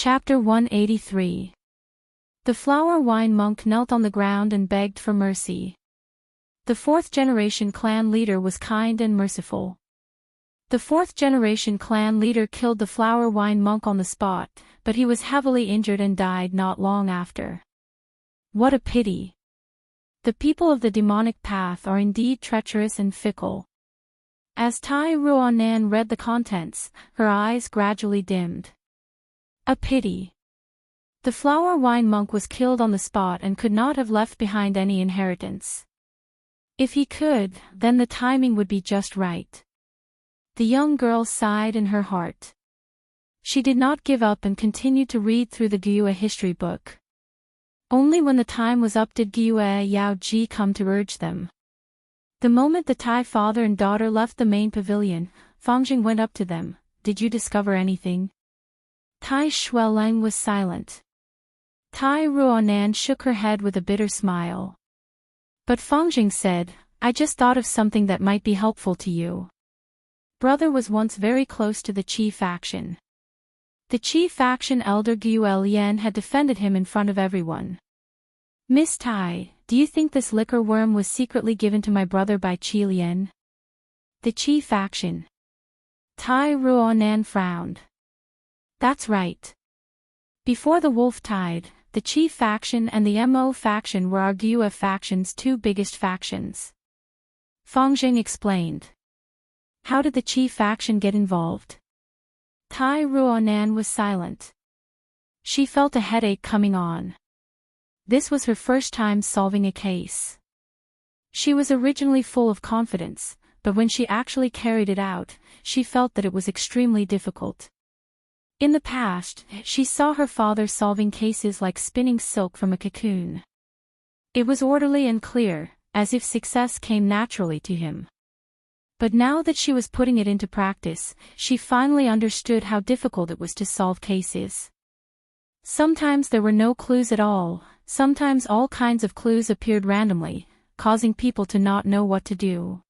Chapter 183. The flower wine monk knelt on the ground and begged for mercy. The fourth-generation clan leader was kind and merciful. The fourth-generation clan leader killed the flower wine monk on the spot, but he was heavily injured and died not long after. What a pity! The people of the demonic path are indeed treacherous and fickle. As Tai Ruonan read the contents, her eyes gradually dimmed. A pity. The flower wine monk was killed on the spot and could not have left behind any inheritance. If he could, then the timing would be just right. The young girl sighed in her heart. She did not give up and continued to read through the Gyue history book. Only when the time was up did Gyue Yao Ji come to urge them. The moment the Tai father and daughter left the main pavilion, Fangjing went up to them. Did you discover anything? Tai Shueleng was silent. Tai Ruonan shook her head with a bitter smile. But Fangjing said, I just thought of something that might be helpful to you. Brother was once very close to the Qi faction. The Qi faction elder Gyue Lian had defended him in front of everyone. Miss Tai, do you think this liquor worm was secretly given to my brother by Qi Lian? The Qi faction. Tai Ruonan frowned. That's right. Before the Wolf Tide, the Qi faction and the Mo faction were our Gyue faction's two biggest factions. Fangjing explained. How did the Qi faction get involved? Tai Ruonan was silent. She felt a headache coming on. This was her first time solving a case. She was originally full of confidence, but when she actually carried it out, she felt that it was extremely difficult. In the past, she saw her father solving cases like spinning silk from a cocoon. It was orderly and clear, as if success came naturally to him. But now that she was putting it into practice, she finally understood how difficult it was to solve cases. Sometimes there were no clues at all, sometimes all kinds of clues appeared randomly, causing people to not know what to do.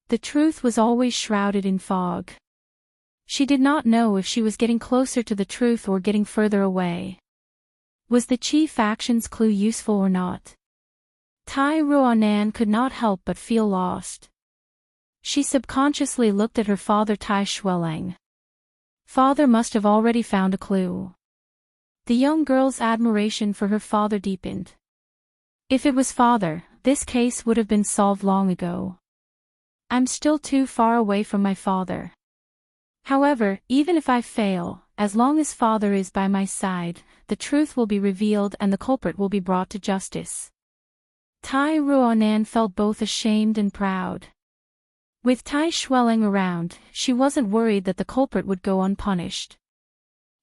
The truth was always shrouded in fog. She did not know if she was getting closer to the truth or getting further away. Was the Qi faction's clue useful or not? Tai Ruonan could not help but feel lost. She subconsciously looked at her father Tai Shueleng. Father must have already found a clue. The young girl's admiration for her father deepened. If it was father, this case would have been solved long ago. I'm still too far away from my father. However, even if I fail, as long as father is by my side, the truth will be revealed and the culprit will be brought to justice. Tai Ruonan felt both ashamed and proud. With Tai Shueleng around, she wasn't worried that the culprit would go unpunished.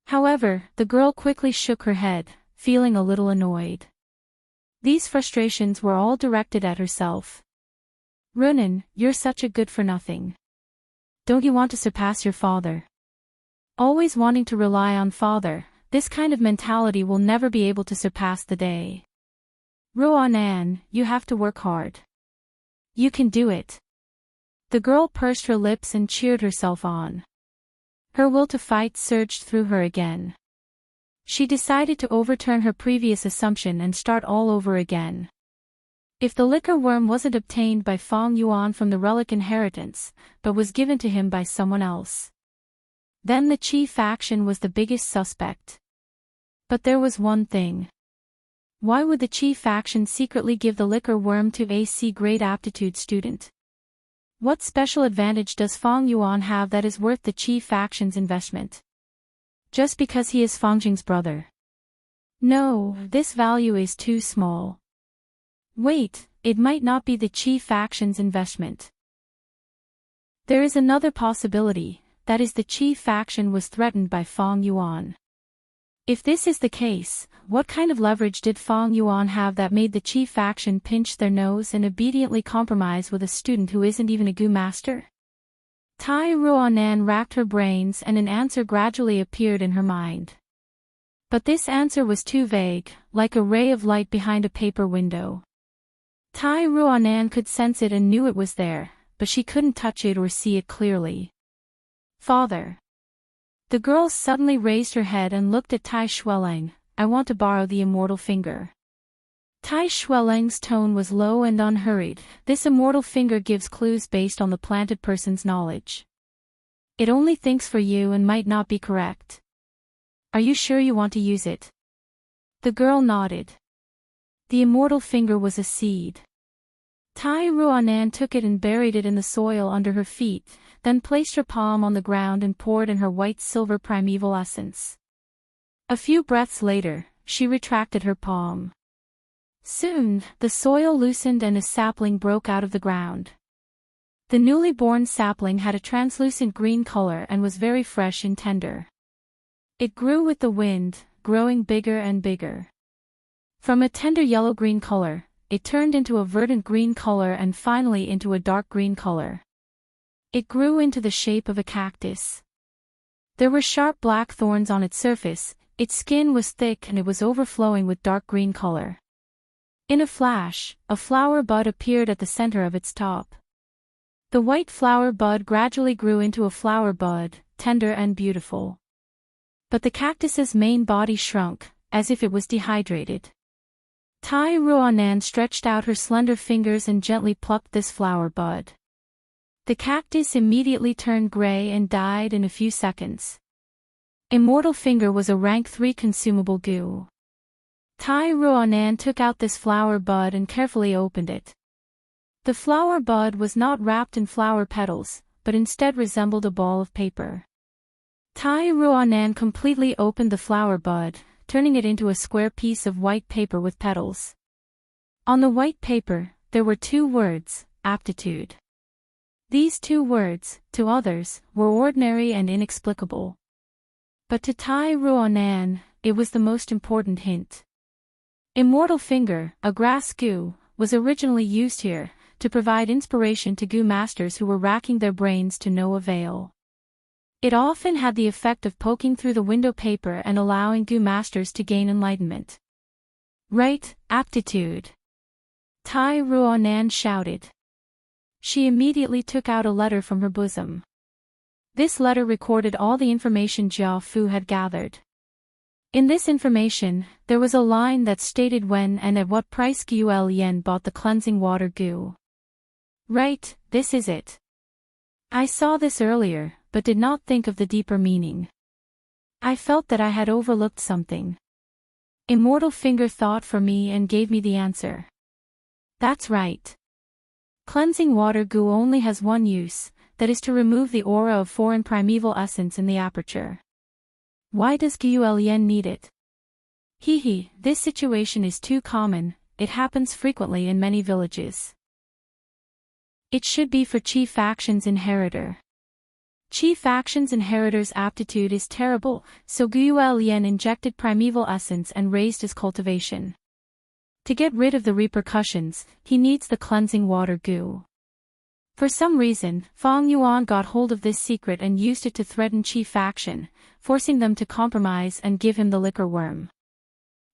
However, the girl quickly shook her head, feeling a little annoyed. These frustrations were all directed at herself. Runan, you're such a good-for-nothing. Don't you want to surpass your father? Always wanting to rely on father, this kind of mentality will never be able to surpass the day. Ruonan, you have to work hard. You can do it. The girl pursed her lips and cheered herself on. Her will to fight surged through her again. She decided to overturn her previous assumption and start all over again. If the liquor worm wasn't obtained by Fang Yuan from the relic inheritance, but was given to him by someone else, then the Qi faction was the biggest suspect. But there was one thing. Why would the Qi faction secretly give the liquor worm to a C-grade aptitude student? What special advantage does Fang Yuan have that is worth the Qi faction's investment? Just because he is Fangjing's brother? No, this value is too small. Wait, it might not be the Qi faction's investment. There is another possibility, that is the Qi faction was threatened by Fang Yuan. If this is the case, what kind of leverage did Fang Yuan have that made the Qi faction pinch their nose and obediently compromise with a student who isn't even a Gu master? Tai Ruonan racked her brains and an answer gradually appeared in her mind. But this answer was too vague, like a ray of light behind a paper window. Tai Ruonan could sense it and knew it was there, but she couldn't touch it or see it clearly. Father. The girl suddenly raised her head and looked at Tai Shueleng. I want to borrow the immortal finger. Tai Shueleng's tone was low and unhurried. This immortal finger gives clues based on the planted person's knowledge. It only thinks for you and might not be correct. Are you sure you want to use it? The girl nodded. The immortal finger was a seed. Tai Ruanan took it and buried it in the soil under her feet, then placed her palm on the ground and poured in her white-silver primeval essence. A few breaths later, she retracted her palm. Soon, the soil loosened and a sapling broke out of the ground. The newly born sapling had a translucent green color and was very fresh and tender. It grew with the wind, growing bigger and bigger. From a tender yellow-green color, it turned into a verdant green color and finally into a dark green color. It grew into the shape of a cactus. There were sharp black thorns on its surface, its skin was thick and it was overflowing with dark green color. In a flash, a flower bud appeared at the center of its top. The white flower bud gradually grew into a flower bud, tender and beautiful. But the cactus's main body shrunk, as if it was dehydrated. Tai Ruanan stretched out her slender fingers and gently plucked this flower bud. The cactus immediately turned gray and died in a few seconds. Immortal finger was a rank 3 consumable goo. Tai Ruanan took out this flower bud and carefully opened it. The flower bud was not wrapped in flower petals, but instead resembled a ball of paper. Tai Ruanan completely opened the flower bud, turning it into a square piece of white paper with petals. On the white paper, there were 2 words, aptitude. These 2 words, to others, were ordinary and inexplicable. But to Tai Ruanan, it was the most important hint. Immortal finger, a grass goo, was originally used here, to provide inspiration to goo masters who were racking their brains to no avail. It often had the effect of poking through the window paper and allowing goo masters to gain enlightenment. Right, aptitude. Tai Ruanan shouted. She immediately took out a letter from her bosom. This letter recorded all the information Jia Fu had gathered. In this information, there was a line that stated when and at what price Gu Lian bought the cleansing water goo. Right, this is it. I saw this earlier, but did not think of the deeper meaning. I felt that I had overlooked something. Immortal finger thought for me and gave me the answer. That's right. Cleansing water goo only has one use, that is to remove the aura of foreign primeval essence in the aperture. Why does Gu Lian need it? This situation is too common, it happens frequently in many villages. It should be for Chi faction's inheritor. Chi faction's inheritor's aptitude is terrible, so Gu Lian injected primeval essence and raised his cultivation. To get rid of the repercussions, he needs the cleansing water goo. For some reason, Fang Yuan got hold of this secret and used it to threaten Chi faction, forcing them to compromise and give him the liquor worm.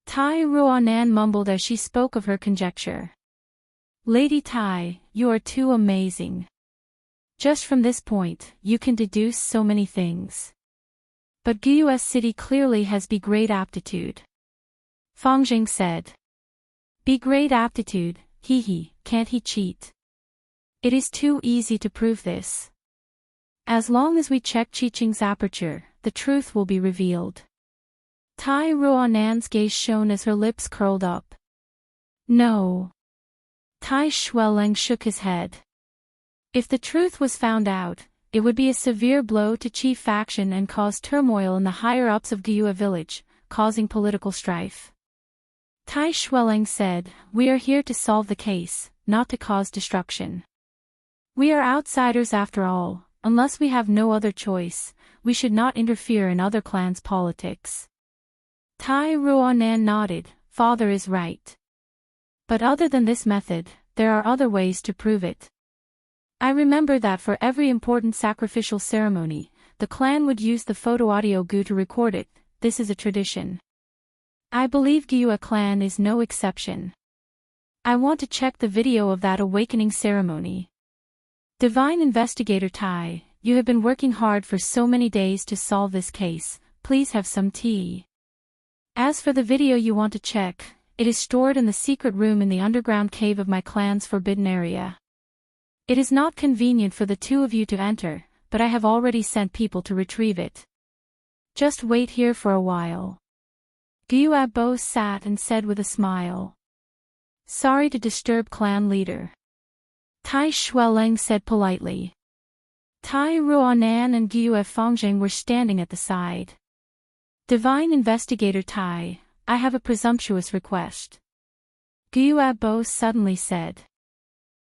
Tai Ruanan mumbled as she spoke of her conjecture. Lady Tai, you are too amazing. Just from this point, you can deduce so many things. But Gu's city clearly has B grade aptitude. Fang Jing said. B grade aptitude, can't he cheat? It is too easy to prove this. As long as we check Qiqing's aperture, the truth will be revealed. Tai Ruanan's gaze shone as her lips curled up. No. Tai Shueleng shook his head. If the truth was found out, it would be a severe blow to Qi faction and cause turmoil in the higher-ups of Gyua village, causing political strife. Tai Shueleng said, we are here to solve the case, not to cause destruction. We are outsiders after all, unless we have no other choice, we should not interfere in other clans' politics. Tai Ruanan nodded, father is right. But other than this method, there are other ways to prove it. I remember that for every important sacrificial ceremony, the clan would use the photo-audio goo to record it, this is a tradition. I believe Gyua clan is no exception. I want to check the video of that awakening ceremony. Divine Investigator Tai, you have been working hard for so many days to solve this case, please have some tea. As for the video you want to check, it is stored in the secret room in the underground cave of my clan's forbidden area. It is not convenient for the two of you to enter, but I have already sent people to retrieve it. Just wait here for a while. Guabo sat and said with a smile. Sorry to disturb clan leader. Tai Shueleng said politely. Tai Ruanan and Guo Fongjing were standing at the side. Divine Investigator Tai, I have a presumptuous request. Guabo suddenly said.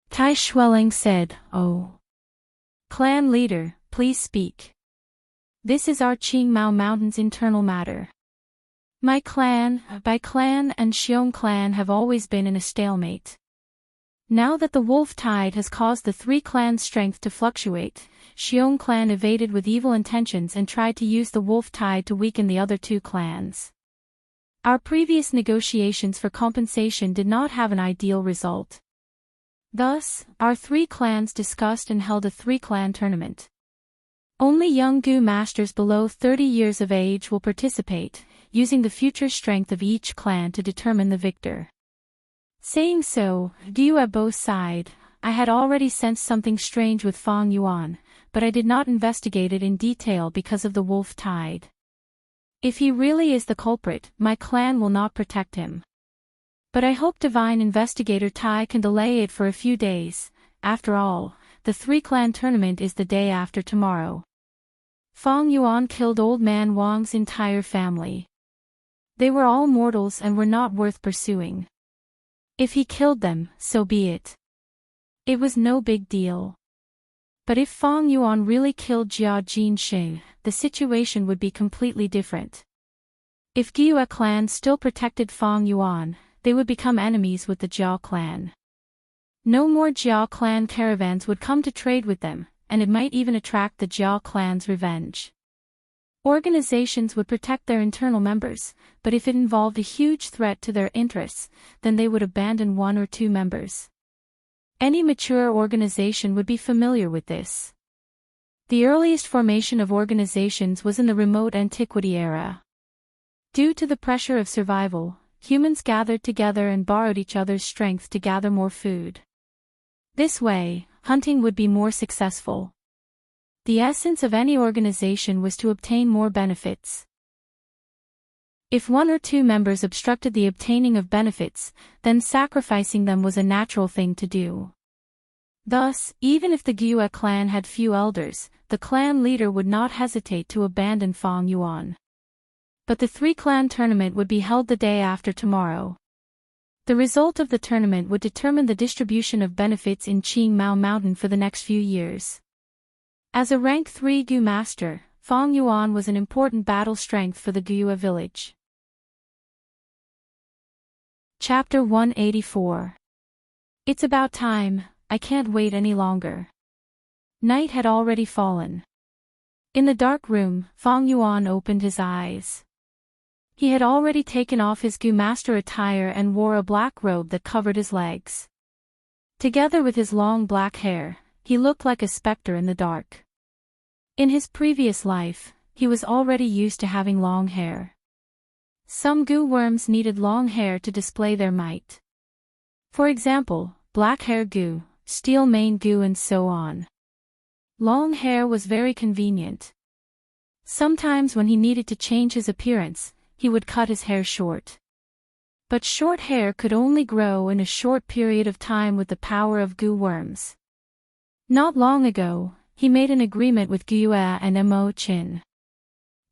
Tai Shueleng said, Oh. Clan leader, please speak. This is our Qingmao Mountain's internal matter. My clan, Bai clan and Xiong clan have always been in a stalemate. Now that the wolf tide has caused the three clans' strength to fluctuate, Xiong clan evaded with evil intentions and tried to use the wolf tide to weaken the other two clans. Our previous negotiations for compensation did not have an ideal result. Thus, our three clans discussed and held a three-clan tournament. Only young Gu masters below 30 years of age will participate, using the future strength of each clan to determine the victor. Saying so, Guabo sighed. I had already sensed something strange with Fang Yuan, but I did not investigate it in detail because of the wolf tide. If he really is the culprit, my clan will not protect him. But I hope Divine Investigator Tai can delay it for a few days. After all, the three-clan tournament is the day after tomorrow. Fang Yuan killed Old Man Wang's entire family. They were all mortals and were not worth pursuing. If he killed them, so be it. It was no big deal. But if Fang Yuan really killed Jia Jinsheng, the situation would be completely different. If Guo clan still protected Fang Yuan, they would become enemies with the Jiao clan. No more Jiao clan caravans would come to trade with them, and it might even attract the Jiao clan's revenge. Organizations would protect their internal members, but if it involved a huge threat to their interests, then they would abandon one or two members. Any mature organization would be familiar with this. The earliest formation of organizations was in the remote antiquity era. Due to the pressure of survival, humans gathered together and borrowed each other's strength to gather more food. This way, hunting would be more successful. The essence of any organization was to obtain more benefits. If one or two members obstructed the obtaining of benefits, then sacrificing them was a natural thing to do. Thus, even if the Guo clan had few elders, the clan leader would not hesitate to abandon Fang Yuan. But the three-clan tournament would be held the day after tomorrow. The result of the tournament would determine the distribution of benefits in Qingmao Mountain for the next few years. As a rank 3 Gu master, Fang Yuan was an important battle strength for the Guo village. Chapter 184. It's about time, I can't wait any longer. Night had already fallen. In the dark room, Fang Yuan opened his eyes. He had already taken off his Gu master attire and wore a black robe that covered his legs. Together with his long black hair, he looked like a specter in the dark. In his previous life, he was already used to having long hair. Some Gu worms needed long hair to display their might. For example, black hair Gu, steel mane Gu and so on. Long hair was very convenient. Sometimes when he needed to change his appearance, he would cut his hair short. But short hair could only grow in a short period of time with the power of Gu worms. Not long ago, he made an agreement with Guo and Mo Qin.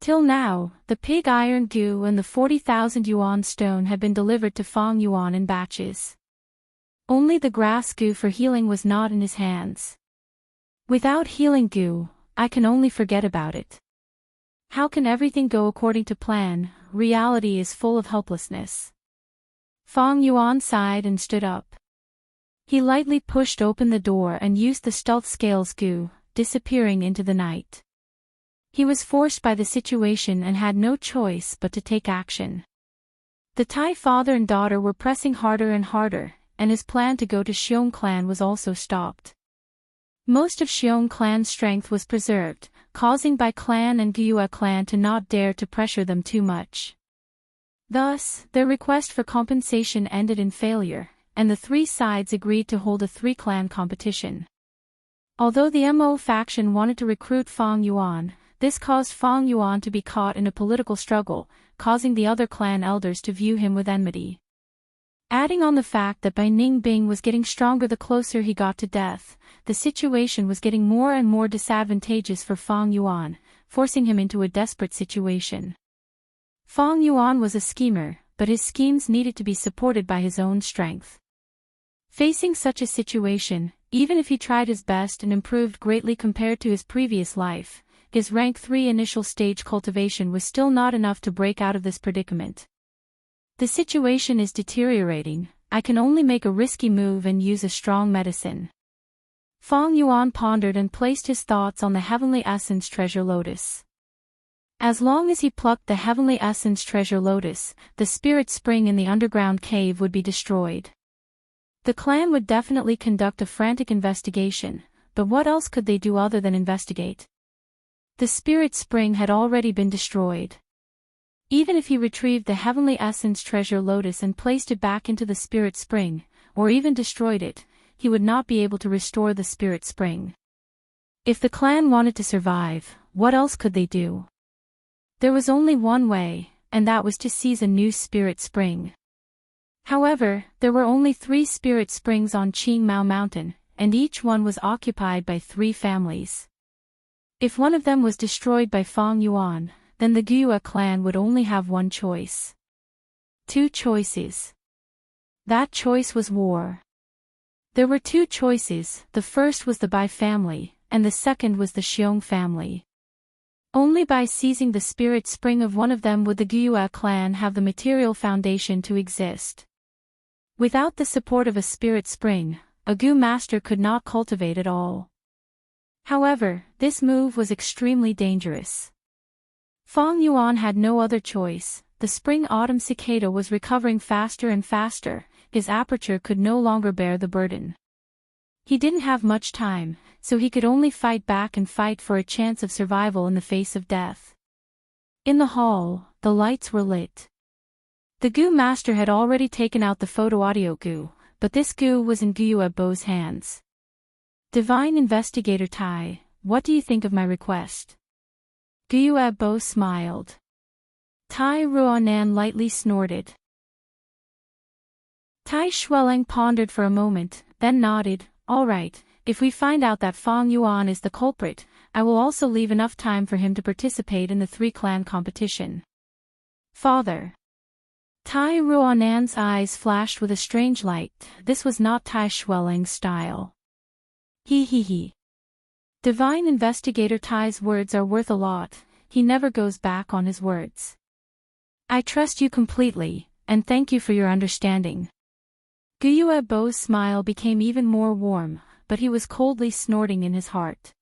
Till now, the pig iron Gu and the 40,000 yuan stone had been delivered to Fang Yuan in batches. Only the grass Gu for healing was not in his hands. Without healing Gu, I can only forget about it. How can everything go according to plan? Reality is full of helplessness. Fang Yuan sighed and stood up. He lightly pushed open the door and used the stealth scales Gu, disappearing into the night. He was forced by the situation and had no choice but to take action. The Tai father and daughter were pressing harder and harder, and his plan to go to Xiong clan was also stopped. Most of Xiong clan's strength was preserved, causing Bai clan and Gyue clan to not dare to pressure them too much. Thus, their request for compensation ended in failure, and the three sides agreed to hold a three-clan competition. Although the Mo faction wanted to recruit Fang Yuan, this caused Fang Yuan to be caught in a political struggle, causing the other clan elders to view him with enmity. Adding on the fact that Bai Ningbing was getting stronger the closer he got to death, the situation was getting more and more disadvantageous for Fang Yuan, forcing him into a desperate situation. Fang Yuan was a schemer, but his schemes needed to be supported by his own strength. Facing such a situation, even if he tried his best and improved greatly compared to his previous life, his rank 3 initial stage cultivation was still not enough to break out of this predicament. The situation is deteriorating, I can only make a risky move and use a strong medicine. Fang Yuan pondered and placed his thoughts on the Heavenly Essence Treasure Lotus. As long as he plucked the Heavenly Essence Treasure Lotus, the spirit spring in the underground cave would be destroyed. The clan would definitely conduct a frantic investigation, but what else could they do other than investigate? The spirit spring had already been destroyed. Even if he retrieved the Heavenly Essence Treasure Lotus and placed it back into the Spirit Spring, or even destroyed it, he would not be able to restore the Spirit Spring. If the clan wanted to survive, what else could they do? There was only one way, and that was to seize a new Spirit Spring. However, there were only 3 Spirit Springs on Qingmao Mountain, and each one was occupied by 3 families. If one of them was destroyed by Fang Yuan, then the Gyue clan would only have one choice. 2 choices. That choice was war. There were 2 choices, the first was the Bai family, and the second was the Xiong family. Only by seizing the spirit spring of one of them would the Gyue clan have the material foundation to exist. Without the support of a spirit spring, a Gu master could not cultivate at all. However, this move was extremely dangerous. Fang Yuan had no other choice, the spring autumn cicada was recovering faster and faster, his aperture could no longer bear the burden. He didn't have much time, so he could only fight back and fight for a chance of survival in the face of death. In the hall, the lights were lit. The Gu master had already taken out the photo audio Gu, but this Gu was in Gyue Bo's hands. Divine Investigator Tai, what do you think of my request? Gyue Bo smiled. Tai Ruonan lightly snorted. Tai Xueleng pondered for a moment, then nodded, all right, if we find out that Fang Yuan is the culprit, I will also leave enough time for him to participate in the 3-clan competition. Father. Tai Ruonan's eyes flashed with a strange light, this was not Tai Xueleng's style. He. Divine Investigator Tai's words are worth a lot, he never goes back on his words. I trust you completely, and thank you for your understanding. Gyue Bo's smile became even more warm, but he was coldly snorting in his heart.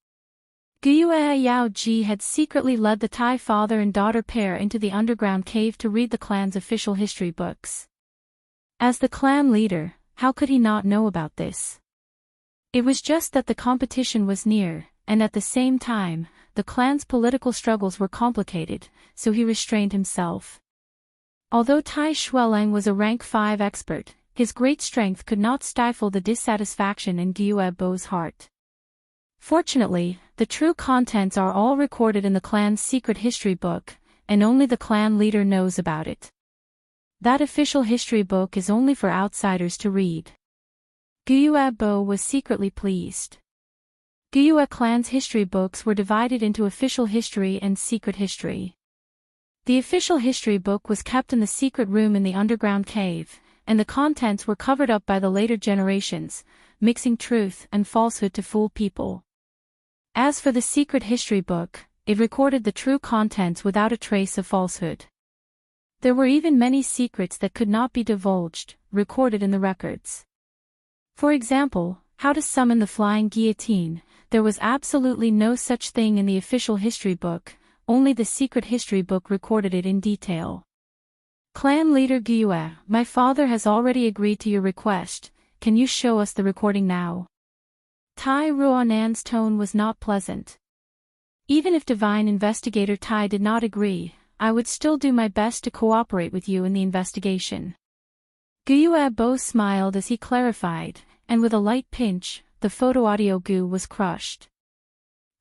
Gyue Yao Ji had secretly led the Tai father and daughter pair into the underground cave to read the clan's official history books. As the clan leader, how could he not know about this? It was just that the competition was near, and at the same time, the clan's political struggles were complicated, so he restrained himself. Although Tai Xueleng was a rank 5 expert, his great strength could not stifle the dissatisfaction in Gyue Bo's heart. Fortunately, the true contents are all recorded in the clan's secret history book, and only the clan leader knows about it. That official history book is only for outsiders to read. Gyue Bo was secretly pleased. Gyue clan's history books were divided into official history and secret history. The official history book was kept in the secret room in the underground cave, and the contents were covered up by the later generations, mixing truth and falsehood to fool people. As for the secret history book, it recorded the true contents without a trace of falsehood. There were even many secrets that could not be divulged, recorded in the records. For example, how to summon the flying guillotine. There was absolutely no such thing in the official history book, only the secret history book recorded it in detail. Clan leader Gyue, my father has already agreed to your request, can you show us the recording now? Tai Ruonan's tone was not pleasant. Even if Divine Investigator Tai did not agree, I would still do my best to cooperate with you in the investigation. Gyue Bo smiled as he clarified, and with a light pinch, the photo-audio goo was crushed.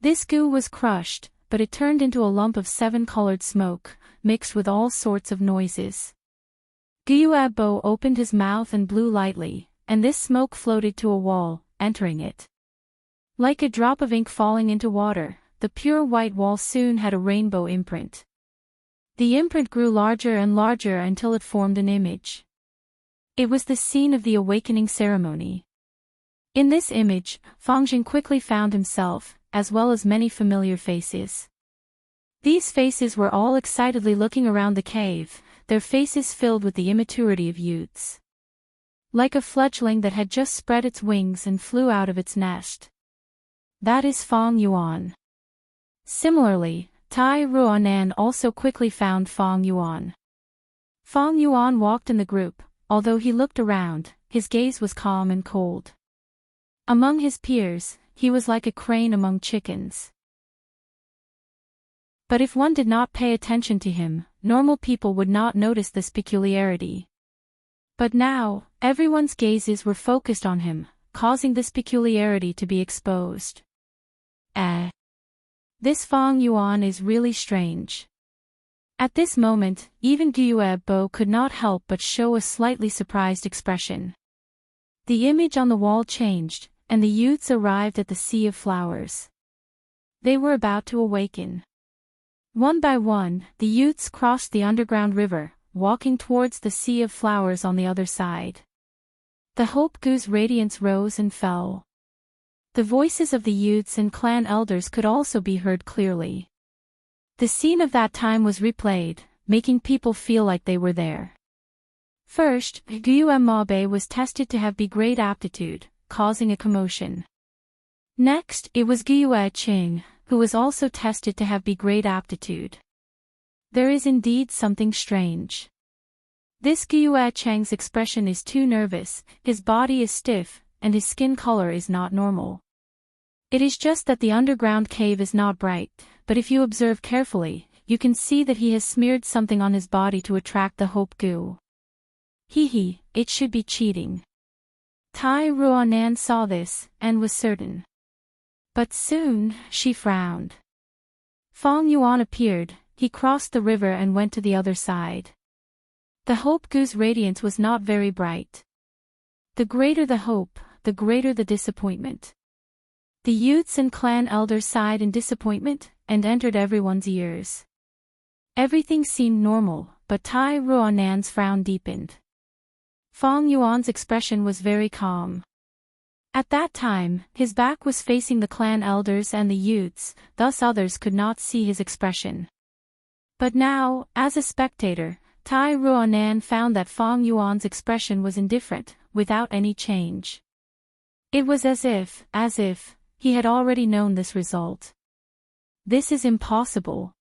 This goo was crushed, but it turned into a lump of 7-colored smoke, mixed with all sorts of noises. Gyue Bo opened his mouth and blew lightly, and this smoke floated to a wall, entering it. Like a drop of ink falling into water, the pure white wall soon had a rainbow imprint. The imprint grew larger and larger until it formed an image. It was the scene of the awakening ceremony. In this image, Fangjing quickly found himself, as well as many familiar faces. These faces were all excitedly looking around the cave, their faces filled with the immaturity of youths. Like a fledgling that had just spread its wings and flew out of its nest. That is Fang Yuan. Similarly, Tai Ruonan also quickly found Fang Yuan. Fang Yuan walked in the group, although he looked around, his gaze was calm and cold. Among his peers, he was like a crane among chickens. But if one did not pay attention to him, normal people would not notice this peculiarity. But now, everyone's gazes were focused on him, causing this peculiarity to be exposed. This Fang Yuan is really strange. At this moment, even Gyue Bo could not help but show a slightly surprised expression. The image on the wall changed, and the youths arrived at the Sea of Flowers. They were about to awaken. One by one, the youths crossed the underground river, walking towards the Sea of Flowers on the other side. The Hope Goo's radiance rose and fell. The voices of the youths and clan elders could also be heard clearly. The scene of that time was replayed, making people feel like they were there. First, Gyue Mabe was tested to have B-grade aptitude, causing a commotion. Next, it was Gyue Qing, who was also tested to have B-grade aptitude. There is indeed something strange. This Gyue Chang's expression is too nervous, his body is stiff, and his skin color is not normal. It is just that the underground cave is not bright, but if you observe carefully, you can see that he has smeared something on his body to attract the Hope Goo. It should be cheating. Tai Ruonan saw this, and was certain. But soon, she frowned. Fang Yuan appeared, he crossed the river and went to the other side. The Hope Goo's radiance was not very bright. The greater the hope, the greater the disappointment. The youths and clan elders sighed in disappointment, and entered everyone's ears. Everything seemed normal, but Tai Ruonan's frown deepened. Fang Yuan's expression was very calm. At that time, his back was facing the clan elders and the youths, thus others could not see his expression. But now, as a spectator, Tai Ruonan found that Fang Yuan's expression was indifferent, without any change. It was as if he had already known this result. This is impossible.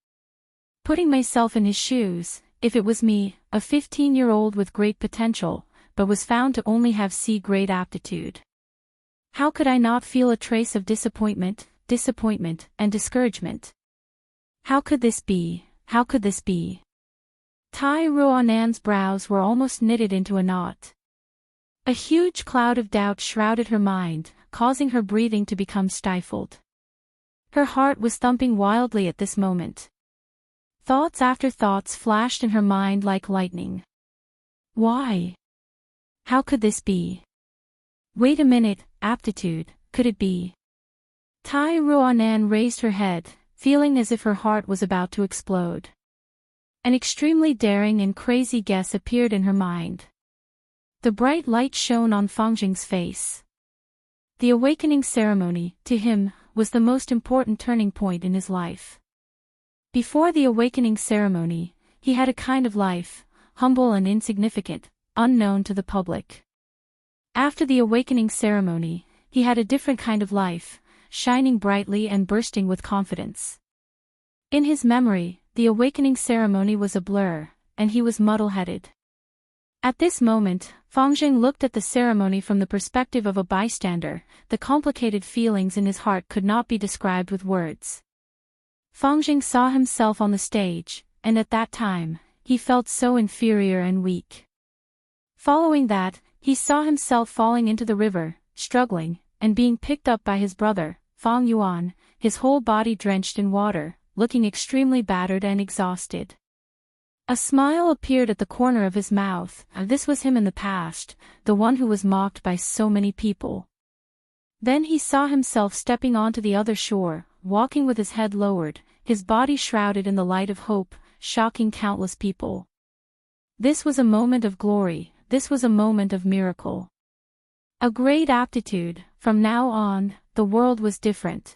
Putting myself in his shoes, if it was me, a 15-year-old with great potential, but was found to only have C-grade aptitude. How could I not feel a trace of disappointment, and discouragement? How could this be? How could this be? Tai Ruonan's brows were almost knitted into a knot. A huge cloud of doubt shrouded her mind, causing her breathing to become stifled. Her heart was thumping wildly at this moment. Thoughts after thoughts flashed in her mind like lightning. Why? How could this be? Wait a minute, aptitude, could it be? Tai Ruonan raised her head, feeling as if her heart was about to explode. An extremely daring and crazy guess appeared in her mind. The bright light shone on Fangjing's face. The awakening ceremony, to him, was the most important turning point in his life. Before the awakening ceremony, he had a kind of life, humble and insignificant, unknown to the public. After the awakening ceremony, he had a different kind of life, shining brightly and bursting with confidence. In his memory, the awakening ceremony was a blur, and he was muddle-headed. At this moment, Fangjing looked at the ceremony from the perspective of a bystander. The complicated feelings in his heart could not be described with words. Fangjing saw himself on the stage, and at that time, he felt so inferior and weak. Following that, he saw himself falling into the river, struggling, and being picked up by his brother, Fang Yuan, his whole body drenched in water, looking extremely battered and exhausted. A smile appeared at the corner of his mouth. This was him in the past, the one who was mocked by so many people. Then he saw himself stepping onto the other shore, walking with his head lowered, his body shrouded in the light of hope, shocking countless people. This was a moment of glory, this was a moment of miracle. A great aptitude. From now on, the world was different.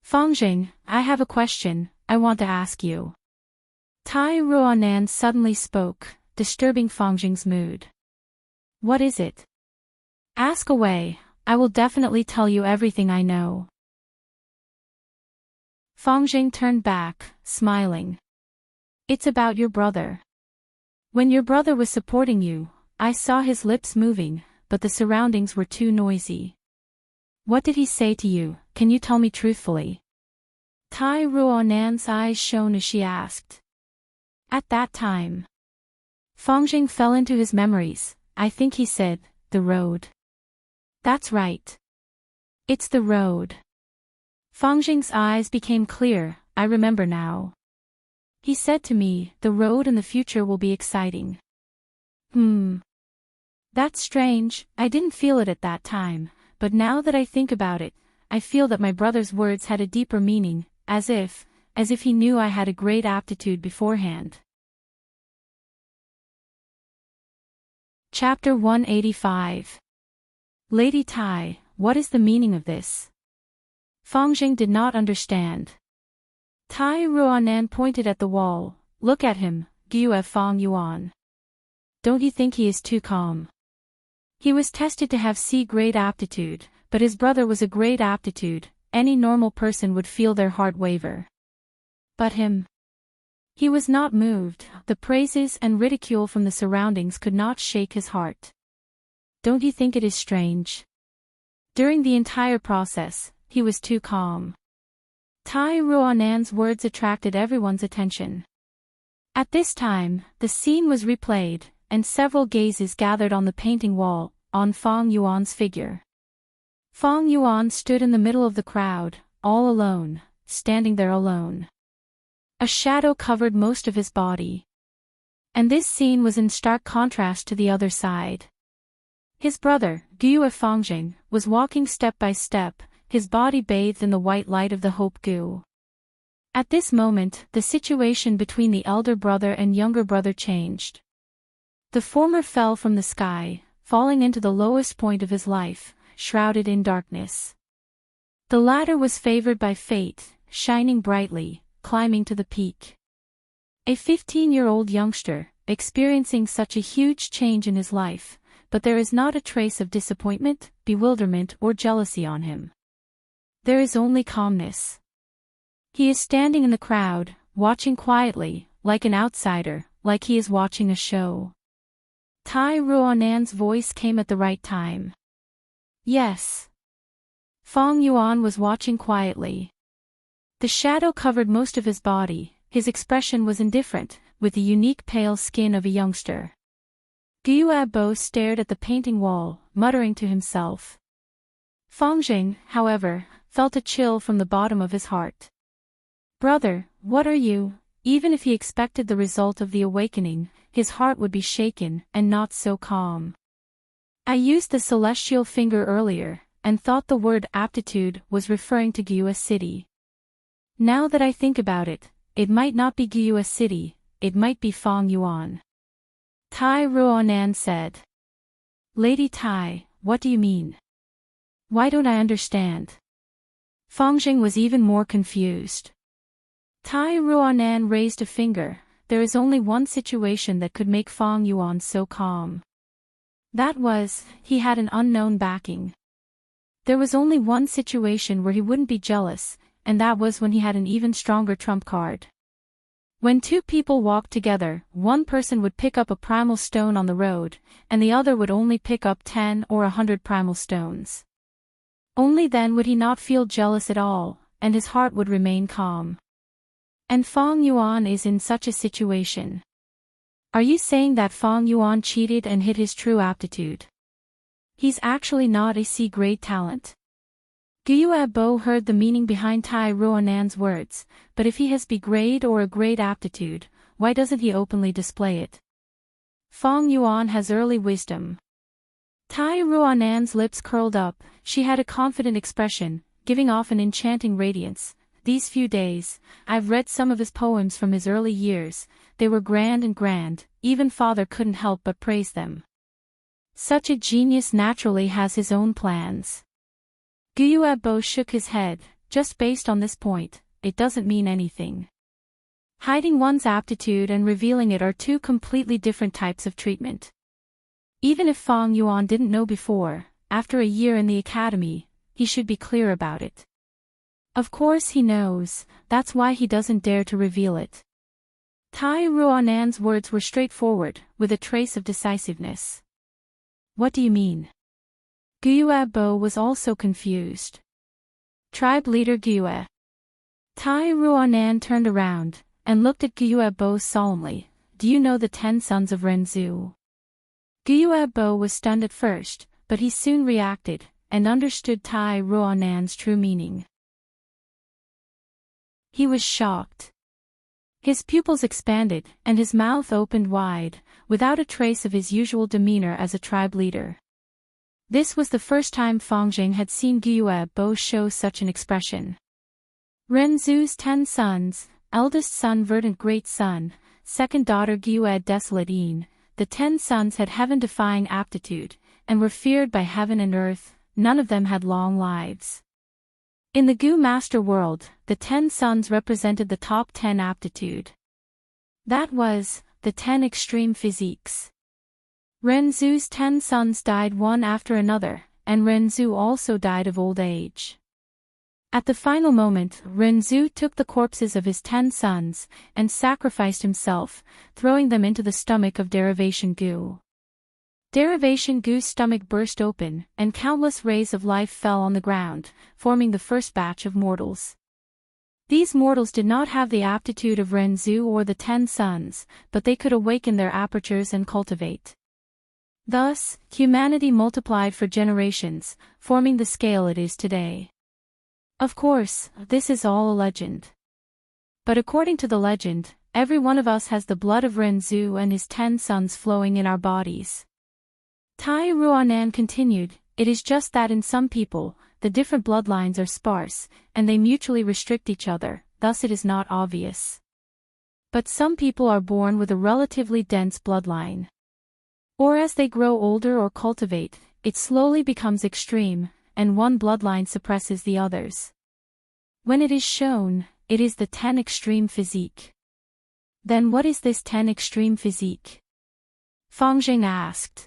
Fangjing, I have a question, I want to ask you. Tai Ruanan suddenly spoke, disturbing Fangjing's mood. What is it? Ask away, I will definitely tell you everything I know. Fangjing turned back, smiling. It's about your brother. When your brother was supporting you, I saw his lips moving, but the surroundings were too noisy. What did he say to you, can you tell me truthfully? Tai Ruanan's eyes shone as she asked. At that time, Fangjing fell into his memories. I think he said, the road. That's right. It's the road. Fangjing's eyes became clear, I remember now. He said to me, the road in the future will be exciting. That's strange, I didn't feel it at that time, but now that I think about it, I feel that my brother's words had a deeper meaning, as if he knew I had a great aptitude beforehand. Chapter 185. Lady Tai, what is the meaning of this? Fangjing did not understand. Tai Ruanan pointed at the wall. Look at him, Gyue Fang Yuan. Don't you think he is too calm? He was tested to have great aptitude, but his brother was a great aptitude. Any normal person would feel their heart waver. But him? He was not moved. The praises and ridicule from the surroundings could not shake his heart. Don't you think it is strange? During the entire process, he was too calm. Tai Ruanan's words attracted everyone's attention. At this time, the scene was replayed, and several gazes gathered on the painting wall, on Fang Yuan's figure. Fang Yuan stood in the middle of the crowd, all alone, standing there alone. A shadow covered most of his body. And this scene was in stark contrast to the other side. His brother, Gyue Fangjing, was walking step by step, his body bathed in the white light of the hope goo. At this moment, the situation between the elder brother and younger brother changed. The former fell from the sky, falling into the lowest point of his life, shrouded in darkness. The latter was favored by fate, shining brightly, climbing to the peak. A 15-year-old youngster, experiencing such a huge change in his life, but there is not a trace of disappointment, bewilderment or jealousy on him. There is only calmness. He is standing in the crowd, watching quietly, like an outsider, like he is watching a show. Tai Ruanan's voice came at the right time. Yes. Fang Yuan was watching quietly. The shadow covered most of his body, his expression was indifferent, with the unique pale skin of a youngster. Gyue Bo stared at the painting wall, muttering to himself. Fangjing, however, felt a chill from the bottom of his heart. Brother, what are you? Even if he expected the result of the awakening, his heart would be shaken and not so calm. I used the celestial finger earlier, and thought the word aptitude was referring to Gyue City. Now that I think about it, it might not be Gyue City, it might be Fang Yuan. Tai Ruanan said. Lady Tai, what do you mean? Why don't I understand? Fangjing was even more confused. Tai Ruanan raised a finger. There is only one situation that could make Fang Yuan so calm. That was, he had an unknown backing. There was only one situation where he wouldn't be jealous, and that was when he had an even stronger trump card. When two people walked together, one person would pick up a primal stone on the road, and the other would only pick up 10 or 100 primal stones. Only then would he not feel jealous at all, and his heart would remain calm. And Feng Yuan is in such a situation. Are you saying that Feng Yuan cheated and hid his true aptitude? He's actually not a C-grade talent. Guo heard the meaning behind Tai Ruonan's words, but if he has B-grade or a grade aptitude, why doesn't he openly display it? Feng Yuan has early wisdom. Tai Ruonan's lips curled up, she had a confident expression, giving off an enchanting radiance. These few days, I've read some of his poems from his early years, they were grand, even father couldn't help but praise them. Such a genius naturally has his own plans. Guo shook his head, just based on this point, it doesn't mean anything. Hiding one's aptitude and revealing it are two completely different types of treatment. Even if Feng Yuan didn't know before, after a year in the academy, he should be clear about it. Of course he knows, that's why he doesn't dare to reveal it. Tai Ruonan's words were straightforward, with a trace of decisiveness. What do you mean? Guo was also confused. Tribe leader Guo. Tai Ruonan turned around, and looked at Guo solemnly. Do you know the 10 sons of Renzu? Guo was stunned at first, but he soon reacted, and understood Tai Ruonan's true meaning. He was shocked. His pupils expanded, and his mouth opened wide, without a trace of his usual demeanor as a tribe leader. This was the first time Fangzheng had seen Guo show such an expression. Renzu's 10 sons, eldest son Verdant Great Son, second daughter Guo Desolate Yin, the 10 sons had heaven-defying aptitude, and were feared by heaven and earth, none of them had long lives. In the Gu Master world, the 10 sons represented the top 10 aptitude. That was, the 10 extreme physiques. Renzu's 10 sons died one after another, and Renzu also died of old age. At the final moment, Renzu took the corpses of his 10 sons, and sacrificed himself, throwing them into the stomach of Derivation Gu. Derivation Gu's stomach burst open, and countless rays of life fell on the ground, forming the first batch of mortals. These mortals did not have the aptitude of Renzu or the 10 sons, but they could awaken their apertures and cultivate. Thus, humanity multiplied for generations, forming the scale it is today. Of course, this is all a legend. But according to the legend, every one of us has the blood of Renzu and his 10 sons flowing in our bodies. Tai Ruonan continued, it is just that in some people, the different bloodlines are sparse, and they mutually restrict each other, thus it is not obvious. But some people are born with a relatively dense bloodline. Or as they grow older or cultivate, it slowly becomes extreme, and one bloodline suppresses the others. When it is shown, it is the 10 extreme physique. Then what is this 10 extreme physique? Fangzheng asked.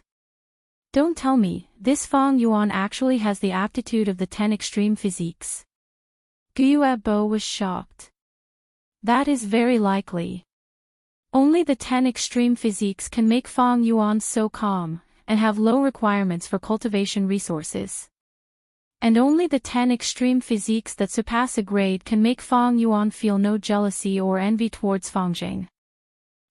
Don't tell me, this Feng Yuan actually has the aptitude of the 10 extreme physiques. Guo was shocked. That is very likely. Only the 10 extreme physiques can make Feng Yuan so calm, and have low requirements for cultivation resources. And only the 10 extreme physiques that surpass a grade can make Feng Yuan feel no jealousy or envy towards Fangzheng.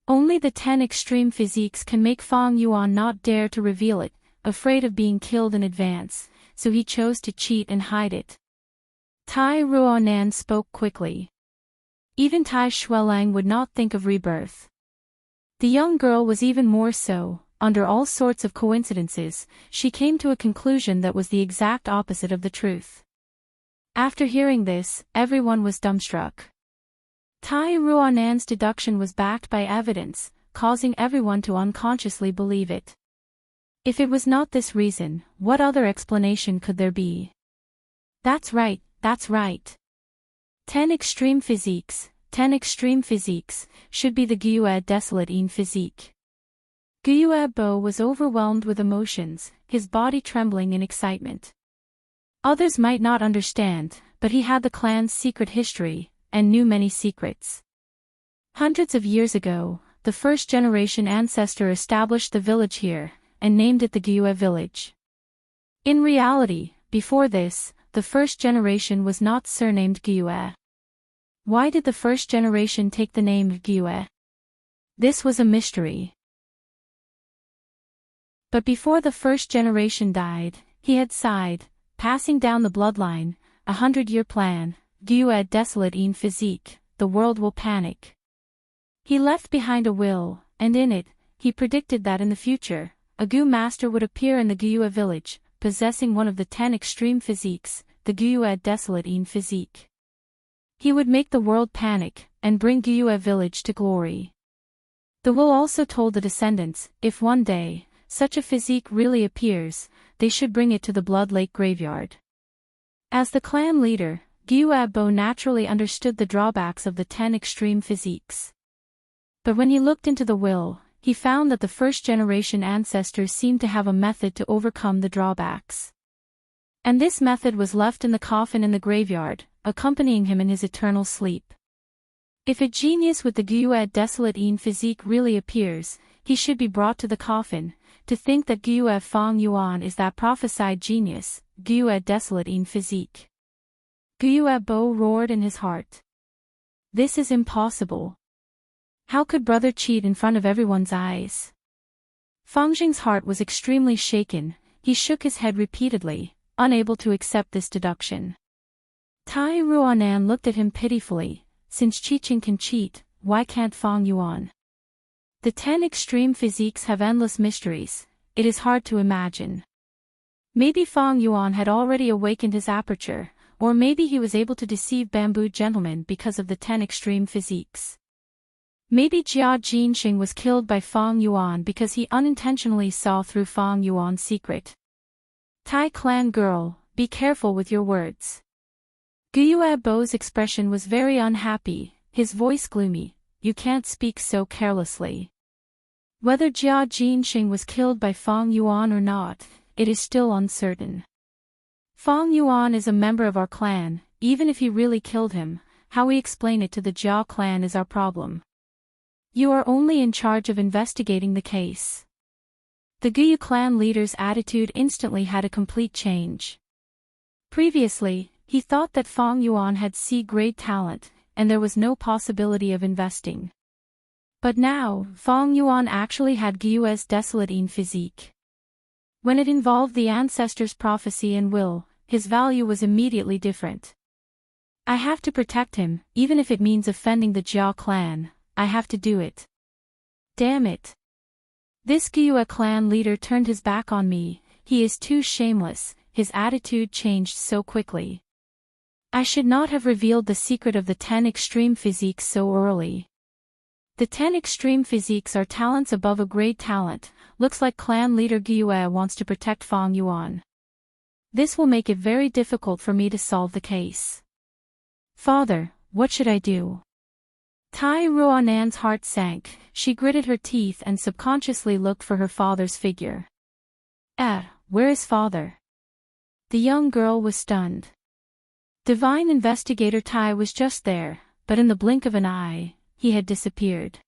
Only the 10 extreme physiques can make Feng Yuan not dare to reveal it, afraid of being killed in advance, so he chose to cheat and hide it. Tai Ruonan spoke quickly. Even Tai Shuelang would not think of rebirth. The young girl was even more so. Under all sorts of coincidences, she came to a conclusion that was the exact opposite of the truth. After hearing this, everyone was dumbstruck. Tai Ruonan's deduction was backed by evidence, causing everyone to unconsciously believe it. If it was not this reason, what other explanation could there be? That's right, that's right. 10 extreme physiques, 10 extreme physiques, should be the Guo Desolate Yin physique. Guo was overwhelmed with emotions, his body trembling in excitement. Others might not understand, but he had the clan's secret history, and knew many secrets. Hundreds of years ago, the first-generation ancestor established the village here, and named it the Gyue village. In reality, before this, the first generation was not surnamed Gyue. Why did the first generation take the name of Gyue? This was a mystery. But before the first generation died, he had sighed, passing down the bloodline, 100-year plan, Gyue desolate in physique, the world will panic. He left behind a will, and in it, he predicted that in the future, a Gyue master would appear in the Gyue village, possessing one of the 10 extreme physiques, the Gyue desolate in physique. He would make the world panic, and bring Gyue village to glory. The will also told the descendants, if one day, such a physique really appears, they should bring it to the Blood Lake graveyard. As the clan leader, Gyue Bo naturally understood the drawbacks of the 10 extreme physiques. But when he looked into the will, he found that the first-generation ancestors seemed to have a method to overcome the drawbacks. And this method was left in the coffin in the graveyard, accompanying him in his eternal sleep. If a genius with the Gyue desolate in physique really appears, he should be brought to the coffin. To think that Gyue Fong Yuan is that prophesied genius, Gyue desolate in physique. Gyue Bo roared in his heart. This is impossible. How could brother cheat in front of everyone's eyes? Fangjing's heart was extremely shaken, he shook his head repeatedly, unable to accept this deduction. Tai Ruanan looked at him pitifully, since Qiqing can cheat, why can't Fong Yuan? The 10 extreme physiques have endless mysteries, it is hard to imagine. Maybe Fong Yuan had already awakened his aperture, or maybe he was able to deceive bamboo gentlemen because of the 10 extreme physiques. Maybe Jia Jinxing was killed by Fong Yuan because he unintentionally saw through Fong Yuan's secret. Tai clan girl, be careful with your words. Gyue Bo's expression was very unhappy, his voice gloomy, you can't speak so carelessly. Whether Jia Jinxing was killed by Fong Yuan or not, it is still uncertain. Fong Yuan is a member of our clan, even if he really killed him, how we explain it to the Jia clan is our problem. You are only in charge of investigating the case. The Gyue clan leader's attitude instantly had a complete change. Previously, he thought that Fong Yuan had C-grade talent, and there was no possibility of investing. But now, Fong Yuan actually had Gyue's desolate in physique. When it involved the ancestors' prophecy and will, his value was immediately different. I have to protect him, even if it means offending the Jia clan, I have to do it. Damn it. This Gyue clan leader turned his back on me, he is too shameless, his attitude changed so quickly. I should not have revealed the secret of the 10 extreme physiques so early. The 10 extreme physiques are talents above a grade talent, looks like clan leader Gyue wants to protect Fong Yuan. This will make it very difficult for me to solve the case. Father, what should I do? Tai Ruanan's heart sank, she gritted her teeth and subconsciously looked for her father's figure. Where is father? The young girl was stunned. Divine investigator Tai was just there, but in the blink of an eye, he had disappeared.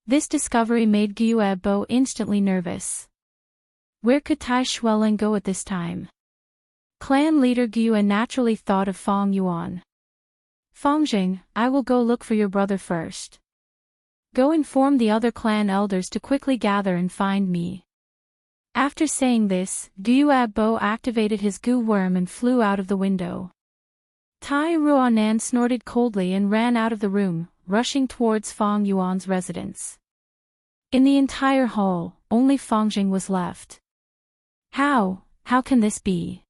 This discovery made Gyue Bo instantly nervous. Where could Tai Xuelin go at this time? Clan leader Gyue naturally thought of Fong Yuan. Fangjing, I will go look for your brother first. Go inform the other clan elders to quickly gather and find me. After saying this, Gyue Bo activated his goo worm and flew out of the window. Tai Ruanan snorted coldly and ran out of the room, rushing towards Fong Yuan's residence. In the entire hall, only Fangjing was left. How can this be?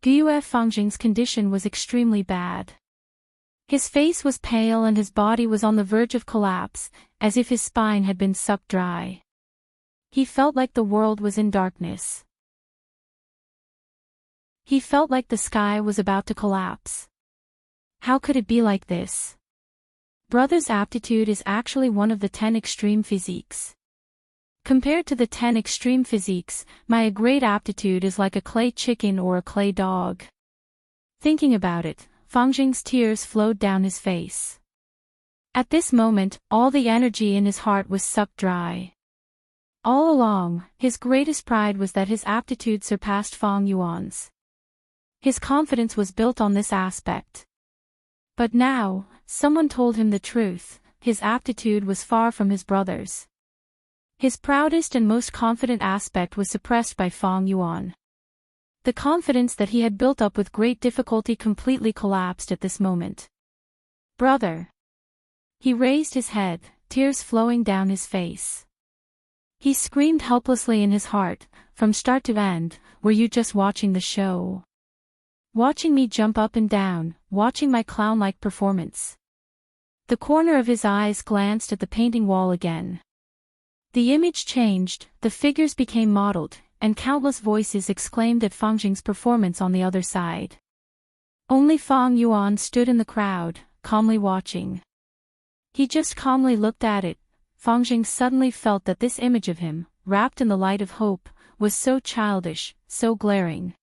Gyue Fangjing's condition was extremely bad. His face was pale and his body was on the verge of collapse, as if his spine had been sucked dry. He felt like the world was in darkness. He felt like the sky was about to collapse. How could it be like this? Brother's aptitude is actually one of the 10 extreme physiques. Compared to the 10 extreme physiques, my great aptitude is like a clay chicken or a clay dog. Thinking about it, Fangjing's tears flowed down his face. At this moment, all the energy in his heart was sucked dry. All along, his greatest pride was that his aptitude surpassed Fang Yuan's. His confidence was built on this aspect. But now, someone told him the truth, his aptitude was far from his brother's. His proudest and most confident aspect was suppressed by Fang Yuan. The confidence that he had built up with great difficulty completely collapsed at this moment. Brother! He raised his head, tears flowing down his face. He screamed helplessly in his heart, from start to end, were you just watching the show? Watching me jump up and down, watching my clown-like performance. The corner of his eyes glanced at the painting wall again. The image changed, the figures became modeled, and countless voices exclaimed at Fang Jing's performance on the other side. Only Fang Yuan stood in the crowd, calmly watching. He just calmly looked at it. Fang Jing suddenly felt that this image of him, wrapped in the light of hope, was so childish, so glaring.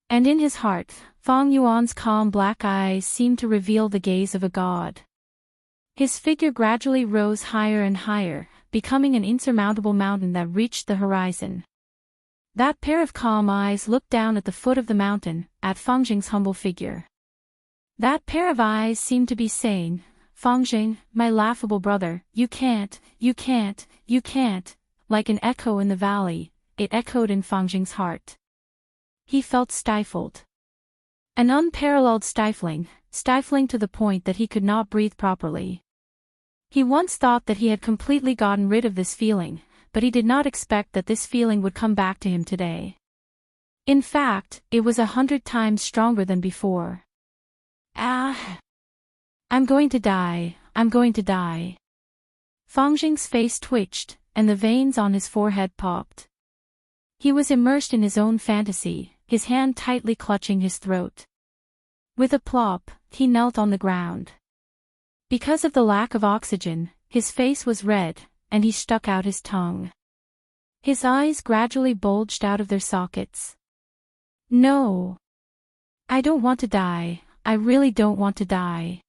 And in his heart, Fang Yuan's calm black eyes seemed to reveal the gaze of a god. His figure gradually rose higher and higher, becoming an insurmountable mountain that reached the horizon. That pair of calm eyes looked down at the foot of the mountain, at Fang Jing's humble figure. That pair of eyes seemed to be saying, Fang Jing, my laughable brother, you can't, like an echo in the valley, it echoed in Fang Jing's heart. He felt stifled. An unparalleled stifling to the point that he could not breathe properly. He once thought that he had completely gotten rid of this feeling, but he did not expect that this feeling would come back to him today. In fact, it was 100 times stronger than before. I'm going to die. Fang Jing's face twitched, and the veins on his forehead popped. He was immersed in his own fantasy, his hand tightly clutching his throat. With a plop, he knelt on the ground. Because of the lack of oxygen, his face was red, and he stuck out his tongue. His eyes gradually bulged out of their sockets. No! I don't want to die, I really don't want to die.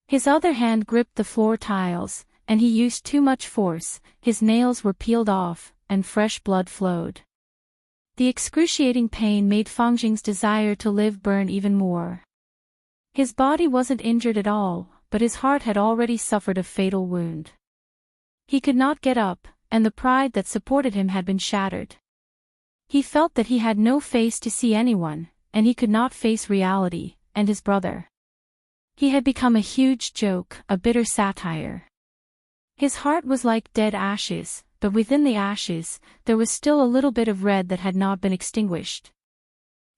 His other hand gripped the floor tiles, and he used too much force, his nails were peeled off, and fresh blood flowed. The excruciating pain made Fang Jing's desire to live burn even more. His body wasn't injured at all, but his heart had already suffered a fatal wound. He could not get up, and the pride that supported him had been shattered. He felt that he had no face to see anyone, and he could not face reality, and his brother. He had become a huge joke, a bitter satire. His heart was like dead ashes, but within the ashes, there was still a little bit of red that had not been extinguished.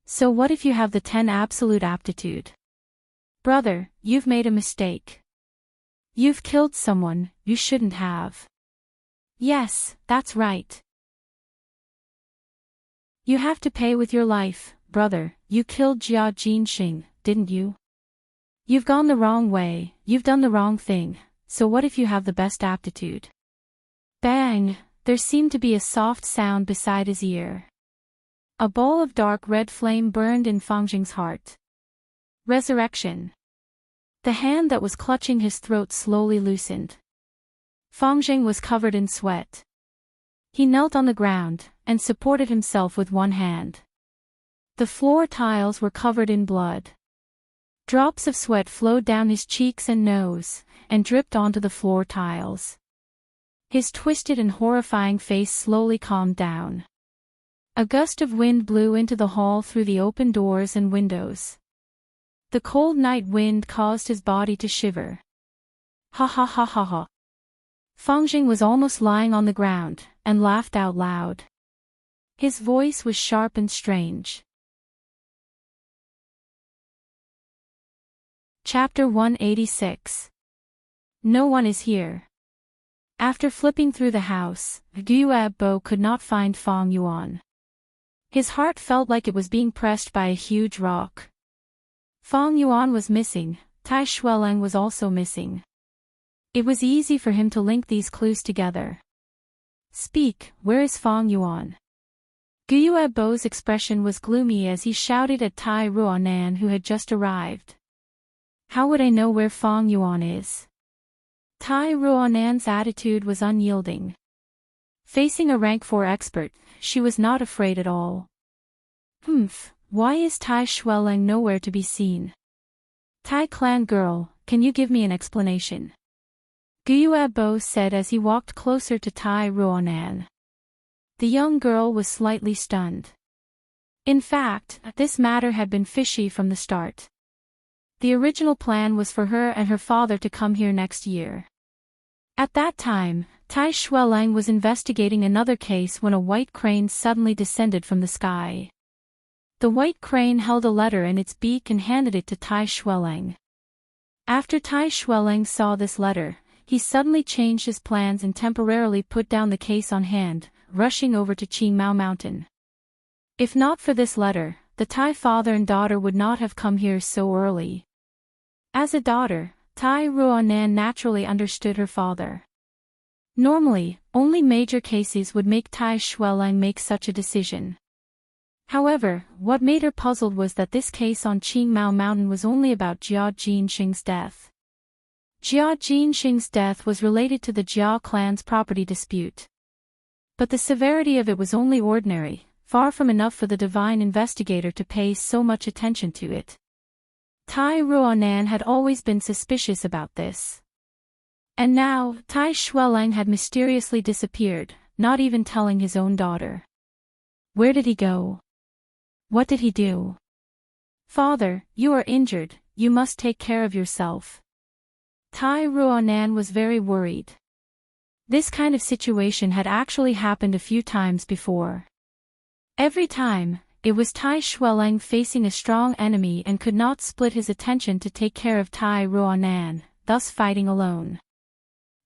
So what if you have the 10 absolute aptitude? Brother, you've made a mistake. You've killed someone you shouldn't have. Yes, that's right. You have to pay with your life, brother, you killed Jia Jinxing, didn't you? You've gone the wrong way, you've done the wrong thing, so what if you have the best aptitude? Bang! There seemed to be a soft sound beside his ear. A ball of dark red flame burned in Fang Jing's heart. Resurrection. The hand that was clutching his throat slowly loosened. Fang Jing was covered in sweat. He knelt on the ground, and supported himself with one hand. The floor tiles were covered in blood. Drops of sweat flowed down his cheeks and nose, and dripped onto the floor tiles. His twisted and horrifying face slowly calmed down. A gust of wind blew into the hall through the open doors and windows. The cold night wind caused his body to shiver. Ha ha ha ha ha. Fang Jing was almost lying on the ground, and laughed out loud. His voice was sharp and strange. Chapter 186. No one is here. After flipping through the house, Guo could not find Fang Yuan. His heart felt like it was being pressed by a huge rock. Fang Yuan was missing, Tai Shueleng was also missing. It was easy for him to link these clues together. Speak, where is Fang Yuan? Guo's expression was gloomy as he shouted at Tai Ruanan who had just arrived. How would I know where Fang Yuan is? Tai Ruonan's attitude was unyielding. Facing a rank 4 expert, she was not afraid at all. Why is Tai Xueleng nowhere to be seen? Tai clan girl, can you give me an explanation? Guo said as he walked closer to Tai Ruonan. The young girl was slightly stunned. In fact, this matter had been fishy from the start. The original plan was for her and her father to come here next year. At that time, Tai Xueleng was investigating another case when a white crane suddenly descended from the sky. The white crane held a letter in its beak and handed it to Tai Xueleng. After Tai Xueleng saw this letter, he suddenly changed his plans and temporarily put down the case on hand, rushing over to Qingmao Mountain. If not for this letter, the Tai father and daughter would not have come here so early. As a daughter, Tai Ruonan naturally understood her father. Normally, only major cases would make Tai Xueleng make such a decision. However, what made her puzzled was that this case on Qingmao Mountain was only about Jia Jinxing's death. Jia Jinxing's death was related to the Jia clan's property dispute. But the severity of it was only ordinary, far from enough for the divine investigator to pay so much attention to it. Tai Ruonan had always been suspicious about this. And now, Tai Xueleng had mysteriously disappeared, not even telling his own daughter. Where did he go? What did he do? Father, you are injured, you must take care of yourself. Tai Ruonan was very worried. This kind of situation had actually happened a few times before. Every time, it was Tai Xueleng facing a strong enemy and could not split his attention to take care of Tai Ruonan, thus fighting alone.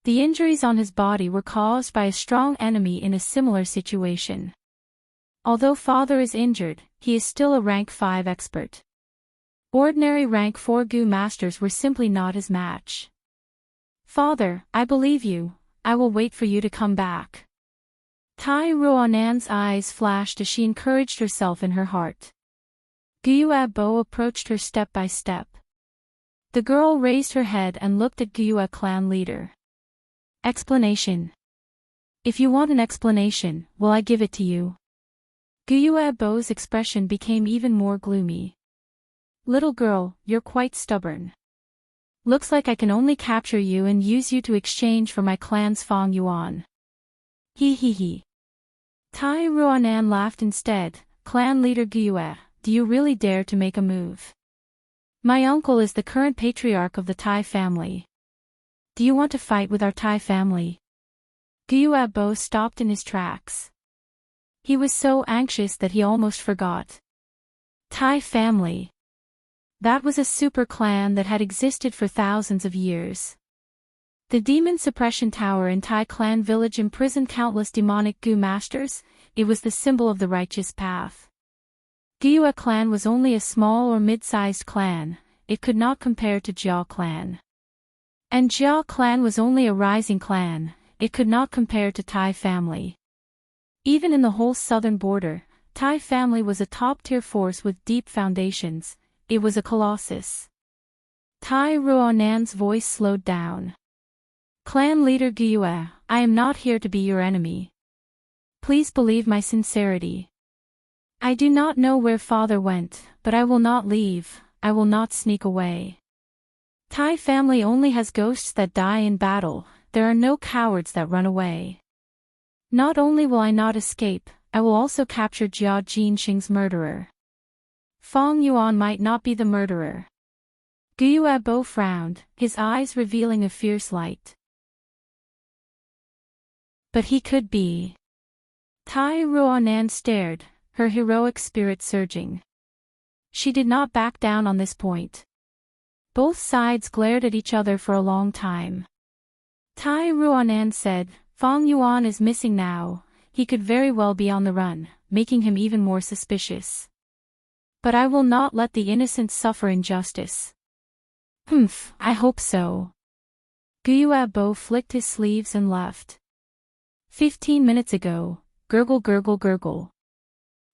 The injuries on his body were caused by a strong enemy in a similar situation. Although father is injured, he is still a rank 5 expert. Ordinary rank 4 Gu masters were simply not his match. Father, I believe you, I will wait for you to come back. Tai Ruonan's eyes flashed as she encouraged herself in her heart. Guo approached her step by step. The girl raised her head and looked at Guo clan leader. Explanation. If you want an explanation, will I give it to you? Guo's expression became even more gloomy. Little girl, you're quite stubborn. Looks like I can only capture you and use you to exchange for my clan's Fang Yuan. He. Tai Ruonan laughed instead. Clan leader Guo, do you really dare to make a move? My uncle is the current patriarch of the Tai family. Do you want to fight with our Tai family? Guo stopped in his tracks. He was so anxious that he almost forgot. Tai family. That was a super clan that had existed for thousands of years. The demon suppression tower in Tai clan village imprisoned countless demonic Gu masters. It was the symbol of the righteous path. Guo clan was only a small or mid-sized clan, it could not compare to Jia clan. And Jia clan was only a rising clan, it could not compare to Tai family. Even in the whole southern border, Tai family was a top-tier force with deep foundations, it was a colossus. Tai Ruonan's voice slowed down. Clan leader Guo, I am not here to be your enemy. Please believe my sincerity. I do not know where father went, but I will not leave, I will not sneak away. Tai family only has ghosts that die in battle, there are no cowards that run away. Not only will I not escape, I will also capture Jia Jinxing's murderer. Fang Yuan might not be the murderer. Guo frowned, his eyes revealing a fierce light. But he could be. Tai Ruonan stared, her heroic spirit surging. She did not back down on this point. Both sides glared at each other for a long time. Tai Ruonan said, Fang Yuan is missing now, he could very well be on the run, making him even more suspicious. But I will not let the innocent suffer injustice. I hope so. Guo flicked his sleeves and left. 15 minutes ago, gurgle gurgle gurgle.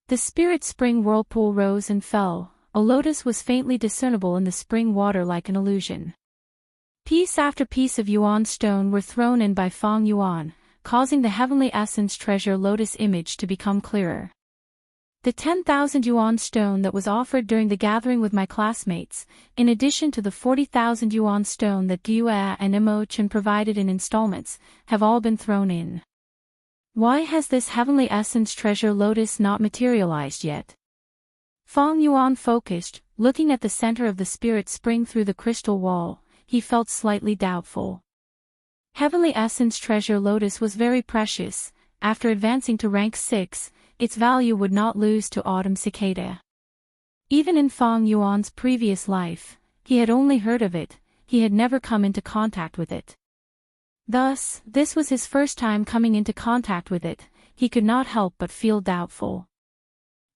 The spirit spring whirlpool rose and fell, a lotus was faintly discernible in the spring water like an illusion. Piece after piece of Yuan stone were thrown in by Feng Yuan, causing the heavenly essence treasure lotus image to become clearer. The 10,000 yuan stone that was offered during the gathering with my classmates, in addition to the 40,000 yuan stone that Gue and Imochen provided in installments, have all been thrown in. Why has this heavenly essence treasure lotus not materialized yet? Feng Yuan focused, looking at the center of the spirit spring through the crystal wall. He felt slightly doubtful. Heavenly essence treasure lotus was very precious. After advancing to rank 6, its value would not lose to autumn cicada. Even in Feng Yuan's previous life, he had only heard of it, he had never come into contact with it. Thus, this was his first time coming into contact with it. He could not help but feel doubtful.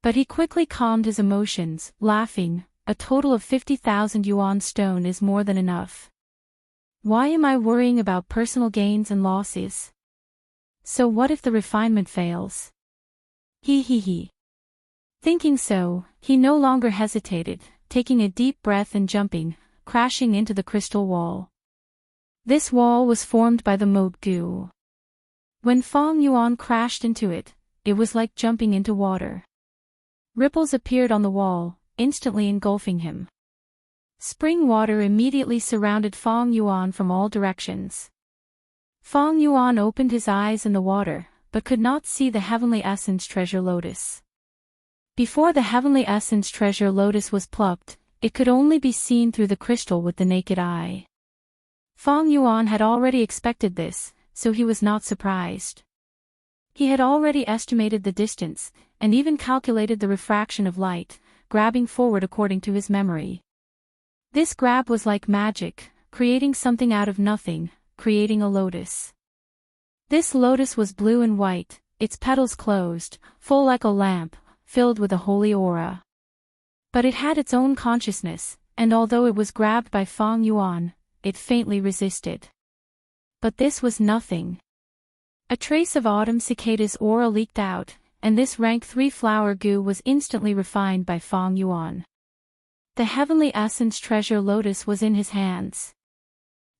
But he quickly calmed his emotions, laughing. A total of 50,000 yuan stone is more than enough. Why am I worrying about personal gains and losses? So what if the refinement fails? He. Thinking so, he no longer hesitated, taking a deep breath and jumping, crashing into the crystal wall. This wall was formed by the moat Gu. When Feng Yuan crashed into it, it was like jumping into water. Ripples appeared on the wall, instantly engulfing him. Spring water immediately surrounded Feng Yuan from all directions. Feng Yuan opened his eyes in the water, but could not see the heavenly essence treasure lotus. Before the heavenly essence treasure lotus was plucked, it could only be seen through the crystal with the naked eye. Feng Yuan had already expected this, so he was not surprised. He had already estimated the distance, and even calculated the refraction of light, grabbing forward according to his memory. This grab was like magic, creating something out of nothing, creating a lotus. This lotus was blue and white, its petals closed, full like a lamp, filled with a holy aura. But it had its own consciousness, and although it was grabbed by Feng Yuan, it faintly resisted. But this was nothing. A trace of autumn cicada's aura leaked out, and this rank 3 flower Gu was instantly refined by Feng Yuan. The heavenly essence treasure lotus was in his hands.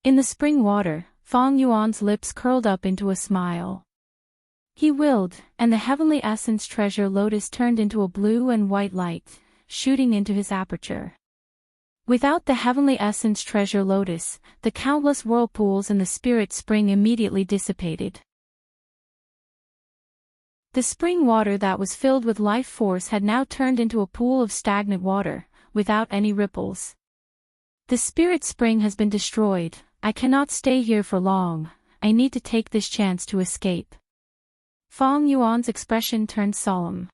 In the spring water, Feng Yuan's lips curled up into a smile. He willed, and the heavenly essence treasure lotus turned into a blue and white light, shooting into his aperture. Without the heavenly essence treasure lotus, the countless whirlpools in the spirit spring immediately dissipated. The spring water that was filled with life force had now turned into a pool of stagnant water, without any ripples. The spirit spring has been destroyed. I cannot stay here for long, I need to take this chance to escape. Feng Yuan's expression turned solemn.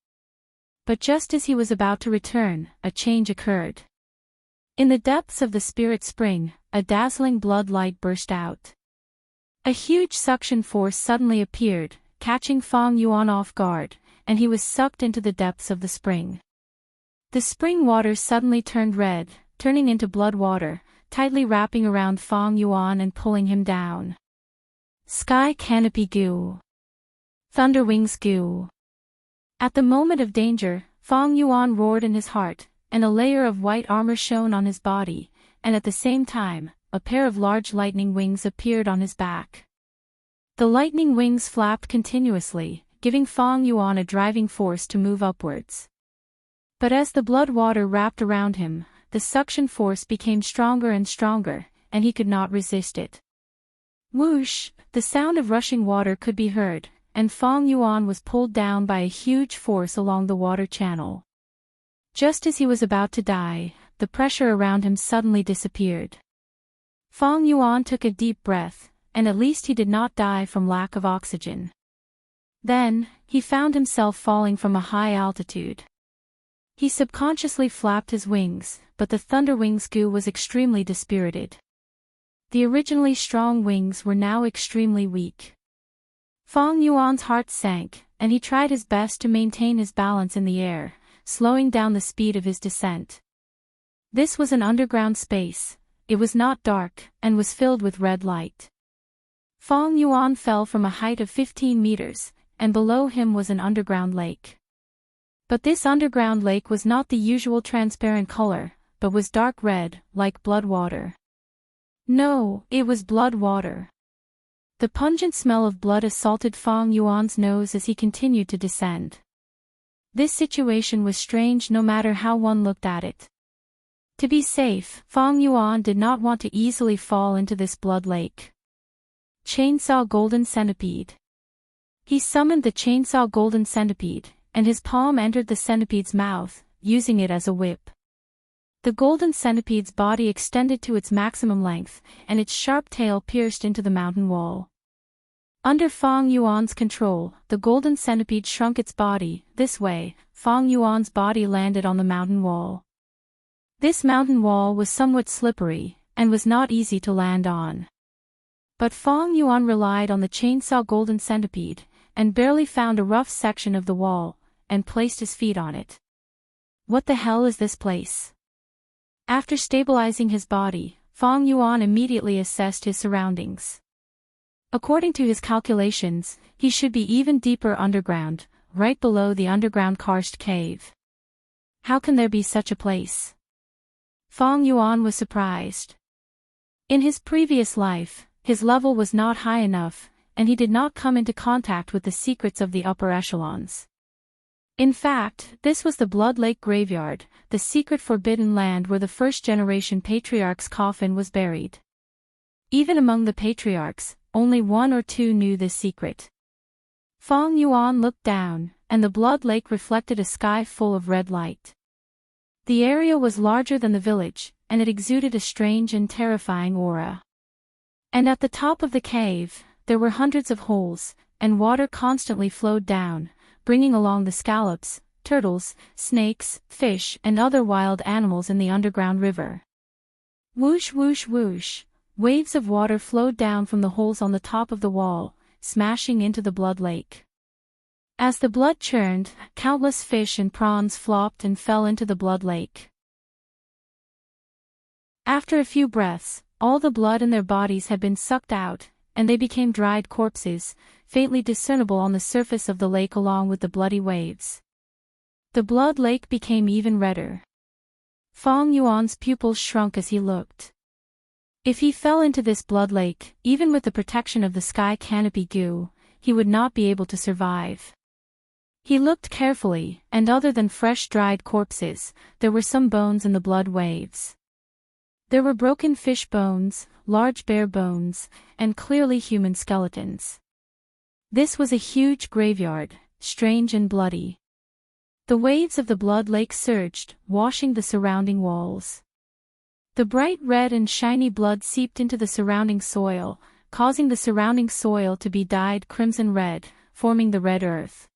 But just as he was about to return, a change occurred. In the depths of the spirit spring, a dazzling blood light burst out. A huge suction force suddenly appeared, catching Feng Yuan off guard, and he was sucked into the depths of the spring. The spring water suddenly turned red, turning into blood water, tightly wrapping around Feng Yuan and pulling him down. Sky Canopy Gu. Thunder Wings Gu. At the moment of danger, Feng Yuan roared in his heart, and a layer of white armor shone on his body, and at the same time, a pair of large lightning wings appeared on his back. The lightning wings flapped continuously, giving Feng Yuan a driving force to move upwards. But as the blood water wrapped around him, the suction force became stronger and stronger, and he could not resist it. Whoosh! The sound of rushing water could be heard, and Feng Yuan was pulled down by a huge force along the water channel. Just as he was about to die, the pressure around him suddenly disappeared. Feng Yuan took a deep breath, and at least he did not die from lack of oxygen. Then, he found himself falling from a high altitude. He subconsciously flapped his wings, but the thunder wings Gu was extremely dispirited. The originally strong wings were now extremely weak. Feng Yuan's heart sank, and he tried his best to maintain his balance in the air, slowing down the speed of his descent. This was an underground space. It was not dark, and was filled with red light. Feng Yuan fell from a height of 15 meters, and below him was an underground lake. But this underground lake was not the usual transparent color, but was dark red, like blood water. No, it was blood water. The pungent smell of blood assaulted Fang Yuan's nose as he continued to descend. This situation was strange no matter how one looked at it. To be safe, Fang Yuan did not want to easily fall into this blood lake. Chainsaw Golden Centipede. He summoned the Chainsaw Golden Centipede, and his palm entered the centipede's mouth, using it as a whip. The golden centipede's body extended to its maximum length, and its sharp tail pierced into the mountain wall. Under Fang Yuan's control, the golden centipede shrunk its body. This way, Fang Yuan's body landed on the mountain wall. This mountain wall was somewhat slippery, and was not easy to land on. But Fang Yuan relied on the chainsaw golden centipede, and barely found a rough section of the wall, and placed his feet on it. What the hell is this place? After stabilizing his body, Fang Yuan immediately assessed his surroundings. According to his calculations, he should be even deeper underground, right below the underground karst cave. How can there be such a place? Fang Yuan was surprised. In his previous life, his level was not high enough, and he did not come into contact with the secrets of the upper echelons. In fact, this was the Blood Lake Graveyard, the secret forbidden land where the first-generation patriarch's coffin was buried. Even among the patriarchs, only one or two knew this secret. Fang Yuan looked down, and the blood lake reflected a sky full of red light. The area was larger than the village, and it exuded a strange and terrifying aura. And at the top of the cave, there were hundreds of holes, and water constantly flowed down, bringing along the scallops, turtles, snakes, fish, and other wild animals in the underground river. Whoosh whoosh whoosh, waves of water flowed down from the holes on the top of the wall, smashing into the blood lake. As the blood churned, countless fish and prawns flopped and fell into the blood lake. After a few breaths, all the blood in their bodies had been sucked out, and they became dried corpses, faintly discernible on the surface of the lake along with the bloody waves. The blood lake became even redder. Fang Yuan's pupils shrunk as he looked. If he fell into this blood lake, even with the protection of the sky canopy goo, he would not be able to survive. He looked carefully, and other than fresh dried corpses, there were some bones in the blood waves. There were broken fish bones, large bear bones, and clearly human skeletons. This was a huge graveyard, strange and bloody. The waves of the blood lake surged, washing the surrounding walls. The bright red and shiny blood seeped into the surrounding soil, causing the surrounding soil to be dyed crimson red, forming the red earth.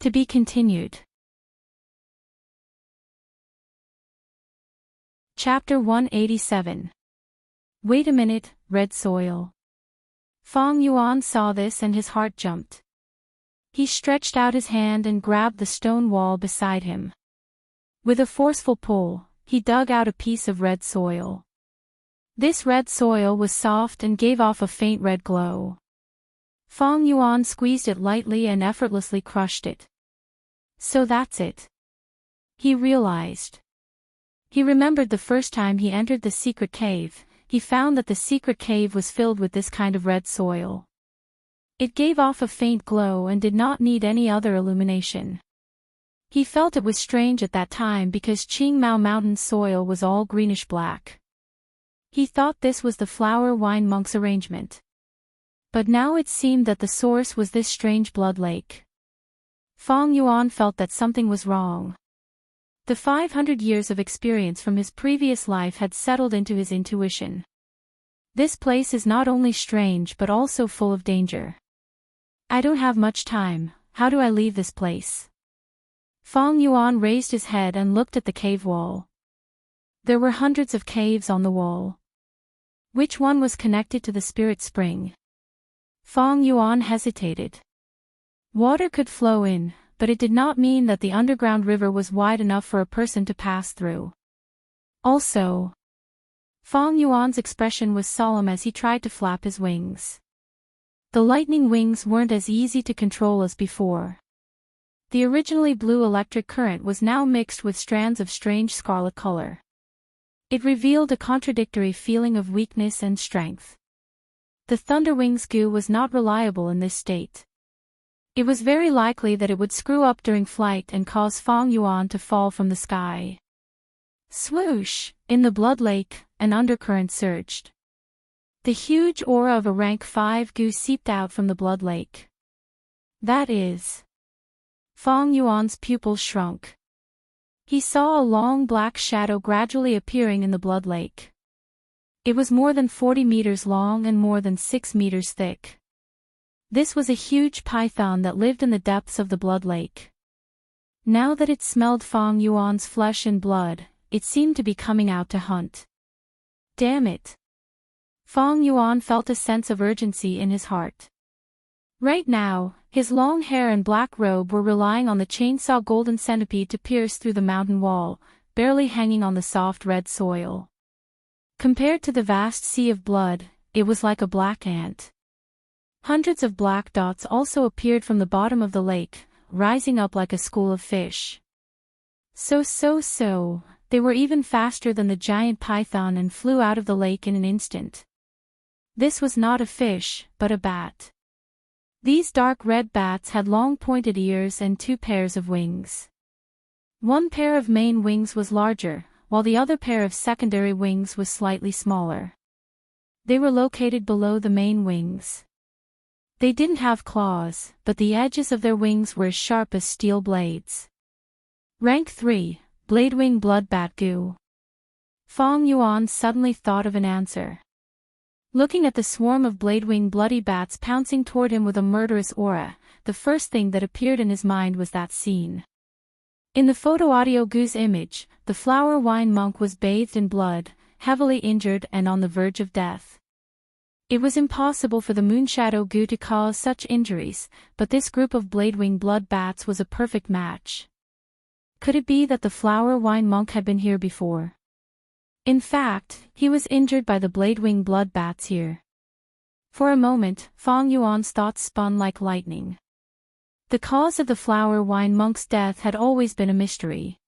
To be continued. Chapter 187. Wait a minute, red soil. Fang Yuan saw this and his heart jumped. He stretched out his hand and grabbed the stone wall beside him. With a forceful pull, he dug out a piece of red soil. This red soil was soft and gave off a faint red glow. Fang Yuan squeezed it lightly and effortlessly crushed it. So that's it. He realized. He remembered the first time he entered the secret cave, he found that the secret cave was filled with this kind of red soil. It gave off a faint glow and did not need any other illumination. He felt it was strange at that time because Qingmao Mountain's soil was all greenish-black. He thought this was the Flower Wine Monk's arrangement. But now it seemed that the source was this strange blood lake. Fang Yuan felt that something was wrong. The 500 years of experience from his previous life had settled into his intuition. This place is not only strange but also full of danger. I don't have much time, how do I leave this place? Fang Yuan raised his head and looked at the cave wall. There were hundreds of caves on the wall. Which one was connected to the spirit spring? Fang Yuan hesitated. Water could flow in, but it did not mean that the underground river was wide enough for a person to pass through. Also, Fang Yuan's expression was solemn as he tried to flap his wings. The lightning wings weren't as easy to control as before. The originally blue electric current was now mixed with strands of strange scarlet color. It revealed a contradictory feeling of weakness and strength. The Thunderwing's goo was not reliable in this state. It was very likely that it would screw up during flight and cause Fang Yuan to fall from the sky. Swoosh! In the blood lake, an undercurrent surged. The huge aura of a rank 5 goo seeped out from the blood lake. That is. Fang Yuan's pupils shrunk. He saw a long black shadow gradually appearing in the blood lake. It was more than 40 meters long and more than 6 meters thick. This was a huge python that lived in the depths of the blood lake. Now that it smelled Fang Yuan's flesh and blood, it seemed to be coming out to hunt. Damn it! Fang Yuan felt a sense of urgency in his heart. Right now, his long hair and black robe were relying on the chainsaw golden centipede to pierce through the mountain wall, barely hanging on the soft red soil. Compared to the vast sea of blood, it was like a black ant. Hundreds of black dots also appeared from the bottom of the lake, rising up like a school of fish. They were even faster than the giant python and flew out of the lake in an instant. This was not a fish, but a bat. These dark red bats had long pointed ears and 2 pairs of wings. One pair of main wings was larger, while the other pair of secondary wings was slightly smaller. They were located below the main wings. They didn't have claws, but the edges of their wings were as sharp as steel blades. Rank 3, Bladewing Bloodbat Goo. Fang Yuan suddenly thought of an answer. Looking at the swarm of Bladewing bloody bats pouncing toward him with a murderous aura, the first thing that appeared in his mind was that scene. In the photo audio goo's image, the flower wine monk was bathed in blood, heavily injured and on the verge of death. It was impossible for the Moonshadow goo to cause such injuries, but this group of Bladewing blood bats was a perfect match. Could it be that the flower wine monk had been here before? In fact, he was injured by the Bladewing blood bats here. For a moment, Fang Yuan's thoughts spun like lightning. The cause of the flower wine monk's death had always been a mystery.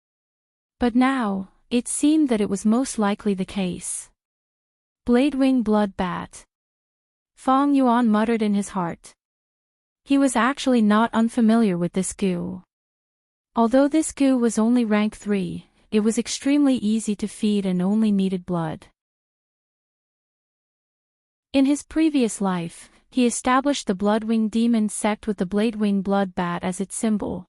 But now, it seemed that it was most likely the case. Bladewing blood bat. Fang Yuan muttered in his heart. He was actually not unfamiliar with this goo. Although this goo was only rank 3, it was extremely easy to feed and only needed blood. In his previous life, he established the Bloodwing Demon sect with the Bladewing blood bat as its symbol.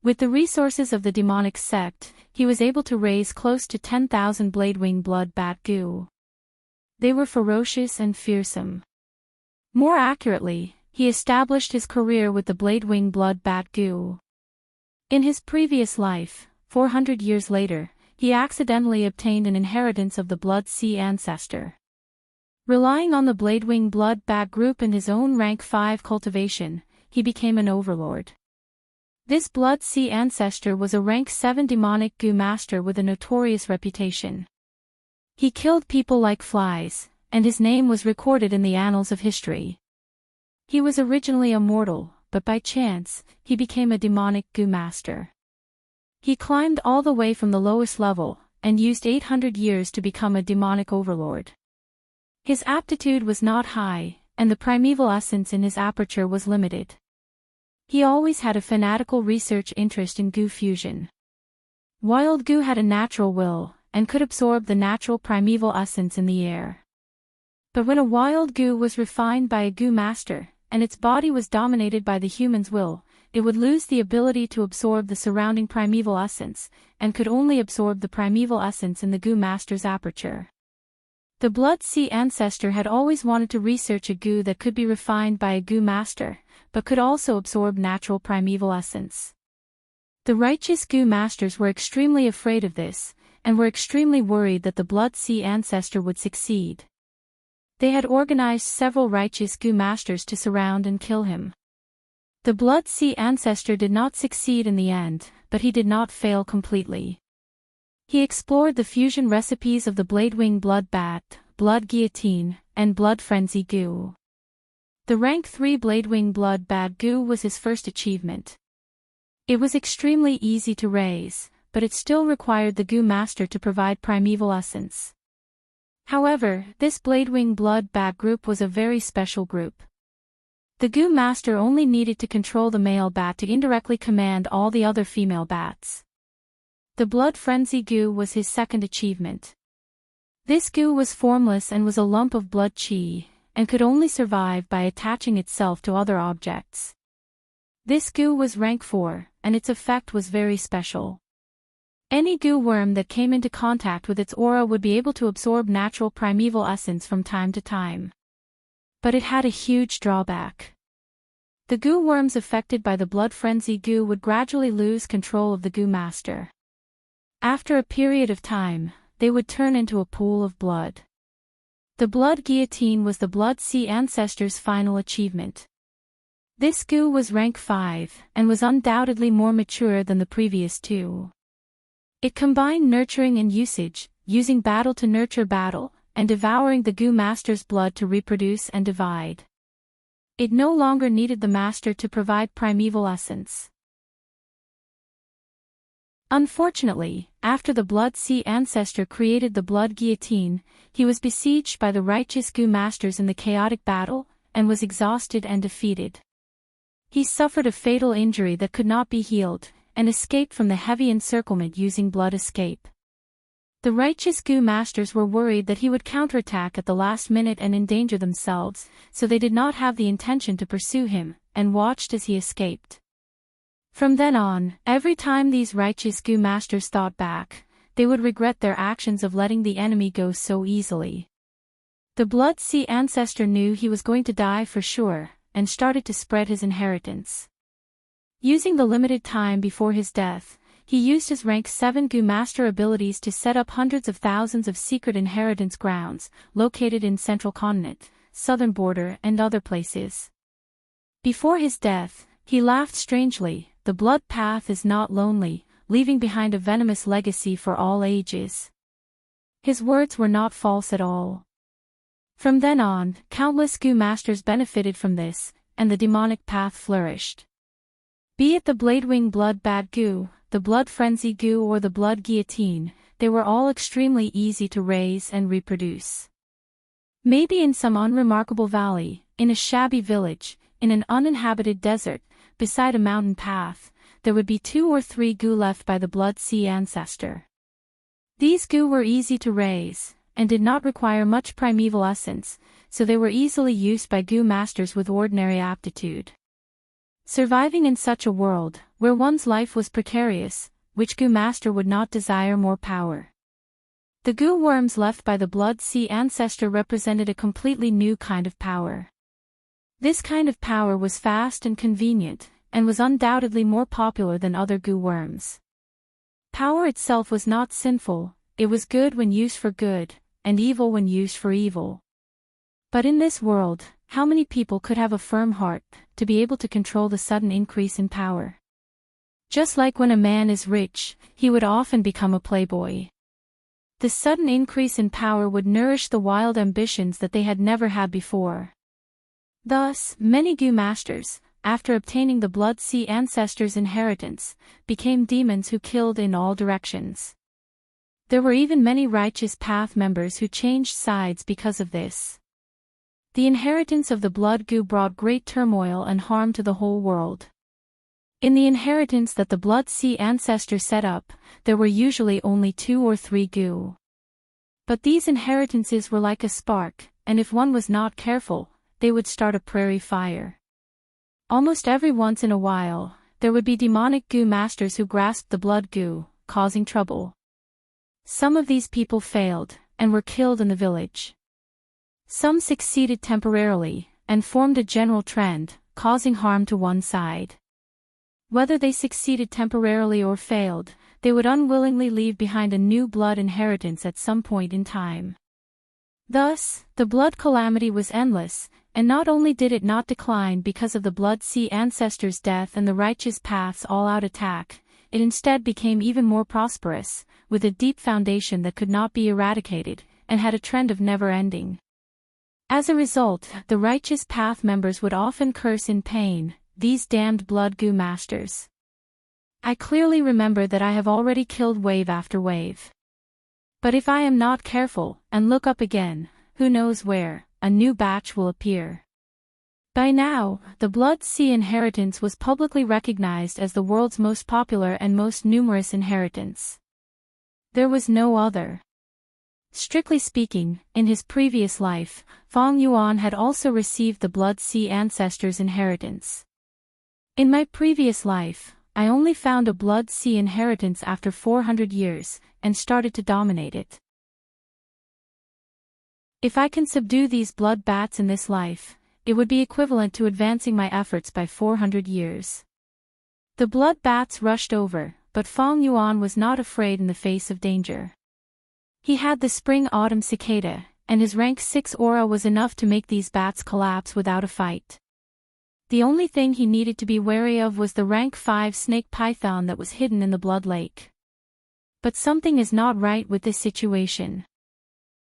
With the resources of the demonic sect, he was able to raise close to 10,000 Bladewing blood bat goo. They were ferocious and fearsome. More accurately, he established his career with the Bladewing blood bat goo. In his previous life, 400 years later, he accidentally obtained an inheritance of the Blood Sea ancestor. Relying on the Bladewing blood bat group and his own rank 5 cultivation, he became an overlord. This Blood Sea ancestor was a rank 7 demonic goo master with a notorious reputation. He killed people like flies, and his name was recorded in the annals of history. He was originally a mortal, but by chance, he became a demonic goo master. He climbed all the way from the lowest level, and used 800 years to become a demonic overlord. His aptitude was not high, and the primeval essence in his aperture was limited. He always had a fanatical research interest in goo fusion. Wild goo had a natural will, and could absorb the natural primeval essence in the air. But when a wild goo was refined by a goo master, and its body was dominated by the human's will, it would lose the ability to absorb the surrounding primeval essence, and could only absorb the primeval essence in the goo master's aperture. The Blood Sea ancestor had always wanted to research a goo that could be refined by a goo master, but could also absorb natural primeval essence. The righteous goo masters were extremely afraid of this, and were extremely worried that the Blood Sea ancestor would succeed. They had organized several righteous goo masters to surround and kill him. The Blood Sea ancestor did not succeed in the end, but he did not fail completely. He explored the fusion recipes of the Bladewing blood bat, blood guillotine, and blood frenzy goo. The rank 3 Bladewing blood bat goo was his first achievement. It was extremely easy to raise, but it still required the goo master to provide primeval essence. However, this Bladewing blood bat group was a very special group. The goo master only needed to control the male bat to indirectly command all the other female bats. The blood frenzy goo was his second achievement. This goo was formless and was a lump of blood chi, and could only survive by attaching itself to other objects. This goo was rank 4, and its effect was very special. Any goo worm that came into contact with its aura would be able to absorb natural primeval essence from time to time. But it had a huge drawback. The goo worms affected by the blood frenzy goo would gradually lose control of the goo master. After a period of time, they would turn into a pool of blood. The blood guillotine was the blood sea ancestor's final achievement. This goo was rank 5, and was undoubtedly more mature than the previous two. It combined nurturing and usage, using battle to nurture battle, and devouring the goo master's blood to reproduce and divide. It no longer needed the master to provide primeval essence. Unfortunately, after the blood sea ancestor created the blood guillotine, he was besieged by the righteous goo masters in the chaotic battle, and was exhausted and defeated. He suffered a fatal injury that could not be healed, and escaped from the heavy encirclement using blood escape. The righteous goo masters were worried that he would counterattack at the last minute and endanger themselves, so they did not have the intention to pursue him, and watched as he escaped. From then on, every time these righteous goo masters thought back, they would regret their actions of letting the enemy go so easily. The blood sea ancestor knew he was going to die for sure, and started to spread his inheritance. Using the limited time before his death, he used his rank 7 goo master abilities to set up hundreds of thousands of secret inheritance grounds, located in Central Continent, Southern Border and other places. Before his death, he laughed strangely. The blood path is not lonely, leaving behind a venomous legacy for all ages. His words were not false at all. From then on, countless goo masters benefited from this, and the demonic path flourished. Be it the Bladewing blood bat goo, the blood frenzy goo or the blood guillotine, they were all extremely easy to raise and reproduce. Maybe in some unremarkable valley, in a shabby village, in an uninhabited desert, beside a mountain path, there would be 2 or 3 goo left by the blood sea ancestor. These goo were easy to raise, and did not require much primeval essence, so they were easily used by goo masters with ordinary aptitude. Surviving in such a world, where one's life was precarious, which goo master would not desire more power? The goo worms left by the blood sea ancestor represented a completely new kind of power. This kind of power was fast and convenient, and was undoubtedly more popular than other goo worms. Power itself was not sinful, it was good when used for good, and evil when used for evil. But in this world, how many people could have a firm heart, to be able to control the sudden increase in power? Just like when a man is rich, he would often become a playboy. The sudden increase in power would nourish the wild ambitions that they had never had before. Thus, many goo masters, after obtaining the blood sea ancestors' inheritance, became demons who killed in all directions. There were even many righteous path members who changed sides because of this. The inheritance of the blood goo brought great turmoil and harm to the whole world. In the inheritance that the blood sea ancestor set up, there were usually only 2 or 3 goo. But these inheritances were like a spark, and if one was not careful, they would start a prairie fire. Almost every once in a while, there would be demonic goo masters who grasped the blood goo, causing trouble. Some of these people failed, and were killed in the village. Some succeeded temporarily, and formed a general trend, causing harm to one side. Whether they succeeded temporarily or failed, they would unwillingly leave behind a new blood inheritance at some point in time. Thus, the blood calamity was endless, and not only did it not decline because of the blood sea ancestor's death and the righteous path's all-out attack, it instead became even more prosperous, with a deep foundation that could not be eradicated, and had a trend of never ending. As a result, the righteous path members would often curse in pain, these damned blood goo masters. I clearly remember that I have already killed wave after wave. But if I am not careful, and look up again, who knows where, a new batch will appear. By now, the Blood Sea inheritance was publicly recognized as the world's most popular and most numerous inheritance. There was no other. Strictly speaking, in his previous life, Feng Yuan had also received the Blood Sea ancestors' inheritance. In my previous life, I only found a Blood Sea inheritance after 400 years, and started to dominate it. If I can subdue these blood bats in this life, it would be equivalent to advancing my efforts by 400 years. The blood bats rushed over, but Feng Yuan was not afraid in the face of danger. He had the spring-autumn cicada, and his rank 6 aura was enough to make these bats collapse without a fight. The only thing he needed to be wary of was the rank 5 snake python that was hidden in the blood lake. But something is not right with this situation.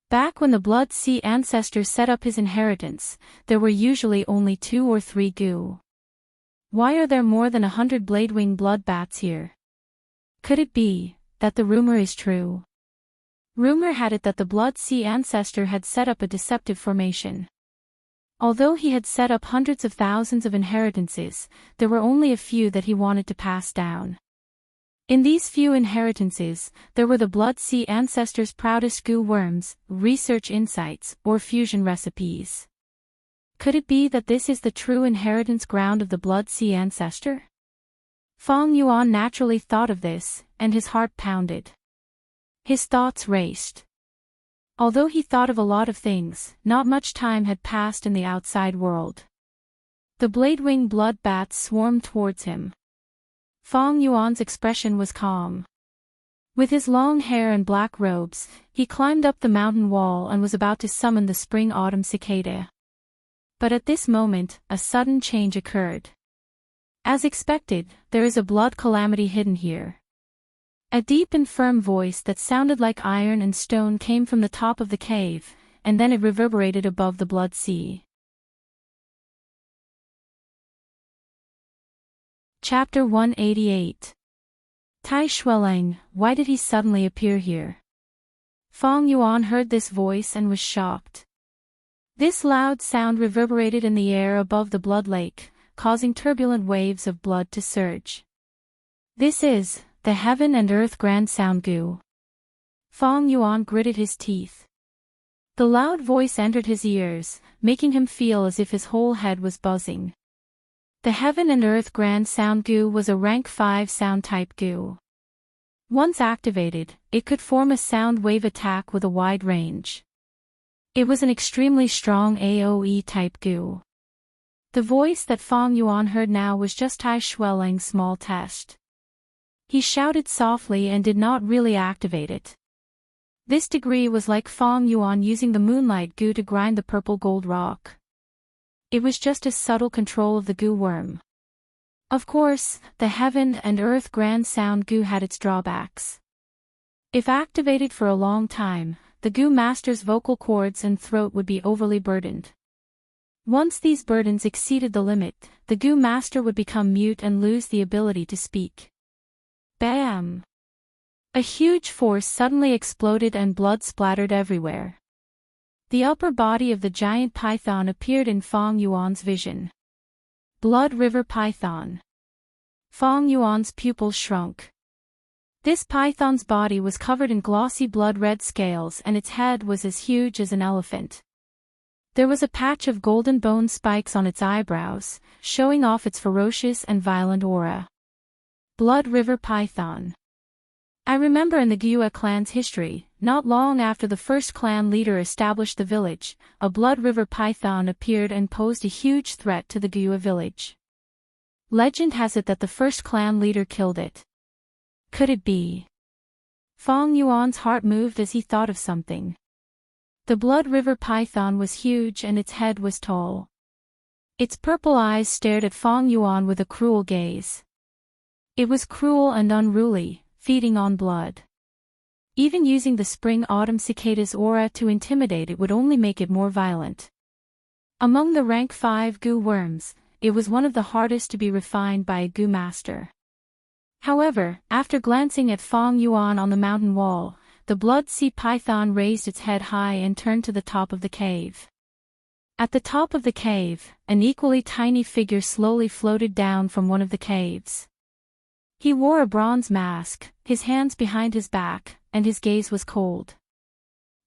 Back when the Blood Sea ancestor set up his inheritance, there were usually only 2 or 3 goo. Why are there more than 100 bladewing blood bats here? Could it be that the rumor is true? Rumor had it that the Blood Sea ancestor had set up a deceptive formation. Although he had set up hundreds of thousands of inheritances, there were only a few that he wanted to pass down. In these few inheritances, there were the Blood Sea ancestors' proudest goo worms, research insights, or fusion recipes. Could it be that this is the true inheritance ground of the Blood Sea ancestor? Feng Yuan naturally thought of this, and his heart pounded. His thoughts raced. Although he thought of a lot of things, not much time had passed in the outside world. The bladewing blood bats swarmed towards him. Feng Yuan's expression was calm. With his long hair and black robes, he climbed up the mountain wall and was about to summon the spring-autumn cicada. But at this moment, a sudden change occurred. As expected, there is a blood calamity hidden here. A deep and firm voice that sounded like iron and stone came from the top of the cave, and then it reverberated above the Blood Sea. Chapter 188. Tai Shueleng, why did he suddenly appear here? Feng Yuan heard this voice and was shocked. This loud sound reverberated in the air above the blood lake, causing turbulent waves of blood to surge. This is the heaven and earth grand sound goo. Feng Yuan gritted his teeth. The loud voice entered his ears, making him feel as if his whole head was buzzing. The Heaven and Earth Grand Sound Goo was a rank 5 sound type goo. Once activated, it could form a sound wave attack with a wide range. It was an extremely strong AoE type goo. The voice that Feng Yuan heard now was just Tai Shueleng's small test. He shouted softly and did not really activate it. This degree was like Feng Yuan using the moonlight goo to grind the purple gold rock. It was just a subtle control of the goo worm. Of course, the Heaven and Earth Grand Sound Goo had its drawbacks. If activated for a long time, the Goo Master's vocal cords and throat would be overly burdened. Once these burdens exceeded the limit, the Goo Master would become mute and lose the ability to speak. Bam! A huge force suddenly exploded and blood splattered everywhere. The upper body of the giant python appeared in Feng Yuan's vision. Blood River Python. Feng Yuan's pupils shrunk. This python's body was covered in glossy blood-red scales and its head was as huge as an elephant. There was a patch of golden bone spikes on its eyebrows, showing off its ferocious and violent aura. Blood River Python. I remember in the Gyua clan's history, not long after the first clan leader established the village, a Blood River Python appeared and posed a huge threat to the Gyua village. Legend has it that the first clan leader killed it. Could it be? Feng Yuan's heart moved as he thought of something. The Blood River Python was huge and its head was tall. Its purple eyes stared at Feng Yuan with a cruel gaze. It was cruel and unruly, feeding on blood. Even using the spring-autumn cicada's aura to intimidate it would only make it more violent. Among the rank 5 goo worms, it was one of the hardest to be refined by a goo master. However, after glancing at Fong Yuan on the mountain wall, the blood sea python raised its head high and turned to the top of the cave. At the top of the cave, an equally tiny figure slowly floated down from one of the caves. He wore a bronze mask, his hands behind his back, and his gaze was cold.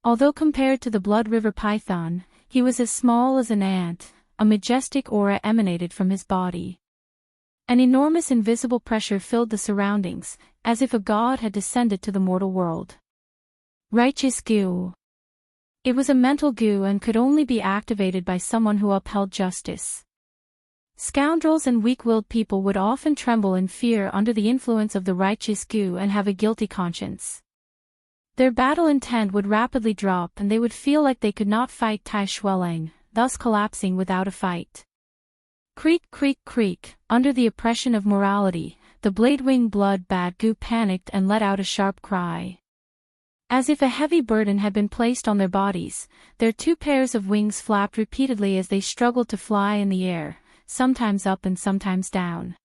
Although compared to the Blood River python, he was as small as an ant, a majestic aura emanated from his body. An enormous invisible pressure filled the surroundings, as if a god had descended to the mortal world. Righteous goo. It was a mental goo and could only be activated by someone who upheld justice. Scoundrels and weak-willed people would often tremble in fear under the influence of the righteous goo and have a guilty conscience. Their battle intent would rapidly drop and they would feel like they could not fight Tai Xueleng, thus collapsing without a fight. Creak, creak, creak. Under the oppression of morality, the blade-winged blood-bat goo panicked and let out a sharp cry. As if a heavy burden had been placed on their bodies, their two pairs of wings flapped repeatedly as they struggled to fly in the air, sometimes up and sometimes down.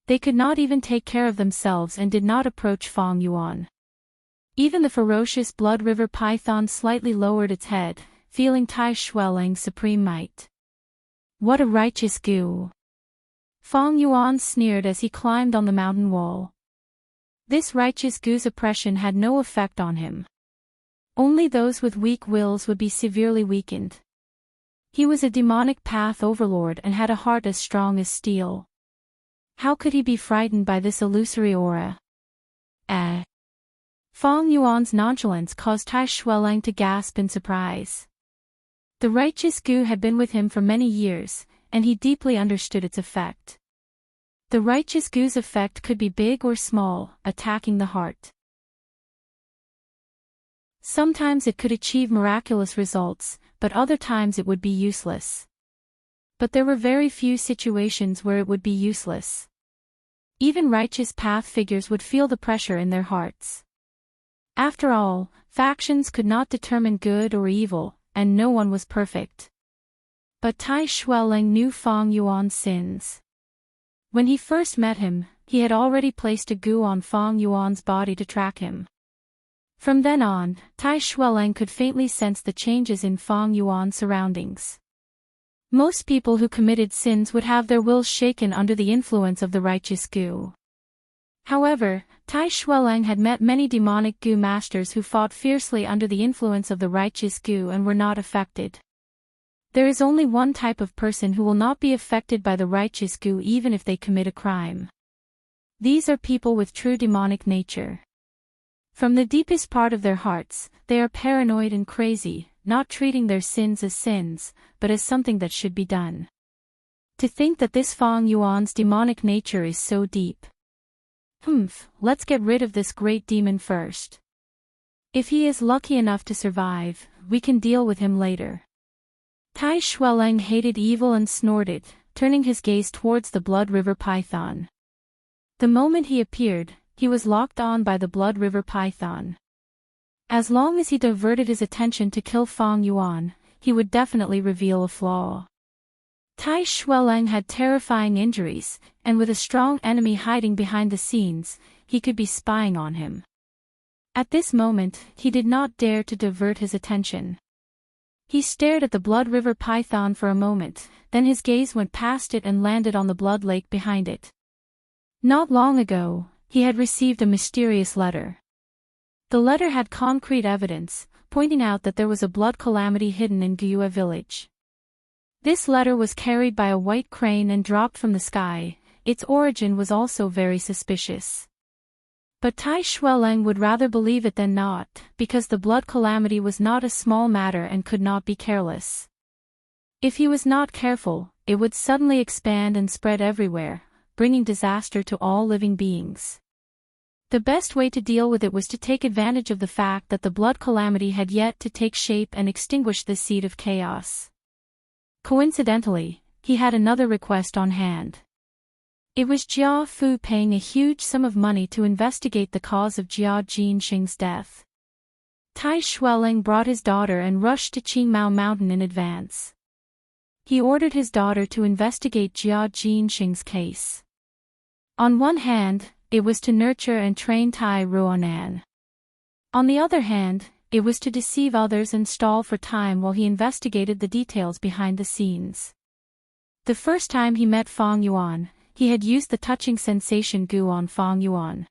They could not even take care of themselves and did not approach Fong Yuan. Even the ferocious Blood River python slightly lowered its head, feeling Tai Xueleng's supreme might. What a righteous goo! Fong Yuan sneered as he climbed on the mountain wall. This righteous goo's oppression had no effect on him. Only those with weak wills would be severely weakened. He was a demonic path overlord and had a heart as strong as steel. How could he be frightened by this illusory aura? Fong Yuan's nonchalance caused Tai Xueleng to gasp in surprise. The righteous goo had been with him for many years, and he deeply understood its effect. The righteous goo's effect could be big or small, attacking the heart. Sometimes it could achieve miraculous results, but other times it would be useless. But there were very few situations where it would be useless. Even righteous path figures would feel the pressure in their hearts. After all, factions could not determine good or evil, and no one was perfect. But Tai Xueleng knew Fong Yuan's sins. When he first met him, he had already placed a goo on Fong Yuan's body to track him. From then on, Tai Xueleng could faintly sense the changes in Fong Yuan's surroundings. Most people who committed sins would have their wills shaken under the influence of the righteous goo. However, Tai Xueleng had met many demonic goo masters who fought fiercely under the influence of the righteous goo and were not affected. There is only one type of person who will not be affected by the righteous goo even if they commit a crime. These are people with true demonic nature. From the deepest part of their hearts, they are paranoid and crazy, not treating their sins as sins, but as something that should be done. To think that this Fong Yuan's demonic nature is so deep. Let's get rid of this great demon first. If he is lucky enough to survive, we can deal with him later. Tai Xueleng hated evil and snorted, turning his gaze towards the Blood River python. The moment he appeared, he was locked on by the Blood River python. As long as he diverted his attention to kill Fong Yuan, he would definitely reveal a flaw. Tai Xueleng had terrifying injuries, and with a strong enemy hiding behind the scenes, he could be spying on him. At this moment, he did not dare to divert his attention. He stared at the Blood River python for a moment, then his gaze went past it and landed on the blood lake behind it. Not long ago, he had received a mysterious letter. The letter had concrete evidence, pointing out that there was a blood calamity hidden in Gyue village. This letter was carried by a white crane and dropped from the sky. Its origin was also very suspicious. But Tai Xueleng would rather believe it than not, because the blood calamity was not a small matter and could not be careless. If he was not careful, it would suddenly expand and spread everywhere, bringing disaster to all living beings. The best way to deal with it was to take advantage of the fact that the blood calamity had yet to take shape and extinguish the seed of chaos. Coincidentally, he had another request on hand. It was Jia Fu paying a huge sum of money to investigate the cause of Jia Jinxing's death. Tai Xueleng brought his daughter and rushed to Qingmao Mountain in advance. He ordered his daughter to investigate Jia Jinxing's case. On one hand, it was to nurture and train Tai Ruonan. On the other hand, it was to deceive others and stall for time while he investigated the details behind the scenes. The first time he met Fang Yuan, he had used the touching sensation goo on Fang Yuan.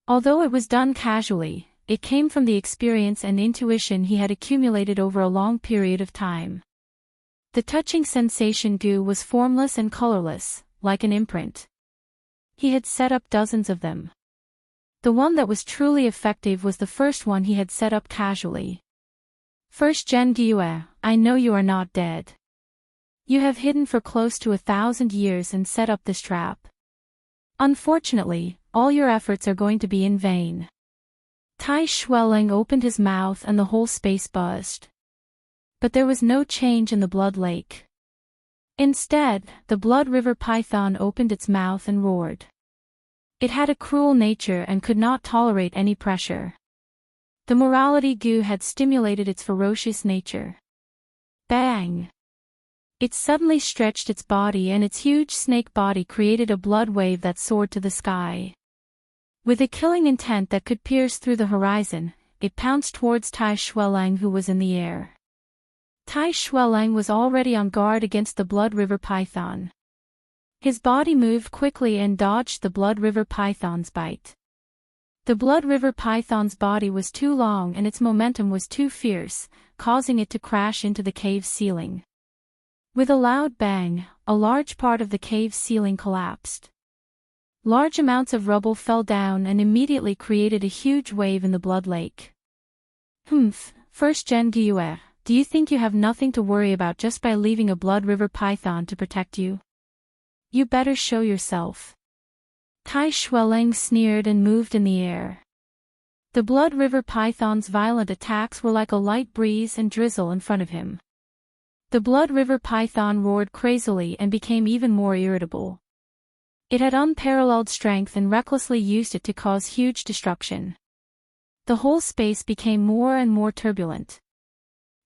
Although it was done casually, it came from the experience and intuition he had accumulated over a long period of time. The touching sensation goo was formless and colorless, like an imprint. He had set up dozens of them. The one that was truly effective was the first one he had set up casually. First Gen Gyue, I know you are not dead. You have hidden for close to 1,000 years and set up this trap. Unfortunately, all your efforts are going to be in vain. Tai Shueleng opened his mouth and the whole space buzzed. But there was no change in the blood lake. Instead, the blood river python opened its mouth and roared. It had a cruel nature and could not tolerate any pressure. The morality goo had stimulated its ferocious nature. Bang! It suddenly stretched its body and its huge snake body created a blood wave that soared to the sky. With a killing intent that could pierce through the horizon, it pounced towards Tai Shueleng who was in the air. Tai Shueleng was already on guard against the blood river python. His body moved quickly and dodged the blood river python's bite. The blood river python's body was too long and its momentum was too fierce, causing it to crash into the cave ceiling. With a loud bang, a large part of the cave ceiling collapsed. Large amounts of rubble fell down and immediately created a huge wave in the blood lake. First Gen Gyue, do you think you have nothing to worry about just by leaving a blood river python to protect you? You better show yourself. Tai Shueleng sneered and moved in the air. The blood river python's violent attacks were like a light breeze and drizzle in front of him. The blood river python roared crazily and became even more irritable. It had unparalleled strength and recklessly used it to cause huge destruction. The whole space became more and more turbulent.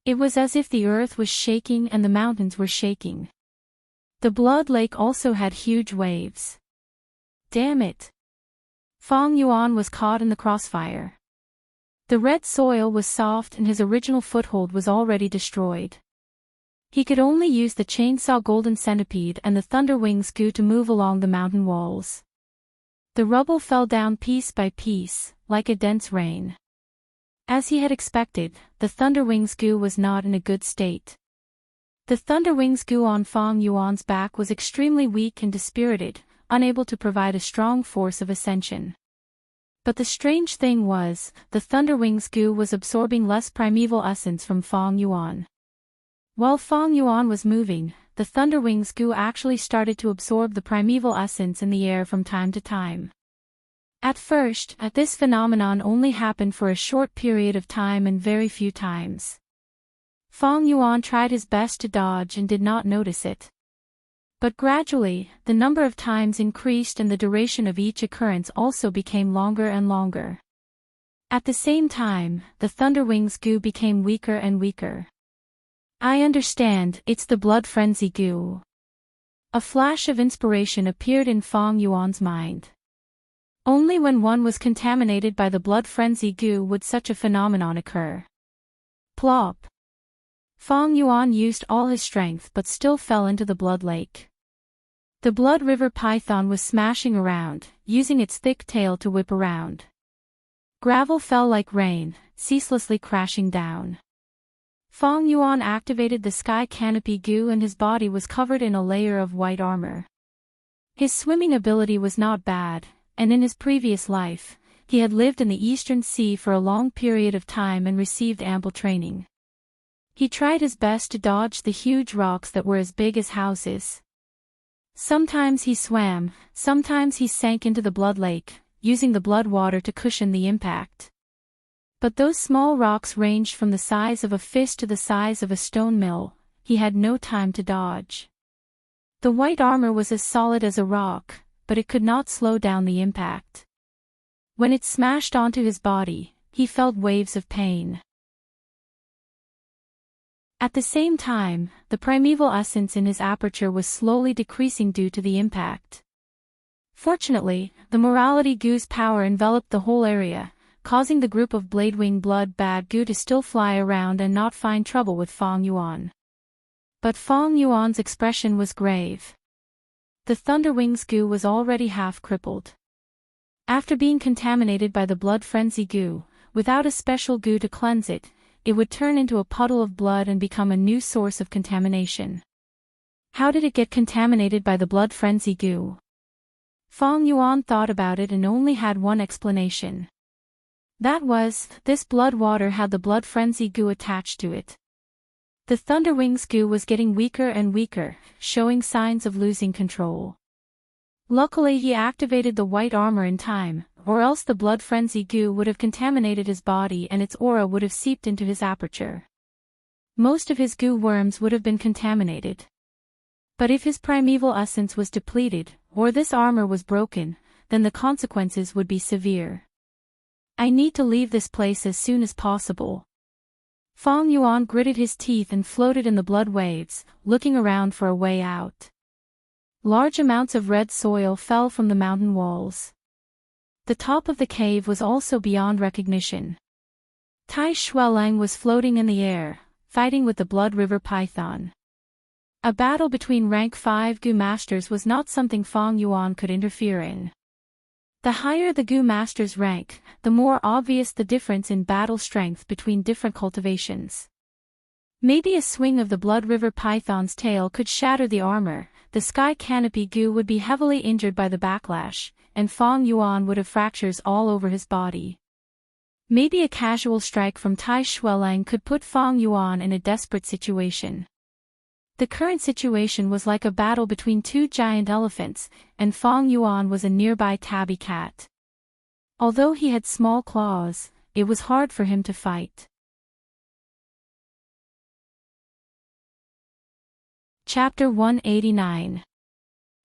It was as if the earth was shaking and the mountains were shaking. The blood lake also had huge waves. Damn it! Fang Yuan was caught in the crossfire. The red soil was soft and his original foothold was already destroyed. He could only use the chainsaw golden centipede and the thunder wings goo to move along the mountain walls. The rubble fell down piece by piece, like a dense rain. As he had expected, the thunder wings goo was not in a good state. The thunder wings goo on Fang Yuan's back was extremely weak and dispirited, unable to provide a strong force of ascension. But the strange thing was, the thunder wings goo was absorbing less primeval essence from Fang Yuan. While Fang Yuan was moving, the thunder wings goo actually started to absorb the primeval essence in the air from time to time. At first, this phenomenon only happened for a short period of time and very few times. Fang Yuan tried his best to dodge and did not notice it. But gradually, the number of times increased and the duration of each occurrence also became longer and longer. At the same time, the thunder wings goo became weaker and weaker. I understand, it's the blood frenzy goo. A flash of inspiration appeared in Fang Yuan's mind. Only when one was contaminated by the blood frenzy goo would such a phenomenon occur. Plop. Fang Yuan used all his strength but still fell into the blood lake. The blood river python was smashing around, using its thick tail to whip around. Gravel fell like rain, ceaselessly crashing down. Fang Yuan activated the sky canopy goo and his body was covered in a layer of white armor. His swimming ability was not bad, and in his previous life, he had lived in the Eastern Sea for a long period of time and received ample training. He tried his best to dodge the huge rocks that were as big as houses. Sometimes he swam, sometimes he sank into the blood lake, using the blood water to cushion the impact. But those small rocks ranged from the size of a fist to the size of a stone mill. He had no time to dodge. The white armor was as solid as a rock, but it could not slow down the impact. When it smashed onto his body, he felt waves of pain. At the same time, the primeval essence in his aperture was slowly decreasing due to the impact. Fortunately, the morality goo's power enveloped the whole area, causing the group of Bladewing Blood Bad Goo to still fly around and not find trouble with Fong Yuan. But Fong Yuan's expression was grave. The Thunderwings Goo was already half crippled. After being contaminated by the Blood Frenzy Goo, without a special goo to cleanse it, it would turn into a puddle of blood and become a new source of contamination. How did it get contaminated by the Blood Frenzy Goo? Fong Yuan thought about it and only had one explanation. That was, this blood water had the Blood Frenzy Goo attached to it. The Thunderwings Goo was getting weaker and weaker, showing signs of losing control. Luckily he activated the white armor in time, or else the Blood Frenzy Goo would have contaminated his body and its aura would have seeped into his aperture. Most of his goo worms would have been contaminated. But if his primeval essence was depleted, or this armor was broken, then the consequences would be severe. I need to leave this place as soon as possible. Fong Yuan gritted his teeth and floated in the blood waves, looking around for a way out. Large amounts of red soil fell from the mountain walls. The top of the cave was also beyond recognition. Tai Shuelang was floating in the air, fighting with the Blood River Python. A battle between rank 5 Goo Masters was not something Fong Yuan could interfere in. The higher the Goo Master's rank, the more obvious the difference in battle strength between different cultivations. Maybe a swing of the Blood River Python's tail could shatter the armor, the Sky Canopy Goo would be heavily injured by the backlash, and Fong Yuan would have fractures all over his body. Maybe a casual strike from Tai Shuelang could put Fong Yuan in a desperate situation. The current situation was like a battle between two giant elephants, and Fong Yuan was a nearby tabby cat. Although he had small claws, it was hard for him to fight. Chapter 189.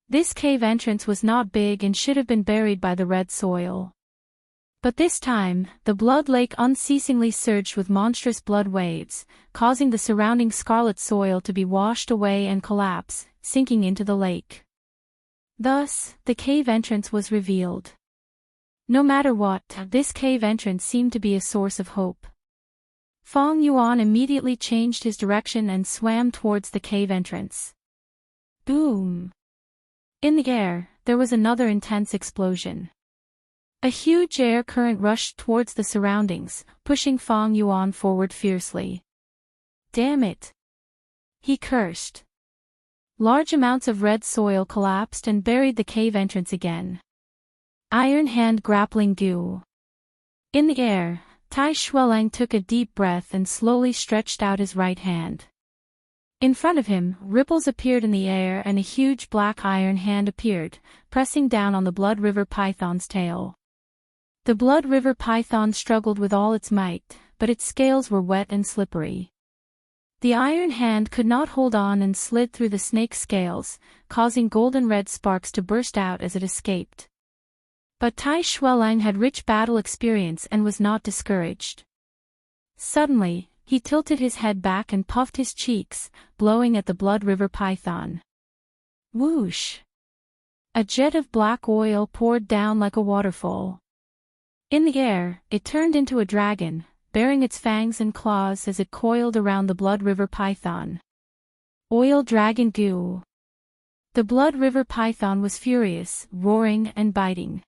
This cave entrance was not big and should have been buried by the red soil. But this time, the blood lake unceasingly surged with monstrous blood waves, causing the surrounding scarlet soil to be washed away and collapse, sinking into the lake. Thus, the cave entrance was revealed. No matter what, this cave entrance seemed to be a source of hope. Fong Yuan immediately changed his direction and swam towards the cave entrance. Boom! In the air, there was another intense explosion. A huge air current rushed towards the surroundings, pushing Fong Yuan forward fiercely. Damn it! He cursed. Large amounts of red soil collapsed and buried the cave entrance again. Iron Hand Grappling Goo. In the air, Tai Shuelang took a deep breath and slowly stretched out his right hand. In front of him, ripples appeared in the air and a huge black iron hand appeared, pressing down on the Blood River Python's tail. The Blood River Python struggled with all its might, but its scales were wet and slippery. The iron hand could not hold on and slid through the snake's scales, causing golden red sparks to burst out as it escaped. But Tai Shuelang had rich battle experience and was not discouraged. Suddenly, he tilted his head back and puffed his cheeks, blowing at the Blood River Python. Whoosh! A jet of black oil poured down like a waterfall. In the air, it turned into a dragon, bearing its fangs and claws as it coiled around the Blood River Python. Oil Dragon Goo. The Blood River Python was furious, roaring and biting.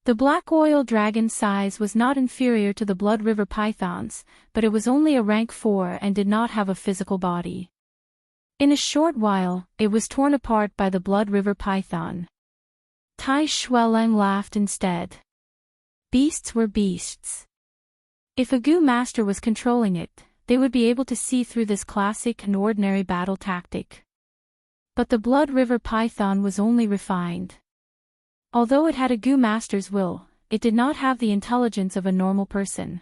The black oil dragon's size was not inferior to the Blood River Python's, but it was only a rank 4 and did not have a physical body. In a short while, it was torn apart by the Blood River Python. Tai Shuelang laughed instead. Beasts were beasts. If a Goo Master was controlling it, they would be able to see through this classic and ordinary battle tactic. But the Blood River Python was only refined. Although it had a Goo Master's will, it did not have the intelligence of a normal person.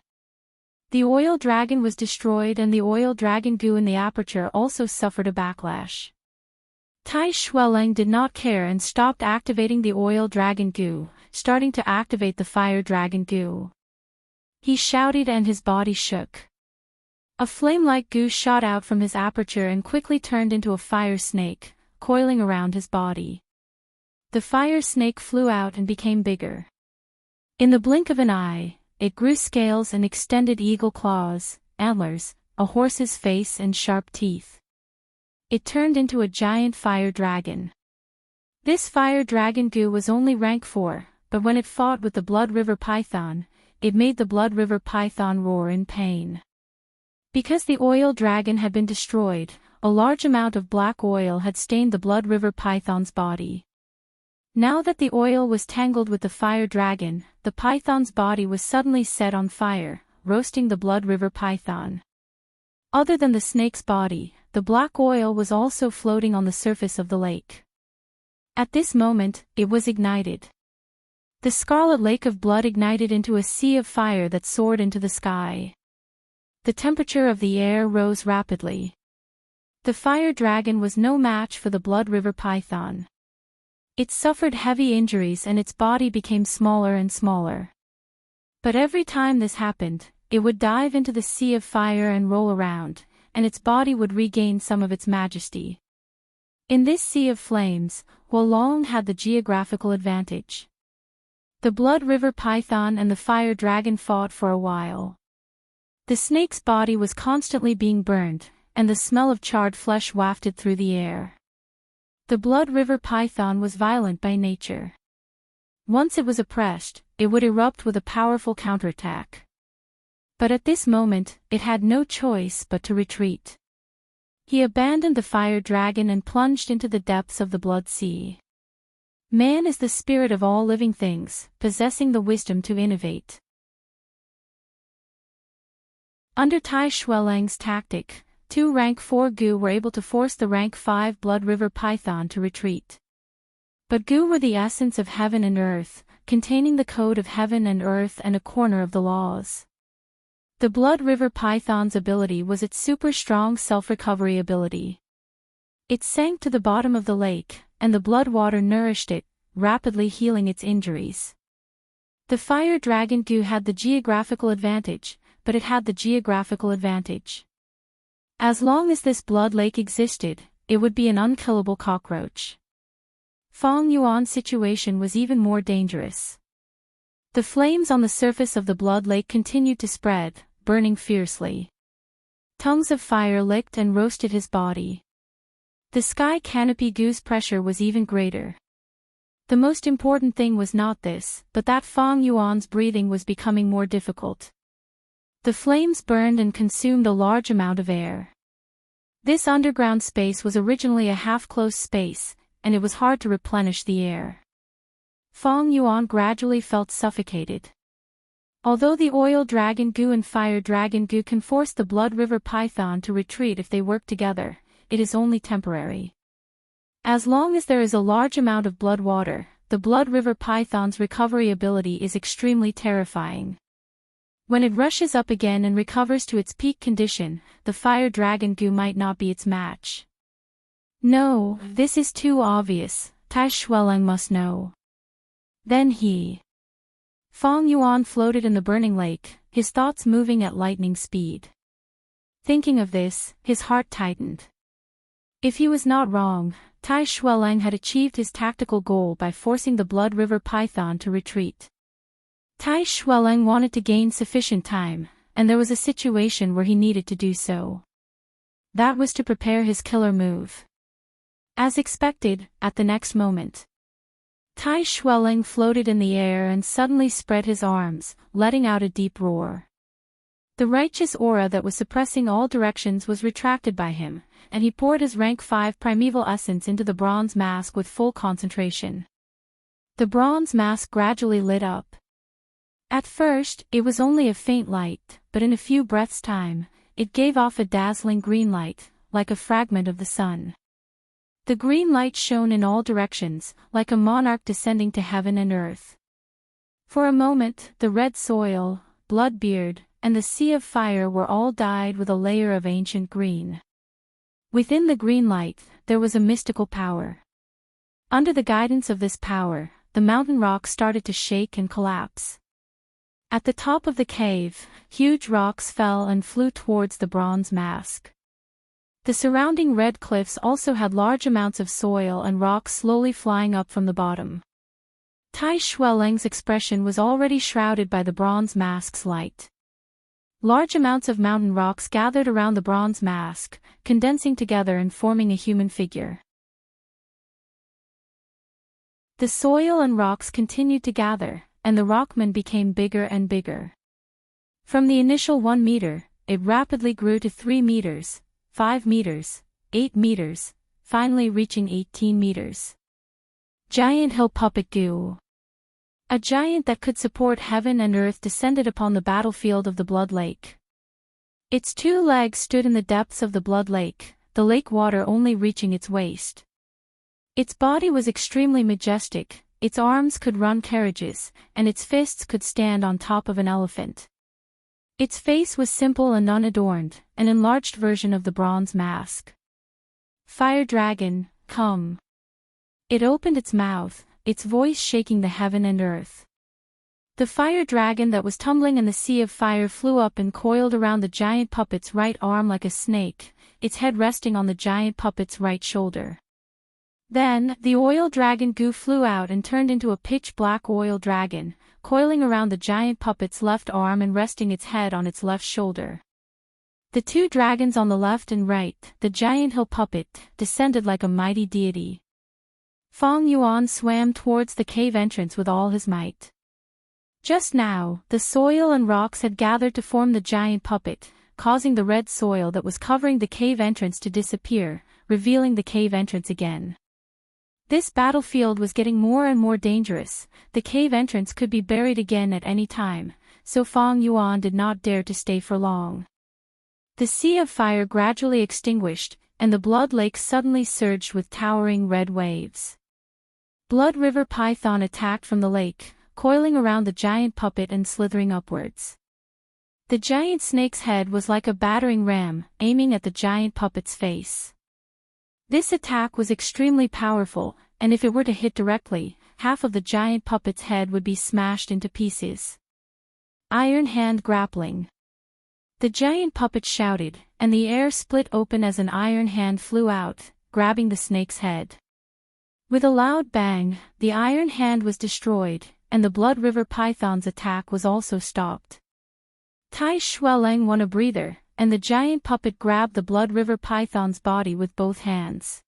The oil dragon was destroyed and the oil dragon Goo in the aperture also suffered a backlash. Tai Shuelang did not care and stopped activating the oil dragon Goo, starting to activate the fire dragon Goo. He shouted and his body shook. A flame-like goo shot out from his aperture and quickly turned into a fire snake, coiling around his body. The fire snake flew out and became bigger. In the blink of an eye, it grew scales and extended eagle claws, antlers, a horse's face and sharp teeth. It turned into a giant fire dragon. This fire dragon Gu was only rank 4, but when it fought with the Blood River Python, it made the Blood River Python roar in pain. Because the oil dragon had been destroyed, a large amount of black oil had stained the Blood River Python's body. Now that the oil was tangled with the fire dragon, the python's body was suddenly set on fire, roasting the Blood River Python. Other than the snake's body, the black oil was also floating on the surface of the lake. At this moment, it was ignited. The scarlet lake of blood ignited into a sea of fire that soared into the sky. The temperature of the air rose rapidly. The fire dragon was no match for the Blood River Python. It suffered heavy injuries and its body became smaller and smaller. But every time this happened, it would dive into the sea of fire and roll around, and its body would regain some of its majesty. In this sea of flames, Wolong had the geographical advantage. The Blood River Python and the fire dragon fought for a while. The snake's body was constantly being burned, and the smell of charred flesh wafted through the air. The Blood River Python was violent by nature. Once it was oppressed, it would erupt with a powerful counterattack. But at this moment, it had no choice but to retreat. He abandoned the fire dragon and plunged into the depths of the blood sea. Man is the spirit of all living things, possessing the wisdom to innovate. Under Tai Shuelang's tactic, 2 rank 4 Gu were able to force the rank 5 Blood River Python to retreat. But Gu were the essence of heaven and earth, containing the code of heaven and earth and a corner of the laws. The Blood River Python's ability was its super strong self-recovery ability. It sank to the bottom of the lake, and the blood water nourished it, rapidly healing its injuries. The fire dragon Gu had the geographical advantage, but it had the geographical advantage. As long as this blood lake existed, it would be an unkillable cockroach. Fong Yuan's situation was even more dangerous. The flames on the surface of the blood lake continued to spread, burning fiercely. Tongues of fire licked and roasted his body. The sky canopy Gu's pressure was even greater. The most important thing was not this, but that Fong Yuan's breathing was becoming more difficult. The flames burned and consumed a large amount of air. This underground space was originally a half-closed space, and it was hard to replenish the air. Fong Yuan gradually felt suffocated. Although the oil dragon Gu and fire dragon Gu can force the Blood River Python to retreat if they work together, it is only temporary. As long as there is a large amount of blood water, the Blood River Python's recovery ability is extremely terrifying. When it rushes up again and recovers to its peak condition, the fire dragon Gu might not be its match. No, this is too obvious, Tai Shuelang must know. Then Fong Yuan floated in the burning lake, his thoughts moving at lightning speed. Thinking of this, his heart tightened. If he was not wrong, Tai Shuelang had achieved his tactical goal by forcing the Blood River Python to retreat. Tai Shuelang wanted to gain sufficient time, and there was a situation where he needed to do so. That was to prepare his killer move. As expected, at the next moment, Tai Shuelang floated in the air and suddenly spread his arms, letting out a deep roar. The righteous aura that was suppressing all directions was retracted by him, and he poured his rank 5 primeval essence into the bronze mask with full concentration. The bronze mask gradually lit up. At first, it was only a faint light, but in a few breaths' time, it gave off a dazzling green light, like a fragment of the sun. The green light shone in all directions, like a monarch descending to heaven and earth. For a moment, the red soil, Bloodbeard, and the sea of fire were all dyed with a layer of ancient green. Within the green light, there was a mystical power. Under the guidance of this power, the mountain rocks started to shake and collapse. At the top of the cave, huge rocks fell and flew towards the bronze mask. The surrounding red cliffs also had large amounts of soil and rocks slowly flying up from the bottom. Tai Xueleng's expression was already shrouded by the bronze mask's light. Large amounts of mountain rocks gathered around the bronze mask, condensing together and forming a human figure. The soil and rocks continued to gather, and the rockman became bigger and bigger. From the initial 1 meter, it rapidly grew to 3 meters, 5 meters, 8 meters, finally reaching 18 meters. Giant hill puppet Gu. A giant that could support heaven and earth descended upon the battlefield of the Blood Lake. Its 2 legs stood in the depths of the Blood Lake, the lake water only reaching its waist. Its body was extremely majestic, its arms could run carriages, and its fists could stand on top of an elephant. Its face was simple and unadorned, an enlarged version of the bronze mask. Fire dragon, come. It opened its mouth, its voice shaking the heaven and earth. The fire dragon that was tumbling in the sea of fire flew up and coiled around the giant puppet's right arm like a snake, its head resting on the giant puppet's right shoulder. Then, the oil dragon Gu flew out and turned into a pitch-black oil dragon, coiling around the giant puppet's left arm and resting its head on its left shoulder. The 2 dragons on the left and right, the giant hill puppet, descended like a mighty deity. Feng Yuan swam towards the cave entrance with all his might. Just now, the soil and rocks had gathered to form the giant puppet, causing the red soil that was covering the cave entrance to disappear, revealing the cave entrance again. This battlefield was getting more and more dangerous, the cave entrance could be buried again at any time, so Feng Yuan did not dare to stay for long. The sea of fire gradually extinguished, and the Blood Lake suddenly surged with towering red waves. Blood River Python attacked from the lake, coiling around the giant puppet and slithering upwards. The giant snake's head was like a battering ram, aiming at the giant puppet's face. This attack was extremely powerful, and if it were to hit directly, half of the giant puppet's head would be smashed into pieces. Iron hand grappling. The giant puppet shouted, and the air split open as an iron hand flew out, grabbing the snake's head. With a loud bang, the iron hand was destroyed, and the Blood River Python's attack was also stopped. Tai Xueleng won a breather, and the giant puppet grabbed the Blood River Python's body with both hands.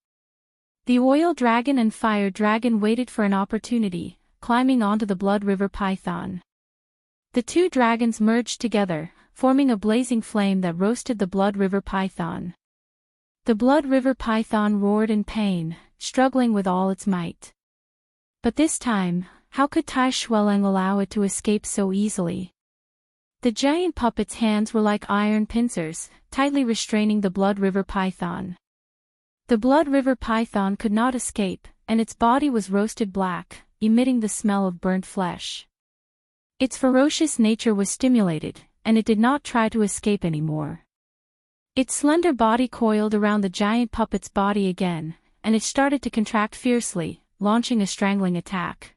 The oil dragon and fire dragon waited for an opportunity, climbing onto the Blood River Python. The 2 dragons merged together, forming a blazing flame that roasted the Blood River Python. The Blood River Python roared in pain, struggling with all its might. But this time, how could Tai Xueleng allow it to escape so easily? The giant puppet's hands were like iron pincers, tightly restraining the Blood River Python. The Blood River Python could not escape, and its body was roasted black, emitting the smell of burnt flesh. Its ferocious nature was stimulated, and it did not try to escape anymore. Its slender body coiled around the giant puppet's body again, and it started to contract fiercely, launching a strangling attack.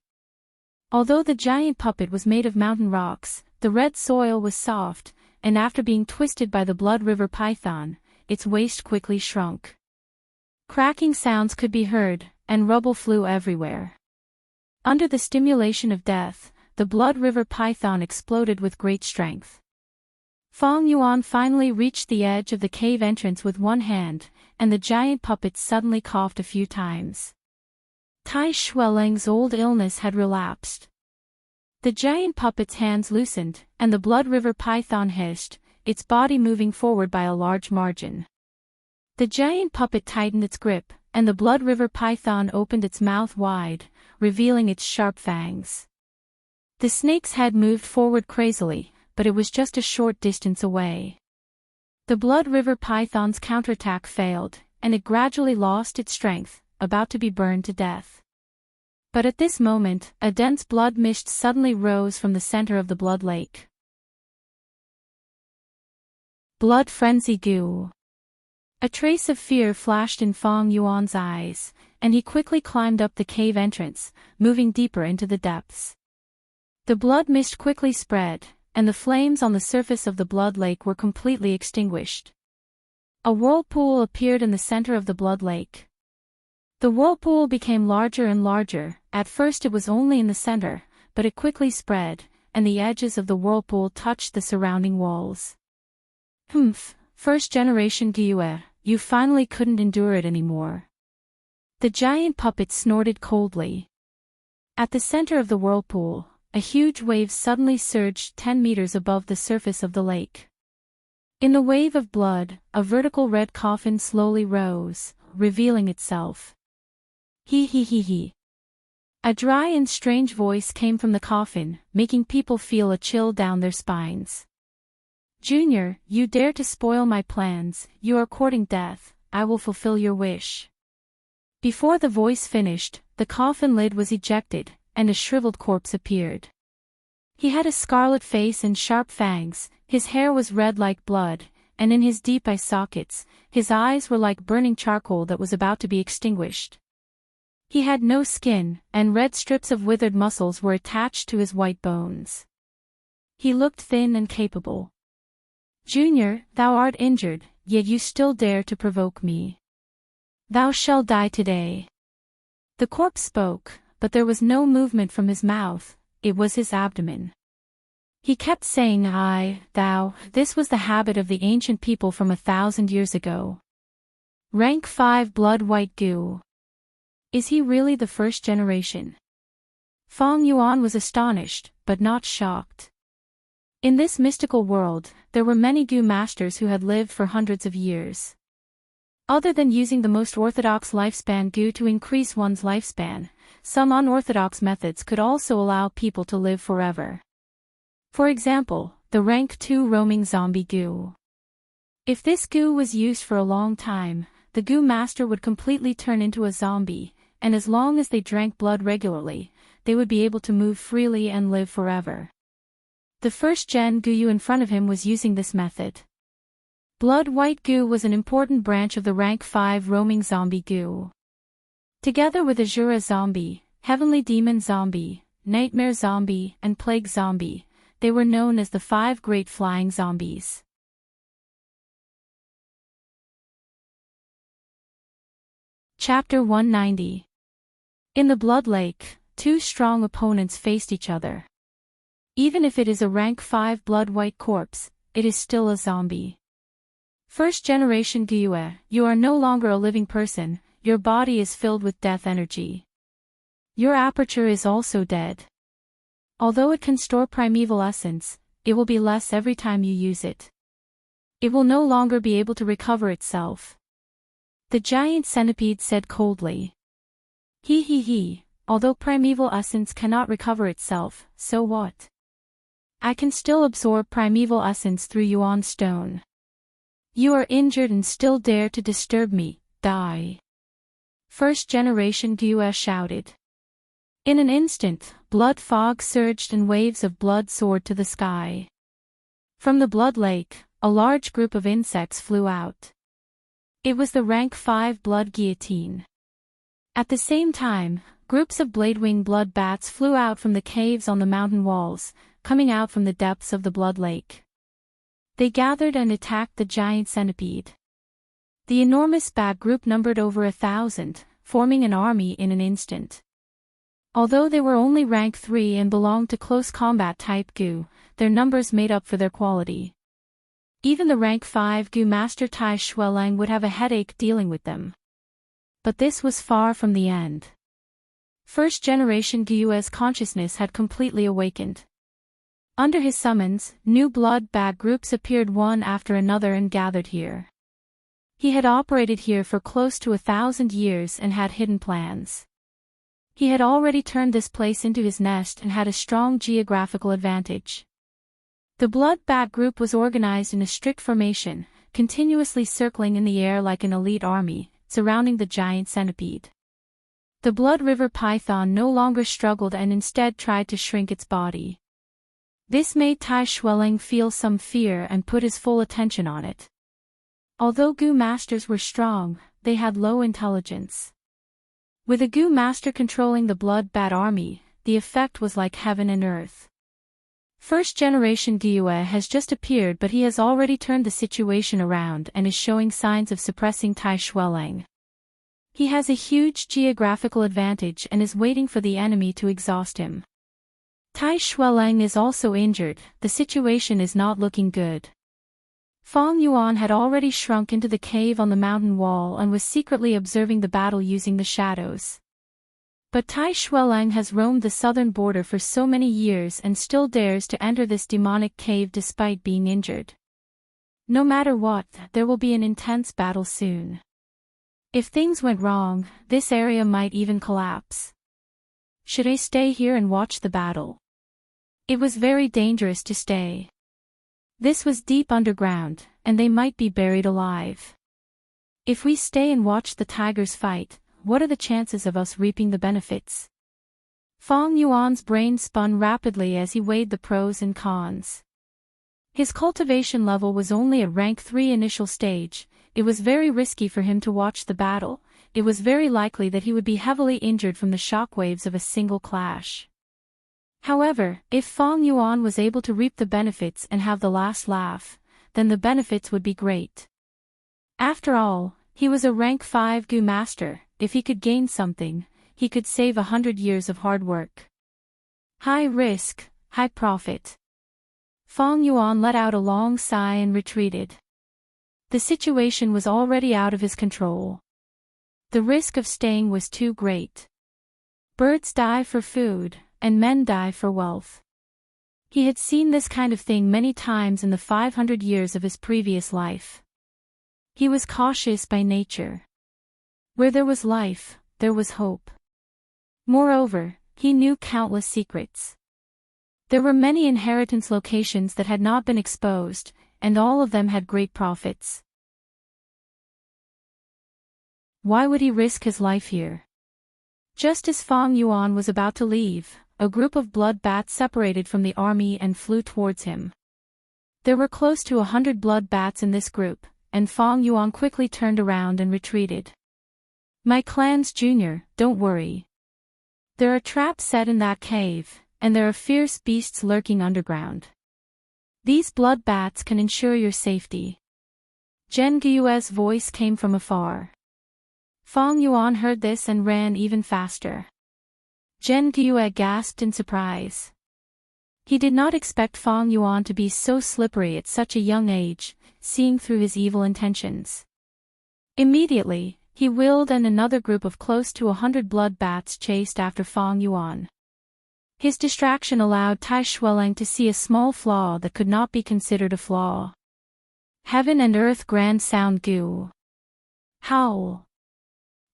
Although the giant puppet was made of mountain rocks, the red soil was soft, and after being twisted by the Blood River Python, its waist quickly shrunk. Cracking sounds could be heard, and rubble flew everywhere. Under the stimulation of death, the Blood River Python exploded with great strength. Feng Yuan finally reached the edge of the cave entrance with one hand, and the giant puppet suddenly coughed a few times. Tai Xueleng's old illness had relapsed. The giant puppet's hands loosened, and the Blood River Python hissed, its body moving forward by a large margin. The giant puppet tightened its grip, and the Blood River Python opened its mouth wide, revealing its sharp fangs. The snake's head moved forward crazily, but it was just a short distance away. The Blood River Python's counterattack failed, and it gradually lost its strength, about to be burned to death. But at this moment, a dense blood mist suddenly rose from the center of the blood lake. Blood frenzy Gu. A trace of fear flashed in Feng Yuan's eyes, and he quickly climbed up the cave entrance, moving deeper into the depths. The blood mist quickly spread, and the flames on the surface of the blood lake were completely extinguished. A whirlpool appeared in the center of the blood lake. The whirlpool became larger and larger. At first it was only in the center, but it quickly spread, and the edges of the whirlpool touched the surrounding walls. Humph, first generation Gyue, you finally couldn't endure it anymore. The giant puppet snorted coldly. At the center of the whirlpool, a huge wave suddenly surged 10 meters above the surface of the lake. In the wave of blood, a vertical red coffin slowly rose, revealing itself. He he he he. A dry and strange voice came from the coffin, making people feel a chill down their spines. Junior, you dare to spoil my plans, you are courting death, I will fulfill your wish. Before the voice finished, the coffin lid was ejected, and a shriveled corpse appeared. He had a scarlet face and sharp fangs, his hair was red like blood, and in his deep eye sockets, his eyes were like burning charcoal that was about to be extinguished. He had no skin, and red strips of withered muscles were attached to his white bones. He looked thin and capable. Junior, thou art injured, yet you still dare to provoke me. Thou shalt die today. The corpse spoke, but there was no movement from his mouth, it was his abdomen. He kept saying I, thou, this was the habit of the ancient people from 1,000 years ago. Rank 5 blood white goo. Is he really the first generation? Feng Yuan was astonished, but not shocked. In this mystical world, there were many Gu masters who had lived for hundreds of years. Other than using the most orthodox lifespan Gu to increase one's lifespan, some unorthodox methods could also allow people to live forever. For example, the rank 2 roaming zombie Gu. If this Gu was used for a long time, the Gu master would completely turn into a zombie, and as long as they drank blood regularly, they would be able to move freely and live forever. The first gen Guyu in front of him was using this method. Blood white Gu was an important branch of the rank 5 roaming zombie Gu. Together with Azura zombie, heavenly demon zombie, nightmare zombie, and plague zombie, they were known as the 5 great flying zombies. Chapter 190. In the Blood Lake, 2 strong opponents faced each other. Even if it is a rank 5 blood white corpse, it is still a zombie. First generation Gyue, you are no longer a living person, your body is filled with death energy. Your aperture is also dead. Although it can store primeval essence, it will be less every time you use it. It will no longer be able to recover itself. The giant centipede said coldly. He, although primeval essence cannot recover itself, so what? I can still absorb primeval essence through Yuan stone. You are injured and still dare to disturb me, die. First generation Gyue shouted. In an instant, blood fog surged and waves of blood soared to the sky. From the blood lake, a large group of insects flew out. It was the rank 5 blood guillotine. At the same time, groups of bladewing blood bats flew out from the caves on the mountain walls, coming out from the depths of the blood lake. They gathered and attacked the giant centipede. The enormous bat group numbered over 1,000, forming an army in an instant. Although they were only rank 3 and belonged to close combat type Gu, their numbers made up for their quality. Even the rank 5 Gu master Tai Shuelang would have a headache dealing with them. But this was far from the end. First generation Gyue's consciousness had completely awakened. Under his summons, new blood bat groups appeared one after another and gathered here. He had operated here for close to 1,000 years and had hidden plans. He had already turned this place into his nest and had a strong geographical advantage. The blood bat group was organized in a strict formation, continuously circling in the air like an elite army, surrounding the giant centipede. The blood river python no longer struggled and instead tried to shrink its body. This made Tai Shuelang feel some fear and put his full attention on it. Although Gu masters were strong, they had low intelligence. With a Gu master controlling the blood bat army, the effect was like heaven and earth. First generation Gyue has just appeared, but he has already turned the situation around and is showing signs of suppressing Tai Shuelang. He has a huge geographical advantage and is waiting for the enemy to exhaust him. Tai Shuelang is also injured, the situation is not looking good. Fang Yuan had already shrunk into the cave on the mountain wall and was secretly observing the battle using the shadows. But Tai Shuelang has roamed the southern border for so many years and still dares to enter this demonic cave despite being injured. No matter what, there will be an intense battle soon. If things went wrong, this area might even collapse. Should I stay here and watch the battle? It was very dangerous to stay. This was deep underground, and they might be buried alive. If we stay and watch the tigers fight, what are the chances of us reaping the benefits? Fang Yuan's brain spun rapidly as he weighed the pros and cons. His cultivation level was only at rank 3 initial stage. It was very risky for him to watch the battle. It was very likely that he would be heavily injured from the shockwaves of a single clash. However, if Fang Yuan was able to reap the benefits and have the last laugh, then the benefits would be great. After all, he was a rank 5 Gu master. If he could gain something, he could save 100 years of hard work. High risk, high profit. Fang Yuan let out a long sigh and retreated. The situation was already out of his control. The risk of staying was too great. Birds die for food, and men die for wealth. He had seen this kind of thing many times in the 500 years of his previous life. He was cautious by nature. Where there was life, there was hope. Moreover, he knew countless secrets. There were many inheritance locations that had not been exposed, and all of them had great profits. Why would he risk his life here? Just as Fang Yuan was about to leave, a group of blood bats separated from the army and flew towards him. There were close to 100 blood bats in this group, and Fang Yuan quickly turned around and retreated. My clan's junior, don't worry. There are traps set in that cave, and there are fierce beasts lurking underground. These blood bats can ensure your safety. Zhen Gyue's voice came from afar. Fang Yuan heard this and ran even faster. Zhen Gyue gasped in surprise. He did not expect Fang Yuan to be so slippery at such a young age, seeing through his evil intentions. Immediately, he wheeled and another group of close to 100 blood bats chased after Fang Yuan. His distraction allowed Tai Shuelang to see a small flaw that could not be considered a flaw. Heaven and Earth Grand Sound Gu. Howl.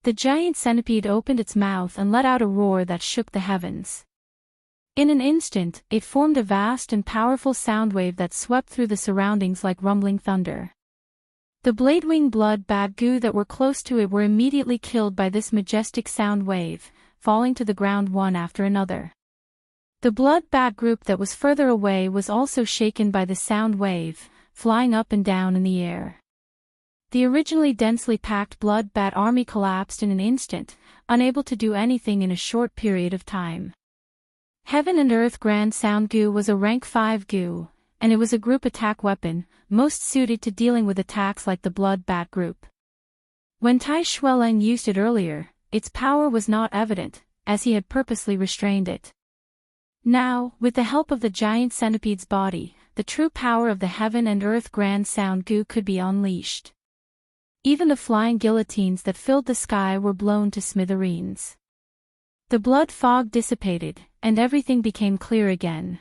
The giant centipede opened its mouth and let out a roar that shook the heavens. In an instant, it formed a vast and powerful sound wave that swept through the surroundings like rumbling thunder. The bladewing blood bat goo that were close to it were immediately killed by this majestic sound wave, falling to the ground one after another. The blood bat group that was further away was also shaken by the sound wave, flying up and down in the air. The originally densely packed blood bat army collapsed in an instant, unable to do anything in a short period of time. Heaven and Earth Grand Sound Goo was a rank 5 Goo, and it was a group attack weapon, most suited to dealing with attacks like the blood bat group. When Tai Shuelang used it earlier, its power was not evident, as he had purposely restrained it. Now, with the help of the giant centipede's body, the true power of the Heaven and Earth Grand Sound Goo could be unleashed. Even the flying guillotines that filled the sky were blown to smithereens. The blood fog dissipated, and everything became clear again.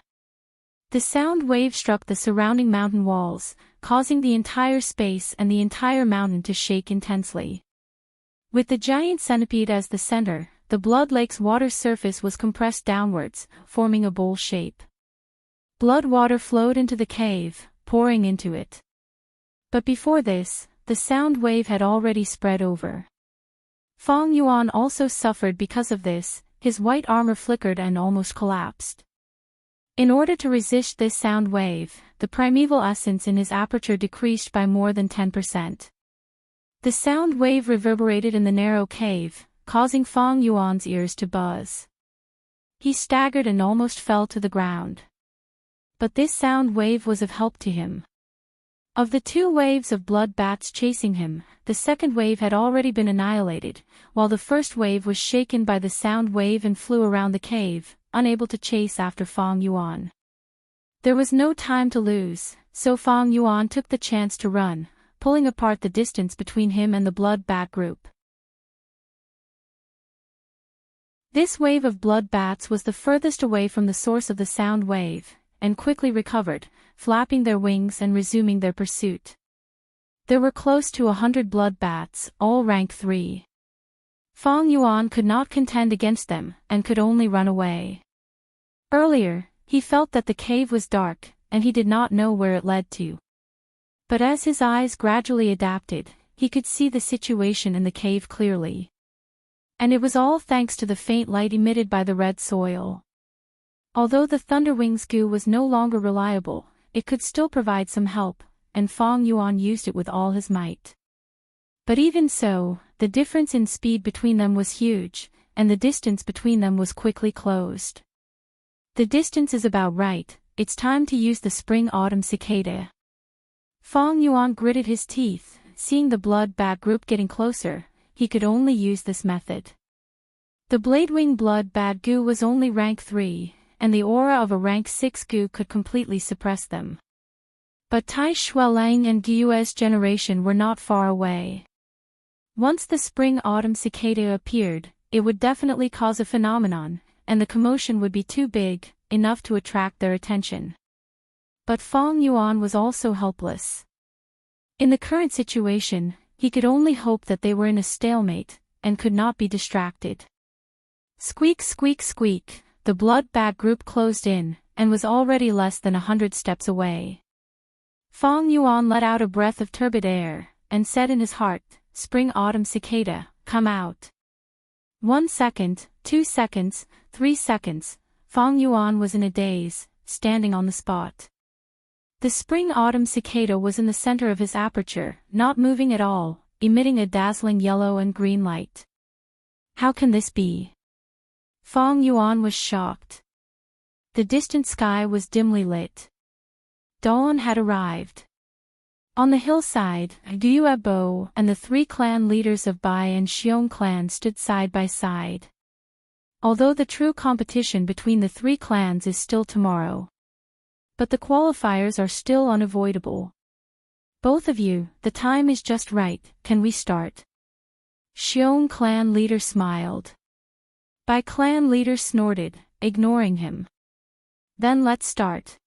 The sound wave struck the surrounding mountain walls, causing the entire space and the entire mountain to shake intensely. With the giant centipede as the center, the blood lake's water surface was compressed downwards, forming a bowl shape. Blood water flowed into the cave, pouring into it. But before this, the sound wave had already spread over. Fang Yuan also suffered because of this, his white armor flickered and almost collapsed. In order to resist this sound wave, the primeval essence in his aperture decreased by more than 10%. The sound wave reverberated in the narrow cave, causing Fang Yuan's ears to buzz. He staggered and almost fell to the ground. but this sound wave was of help to him. Of the 2 waves of blood bats chasing him, the second wave had already been annihilated, while the first wave was shaken by the sound wave and flew around the cave, unable to chase after Feng Yuan. There was no time to lose, so Feng Yuan took the chance to run, pulling apart the distance between him and the blood bat group. This wave of blood bats was the furthest away from the source of the sound wave, and quickly recovered, flapping their wings and resuming their pursuit. There were close to 100 blood bats, all rank 3. Feng Yuan could not contend against them, and could only run away. Earlier, he felt that the cave was dark, and he did not know where it led to. But as his eyes gradually adapted, he could see the situation in the cave clearly. And it was all thanks to the faint light emitted by the red soil. Although the Thunderwing's goo was no longer reliable, it could still provide some help, and Feng Yuan used it with all his might. But even so, the difference in speed between them was huge, and the distance between them was quickly closed. The distance is about right, it's time to use the spring-autumn cicada. Feng Yuan gritted his teeth, seeing the blood bat group getting closer. He could only use this method. The Bladewing blood bat goo was only rank 3, and the aura of a rank 6 goo could completely suppress them. But Tai Shuelang and Guo's generation were not far away. Once the spring-autumn cicada appeared, it would definitely cause a phenomenon, and the commotion would be too big, enough to attract their attention. But Feng Yuan was also helpless. In the current situation, he could only hope that they were in a stalemate, and could not be distracted. Squeak, squeak, squeak, the blood bat group closed in, and was already less than 100 steps away. Feng Yuan let out a breath of turbid air, and said in his heart, "Spring-autumn cicada, come out." 1 second, 2 seconds, 3 seconds, Feng Yuan was in a daze, standing on the spot. The spring-autumn cicada was in the center of his aperture, not moving at all, emitting a dazzling yellow and green light. How can this be? Feng Yuan was shocked. The distant sky was dimly lit. Dawn had arrived. On the hillside, Guobo and the 3 clan leaders of Bai and Xiong clan stood side by side. Although the true competition between the 3 clans is still tomorrow. But the qualifiers are still unavoidable. Both of you, the time is just right, can we start? Xiong clan leader smiled. Bai clan leader snorted, ignoring him. Then let's start.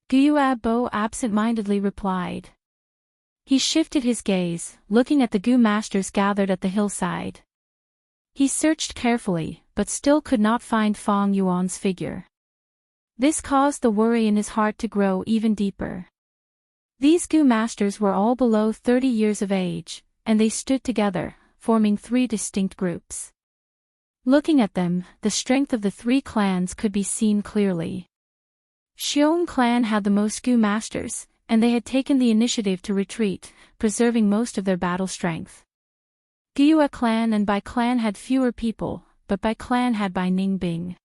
Guobo absent-mindedly replied. He shifted his gaze, looking at the Gu masters gathered at the hillside. He searched carefully, but still could not find Feng Yuan's figure. This caused the worry in his heart to grow even deeper. These Gu masters were all below 30 years of age, and they stood together, forming 3 distinct groups. Looking at them, the strength of the 3 clans could be seen clearly. Xiong clan had the most Gu masters, and they had taken the initiative to retreat, preserving most of their battle strength. Guo clan and Bai clan had fewer people, but Bai clan had Bai Ningbing.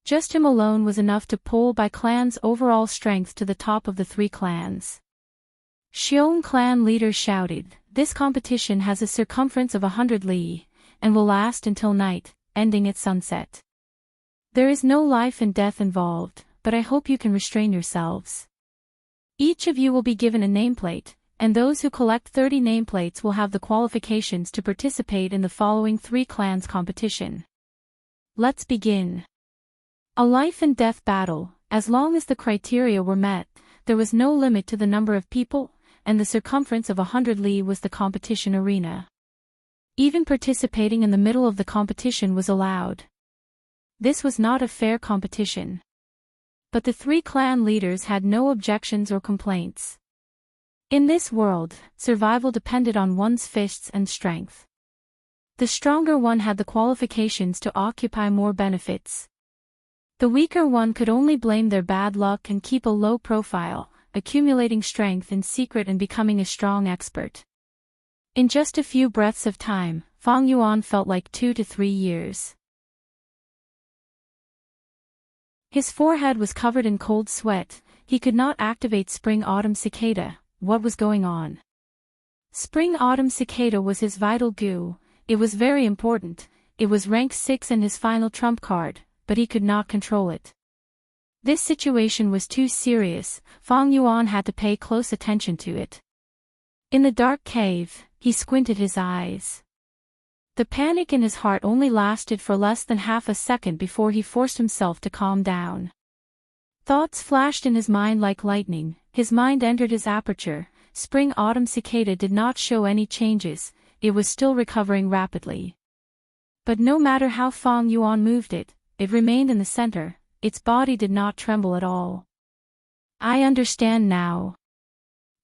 Just him alone was enough to pull Bai clan's overall strength to the top of the 3 clans. Xiong clan leader shouted, "This competition has a circumference of 100 li, and will last until night, ending at sunset. There is no life and death involved, but I hope you can restrain yourselves. Each of you will be given a nameplate, and those who collect 30 nameplates will have the qualifications to participate in the following 3 clans competition. Let's begin." A life and death battle, as long as the criteria were met, there was no limit to the number of people, and the circumference of 100 li was the competition arena. Even participating in the middle of the competition was allowed. This was not a fair competition. But the 3 clan leaders had no objections or complaints. In this world, survival depended on one's fists and strength. The stronger one had the qualifications to occupy more benefits. The weaker one could only blame their bad luck and keep a low profile, accumulating strength in secret and becoming a strong expert. In just a few breaths of time, Feng Yuan felt like 2 to 3 years. His forehead was covered in cold sweat. He could not activate Spring-Autumn Cicada. What was going on? Spring-Autumn Cicada was his vital goo. It was very important. It was rank 6 and his final trump card, but he could not control it. This situation was too serious. Fang Yuan had to pay close attention to it. In the dark cave, he squinted his eyes. The panic in his heart only lasted for less than half a second before he forced himself to calm down. Thoughts flashed in his mind like lightning. His mind entered his aperture. Spring-Autumn Cicada did not show any changes. It was still recovering rapidly. But no matter how Fang Yuan moved it, it remained in the center. Its body did not tremble at all. I understand now.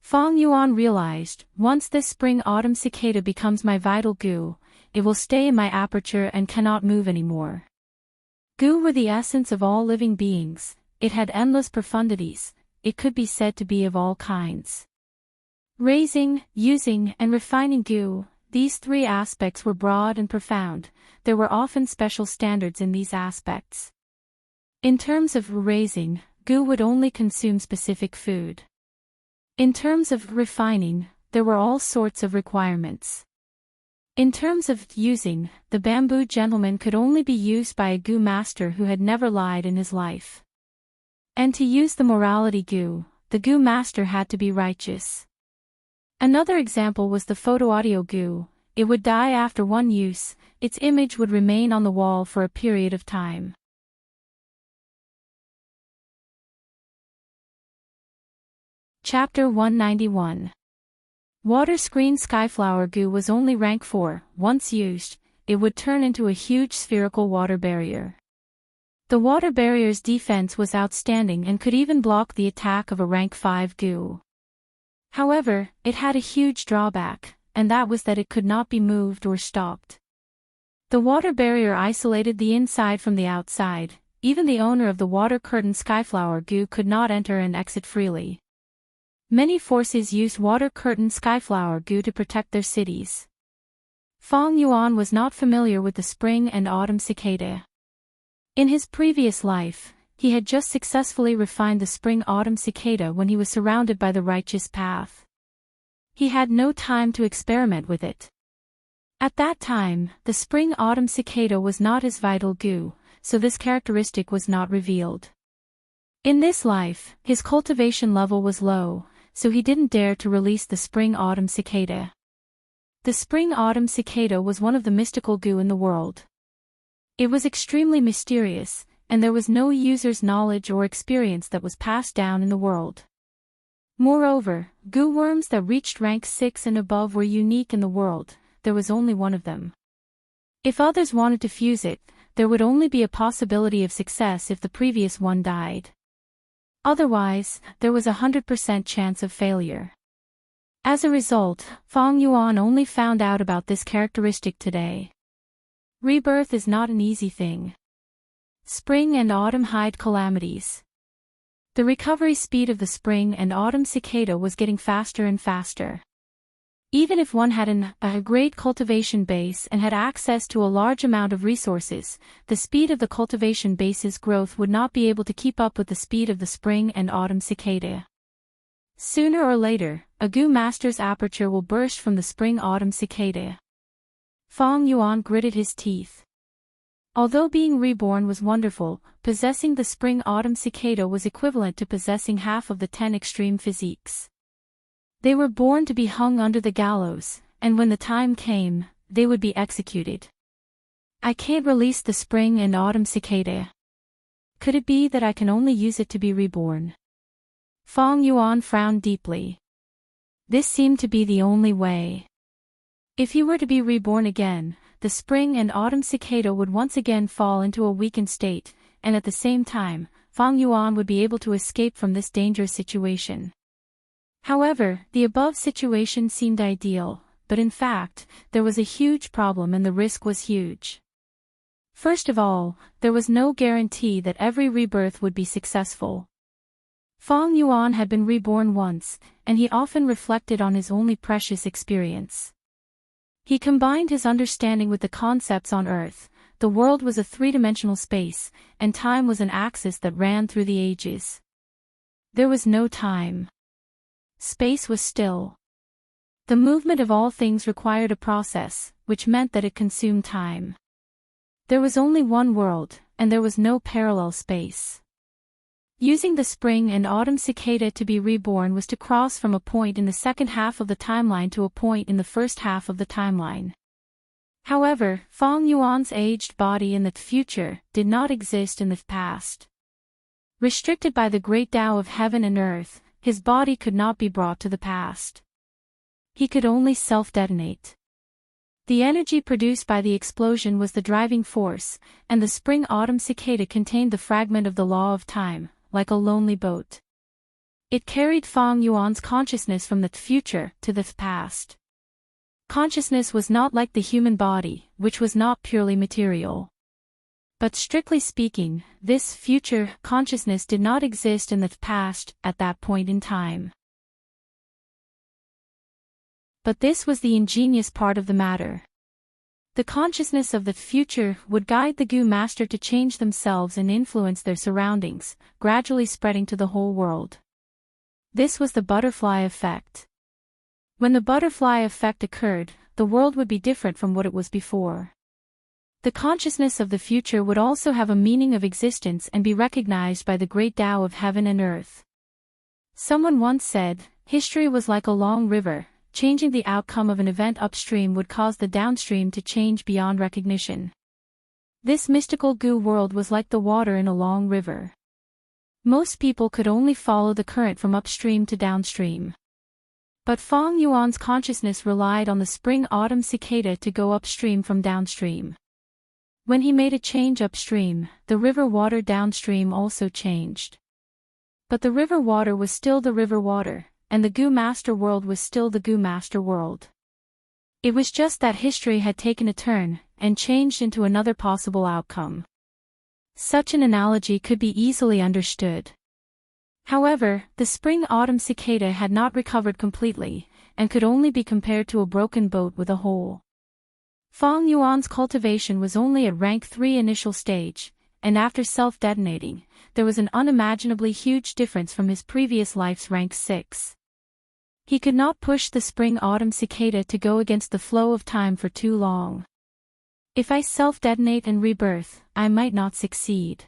Fang Yuan realized, once this Spring-Autumn Cicada becomes my vital goo, it will stay in my aperture and cannot move anymore. Goo were the essence of all living beings. It had endless profundities. It could be said to be of all kinds. Raising, using, and refining goo, these three aspects were broad and profound. There were often special standards in these aspects. In terms of raising, goo would only consume specific food. In terms of refining, there were all sorts of requirements. In terms of using, the bamboo gentleman could only be used by a goo master who had never lied in his life. And to use the morality goo, the goo master had to be righteous. Another example was the photo-audio goo. It would die after one use. Its image would remain on the wall for a period of time. Chapter 191. Water screen skyflower goo was only rank 4. Once used, it would turn into a huge spherical water barrier. The water barrier's defense was outstanding and could even block the attack of a rank 5 goo. However, it had a huge drawback, and that was that it could not be moved or stopped. The water barrier isolated the inside from the outside. Even the owner of the water curtain skyflower goo could not enter and exit freely. Many forces used water curtain skyflower goo to protect their cities. Fang Yuan was not familiar with the spring and autumn cicada. In his previous life, he had just successfully refined the spring-autumn cicada when he was surrounded by the righteous path. He had no time to experiment with it. At that time, the spring-autumn cicada was not his vital goo, so this characteristic was not revealed. In this life, his cultivation level was low, so he didn't dare to release the spring-autumn cicada. The spring-autumn cicada was one of the mystical goo in the world. It was extremely mysterious, and there was no user's knowledge or experience that was passed down in the world. Moreover, goo worms that reached rank 6 and above were unique in the world. There was only one of them. If others wanted to fuse it, there would only be a possibility of success if the previous one died. Otherwise, there was a 100% chance of failure. As a result, Fang Yuan only found out about this characteristic today. Rebirth is not an easy thing. Spring and autumn hide calamities. The recovery speed of the spring and autumn cicada was getting faster and faster. Even if one had a great cultivation base and had access to a large amount of resources, the speed of the cultivation base's growth would not be able to keep up with the speed of the spring and autumn cicada. Sooner or later, a goo master's aperture will burst from the spring-autumn cicada. Fang Yuan gritted his teeth. Although being reborn was wonderful, possessing the spring-autumn cicada was equivalent to possessing half of the 10 extreme physiques. They were born to be hung under the gallows, and when the time came, they would be executed. I can't release the spring and autumn cicada. Could it be that I can only use it to be reborn? Fang Yuan frowned deeply. This seemed to be the only way. If he were to be reborn again, the spring and autumn cicada would once again fall into a weakened state, and at the same time, Fang Yuan would be able to escape from this dangerous situation. However, the above situation seemed ideal, but in fact, there was a huge problem and the risk was huge. First of all, there was no guarantee that every rebirth would be successful. Fang Yuan had been reborn once, and he often reflected on his only precious experience. He combined his understanding with the concepts on Earth. the world was a three-dimensional space, and time was an axis that ran through the ages. There was no time. Space was still. The movement of all things required a process, which meant that it consumed time. There was only one world, and there was no parallel space. Using the spring and autumn cicada to be reborn was to cross from a point in the second half of the timeline to a point in the first half of the timeline. However, Feng Yuan's aged body in the future did not exist in the past. Restricted by the great Tao of heaven and earth, his body could not be brought to the past. He could only self-detonate. The energy produced by the explosion was the driving force, and the spring-autumn cicada contained the fragment of the law of time, like a lonely boat. It carried Feng Yuan's consciousness from the future to the past. Consciousness was not like the human body, which was not purely material. But strictly speaking, this future consciousness did not exist in the past at that point in time. But this was the ingenious part of the matter. The consciousness of the future would guide the Gu Master to change themselves and influence their surroundings, gradually spreading to the whole world. This was the butterfly effect. When the butterfly effect occurred, the world would be different from what it was before. The consciousness of the future would also have a meaning of existence and be recognized by the great Tao of heaven and earth. Someone once said, history was like a long river. Changing the outcome of an event upstream would cause the downstream to change beyond recognition. This mystical Gu world was like the water in a long river. Most people could only follow the current from upstream to downstream. But Feng Yuan's consciousness relied on the spring-autumn cicada to go upstream from downstream. When he made a change upstream, the river water downstream also changed. But the river water was still the river water, and the Gu Master world was still the Gu Master world. It was just that history had taken a turn, and changed into another possible outcome. Such an analogy could be easily understood. However, the spring-autumn cicada had not recovered completely, and could only be compared to a broken boat with a hole. Feng Yuan's cultivation was only at rank 3 initial stage, and after self-detonating, there was an unimaginably huge difference from his previous life's rank 6. He could not push the spring-autumn cicada to go against the flow of time for too long. If I self-detonate and rebirth, I might not succeed.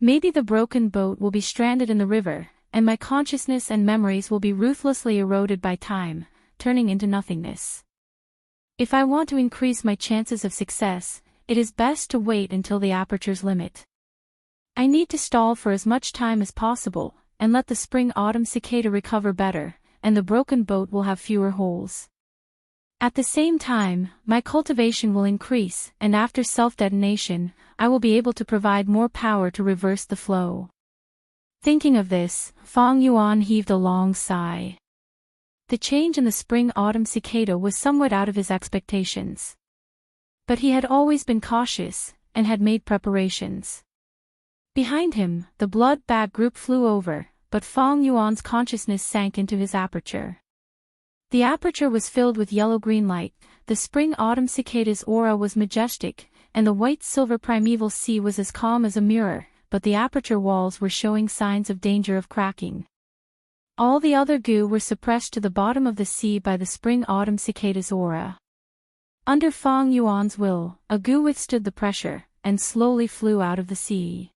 Maybe the broken boat will be stranded in the river, and my consciousness and memories will be ruthlessly eroded by time, turning into nothingness. If I want to increase my chances of success, it is best to wait until the aperture's limit. I need to stall for as much time as possible, and let the spring-autumn cicada recover better, and the broken boat will have fewer holes. At the same time, my cultivation will increase, and after self-detonation, I will be able to provide more power to reverse the flow. Thinking of this, Feng Yuan heaved a long sigh. The change in the spring-autumn cicada was somewhat out of his expectations. But he had always been cautious, and had made preparations. Behind him, the blood bag group flew over, but Feng Yuan's consciousness sank into his aperture. The aperture was filled with yellow-green light, the spring-autumn cicada's aura was majestic, and the white-silver primeval sea was as calm as a mirror, but the aperture walls were showing signs of danger of cracking. All the other Gu were suppressed to the bottom of the sea by the spring-autumn cicada's aura. Under Feng Yuan's will, a Gu withstood the pressure, and slowly flew out of the sea.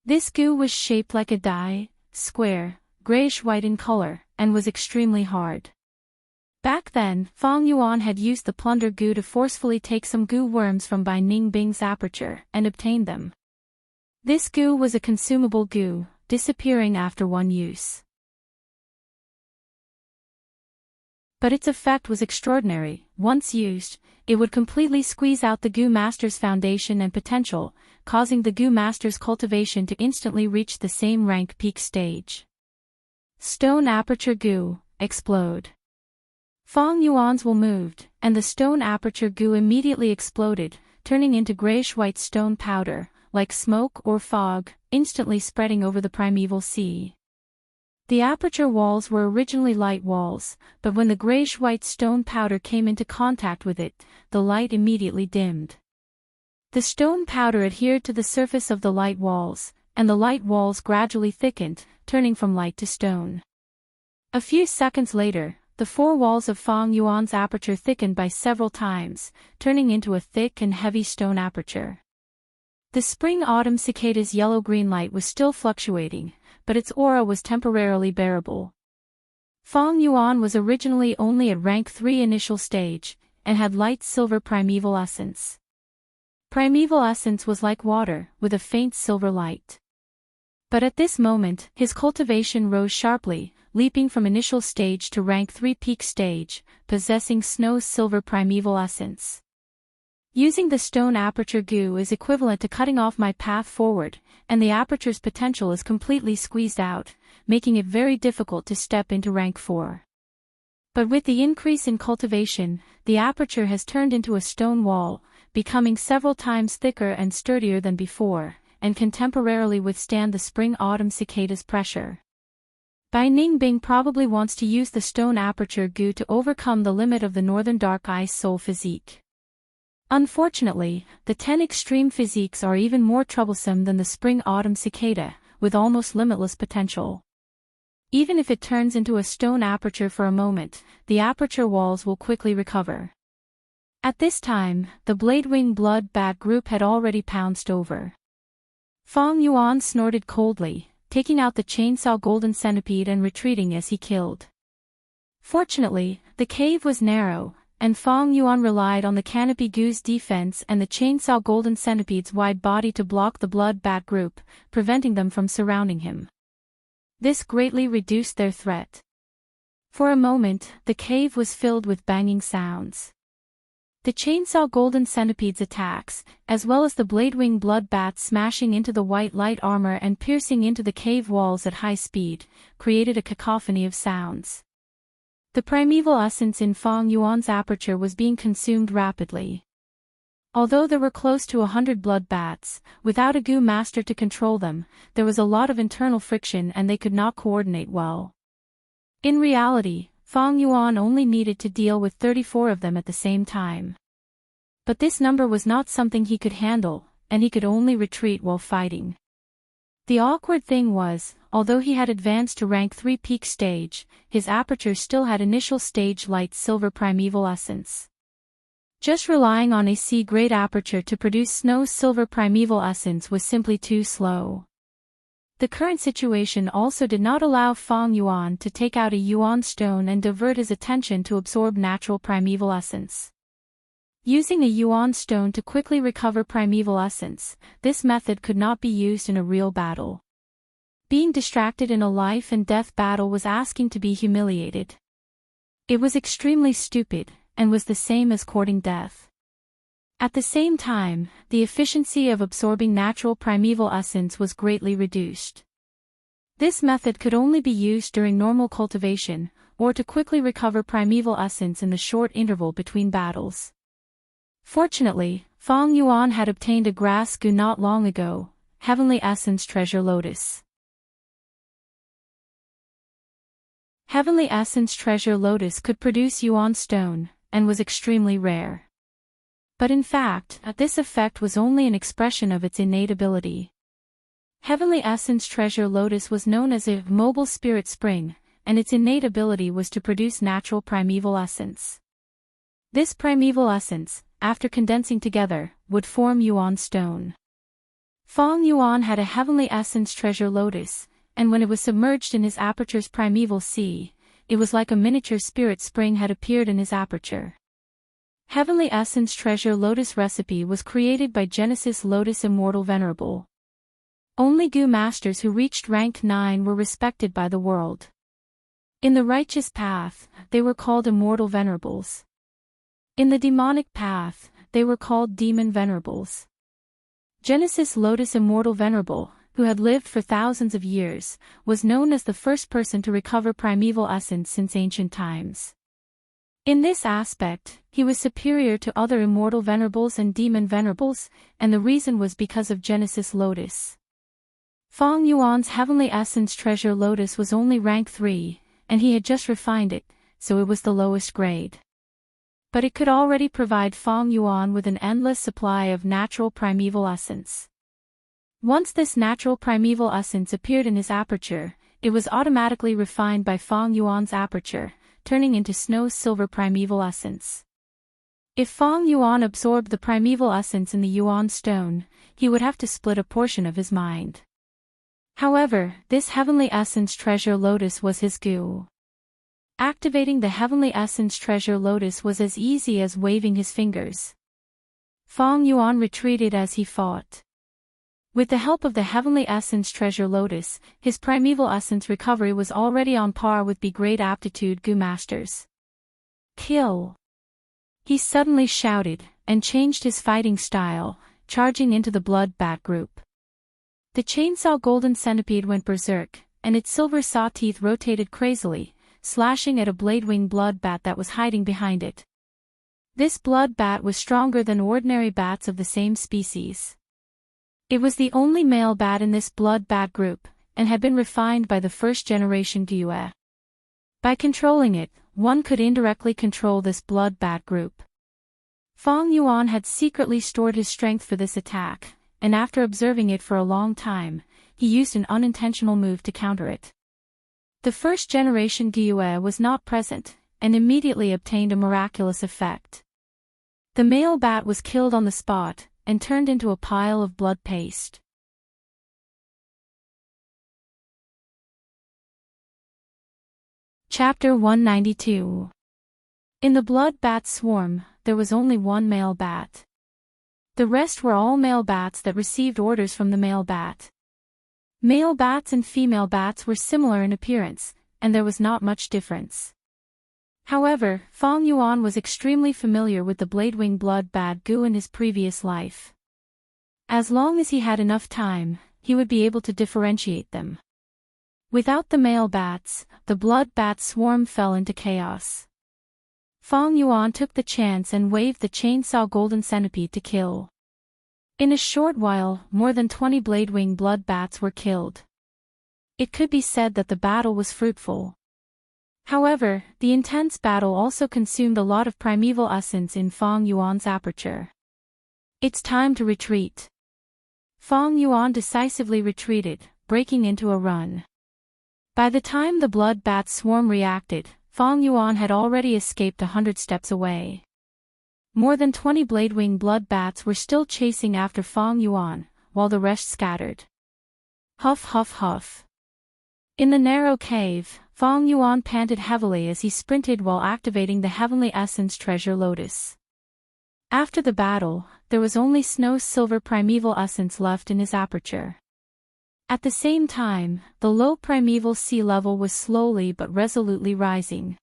This Gu was shaped like a die, square, grayish-white in color, and was extremely hard. Back then, Feng Yuan had used the plunder Gu to forcefully take some Gu worms from Bai Ningbing's aperture, and obtained them. This Gu was a consumable Gu, disappearing after one use. But its effect was extraordinary. Once used, it would completely squeeze out the Gu Master's foundation and potential, causing the Gu Master's cultivation to instantly reach the same rank peak stage. Stone aperture Gu, explode. Feng Yuan's will moved, and the stone aperture Gu immediately exploded, turning into grayish-white stone powder, like smoke or fog, instantly spreading over the primeval sea. The aperture walls were originally light walls, but when the grayish-white stone powder came into contact with it, the light immediately dimmed. The stone powder adhered to the surface of the light walls, and the light walls gradually thickened, turning from light to stone. A few seconds later, the four walls of Fang Yuan's aperture thickened by several times, turning into a thick and heavy stone aperture. The spring-autumn cicada's yellow-green light was still fluctuating, but its aura was temporarily bearable. Fang Yuan was originally only at rank 3 initial stage, and had light silver primeval essence. Primeval essence was like water, with a faint silver light. But at this moment, his cultivation rose sharply, leaping from initial stage to rank 3 peak stage, possessing snow silver primeval essence. Using the stone aperture goo is equivalent to cutting off my path forward, and the aperture's potential is completely squeezed out, making it very difficult to step into rank 4. But with the increase in cultivation, the aperture has turned into a stone wall, becoming several times thicker and sturdier than before, and can temporarily withstand the spring-autumn cicada's pressure. Bai Ningbing probably wants to use the stone aperture goo to overcome the limit of the northern dark ice soul physique. Unfortunately, the 10 extreme physiques are even more troublesome than the spring-autumn cicada, with almost limitless potential. Even if it turns into a stone aperture for a moment, the aperture walls will quickly recover. At this time, the Bladewing Blood Bat group had already pounced over. Fang Yuan snorted coldly, taking out the chainsaw golden centipede and retreating as he killed. Fortunately, the cave was narrow, and Fang Yuan relied on the canopy goo's defense and the chainsaw golden centipede's wide body to block the blood bat group, preventing them from surrounding him. This greatly reduced their threat. For a moment, the cave was filled with banging sounds. The chainsaw golden centipede's attacks, as well as the bladewing blood bats smashing into the white light armor and piercing into the cave walls at high speed, created a cacophony of sounds. The primeval essence in Fang Yuan's aperture was being consumed rapidly. Although there were close to 100 blood bats, without a goo master to control them, there was a lot of internal friction and they could not coordinate well. In reality, Fang Yuan only needed to deal with 34 of them at the same time. But this number was not something he could handle, and he could only retreat while fighting. The awkward thing was, although he had advanced to rank 3 peak stage, his aperture still had initial stage light silver primeval essence. Just relying on a C-grade aperture to produce snow silver primeval essence was simply too slow. The current situation also did not allow Fang Yuan to take out a Yuan stone and divert his attention to absorb natural primeval essence. Using a Yuan stone to quickly recover primeval essence, this method could not be used in a real battle. Being distracted in a life and death battle was asking to be humiliated. It was extremely stupid, and was the same as courting death. At the same time, the efficiency of absorbing natural primeval essence was greatly reduced. This method could only be used during normal cultivation, or to quickly recover primeval essence in the short interval between battles. Fortunately, Fang Yuan had obtained a grass goo not long ago, Heavenly Essence Treasure Lotus. Heavenly Essence Treasure Lotus could produce Yuan stone, and was extremely rare. But in fact, this effect was only an expression of its innate ability. Heavenly Essence Treasure Lotus was known as a mobile spirit spring, and its innate ability was to produce natural primeval essence. This primeval essence, after condensing together, would form Yuan stone. Fang Yuan had a Heavenly Essence Treasure Lotus, and when it was submerged in his aperture's primeval sea, it was like a miniature spirit spring had appeared in his aperture. Heavenly Essence Treasure Lotus recipe was created by Genesis Lotus Immortal Venerable. Only goo masters who reached rank 9 were respected by the world. In the righteous path, they were called Immortal Venerables. In the demonic path, they were called Demon Venerables. Genesis Lotus Immortal Venerable, who had lived for thousands of years, was known as the first person to recover primeval essence since ancient times. In this aspect, he was superior to other Immortal Venerables and Demon Venerables, and the reason was because of Genesis Lotus. Fang Yuan's Heavenly Essence Treasure Lotus was only rank 3, and he had just refined it, so it was the lowest grade. but it could already provide Feng Yuan with an endless supply of natural primeval essence. Once this natural primeval essence appeared in his aperture, it was automatically refined by Feng Yuan's aperture, turning into snow-silver primeval essence. If Feng Yuan absorbed the primeval essence in the Yuan stone, he would have to split a portion of his mind. However, this heavenly essence treasure lotus was his gu. Activating the heavenly essence treasure lotus was as easy as waving his fingers. Feng Yuan retreated as he fought. With the help of the heavenly essence treasure lotus, his primeval essence recovery was already on par with great aptitude gu masters. Kill! He suddenly shouted, and changed his fighting style, charging into the blood bat group. The chainsaw golden centipede went berserk, and its silver saw teeth rotated crazily, slashing at a blade-wing blood bat that was hiding behind it. This blood bat was stronger than ordinary bats of the same species. It was the only male bat in this blood bat group, and had been refined by the first-generation Gue. By controlling it, one could indirectly control this blood bat group. Feng Yuan had secretly stored his strength for this attack, and after observing it for a long time, he used an unintentional move to counter it. The first-generation Gue was not present, and immediately obtained a miraculous effect. The male bat was killed on the spot, and turned into a pile of blood paste. Chapter 192. In the blood bat swarm, there was only one male bat. The rest were all male bats that received orders from the male bat. Male bats and female bats were similar in appearance, and there was not much difference. However, Feng Yuan was extremely familiar with the blade-wing blood bat gu in his previous life. As long as he had enough time, he would be able to differentiate them. Without the male bats, the blood bat swarm fell into chaos. Feng Yuan took the chance and waved the chainsaw golden centipede to kill. In a short while, more than 20 blade-wing blood bats were killed. It could be said that the battle was fruitful. However, the intense battle also consumed a lot of primeval essence in Feng Yuan's aperture. It's time to retreat. Feng Yuan decisively retreated, breaking into a run. By the time the blood bat swarm reacted, Feng Yuan had already escaped 100 steps away. More than 20 blade-wing blood bats were still chasing after Feng Yuan, while the rest scattered. Huff huff huff. In the narrow cave, Feng Yuan panted heavily as he sprinted while activating the heavenly essence treasure lotus. After the battle, there was only snow-silver primeval essence left in his aperture. At the same time, the low primeval sea level was slowly but resolutely rising.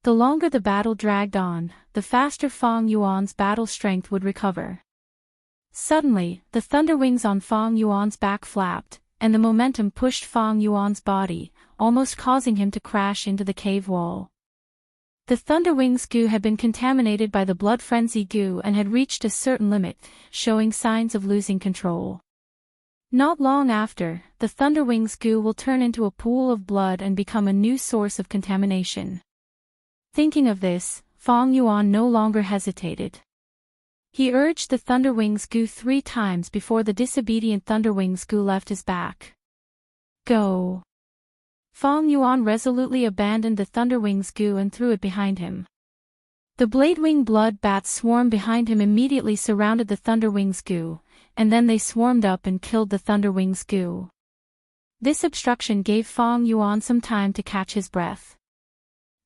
The longer the battle dragged on, the faster Feng Yuan's battle strength would recover. Suddenly, the thunder wings on Feng Yuan's back flapped, and the momentum pushed Feng Yuan's body, almost causing him to crash into the cave wall. The thunder wings gu had been contaminated by the blood frenzy gu and had reached a certain limit, showing signs of losing control. Not long after, the thunder wings gu will turn into a pool of blood and become a new source of contamination. Thinking of this, Feng Yuan no longer hesitated. He urged the thunder wings gu 3 times before the disobedient thunder wings gu left his back. Go! Feng Yuan resolutely abandoned the thunder wings gu and threw it behind him. The blade-wing blood bats swarm behind him immediately surrounded the thunder wings gu, and then they swarmed up and killed the thunder wings gu. This obstruction gave Feng Yuan some time to catch his breath.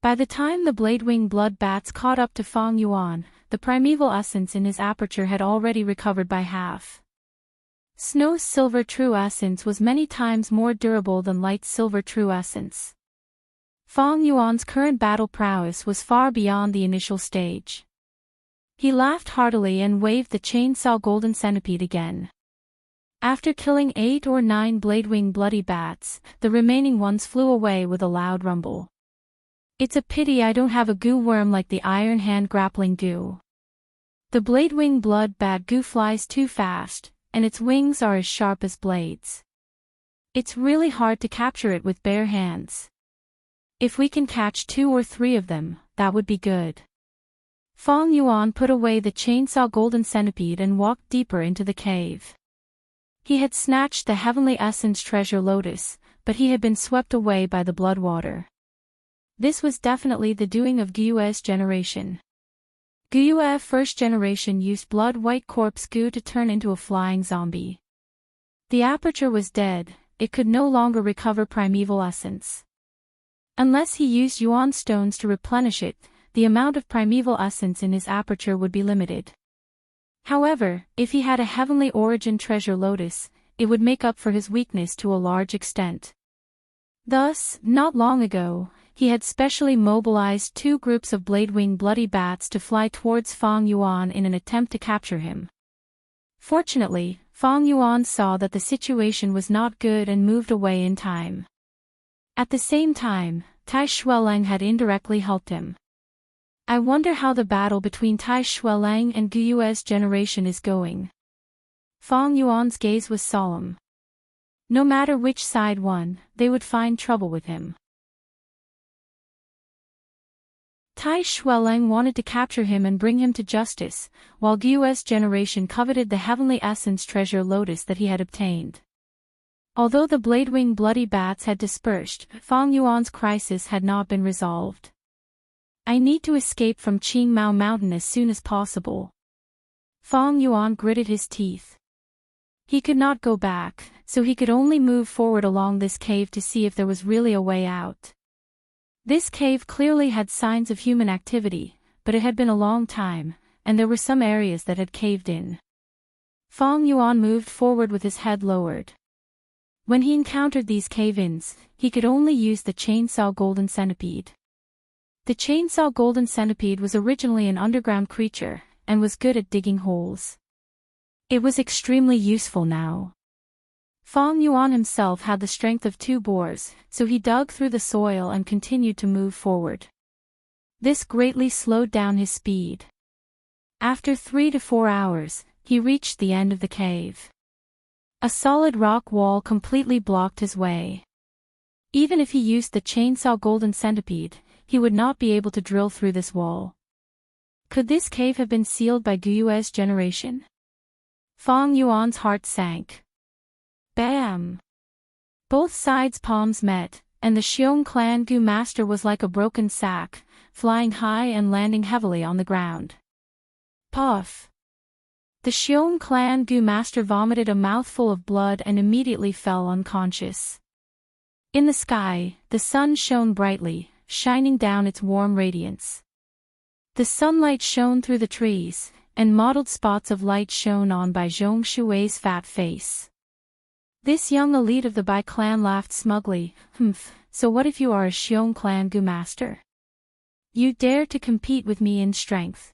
By the time the blade-wing blood bats caught up to Feng Yuan, the primeval essence in his aperture had already recovered by half. Snow silver true essence was many times more durable than light silver true essence. Feng Yuan's current battle prowess was far beyond the initial stage. He laughed heartily and waved the chainsaw golden centipede again. After killing 8 or 9 blade-wing bloody bats, the remaining ones flew away with a loud rumble. It's a pity I don't have a gu worm like the iron hand grappling gu. The blade-wing blood bat gu flies too fast, and its wings are as sharp as blades. It's really hard to capture it with bare hands. If we can catch 2 or 3 of them, that would be good. Fang Yuan put away the chainsaw golden centipede and walked deeper into the cave. He had snatched the heavenly essence treasure lotus, but he had been swept away by the blood water. This was definitely the doing of Guyue's generation. Guyue first generation used blood-white corpse goo to turn into a flying zombie. The aperture was dead, it could no longer recover primeval essence. Unless he used yuan stones to replenish it, the amount of primeval essence in his aperture would be limited. However, if he had a heavenly origin treasure lotus, it would make up for his weakness to a large extent. Thus, not long ago, he had specially mobilized 2 groups of blade-wing bloody bats to fly towards Fang Yuan in an attempt to capture him. Fortunately, Fang Yuan saw that the situation was not good and moved away in time. At the same time, Tai Shueleng had indirectly helped him. I wonder how the battle between Tai Shueleng and Guyue's generation is going. Fang Yuan's gaze was solemn. No matter which side won, they would find trouble with him. Tai Shueleng wanted to capture him and bring him to justice, while Guyue's generation coveted the heavenly essence treasure lotus that he had obtained. Although the blade-wing bloody bats had dispersed, Fang Yuan's crisis had not been resolved. I need to escape from Qingmao Mountain as soon as possible. Fang Yuan gritted his teeth. He could not go back, so he could only move forward along this cave to see if there was really a way out. This cave clearly had signs of human activity, but it had been a long time, and there were some areas that had caved in. Fang Yuan moved forward with his head lowered. When he encountered these cave-ins, he could only use the chainsaw golden centipede. The chainsaw golden centipede was originally an underground creature, and was good at digging holes. It was extremely useful now. Fang Yuan himself had the strength of 2 boars, so he dug through the soil and continued to move forward. This greatly slowed down his speed. After 3 to 4 hours, he reached the end of the cave. A solid rock wall completely blocked his way. Even if he used the chainsaw golden centipede, he would not be able to drill through this wall. Could this cave have been sealed by Guyue's generation? Fang Yuan's heart sank. Bam! Both sides' palms met, and the Xiong clan Gu master was like a broken sack, flying high and landing heavily on the ground. Puff! The Xiong clan Gu master vomited a mouthful of blood and immediately fell unconscious. In the sky, the sun shone brightly, shining down its warm radiance. The sunlight shone through the trees, and mottled spots of light shone on Bai Zhong Shui's fat face. This young elite of the Bai clan laughed smugly. So what if you are a Xiong clan Gu master? You dare to compete with me in strength.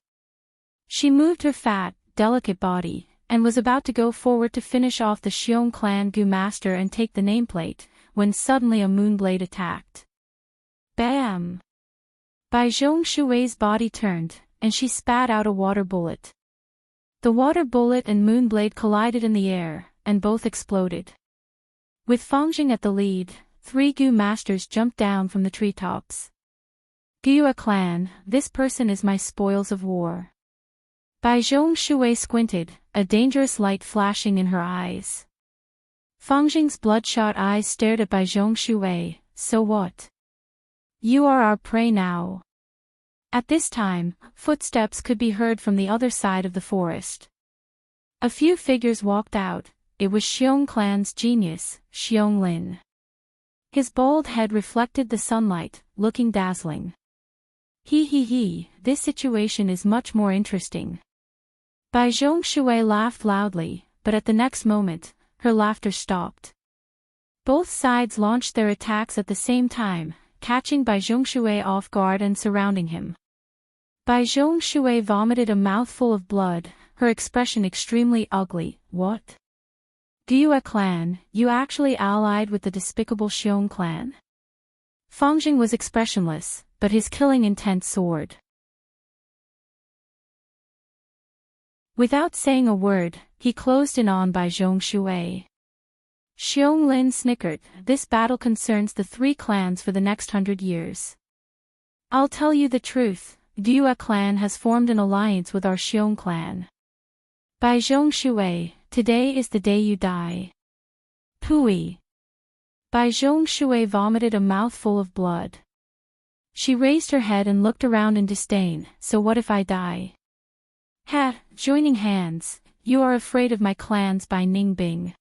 She moved her fat, delicate body, and was about to go forward to finish off the Xiong clan Gu master and take the nameplate, when suddenly a moonblade attacked. Bam! Bai Zhong Shui's body turned, and she spat out a water bullet. The water bullet and moonblade collided in the air, and both exploded. With Fangjing at the lead, 3 Gu masters jumped down from the treetops. Guyue clan, this person is my spoils of war. Bai Zhong Shui squinted, a dangerous light flashing in her eyes. Fangjing's bloodshot eyes stared at Bai Zhong Shui. So what? You are our prey now. At this time, footsteps could be heard from the other side of the forest. A few figures walked out. It was Xiong clan's genius, Xiong Lin. His bald head reflected the sunlight, looking dazzling. He, this situation is much more interesting. Bai Zhong Shui laughed loudly, but at the next moment, her laughter stopped. Both sides launched their attacks at the same time, catching Bai Zhong Shui off guard and surrounding him. Bai Zhong Shui vomited a mouthful of blood, her expression extremely ugly. What? Guyue clan, you actually allied with the despicable Xiong clan? Fangjing was expressionless, but his killing intent soared. Without saying a word, he closed in on Bai Zhong Shui. Xiong Lin snickered. This battle concerns the 3 clans for the next 100 years. I'll tell you the truth, Gyue clan has formed an alliance with our Xiong clan. Bai Zhong Shui, today is the day you die. Pui. Bai Zhong Shui vomited a mouthful of blood. She raised her head and looked around in disdain. So what if I die? Ha, joining hands, you are afraid of my clans by Ningbing.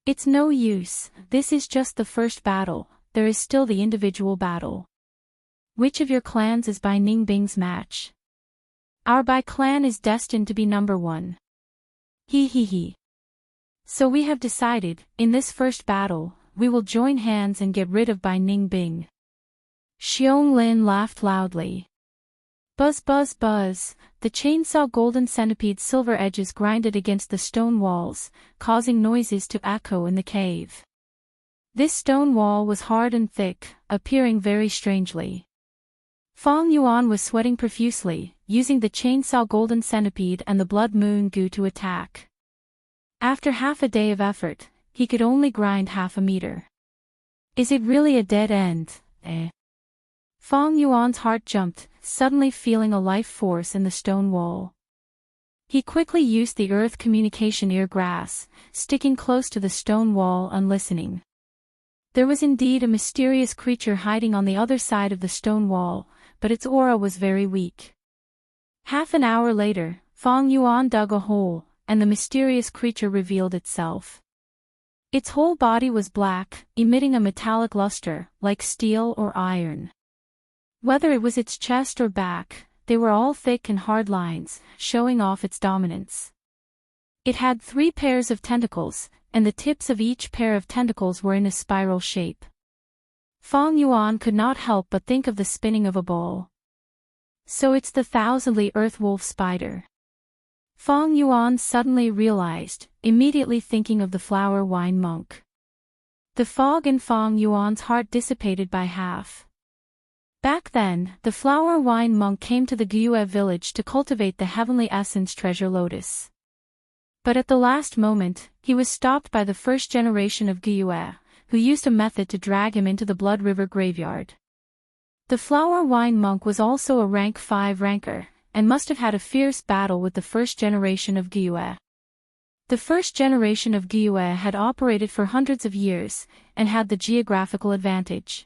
It's no use, this is just the first battle, there is still the individual battle. Which of your clans is Bai Ningbing's match? Our Bai clan is destined to be number one. He he he. So we have decided, in this first battle, we will join hands and get rid of Bai Ningbing. Xiong Lin laughed loudly. Buzz buzz buzz, the chainsaw golden centipede's silver edges grinded against the stone walls, causing noises to echo in the cave. This stone wall was hard and thick, appearing very strangely. Fong Yuan was sweating profusely, using the chainsaw golden centipede and the blood moon goo to attack. After half a day of effort, he could only grind half a meter. Is it really a dead end, eh? Fong Yuan's heart jumped, suddenly feeling a life force in the stone wall. He quickly used the earth communication ear grass, sticking close to the stone wall and listening. There was indeed a mysterious creature hiding on the other side of the stone wall, but its aura was very weak. Half an hour later, Fong Yuan dug a hole, and the mysterious creature revealed itself. Its whole body was black, emitting a metallic luster, like steel or iron. Whether it was its chest or back, they were all thick and hard lines, showing off its dominance. It had 3 pairs of tentacles, and the tips of each pair of tentacles were in a spiral shape. Fong Yuan could not help but think of the spinning of a ball. So it's the thousandly earth wolf spider. Fong Yuan suddenly realized, immediately thinking of the flower wine monk. The fog in Fong Yuan's heart dissipated by half. Back then, the flower wine monk came to the Gyue village to cultivate the heavenly essence treasure lotus. But at the last moment, he was stopped by the first generation of Gyue, who used a method to drag him into the Blood River graveyard. The flower wine monk was also a rank 5 ranker, and must have had a fierce battle with the first generation of Gyue. The first generation of Gyue had operated for hundreds of years, and had the geographical advantage.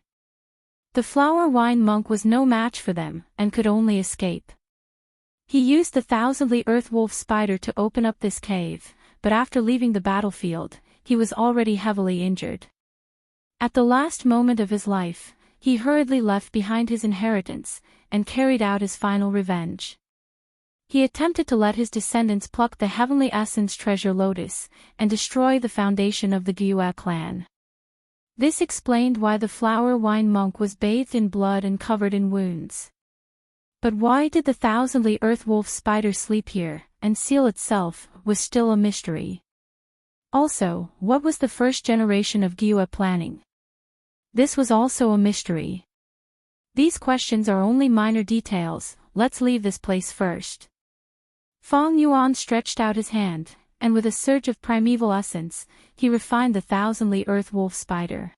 The flower wine monk was no match for them, and could only escape. He used the thousandly earth wolf spider to open up this cave, but after leaving the battlefield, he was already heavily injured. At the last moment of his life, he hurriedly left behind his inheritance, and carried out his final revenge. He attempted to let his descendants pluck the heavenly essence treasure lotus, and destroy the foundation of the Gyue clan. This explained why the flower wine monk was bathed in blood and covered in wounds. But why did the thousandly earth wolf spider sleep here, and seal itself, was still a mystery. Also, what was the first generation of Gyue planning? This was also a mystery. These questions are only minor details, let's leave this place first. Fong Yuan stretched out his hand, and with a surge of primeval essence, he refined the thousandly earth wolf spider.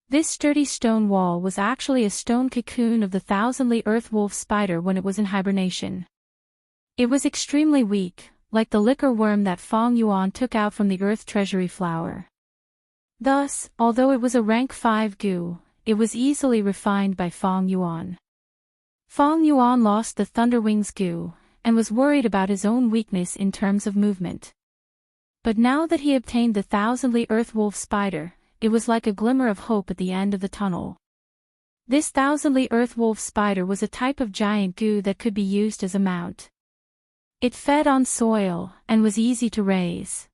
This sturdy stone wall was actually a stone cocoon of the thousandly earth wolf spider when it was in hibernation. It was extremely weak, like the liquor worm that Fong Yuan took out from the earth treasury flower. Thus, although it was a rank 5 goo, it was easily refined by Fong Yuan. Fong Yuan lost the Thunderwings goo, and was worried about his own weakness in terms of movement. But now that he obtained the thousandly earth wolf spider, it was like a glimmer of hope at the end of the tunnel. This thousandly earth wolf spider was a type of giant goo that could be used as a mount. It fed on soil, and was easy to raise.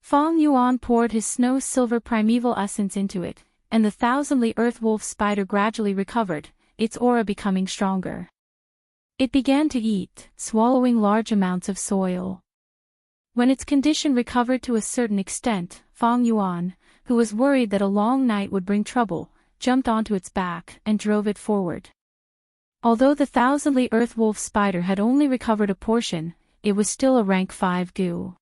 Fong Yuan poured his snow-silver primeval essence into it, and the thousandly earth wolf spider gradually recovered, its aura becoming stronger. It began to eat, swallowing large amounts of soil. When its condition recovered to a certain extent, Fong Yuan, who was worried that a long night would bring trouble, jumped onto its back and drove it forward. Although the thousandly earth wolf spider had only recovered a portion, it was still a rank 5 goo.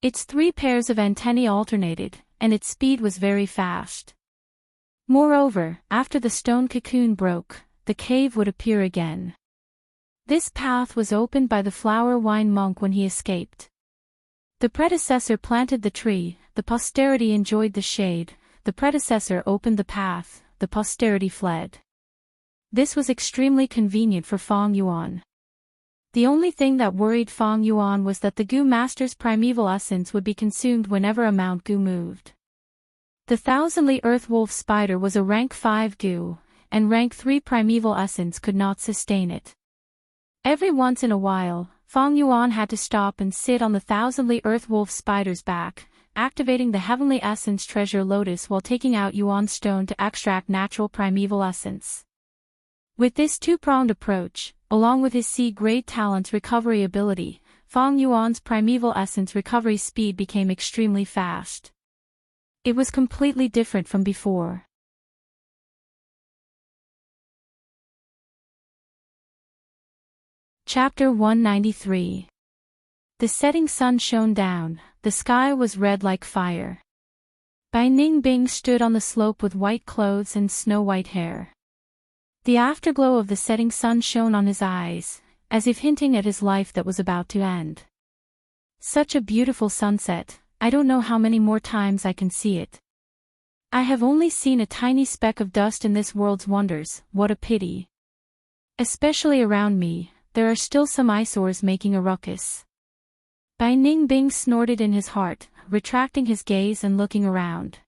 Its 3 pairs of antennae alternated, and its speed was very fast. Moreover, after the stone cocoon broke, the cave would appear again. This path was opened by the flower wine monk when he escaped. The predecessor planted the tree, the posterity enjoyed the shade, the predecessor opened the path, the posterity fled. This was extremely convenient for Feng Yuan. The only thing that worried Feng Yuan was that the Gu Master's primeval essence would be consumed whenever a Mount Gu moved. The thousandly Earth Wolf Spider was a rank 5 Gu, and rank 3 primeval essence could not sustain it. Every once in a while, Feng Yuan had to stop and sit on the thousandly Earth Wolf Spider's back, activating the Heavenly Essence Treasure Lotus while taking out Yuan Stone to extract natural primeval essence. With this two-pronged approach, along with his C-grade talent's recovery ability, Feng Yuan's primeval essence recovery speed became extremely fast. It was completely different from before. Chapter 193. The setting sun shone down, the sky was red like fire. Bai Ningbing stood on the slope with white clothes and snow-white hair. The afterglow of the setting sun shone on his eyes, as if hinting at his life that was about to end. Such a beautiful sunset, I don't know how many more times I can see it. I have only seen a tiny speck of dust in this world's wonders, what a pity. Especially around me, there are still some eyesores making a ruckus. Bai Ningbing snorted in his heart, retracting his gaze and looking around.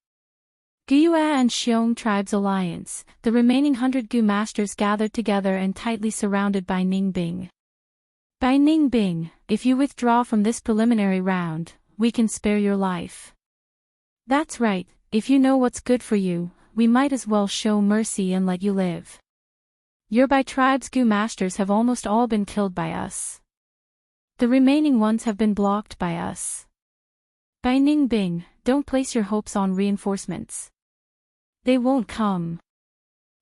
Guyue and Xiong Tribes Alliance, the remaining 100 Gu Masters gathered together and tightly surrounded Bai Ningbing. Bai Ningbing, if you withdraw from this preliminary round, we can spare your life. That's right, if you know what's good for you, we might as well show mercy and let you live. Your Bai Tribe's Gu Masters have almost all been killed by us. The remaining ones have been blocked by us. Bai Ningbing, don't place your hopes on reinforcements. They won't come.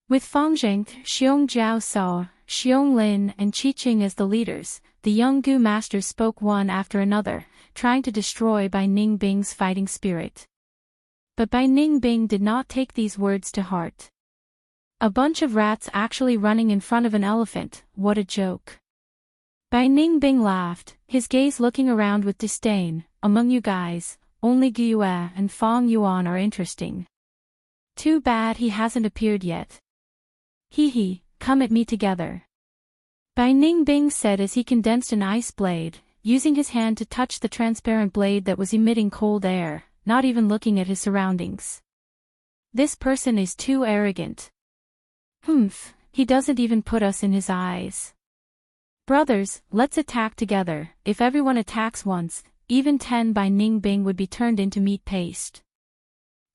With Fang Zheng, Xiong Jiao Sao, Xiong Lin and Qiqing as the leaders, the young Gu Masters spoke one after another, trying to destroy Bai Ningbing's fighting spirit. But Bai Ningbing did not take these words to heart. A bunch of rats actually running in front of an elephant, what a joke. Bai Ningbing laughed, his gaze looking around with disdain. Among you guys, only Guyue and Feng Yuan are interesting. Too bad he hasn't appeared yet. Hee, come at me together. Bai Ningbing said as he condensed an ice blade, using his hand to touch the transparent blade that was emitting cold air, not even looking at his surroundings. This person is too arrogant. He doesn't even put us in his eyes. Brothers, let's attack together. If everyone attacks once, even 10 Bai Ningbing would be turned into meat paste.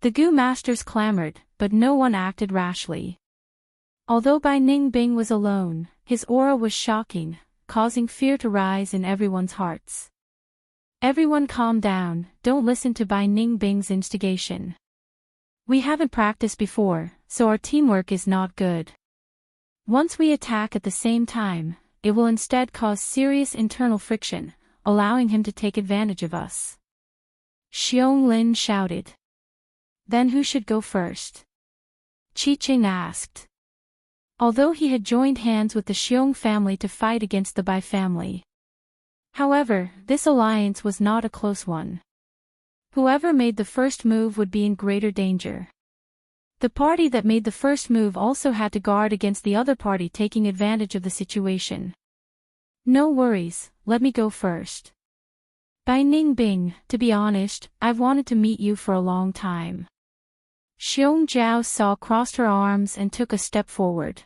The Gu Masters clamored, but no one acted rashly. Although Bai Ningbing was alone, his aura was shocking, causing fear to rise in everyone's hearts. Everyone calm down, don't listen to Bai Ningbing's instigation. We haven't practiced before, so our teamwork is not good. Once we attack at the same time, it will instead cause serious internal friction, allowing him to take advantage of us. Xiong Lin shouted. Then who should go first? Qiqing asked. Although he had joined hands with the Xiong family to fight against the Bai family. However, this alliance was not a close one. Whoever made the first move would be in greater danger. The party that made the first move also had to guard against the other party taking advantage of the situation. No worries, let me go first. Bai Ningbing, to be honest, I've wanted to meet you for a long time. Xiong Jiao Sao crossed her arms and took a step forward.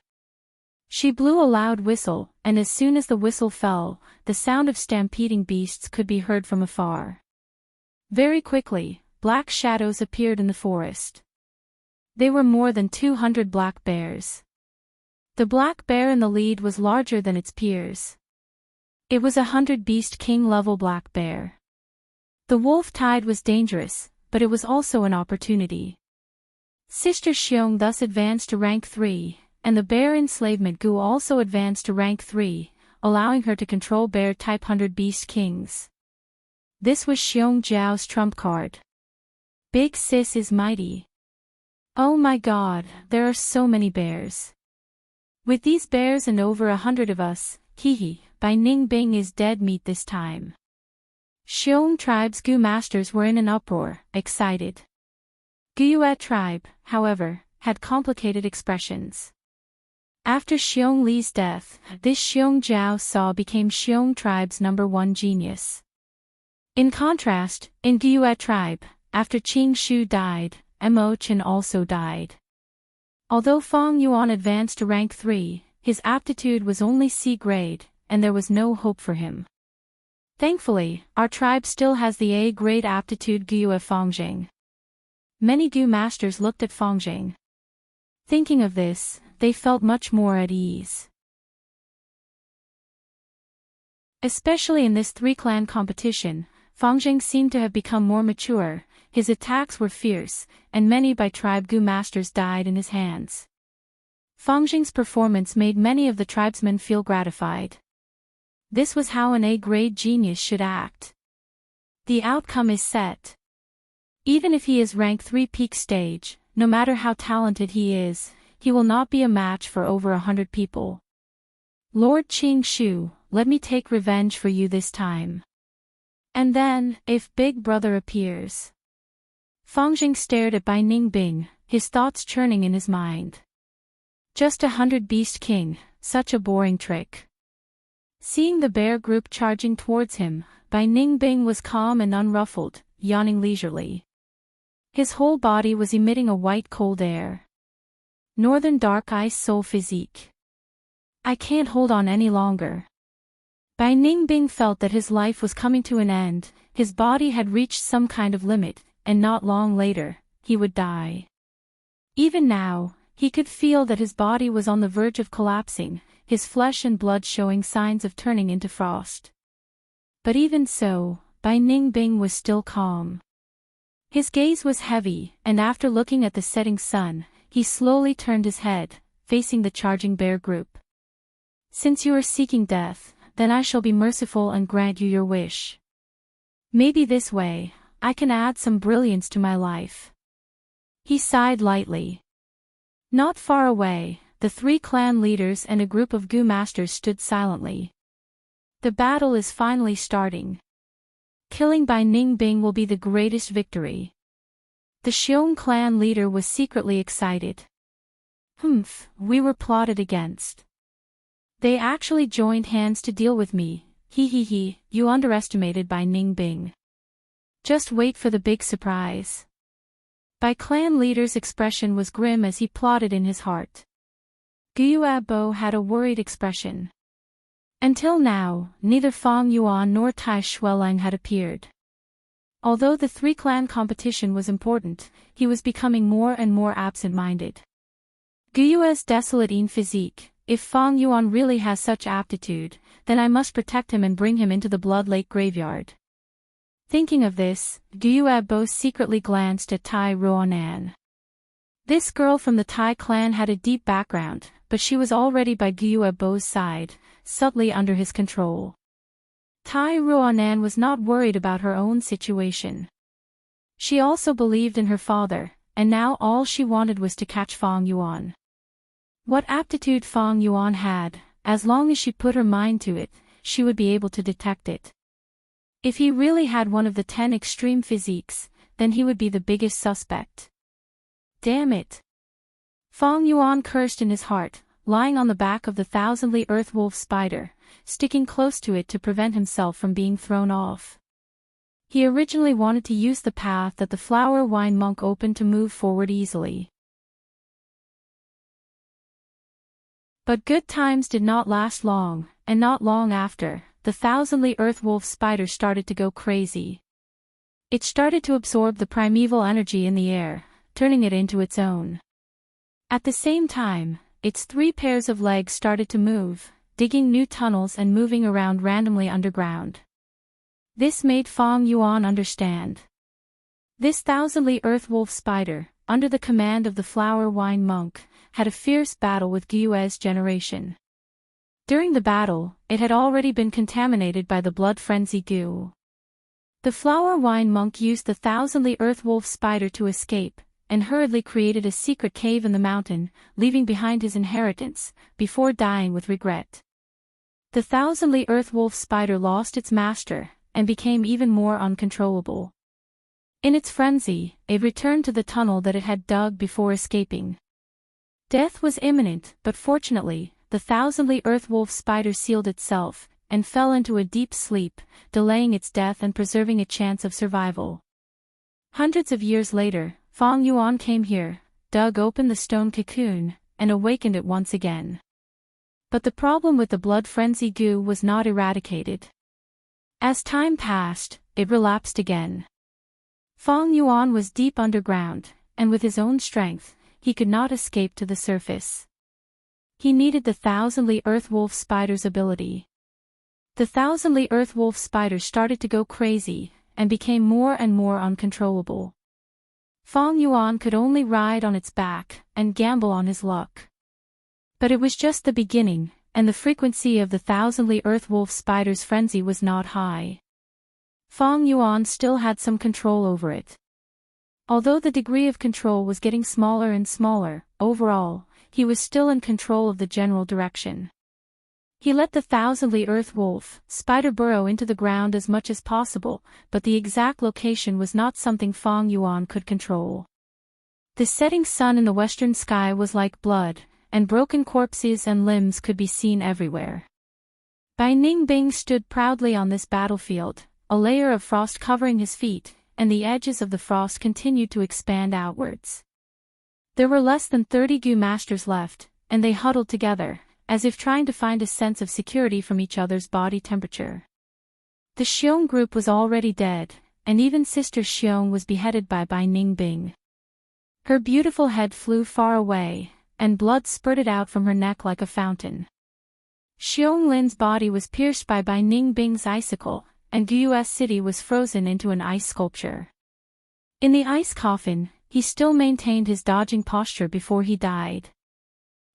She blew a loud whistle, and as soon as the whistle fell, the sound of stampeding beasts could be heard from afar. Very quickly, black shadows appeared in the forest. They were more than 200 black bears. The black bear in the lead was larger than its peers. It was 100 Beast King level black bear. The wolf tide was dangerous, but it was also an opportunity. Sister Xiong thus advanced to rank 3, and the bear enslavement Gu also advanced to rank 3, allowing her to control bear-type 100 Beast Kings. This was Xiong Jiao's trump card. Big Sis is mighty. Oh my god, there are so many bears. With these bears and over 100 of us, hehe, Bai Ningbing is dead meat this time. Xiong tribe's Gu masters were in an uproar, excited. Guyue tribe, however, had complicated expressions. After Xiong Li's death, this Xiong Jiao Sa became Xiong tribe's #1 genius. In contrast, in Guyue tribe, after Qing Shu died, Mo Chen also died. Although Fang Yuan advanced to rank 3, his aptitude was only C grade, and there was no hope for him. Thankfully, our tribe still has the A-grade aptitude Guyue Fangjing. Many Gu masters looked at Fangjing. Thinking of this, they felt much more at ease. Especially in this 3-clan competition, Fangjing seemed to have become more mature, his attacks were fierce, and many Bai tribe Gu masters died in his hands. Fangjing's performance made many of the tribesmen feel gratified. This was how an A-grade genius should act. The outcome is set. Even if he is rank 3 peak stage, no matter how talented he is, he will not be a match for over 100 people. Lord Qing Shu, let me take revenge for you this time. And then, if Big Brother appears. Fangjing stared at Bai Ningbing, his thoughts churning in his mind. Just 100 Beast King, such a boring trick. Seeing the bear group charging towards him, Bai Ningbing was calm and unruffled, yawning leisurely. His whole body was emitting a white cold air. Northern dark ice soul physique. I can't hold on any longer. Bai Ningbing felt that his life was coming to an end, his body had reached some kind of limit, and not long later, he would die. Even now, he could feel that his body was on the verge of collapsing, his flesh and blood showing signs of turning into frost. But even so, Bai Ningbing was still calm. His gaze was heavy, and after looking at the setting sun, he slowly turned his head, facing the charging bear group. Since you are seeking death, then I shall be merciful and grant you your wish. Maybe this way, I can add some brilliance to my life. He sighed lightly. Not far away, the 3 clan leaders and a group of Gu masters stood silently. The battle is finally starting. Killing Bai Ningbing will be the greatest victory. The Xiong clan leader was secretly excited. We were plotted against. They actually joined hands to deal with me, you underestimated Bai Ningbing. Just wait for the big surprise. Bai clan leader's expression was grim as he plotted in his heart. Guyue Bo had a worried expression. Until now, neither Fang Yuan nor Tai Shuelang had appeared. Although the 3-clan competition was important, he was becoming more and more absent-minded. Guyue's desolate physique, if Fang Yuan really has such aptitude, then I must protect him and bring him into the Blood Lake graveyard. Thinking of this, Guyue Bo secretly glanced at Tai Ruonan. This girl from the Tai clan had a deep background, but she was already by Guyue Bo's side, subtly under his control. Tai Ruonan was not worried about her own situation. She also believed in her father, and now all she wanted was to catch Fang Yuan. What aptitude Fang Yuan had, as long as she put her mind to it, she would be able to detect it. If he really had one of the 10 extreme physiques, then he would be the biggest suspect. Damn it! Fang Yuan cursed in his heart, lying on the back of the thousandly earth wolf spider, sticking close to it to prevent himself from being thrown off. He originally wanted to use the path that the flower wine monk opened to move forward easily. But good times did not last long, and not long after, the thousandly earth wolf spider started to go crazy. It started to absorb the primeval energy in the air, turning it into its own. At the same time, its 3 pairs of legs started to move, digging new tunnels and moving around randomly underground. This made Fang Yuan understand. This thousandly earth wolf spider, under the command of the flower wine monk, had a fierce battle with Guyue's generation. During the battle, it had already been contaminated by the blood frenzy Gu. The flower wine monk used the thousandly earth wolf spider to escape, and hurriedly created a secret cave in the mountain, leaving behind his inheritance, before dying with regret. The thousandly earth wolf spider lost its master, and became even more uncontrollable. In its frenzy, it returned to the tunnel that it had dug before escaping. Death was imminent, but fortunately, the thousandly earth wolf spider sealed itself, and fell into a deep sleep, delaying its death and preserving a chance of survival. Hundreds of years later, Feng Yuan came here, dug open the stone cocoon, and awakened it once again. But the problem with the blood frenzy goo was not eradicated. As time passed, it relapsed again. Feng Yuan was deep underground, and with his own strength, he could not escape to the surface. He needed the thousandly earth wolf spider's ability. The thousandly earth wolf spider started to go crazy, and became more and more uncontrollable. Feng Yuan could only ride on its back, and gamble on his luck. But it was just the beginning, and the frequency of the thousandly earth wolf spider's frenzy was not high. Feng Yuan still had some control over it. Although the degree of control was getting smaller and smaller, overall, he was still in control of the general direction. He let the thousandly earth wolf spider burrow into the ground as much as possible, but the exact location was not something Feng Yuan could control. The setting sun in the western sky was like blood, and broken corpses and limbs could be seen everywhere. Bai Ningbing stood proudly on this battlefield, a layer of frost covering his feet, and the edges of the frost continued to expand outwards. There were less than 30 Gu masters left, and they huddled together, as if trying to find a sense of security from each other's body temperature. The Xiong group was already dead, and even Sister Xiong was beheaded by Bai Ningbing. Her beautiful head flew far away, and blood spurted out from her neck like a fountain. Xiong Lin's body was pierced by Bai Ningbing's icicle, and Gu's city was frozen into an ice sculpture. In the ice coffin, he still maintained his dodging posture before he died.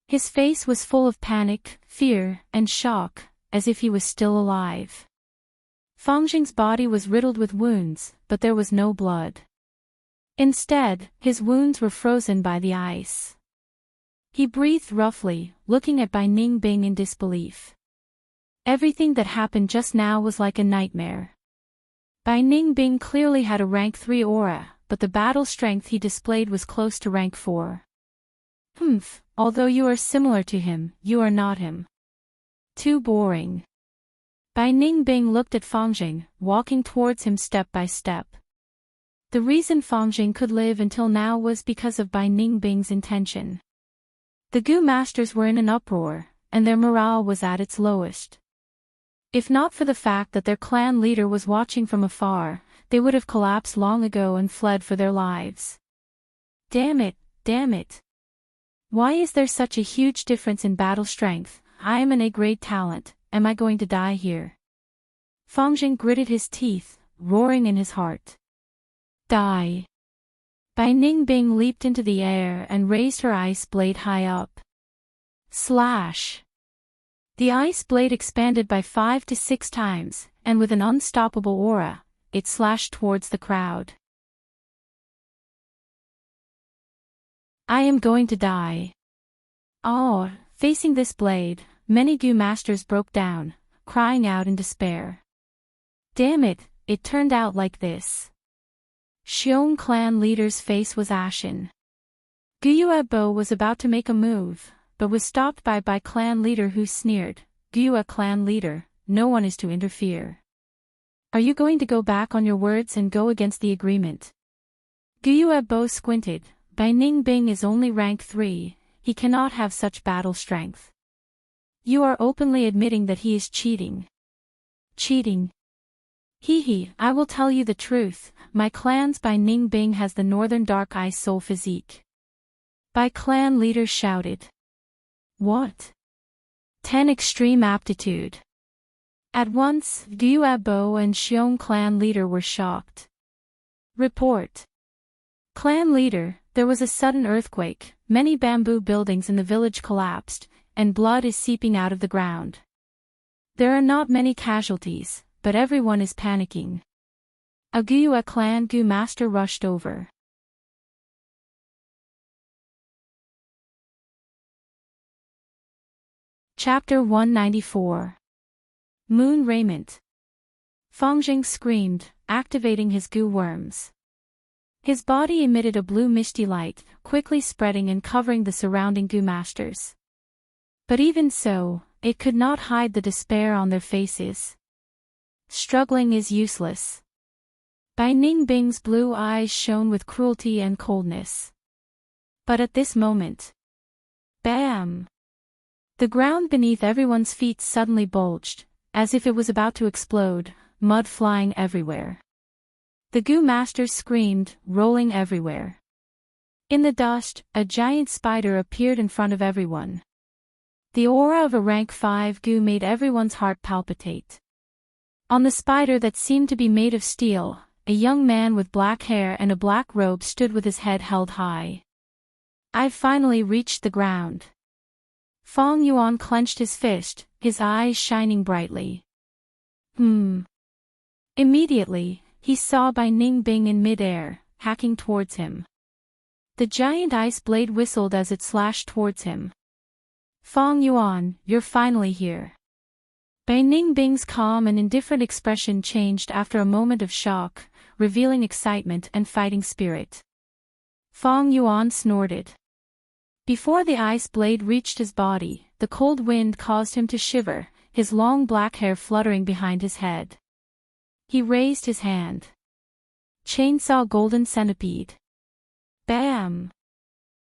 His face was full of panic, fear, and shock, as if he was still alive. Feng Jing's body was riddled with wounds, but there was no blood. Instead, his wounds were frozen by the ice. He breathed roughly, looking at Bai Ningbing in disbelief. Everything that happened just now was like a nightmare. Bai Ningbing clearly had a rank 3 aura, but the battle strength he displayed was close to rank 4. Although you are similar to him, you are not him. Too boring. Bai Ningbing looked at Feng Jing, walking towards him step by step. The reason Feng Jing could live until now was because of Bai Ningbing's intention. The Gu masters were in an uproar, and their morale was at its lowest. If not for the fact that their clan leader was watching from afar, they would have collapsed long ago and fled for their lives. Damn it, damn it. Why is there such a huge difference in battle strength? I am an A-grade talent, am I going to die here? Feng Jing gritted his teeth, roaring in his heart. Die. Bai Ningbing leaped into the air and raised her ice blade high up. Slash. The ice blade expanded by 5 to 6 times, and with an unstoppable aura, it slashed towards the crowd. I am going to die. Oh, facing this blade, many Gu masters broke down, crying out in despair. Damn it, it turned out like this. Xiong clan leader's face was ashen. Guyue Bo was about to make a move, but was stopped by clan leader who sneered, Guyue clan leader, no one is to interfere. Are you going to go back on your words and go against the agreement? Guyue Bo squinted, Bai Ningbing is only rank 3, he cannot have such battle strength. You are openly admitting that he is cheating. Cheating. I will tell you the truth, my clan's Bai Ningbing has the northern dark ice soul physique. Bai clan leader shouted. What? 10 extreme aptitude. At once, Guyue Bo and Xiong clan leader were shocked. Report. Clan leader, there was a sudden earthquake, many bamboo buildings in the village collapsed, and blood is seeping out of the ground. There are not many casualties, but everyone is panicking. A Guyue clan Gu master rushed over. Chapter 194. Moon Raiment. Fangjing screamed, activating his goo worms. His body emitted a blue misty light, quickly spreading and covering the surrounding goo masters. But even so, it could not hide the despair on their faces. Struggling is useless. Bai Ningbing's blue eyes shone with cruelty and coldness. But at this moment, bam! The ground beneath everyone's feet suddenly bulged, as if it was about to explode, mud flying everywhere. The goo masters screamed, rolling everywhere. In the dust, a giant spider appeared in front of everyone. The aura of a rank 5 goo made everyone's heart palpitate. On the spider that seemed to be made of steel, a young man with black hair and a black robe stood with his head held high. "I've finally reached the ground." Fang Yuan clenched his fist, his eyes shining brightly. Immediately, he saw Bai Ningbing in mid-air, hacking towards him. The giant ice blade whistled as it slashed towards him. "Fang Yuan, you're finally here." Bai Ningbing's calm and indifferent expression changed after a moment of shock, revealing excitement and fighting spirit. Fang Yuan snorted. Before the ice blade reached his body, the cold wind caused him to shiver, his long black hair fluttering behind his head. He raised his hand. Chainsaw Golden Centipede. Bam!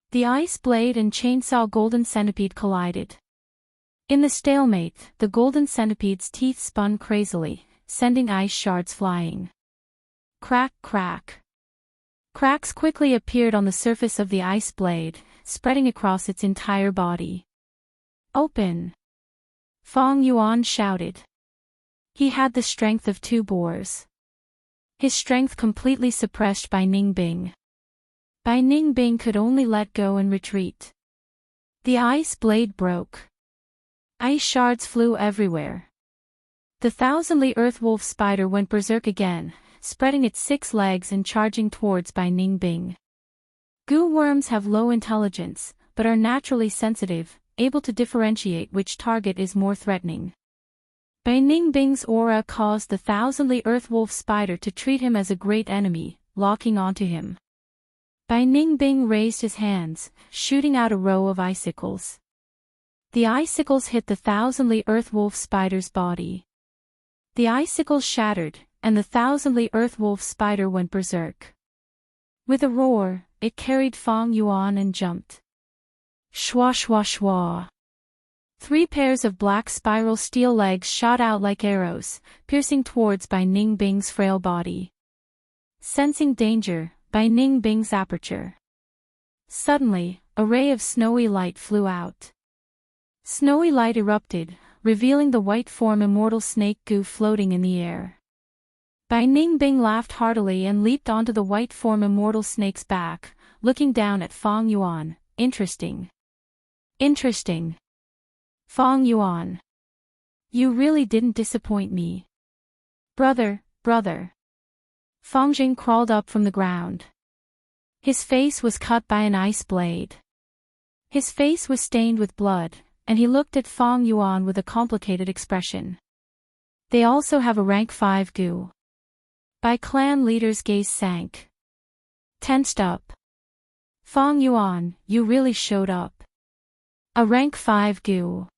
The ice blade and chainsaw Golden Centipede collided. In the stalemate, the Golden Centipede's teeth spun crazily, sending ice shards flying. Crack, crack. Cracks quickly appeared on the surface of the ice blade, spreading across its entire body. "Open!" Fang Yuan shouted. He had the strength of 2 boars. His strength completely suppressed Bai Ningbing. Bai Ningbing could only let go and retreat. The ice blade broke. Ice shards flew everywhere. The thousandly earth wolf spider went berserk again, spreading its 6 legs and charging towards Bai Ningbing. Goo worms have low intelligence, but are naturally sensitive, able to differentiate which target is more threatening. Bai Ningbing's aura caused the thousandly earth wolf spider to treat him as a great enemy, locking onto him. Bai Ningbing raised his hands, shooting out a row of icicles. The icicles hit the thousandly earth wolf spider's body. The icicles shattered, and the thousandly earth wolf spider went berserk. With a roar, it carried Fang Yuan and jumped. Shwa shwa shwa. 3 pairs of black spiral steel legs shot out like arrows, piercing towards Bai Ningbing's frail body. Sensing danger, Bai Ningbing's aperture. Suddenly, a ray of snowy light flew out. Snowy light erupted, revealing the white form Immortal snake goo floating in the air. Bai Ningbing laughed heartily and leaped onto the white form Immortal snake's back, looking down at Fang Yuan. Interesting. Interesting. Fang Yuan. You really didn't disappoint me. Brother. Fangjing crawled up from the ground. His face was cut by an ice blade. His face was stained with blood, and he looked at Fang Yuan with a complicated expression. They also have a rank 5 goo. Bai clan leader's gaze sank. Tensed up. Fang Yuan, you really showed up. A rank 5 goo.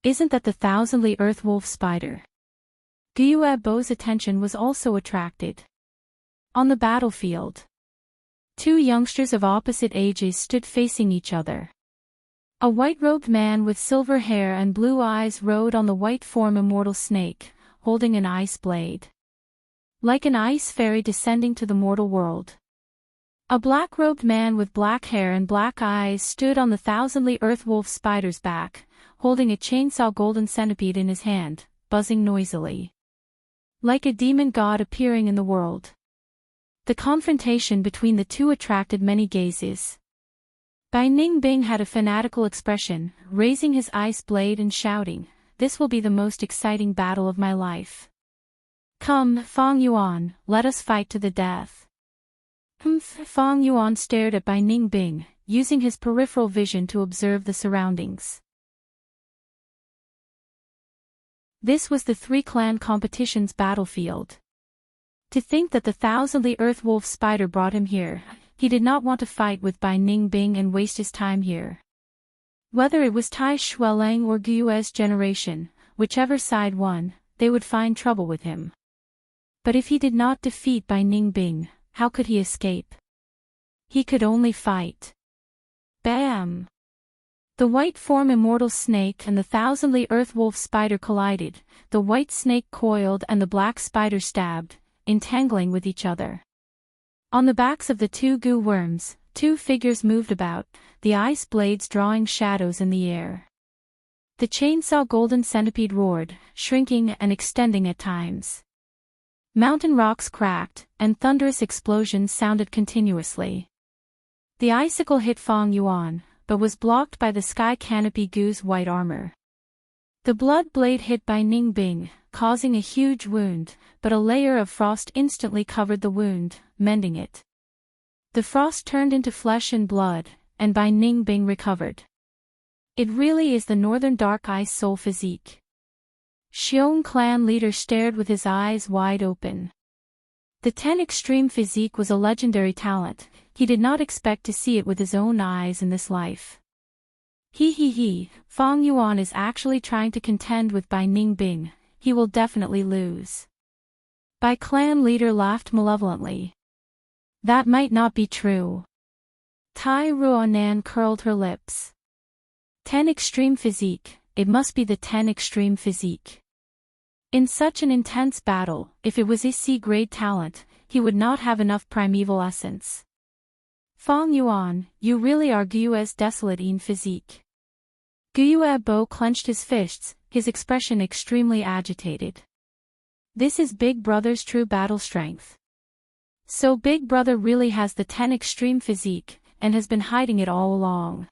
Isn't that the thousandly earth wolf spider? Gyue Bo's attention was also attracted. On the battlefield, 2 youngsters of opposite ages stood facing each other. A white-robed man with silver hair and blue eyes rode on the white form Immortal snake, holding an ice blade. Like an ice fairy descending to the mortal world. A black-robed man with black hair and black eyes stood on the thousandly earth wolf spider's back, holding a chainsaw Golden Centipede in his hand, buzzing noisily. Like a demon god appearing in the world. The confrontation between the 2 attracted many gazes. Bai Ningbing had a fanatical expression, raising his ice blade and shouting, "This will be the most exciting battle of my life. Come, Fang Yuan, let us fight to the death." Fang Yuan stared at Bai Ningbing, using his peripheral vision to observe the surroundings. This was the three-clan competition's battlefield. To think that the thousandly Earth Wolf Spider brought him here, he did not want to fight with Bai Ningbing and waste his time here. Whether it was Tai Xuelang or Guo's generation, whichever side won, they would find trouble with him. But if he did not defeat Bai Ningbing, how could he escape? He could only fight. Bam! The white form Immortal Snake and the thousandly Earth Wolf Spider collided, the white snake coiled and the black spider stabbed, entangling with each other. On the backs of the two goo worms, two figures moved about, the ice blades drawing shadows in the air. The chainsaw golden centipede roared, shrinking and extending at times. Mountain rocks cracked, and thunderous explosions sounded continuously. The icicle hit Fang Yuan, but was blocked by the sky canopy goo's white armor. The blood blade hit Bai Ningbing, causing a huge wound, but a layer of frost instantly covered the wound, mending it. The frost turned into flesh and blood, and Bai Ningbing recovered. It really is the Northern Dark Ice Soul physique. Xiong clan leader stared with his eyes wide open. The 10 Extreme physique was a legendary talent, he did not expect to see it with his own eyes in this life. Fang Yuan is actually trying to contend with Bai Ningbing, he will definitely lose. Bai clan leader laughed malevolently. That might not be true. Tai Ruonan curled her lips. 10 Extreme physique, it must be the 10 Extreme physique. In such an intense battle, if it was a C-grade talent, he would not have enough primeval essence. Fang Yuan, you really are Guo's desolate physique. Guo Bo clenched his fists, his expression extremely agitated. This is Big Brother's true battle strength. So Big Brother really has the 10 Extreme physique, and has been hiding it all along.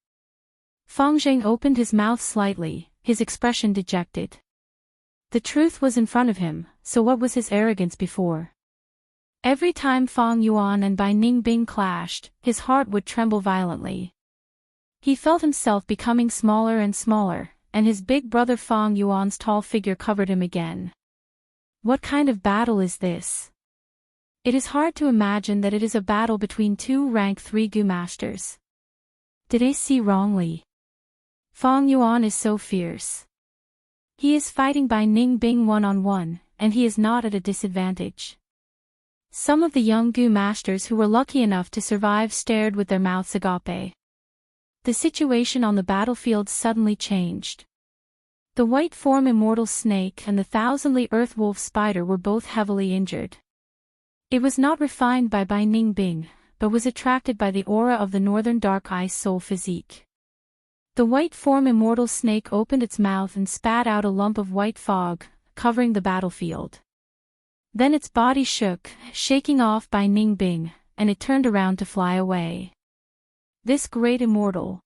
Fang Zheng opened his mouth slightly, his expression dejected. The truth was in front of him, so what was his arrogance before? Every time Fang Yuan and Bai Ningbing clashed, his heart would tremble violently. He felt himself becoming smaller and smaller, and his big brother Fang Yuan's tall figure covered him again. What kind of battle is this? It is hard to imagine that it is a battle between two rank 3 Gu masters. Did I see wrongly? Fang Yuan is so fierce. He is fighting Bai Ningbing one-on-one, and he is not at a disadvantage. Some of the young Gu masters who were lucky enough to survive stared with their mouths agape. The situation on the battlefield suddenly changed. The white form Immortal Snake and the thousandly Earth Wolf Spider were both heavily injured. It was not refined by Bai Ningbing, but was attracted by the aura of the Northern Dark Ice Soul physique. The white form Immortal Snake opened its mouth and spat out a lump of white fog, covering the battlefield. Then its body shook, shaking off Bai Ningbing, and it turned around to fly away. This great immortal.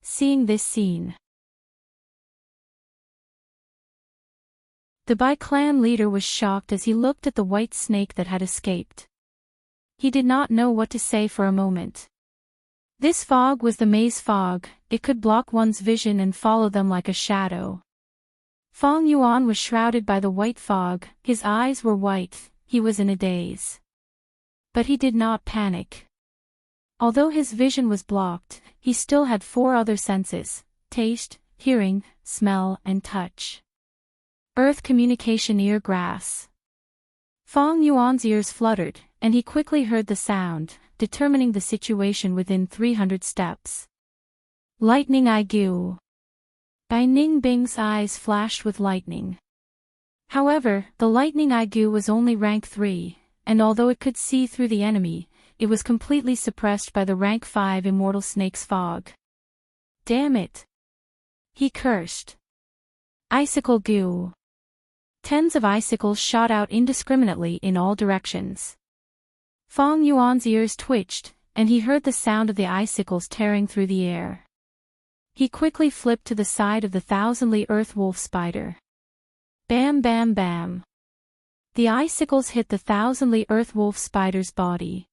Seeing this scene, the Bai clan leader was shocked as he looked at the white snake that had escaped. He did not know what to say for a moment. This fog was the maze fog, it could block one's vision and follow them like a shadow. Fang Yuan was shrouded by the white fog, his eyes were white, he was in a daze. But he did not panic. Although his vision was blocked, he still had 4 other senses: taste, hearing, smell, and touch. Earth communication ear grass. Fang Yuan's ears fluttered, and he quickly heard the sound, determining the situation within 300 steps. Lightning Aiguë. Bai Ningbing's eyes flashed with lightning. However, the lightning Aiguë was only rank 3, and although it could see through the enemy, it was completely suppressed by the rank 5 Immortal Snake's fog. Damn it! He cursed. Icicle Gu. Tens of icicles shot out indiscriminately in all directions. Fang Yuan's ears twitched, and he heard the sound of the icicles tearing through the air. He quickly flipped to the side of the thousandly Earth Wolf Spider. Bam bam bam. The icicles hit the thousandly Earth Wolf Spider's body.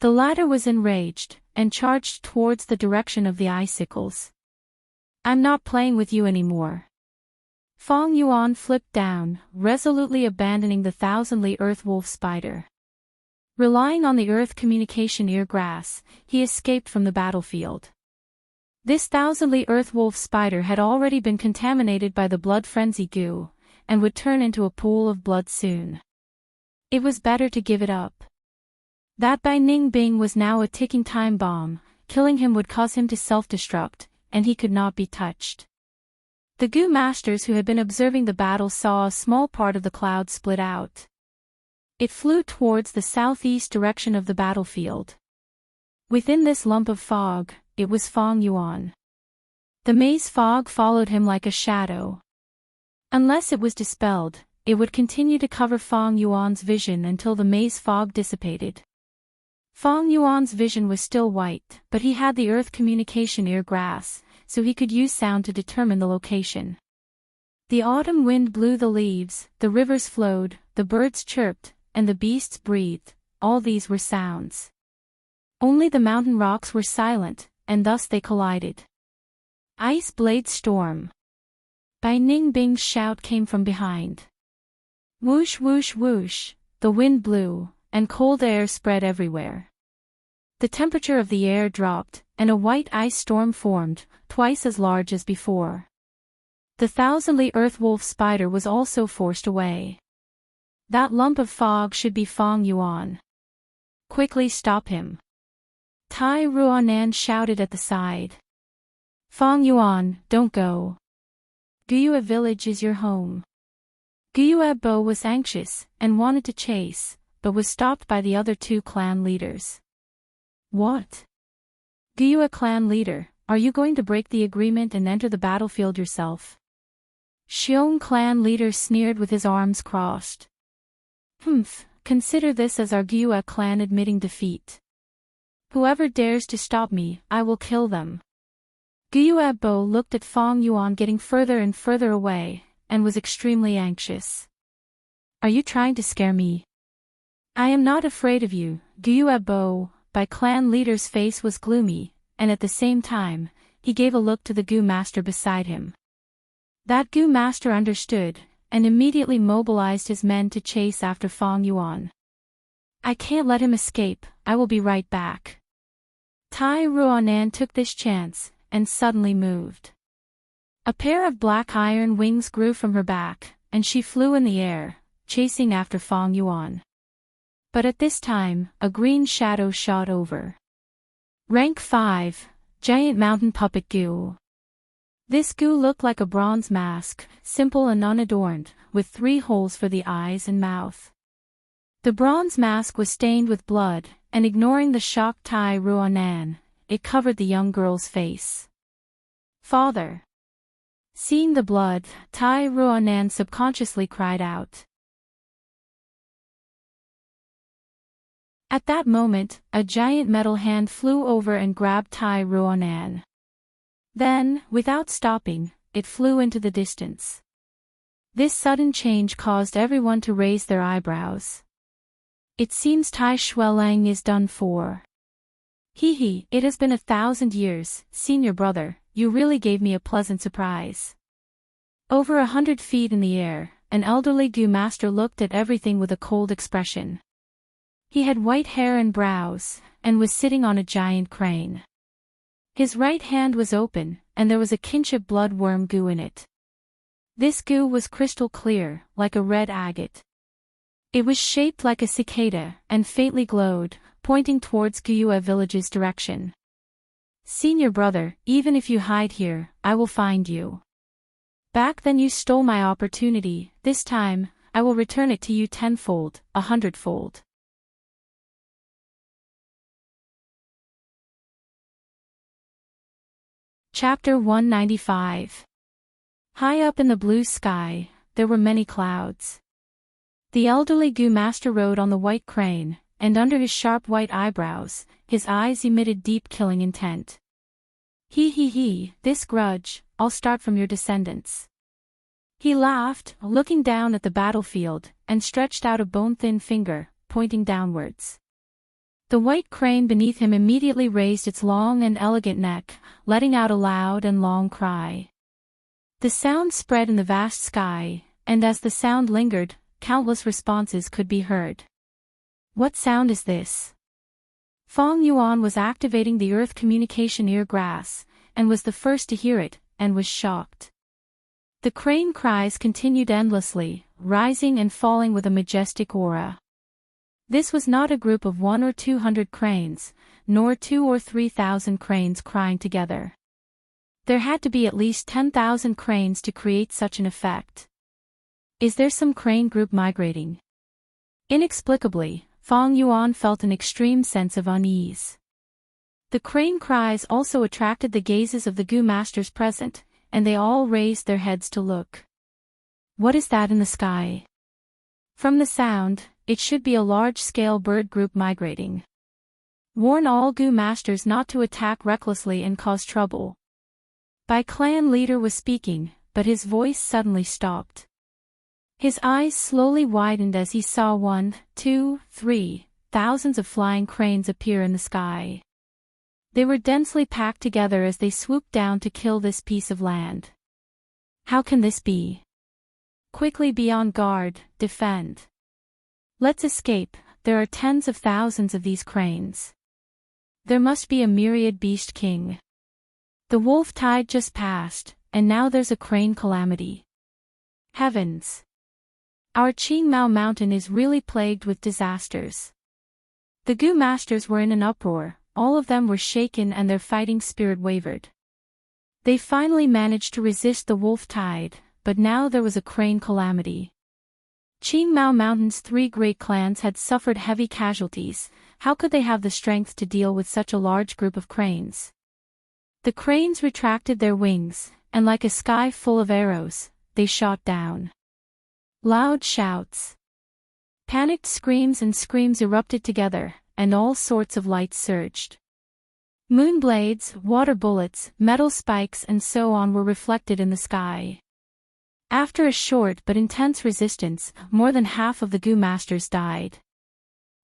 The latter was enraged, and charged towards the direction of the icicles. I'm not playing with you anymore. Fong Yuan flipped down, resolutely abandoning the thousandly earth wolf spider. Relying on the earth communication eargrass, he escaped from the battlefield. This thousandly earth wolf spider had already been contaminated by the blood frenzy goo, and would turn into a pool of blood soon. It was better to give it up. That Bai Ning Bing was now a ticking time bomb, killing him would cause him to self-destruct, and he could not be touched. The goo masters who had been observing the battle saw a small part of the cloud split out. It flew towards the southeast direction of the battlefield. Within this lump of fog, it was Fong Yuan. The maze fog followed him like a shadow. Unless it was dispelled, it would continue to cover Fong Yuan's vision until the maze fog dissipated. Fong Yuan's vision was still white, but he had the earth communication eargrass, so he could use sound to determine the location. The autumn wind blew the leaves, the rivers flowed, the birds chirped, and the beasts breathed. All these were sounds. Only the mountain rocks were silent, and thus they collided. Ice blade storm. Bai Ning Bing's shout came from behind. Whoosh whoosh whoosh, the wind blew, and cold air spread everywhere. The temperature of the air dropped, and a white ice storm formed, twice as large as before. The thousandly earth wolf spider was also forced away. That lump of fog should be Fong Yuan. Quickly stop him. Tai Ruanan shouted at the side. Fong Yuan, don't go. Guyue village is your home. Guyue Bo was anxious, and wanted to chase, but was stopped by the other two clan leaders. What? Guyue clan leader, are you going to break the agreement and enter the battlefield yourself? Xiong clan leader sneered with his arms crossed. Consider this as our Guyue clan admitting defeat. Whoever dares to stop me, I will kill them. Guyue Bo looked at Fong Yuan getting further and further away, and was extremely anxious. Are you trying to scare me? I am not afraid of you, Guyue Bo. Bai clan leader's face was gloomy, and at the same time, he gave a look to the Goo master beside him. That Goo master understood, and immediately mobilized his men to chase after Fong Yuan. I can't let him escape, I will be right back. Tai Ruanan took this chance, and suddenly moved. A pair of black iron wings grew from her back, and she flew in the air, chasing after Fong Yuan. But at this time, a green shadow shot over. Rank 5, Giant Mountain Puppet Goo. This goo looked like a bronze mask, simple and unadorned, with 3 holes for the eyes and mouth. The bronze mask was stained with blood, and ignoring the shocked Tai Ruanan, it covered the young girl's face. Father! Seeing the blood, Tai Ruanan subconsciously cried out. At that moment, a giant metal hand flew over and grabbed Tai Ruanan. Then, without stopping, it flew into the distance. This sudden change caused everyone to raise their eyebrows. It seems Tai Xuelang is done for. Hee, it has been 1,000 years, senior brother, you really gave me a pleasant surprise. Over 100 feet in the air, an elderly Goo master looked at everything with a cold expression. He had white hair and brows, and was sitting on a giant crane. His right hand was open, and there was a kinship blood worm goo in it. This goo was crystal clear, like a red agate. It was shaped like a cicada, and faintly glowed, pointing towards Guyue village's direction. Senior brother, even if you hide here, I will find you. Back then you stole my opportunity, this time, I will return it to you 10-fold, 100-fold. Chapter 195. High up in the blue sky, there were many clouds. The elderly Goo master rode on the white crane, and under his sharp white eyebrows, his eyes emitted deep killing intent. He, this grudge, I'll start from your descendants. He laughed, looking down at the battlefield, and stretched out a bone-thin finger, pointing downwards. The white crane beneath him immediately raised its long and elegant neck, letting out a loud and long cry. The sound spread in the vast sky, and as the sound lingered, countless responses could be heard. What sound is this? Feng Yuan was activating the earth communication ear grass, and was the first to hear it, and was shocked. The crane cries continued endlessly, rising and falling with a majestic aura. This was not a group of 100 or 200 cranes, nor 2,000 or 3,000 cranes crying together. There had to be at least 10,000 cranes to create such an effect. Is there some crane group migrating? Inexplicably, Feng Yuan felt an extreme sense of unease. The crane cries also attracted the gazes of the Gu masters present, and they all raised their heads to look. What is that in the sky? From the sound, it should be a large-scale bird group migrating. Warn all Gu masters not to attack recklessly and cause trouble. Bai clan leader was speaking, but his voice suddenly stopped. His eyes slowly widened as he saw 1, 2, 3, thousands of flying cranes appear in the sky. They were densely packed together as they swooped down to kill this piece of land. How can this be? Quickly be on guard, defend. Let's escape, there are tens of thousands of these cranes. There must be a myriad beast king. The wolf tide just passed, and now there's a crane calamity. Heavens! Our Qingmao mountain is really plagued with disasters. The Gu masters were in an uproar, all of them were shaken and their fighting spirit wavered. They finally managed to resist the wolf tide, but now there was a crane calamity. Qingmao Mountain's 3 great clans had suffered heavy casualties. How could they have the strength to deal with such a large group of cranes? The cranes retracted their wings, and like a sky full of arrows, they shot down. Loud shouts. Panicked screams and screams erupted together, and all sorts of lights surged. Moonblades, water bullets, metal spikes and so on were reflected in the sky. After a short but intense resistance, more than half of the Gu masters died.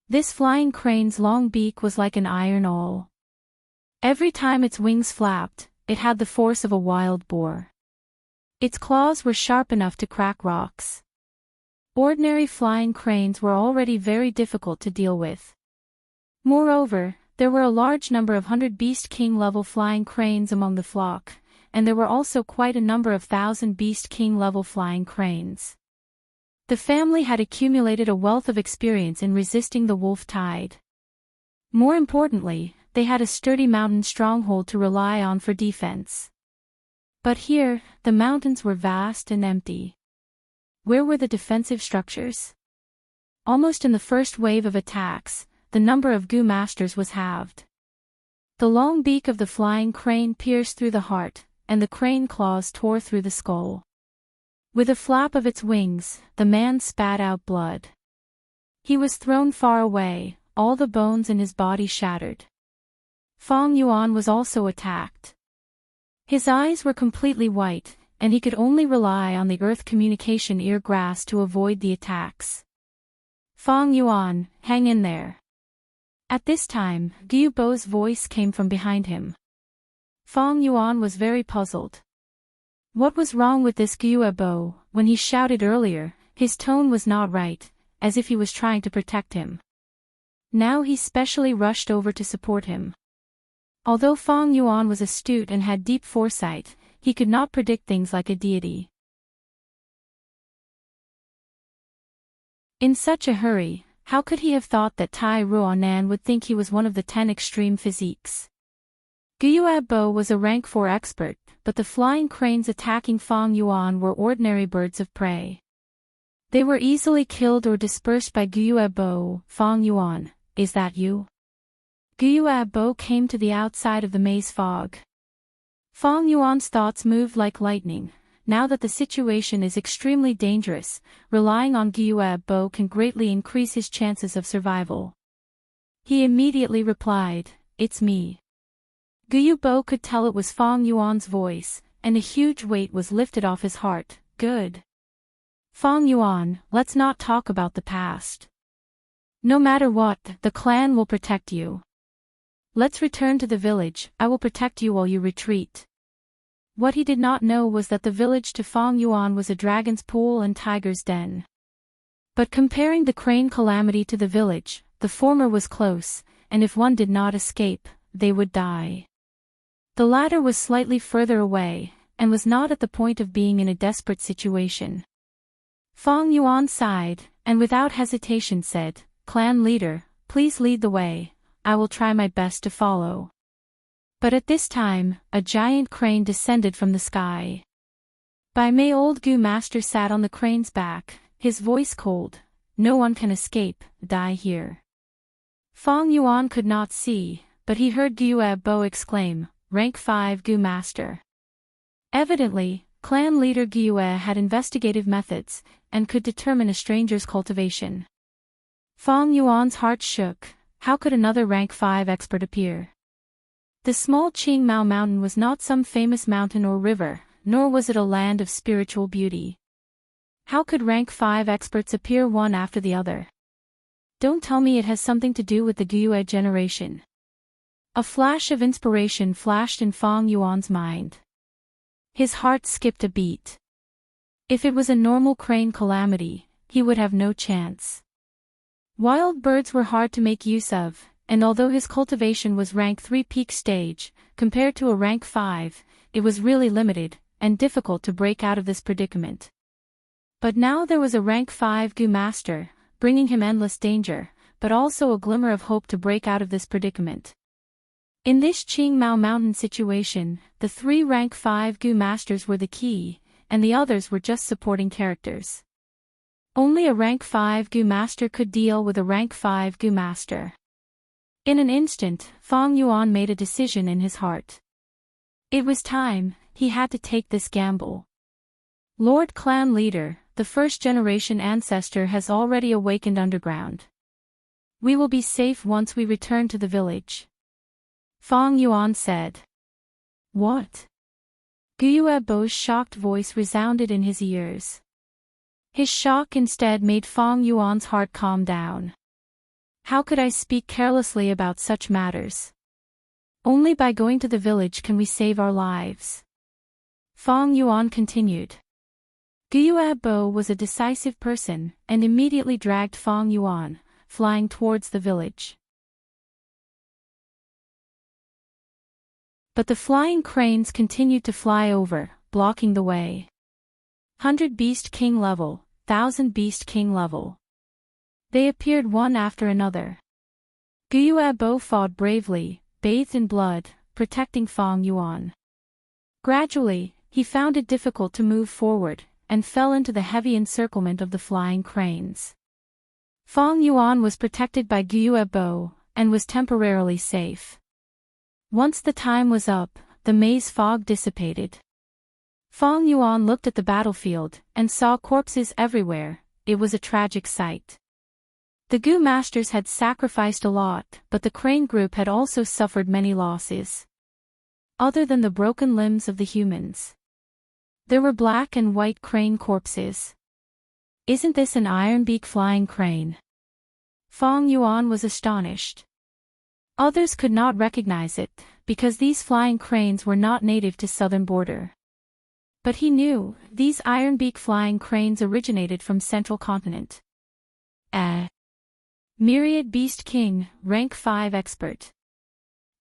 This flying crane's long beak was like an iron awl. Every time its wings flapped, it had the force of a wild boar. Its claws were sharp enough to crack rocks. Ordinary flying cranes were already very difficult to deal with. Moreover, there were a large number of 100 Beast King level flying cranes among the flock, and there were also quite a number of 1,000 Beast King level flying cranes. The family had accumulated a wealth of experience in resisting the wolf tide. More importantly, they had a sturdy mountain stronghold to rely on for defense. But here, the mountains were vast and empty. Where were the defensive structures? Almost in the first wave of attacks, the number of Gu masters was halved. The long beak of the flying crane pierced through the heart, and the crane claws tore through the skull. With a flap of its wings, the man spat out blood. He was thrown far away, all the bones in his body shattered. Feng Yuan was also attacked. His eyes were completely white, and he could only rely on the earth communication ear grass to avoid the attacks. Feng Yuan, hang in there. At this time, Gu Bo's voice came from behind him. Feng Yuan was very puzzled. What was wrong with this Gu Bo? When he shouted earlier, his tone was not right, as if he was trying to protect him. Now he specially rushed over to support him. Although Feng Yuan was astute and had deep foresight, he could not predict things like a deity. In such a hurry, how could he have thought that Tai Ruonan would think he was one of the 10 extreme physiques? Gu Bo was a rank 4 expert, but the flying cranes attacking Feng Yuan were ordinary birds of prey. They were easily killed or dispersed by Gu Bo. Feng Yuan, is that you? Gu Bo came to the outside of the maze fog. Feng Yuan's thoughts moved like lightning. Now that the situation is extremely dangerous, relying on Gu Bo can greatly increase his chances of survival. He immediately replied, "It's me." Gu Bo could tell it was Feng Yuan's voice, and a huge weight was lifted off his heart. Good. Feng Yuan, let's not talk about the past. No matter what, the clan will protect you. Let's return to the village, I will protect you while you retreat. What he did not know was that the village to Fong Yuan was a dragon's pool and tiger's den. But comparing the crane calamity to the village, the former was close, and if one did not escape, they would die. The latter was slightly further away, and was not at the point of being in a desperate situation. Fong Yuan sighed, and without hesitation said, "Clan leader, please lead the way, I will try my best to follow." But at this time, a giant crane descended from the sky. By May old Gu Master sat on the crane's back, his voice cold, "No one can escape, die here." Fong Yuan could not see, but he heard Gu Bo exclaim, "Rank 5 Gu Master." Evidently, clan leader Gu had investigative methods, and could determine a stranger's cultivation. Fong Yuan's heart shook. How could another rank 5 expert appear? The small Qing Mao mountain was not some famous mountain or river, nor was it a land of spiritual beauty. How could rank 5 experts appear one after the other? Don't tell me it has something to do with the Gyue generation. A flash of inspiration flashed in Fong Yuan's mind. His heart skipped a beat. If it was a normal crane calamity, he would have no chance. Wild birds were hard to make use of, and although his cultivation was rank 3 peak stage, compared to a rank 5, it was really limited, and difficult to break out of this predicament. But now there was a rank 5 Gu Master, bringing him endless danger, but also a glimmer of hope to break out of this predicament. In this Qing Mao Mountain situation, the 3 rank 5 Gu Masters were the key, and the others were just supporting characters. Only a rank 5 Gu Master could deal with a rank 5 Gu Master. In an instant, Fong Yuan made a decision in his heart. It was time, he had to take this gamble. Lord Clan Leader, the first-generation ancestor has already awakened underground. We will be safe once we return to the village. Fong Yuan said. What? Gyue Bo's shocked voice resounded in his ears. His shock instead made Fong Yuan's heart calm down. How could I speak carelessly about such matters? Only by going to the village can we save our lives. Fong Yuan continued. Gyue Bo was a decisive person, and immediately dragged Fong Yuan, flying towards the village. But the flying cranes continued to fly over, blocking the way. 100 Beast King level, 1000 Beast King level. They appeared one after another. Gyue Bo fought bravely, bathed in blood, protecting Fong Yuan. Gradually, he found it difficult to move forward, and fell into the heavy encirclement of the flying cranes. Fong Yuan was protected by Gyue Bo, and was temporarily safe. Once the time was up, the maze fog dissipated. Fong Yuan looked at the battlefield, and saw corpses everywhere. It was a tragic sight. The Gu Masters had sacrificed a lot, but the crane group had also suffered many losses. Other than the broken limbs of the humans, there were black and white crane corpses. Isn't this an ironbeak flying crane? Fong Yuan was astonished. Others could not recognize it, because these flying cranes were not native to southern border. But he knew, these ironbeak flying cranes originated from central continent. Myriad Beast King, rank 5 expert.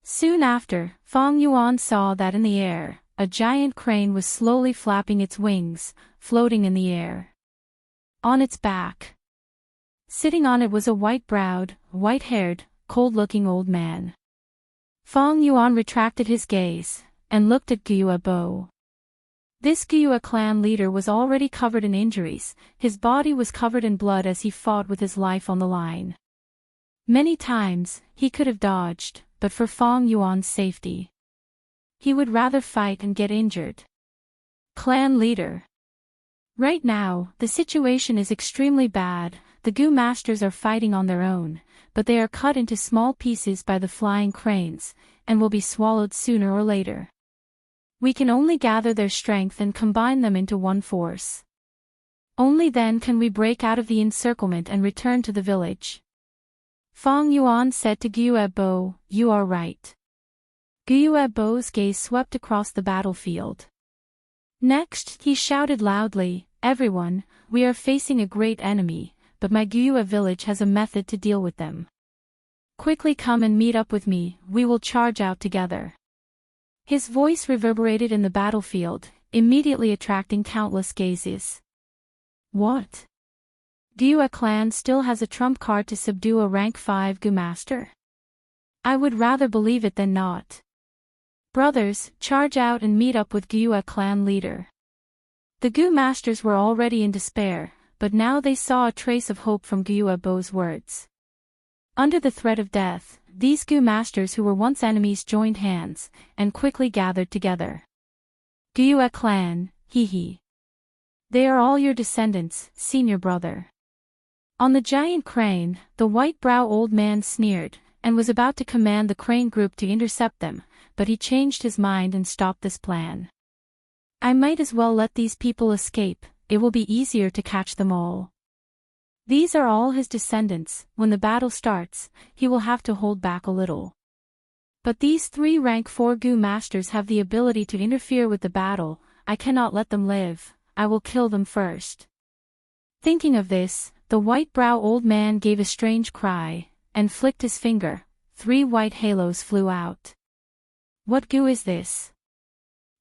Soon after, Fong Yuan saw that in the air, a giant crane was slowly flapping its wings, floating in the air. On its back, sitting on it was a white-browed, white-haired, cold-looking old man. Fong Yuan retracted his gaze, and looked at Gyue Bo. This Gyue clan leader was already covered in injuries, his body was covered in blood as he fought with his life on the line. Many times, he could have dodged, but for Fong Yuan's safety, he would rather fight and get injured. Clan leader. Right now, the situation is extremely bad. The Gu Masters are fighting on their own, but they are cut into small pieces by the flying cranes, and will be swallowed sooner or later. We can only gather their strength and combine them into one force. Only then can we break out of the encirclement and return to the village. Fong Yuan said to Gyue Bo, "You are right." Gyue Bo's gaze swept across the battlefield. Next, he shouted loudly, "Everyone, we are facing a great enemy, but my Gyua village has a method to deal with them. Quickly come and meet up with me, we will charge out together." His voice reverberated in the battlefield, immediately attracting countless gazes. What? Gyua clan still has a trump card to subdue a rank 5 Gu master? I would rather believe it than not. Brothers, charge out and meet up with Gyua clan leader. The Gu masters were already in despair, but now they saw a trace of hope from Gyua Bo's words. Under the threat of death, these Gu masters who were once enemies joined hands, and quickly gathered together. Gyua clan, hee. They are all your descendants, senior brother. On the giant crane, the white-brow old man sneered, and was about to command the crane group to intercept them, but he changed his mind and stopped this plan. I might as well let these people escape, it will be easier to catch them all. These are all his descendants, when the battle starts, he will have to hold back a little. But these 3 rank 4 Gu masters have the ability to interfere with the battle, I cannot let them live, I will kill them first. Thinking of this, the white-brow old man gave a strange cry, and flicked his finger, 3 white halos flew out. What Gu is this?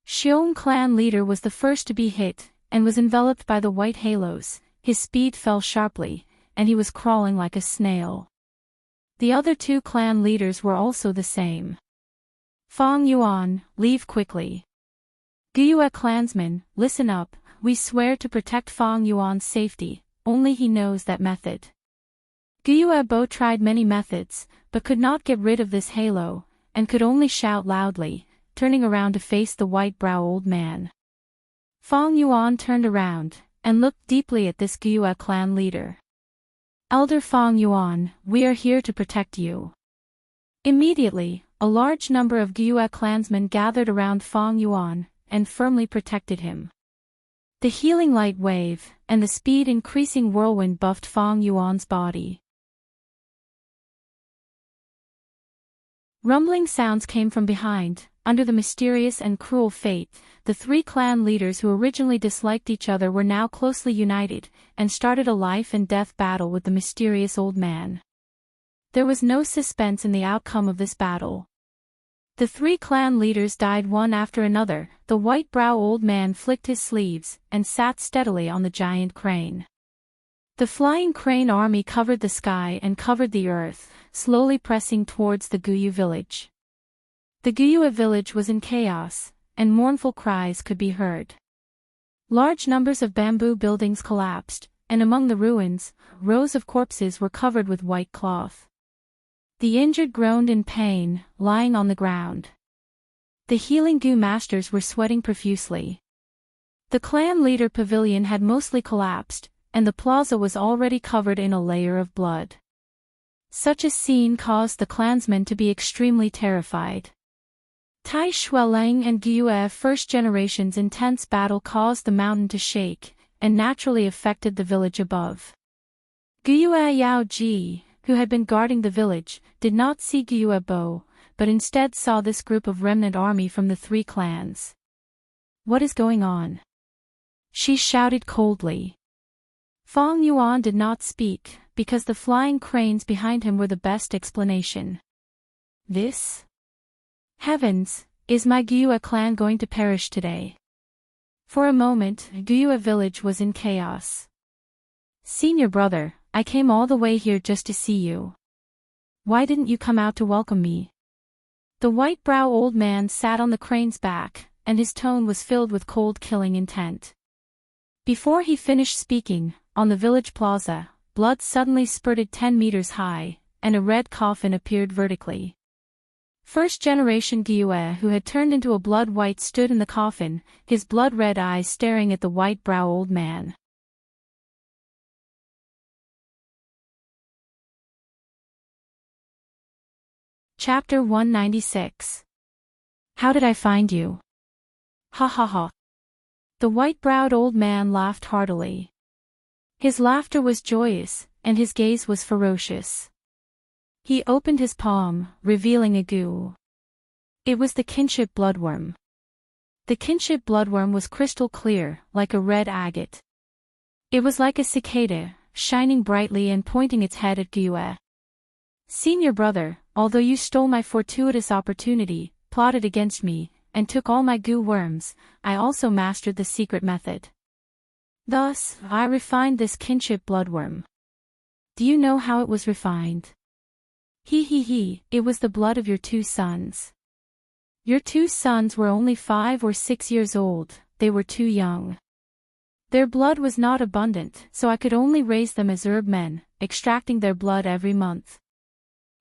Xiong clan leader was the first to be hit, and was enveloped by the white halos, his speed fell sharply, and he was crawling like a snail. The other 2 clan leaders were also the same. Fong Yuan, leave quickly. Gyua clansmen, listen up, we swear to protect Fong Yuan's safety, only he knows that method. Gyua Bo tried many methods, but could not get rid of this halo, and could only shout loudly, turning around to face the white-brow old man. Fong Yuan turned around, and looked deeply at this Gyua clan leader. Elder Fong Yuan, we are here to protect you. Immediately, a large number of Gyua clansmen gathered around Fong Yuan, and firmly protected him. The healing light wave, and the speed-increasing whirlwind buffed Fong Yuan's body. Rumbling sounds came from behind. Under the mysterious and cruel fate, the 3 clan leaders who originally disliked each other were now closely united, and started a life-and-death battle with the mysterious old man. There was no suspense in the outcome of this battle. The 3 clan leaders died one after another, the white-brow old man flicked his sleeves, and sat steadily on the giant crane. The flying crane army covered the sky and covered the earth, slowly pressing towards the Gyua village. The Gyua village was in chaos, and mournful cries could be heard. Large numbers of bamboo buildings collapsed, and among the ruins, rows of corpses were covered with white cloth. The injured groaned in pain, lying on the ground. The healing Gu masters were sweating profusely. The clan leader pavilion had mostly collapsed, and the plaza was already covered in a layer of blood. Such a scene caused the clansmen to be extremely terrified. Tai Shueleng and Gyua first generation's intense battle caused the mountain to shake, and naturally affected the village above. Gyua Yaoji, who had been guarding the village, did not see Gyua Bo, but instead saw this group of remnant army from the 3 clans. What is going on? She shouted coldly. Fong Yuan did not speak, because the flying cranes behind him were the best explanation. This? Heavens, is my Gyua clan going to perish today? For a moment, Gyua village was in chaos. Senior brother, I came all the way here just to see you. Why didn't you come out to welcome me? The white-brow old man sat on the crane's back, and his tone was filled with cold killing intent. Before he finished speaking, on the village plaza, blood suddenly spurted 10 meters high, and a red coffin appeared vertically. First-generation Gyua who had turned into a blood white stood in the coffin, his blood-red eyes staring at the white-brow old man. Chapter 196. How did I find you? Ha ha ha. The white-browed old man laughed heartily. His laughter was joyous, and his gaze was ferocious. He opened his palm, revealing a Gu. It was the kinship bloodworm. The kinship bloodworm was crystal clear, like a red agate. It was like a cicada, shining brightly and pointing its head at Gyue. Senior brother, although you stole my fortuitous opportunity, plotted against me, and took all my goo worms, I also mastered the secret method. Thus, I refined this kinship bloodworm. Do you know how it was refined? It was the blood of your 2 sons. Your 2 sons were only 5 or 6 years old, they were too young. Their blood was not abundant, so I could only raise them as herb men, extracting their blood every month.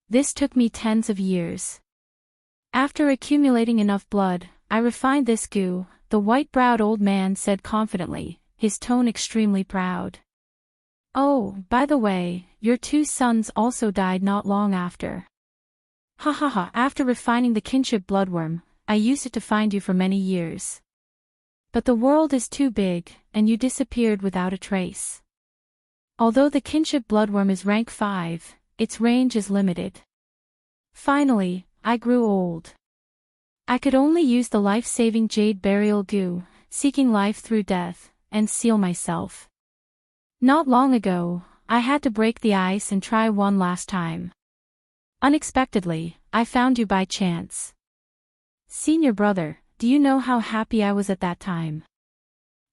This took me tens of years. After accumulating enough blood, I refined this goo, the white-browed old man said confidently, his tone extremely proud. Oh, by the way, your 2 sons also died not long after. After refining the kinship bloodworm, I used it to find you for many years. But the world is too big, and you disappeared without a trace. Although the kinship bloodworm is rank 5, its range is limited. Finally, I grew old. I could only use the life-saving jade burial goo, seeking life through death, and seal myself. Not long ago, I had to break the ice and try one last time. Unexpectedly, I found you by chance. Senior brother, do you know how happy I was at that time?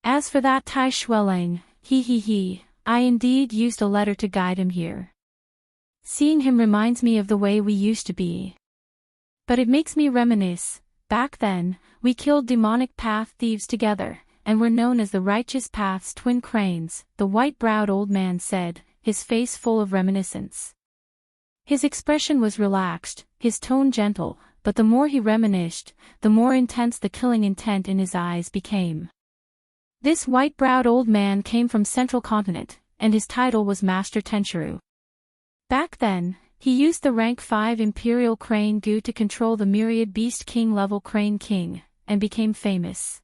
As for that Tai Shuelang, I indeed used a letter to guide him here. Seeing him reminds me of the way we used to be. But it makes me reminisce, back then, we killed demonic path thieves together, and were known as the Righteous Path's twin cranes, the white-browed old man said, his face full of reminiscence. His expression was relaxed, his tone gentle, but the more he reminisced, the more intense the killing intent in his eyes became. This white-browed old man came from Central Continent, and his title was Master Tenshiro. Back then, he used the rank 5 Imperial Crane Goo to control the myriad Beast King level Crane King, and became famous.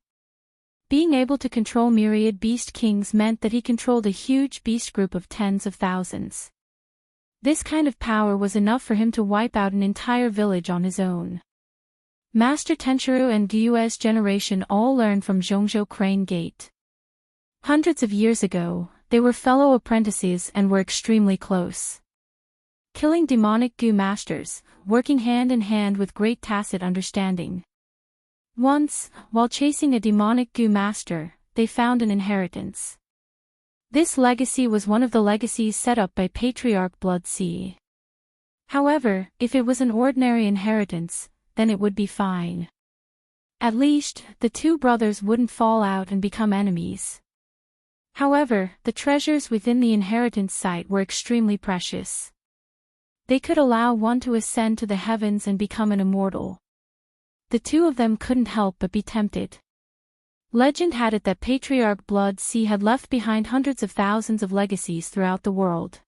Being able to control myriad Beast Kings meant that he controlled a huge beast group of tens of thousands. This kind of power was enough for him to wipe out an entire village on his own. Master Tenshiro and Gyue's generation all learned from Zhongzhou Crane Gate. Hundreds of years ago, they were fellow apprentices and were extremely close. Killing demonic Goo masters, working hand in hand with great tacit understanding. Once, while chasing a demonic Goo master, they found an inheritance. This legacy was one of the legacies set up by Patriarch Blood Sea. However, if it was an ordinary inheritance, then it would be fine. At least, the 2 brothers wouldn't fall out and become enemies. However, the treasures within the inheritance site were extremely precious. They could allow one to ascend to the heavens and become an immortal. The 2 of them couldn't help but be tempted. Legend had it that Patriarch Blood Sea had left behind hundreds of thousands of legacies throughout the world.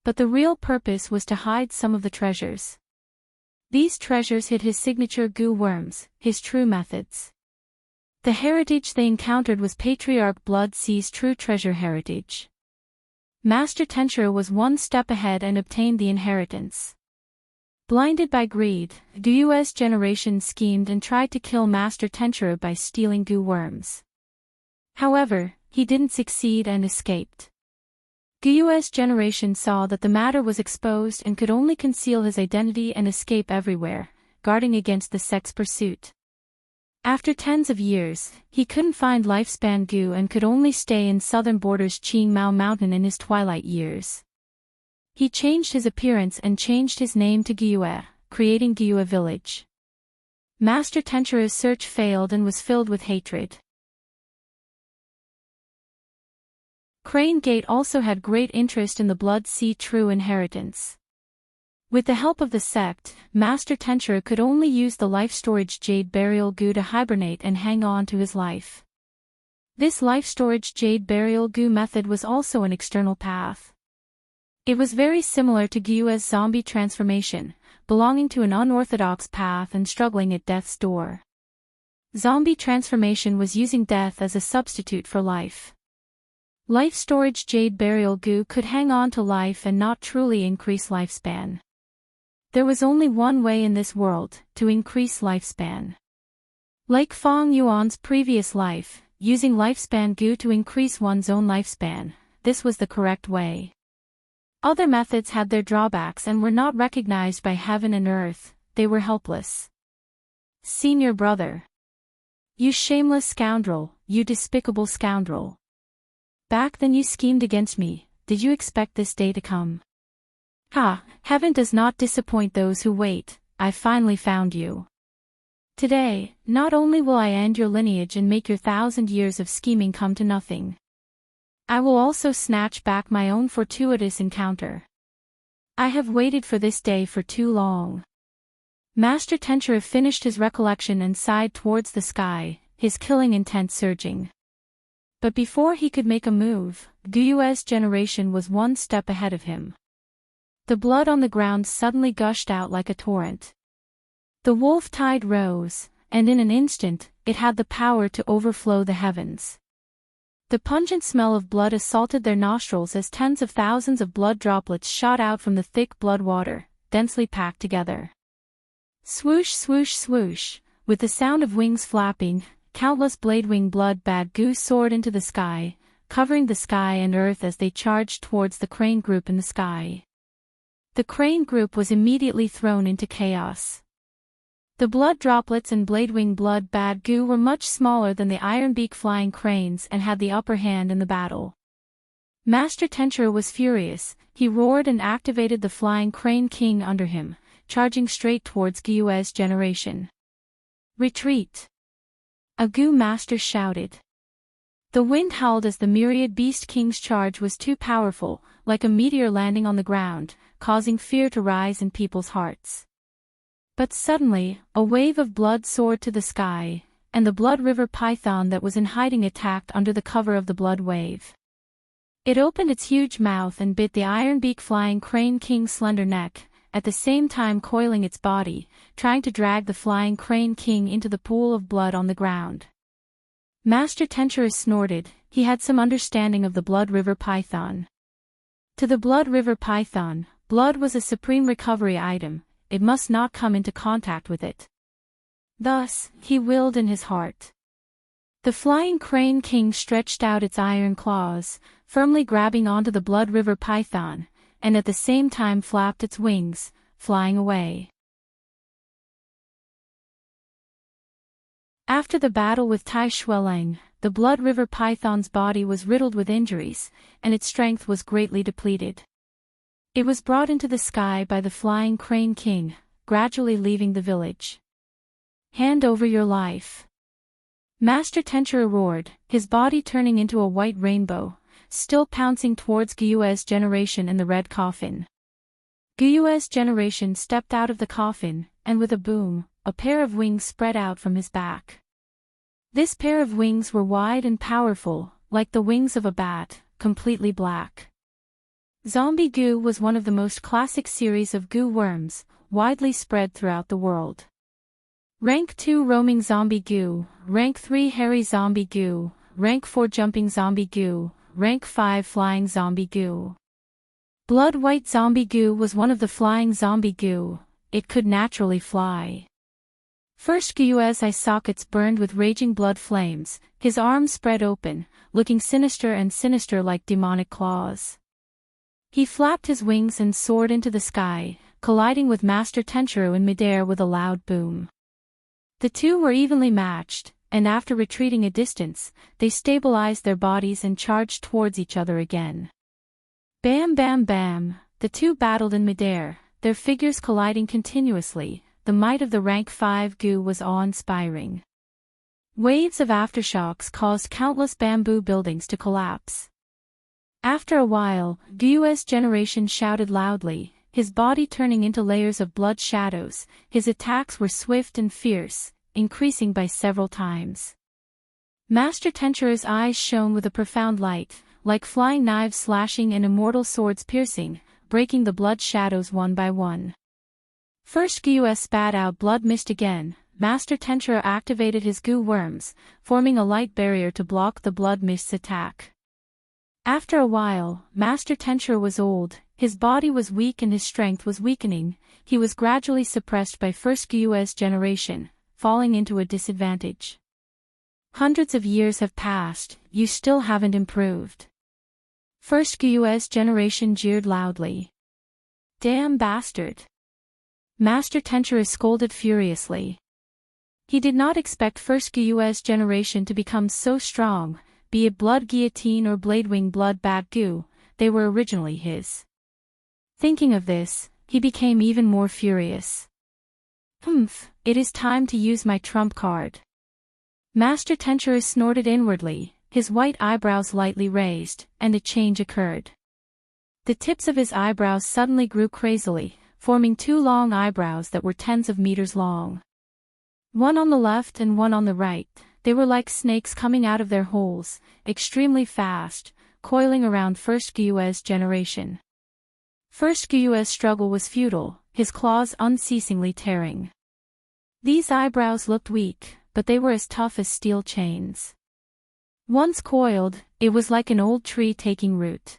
But the real purpose was to hide some of the treasures. These treasures hid his signature goo worms, his true methods. The heritage they encountered was Patriarch Blood Sea's true treasure heritage. Master Tenshiro was one step ahead and obtained the inheritance. Blinded by greed, Gyue's generation schemed and tried to kill Master Tenshiro by stealing goo worms. However, he didn't succeed and escaped. Gyue's generation saw that the matter was exposed and could only conceal his identity and escape everywhere, guarding against the sect's pursuit. After tens of years, he couldn't find lifespan goo and could only stay in southern borders Qingmao Mountain in his twilight years. He changed his appearance and changed his name to Gyue, creating Gyue Village. Master Tenshiro's search failed and was filled with hatred. Crane Gate also had great interest in the Blood Sea true inheritance. With the help of the sect, Master Tenshiro could only use the life storage jade burial goo to hibernate and hang on to his life. This life storage jade burial goo method was also an external path. It was very similar to Gyue's zombie transformation, belonging to an unorthodox path and struggling at death's door. Zombie transformation was using death as a substitute for life. Life storage jade burial goo could hang on to life and not truly increase lifespan. There was only one way in this world, to increase lifespan. Like Fong Yuan's previous life, using lifespan goo to increase one's own lifespan, this was the correct way. Other methods had their drawbacks and were not recognized by heaven and earth, they were helpless. Senior brother. You shameless scoundrel, you despicable scoundrel. Back then you schemed against me, did you expect this day to come? Ha, heaven does not disappoint those who wait, I finally found you. Today, not only will I end your lineage and make your 1,000 years of scheming come to nothing, I will also snatch back my own fortuitous encounter. I have waited for this day for too long. Master Tenchira finished his recollection and sighed towards the sky, his killing intent surging. But before he could make a move, Guyue's generation was one step ahead of him. The blood on the ground suddenly gushed out like a torrent. The wolf tide rose, and in an instant, it had the power to overflow the heavens. The pungent smell of blood assaulted their nostrils as tens of thousands of blood droplets shot out from the thick blood water, densely packed together. Swoosh swoosh swoosh, with the sound of wings flapping, countless blade-wing blood-bad goo soared into the sky, covering the sky and earth as they charged towards the crane group in the sky. The crane group was immediately thrown into chaos. The blood droplets and blade-wing blood-bad goo were much smaller than the iron-beak flying cranes and had the upper hand in the battle. Master Tenchira was furious, he roared and activated the flying crane king under him, charging straight towards Guyue's generation. Retreat! A goo master shouted. The wind howled as the myriad beast king's charge was too powerful, like a meteor landing on the ground, causing fear to rise in people's hearts. But suddenly, a wave of blood soared to the sky, and the blood river python that was in hiding attacked under the cover of the blood wave. It opened its huge mouth and bit the iron-beak flying crane king's slender neck, at the same time coiling its body, trying to drag the flying crane king into the pool of blood on the ground. Master Tenchira snorted, he had some understanding of the blood river python. To the blood river python, blood was a supreme recovery item, it must not come into contact with it. Thus, he willed in his heart. The flying crane king stretched out its iron claws, firmly grabbing onto the blood river python, and at the same time flapped its wings, flying away. After the battle with Tai Xueleng, the blood river python's body was riddled with injuries, and its strength was greatly depleted. It was brought into the sky by the flying crane king, gradually leaving the village. Hand over your life. Master Tenchira roared, his body turning into a white rainbow, still pouncing towards Guyue's generation in the red coffin. Guyue's generation stepped out of the coffin, and with a boom, a pair of wings spread out from his back. This pair of wings were wide and powerful, like the wings of a bat, completely black. Zombie goo was one of the most classic series of goo worms, widely spread throughout the world. Rank 2 roaming zombie goo, Rank 3 hairy zombie goo, Rank 4 jumping zombie goo, Rank 5 flying zombie goo. Blood white zombie goo was one of the flying zombie goo, it could naturally fly. First Guyue's eye sockets burned with raging blood flames, his arms spread open, looking sinister and sinister like demonic claws. He flapped his wings and soared into the sky, colliding with Master Tenchira in midair with a loud boom. The two were evenly matched, and after retreating a distance, they stabilized their bodies and charged towards each other again. Bam bam bam, the two battled in midair, their figures colliding continuously. The might of the rank 5 goo was awe-inspiring. Waves of aftershocks caused countless bamboo buildings to collapse. After a while, Guyue's generation shouted loudly, his body turning into layers of blood shadows, his attacks were swift and fierce, increasing by several times. Master Tenchira's eyes shone with a profound light, like flying knives slashing and immortal swords piercing, breaking the blood shadows one by one. First Guyue spat out blood mist again, Master Tenchira activated his goo worms, forming a light barrier to block the blood mist's attack. After a while, Master Tenchira was old, his body was weak and his strength was weakening, he was gradually suppressed by first Guyue's generation, falling into a disadvantage. Hundreds of years have passed, you still haven't improved. First Gu's generation jeered loudly. Damn bastard. Master Tenchu scolded furiously. He did not expect First Gu's generation to become so strong, be it Blood Guillotine or Bladewing Blood Bad Gu, they were originally his. Thinking of this, he became even more furious. It is time to use my trump card. Master Tenchu snorted inwardly, his white eyebrows lightly raised, and a change occurred. The tips of his eyebrows suddenly grew crazily, forming two long eyebrows that were tens of meters long. One on the left and one on the right, they were like snakes coming out of their holes, extremely fast, coiling around First Gu's generation. First Gu's struggle was futile, his claws unceasingly tearing. These eyebrows looked weak, but they were as tough as steel chains. Once coiled, it was like an old tree taking root.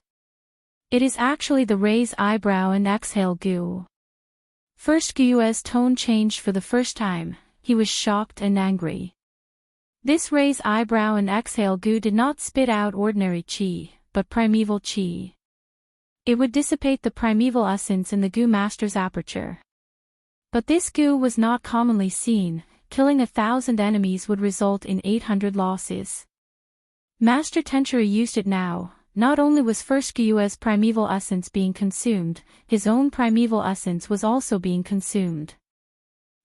It is actually the raise eyebrow and exhale Gu. First Gu's tone changed for the first time, he was shocked and angry. This raise eyebrow and exhale Gu did not spit out ordinary chi, but primeval chi. It would dissipate the primeval essence in the Gu Master's aperture. But this Gu was not commonly seen, killing 1,000 enemies would result in 800 losses. Master Tenchu used it now. Not only was First Gu's primeval essence being consumed, his own primeval essence was also being consumed.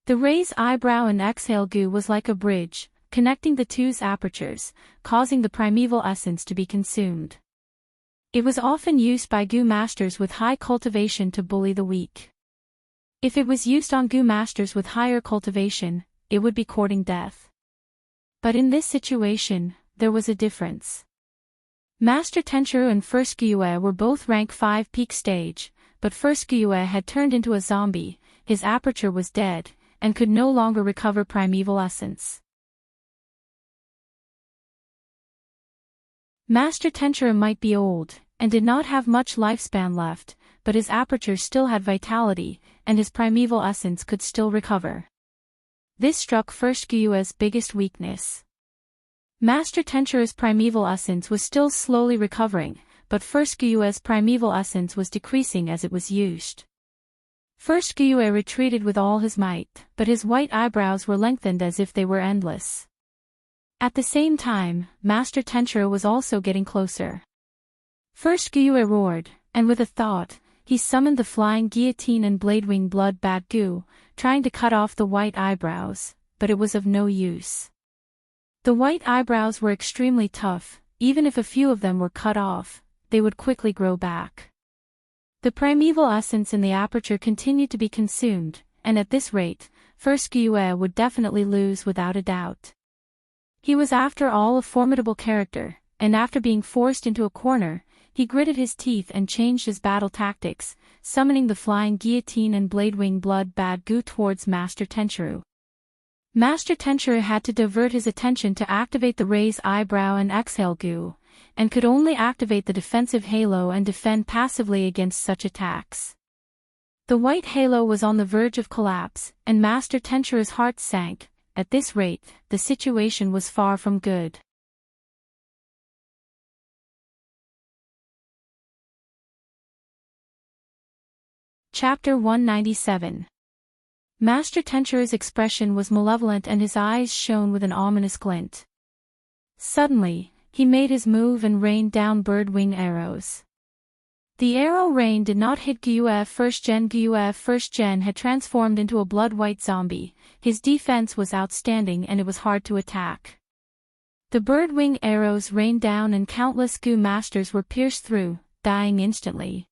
The raise eyebrow and exhale Gu was like a bridge, connecting the two's apertures, causing the primeval essence to be consumed. It was often used by Gu masters with high cultivation to bully the weak. If it was used on Gu masters with higher cultivation, it would be courting death. But in this situation, there was a difference. Master Tenchu and First Gue were both rank 5 peak stage, but First Gue had turned into a zombie, his aperture was dead, and could no longer recover primeval essence. Master Tenchu might be old, and did not have much lifespan left, but his aperture still had vitality, and his primeval essence could still recover. This struck First Gu's biggest weakness. Master Tenchu's primeval essence was still slowly recovering, but First Gu's primeval essence was decreasing as it was used. First Gue retreated with all his might, but his white eyebrows were lengthened as if they were endless. At the same time, Master Tenchu was also getting closer. First Gue roared, and with a thought, he summoned the flying guillotine and bladewing blood Bad Gu, trying to cut off the white eyebrows, but it was of no use. The white eyebrows were extremely tough, even if a few of them were cut off, they would quickly grow back. The primeval essence in the aperture continued to be consumed, and at this rate, First Gue would definitely lose without a doubt. He was after all a formidable character, and after being forced into a corner, he gritted his teeth and changed his battle tactics, summoning the flying guillotine and bladewing blood Bad Gu towards Master Tenchu. Master Tenchu had to divert his attention to activate the raise eyebrow and exhale Gu, and could only activate the defensive halo and defend passively against such attacks. The white halo was on the verge of collapse, and Master Tenchu's heart sank. At this rate, the situation was far from good. Chapter 197. Master Tenchu's expression was malevolent and his eyes shone with an ominous glint. Suddenly, he made his move and rained down bird-wing arrows. The arrow rain did not hit Gue First Gen. Gue First Gen had transformed into a blood-white zombie, his defense was outstanding and it was hard to attack. The bird-wing arrows rained down and countless Gu masters were pierced through, dying instantly.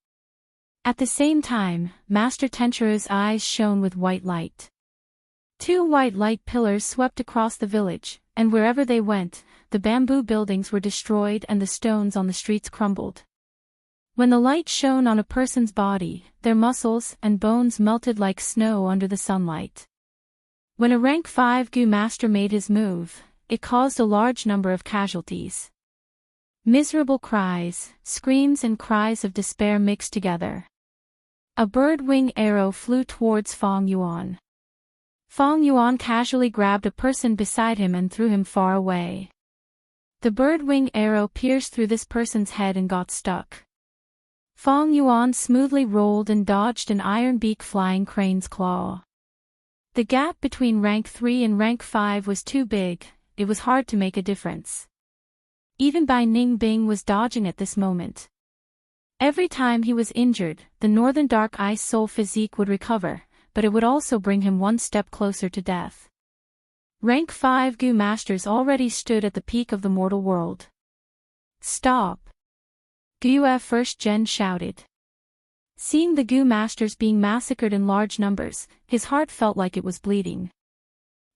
At the same time, Master Tenchu's eyes shone with white light. Two white light pillars swept across the village, and wherever they went, the bamboo buildings were destroyed and the stones on the streets crumbled. When the light shone on a person's body, their muscles and bones melted like snow under the sunlight. When a rank 5 Gu master made his move, it caused a large number of casualties. Miserable cries, screams and cries of despair mixed together. A bird-wing arrow flew towards Fong Yuan. Feng Yuan casually grabbed a person beside him and threw him far away. The bird-wing arrow pierced through this person's head and got stuck. Feng Yuan smoothly rolled and dodged an iron beak flying crane's claw. The gap between rank 3 and rank 5 was too big, it was hard to make a difference. Even Bai Ningbing was dodging at this moment. Every time he was injured, the Northern Dark Ice Soul physique would recover, but it would also bring him one step closer to death. Rank 5 Gu Masters already stood at the peak of the mortal world. Stop! Gu First Gen shouted. Seeing the Gu Masters being massacred in large numbers, his heart felt like it was bleeding.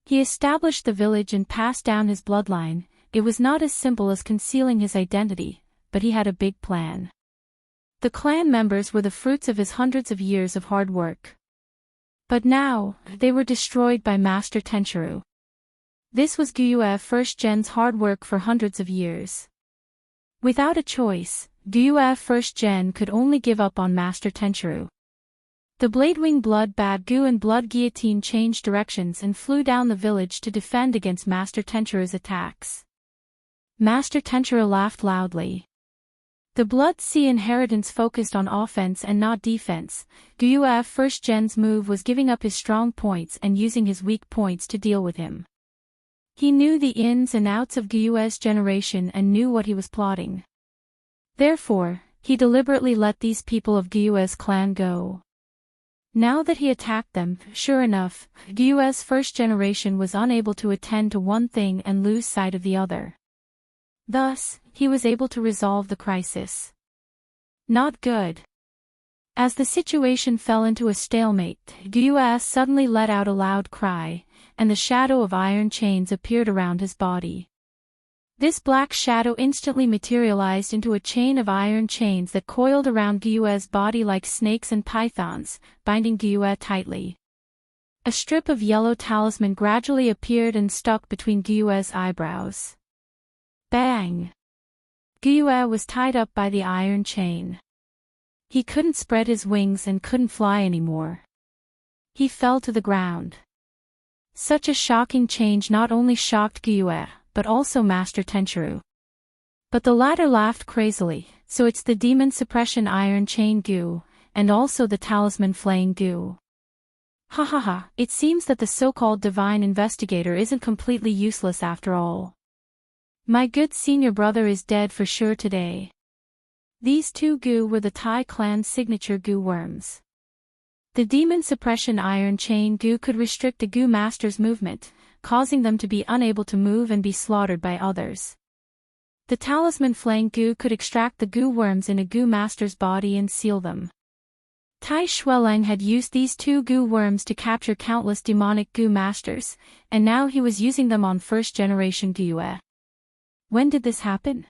He established the village and passed down his bloodline. It was not as simple as concealing his identity, but he had a big plan. The clan members were the fruits of his hundreds of years of hard work. But now, they were destroyed by Master Tenchiru. This was Gu First Gen's hard work for hundreds of years. Without a choice, Gu First Gen could only give up on Master Tenchiru. The Bladewing Blood Bad Gu and Blood Guillotine changed directions and flew down the village to defend against Master Tenchiru's attacks. Master Tenchiru laughed loudly. The Blood Sea inheritance focused on offense and not defense. Gu First Gen's move was giving up his strong points and using his weak points to deal with him. He knew the ins and outs of Gu's generation and knew what he was plotting. Therefore, he deliberately let these people of Gu's clan go. Now that he attacked them, sure enough, Gu's first generation was unable to attend to one thing and lose sight of the other. Thus, he was able to resolve the crisis. Not good. As the situation fell into a stalemate, Gu suddenly let out a loud cry, and the shadow of iron chains appeared around his body. This black shadow instantly materialized into a chain of iron chains that coiled around Gu's body like snakes and pythons, binding Gu tightly. A strip of yellow talisman gradually appeared and stuck between Gu's eyebrows. Bang! Gu was tied up by the iron chain. He couldn't spread his wings and couldn't fly anymore. He fell to the ground. Such a shocking change not only shocked Gu, but also Master Tenchiru. But the latter laughed crazily, so it's the demon suppression iron chain Gu, and also the talisman flaying Gu. Ha ha ha, it seems that the so-called divine investigator isn't completely useless after all. My good senior brother is dead for sure today. These two Gu were the Tai clan's signature Gu worms. The demon suppression iron chain Gu could restrict a Gu master's movement, causing them to be unable to move and be slaughtered by others. The talisman flaying Gu could extract the Gu worms in a Gu master's body and seal them. Tai Shueleng had used these two Gu worms to capture countless demonic Gu masters, and now he was using them on first-generation Gu. When did this happen?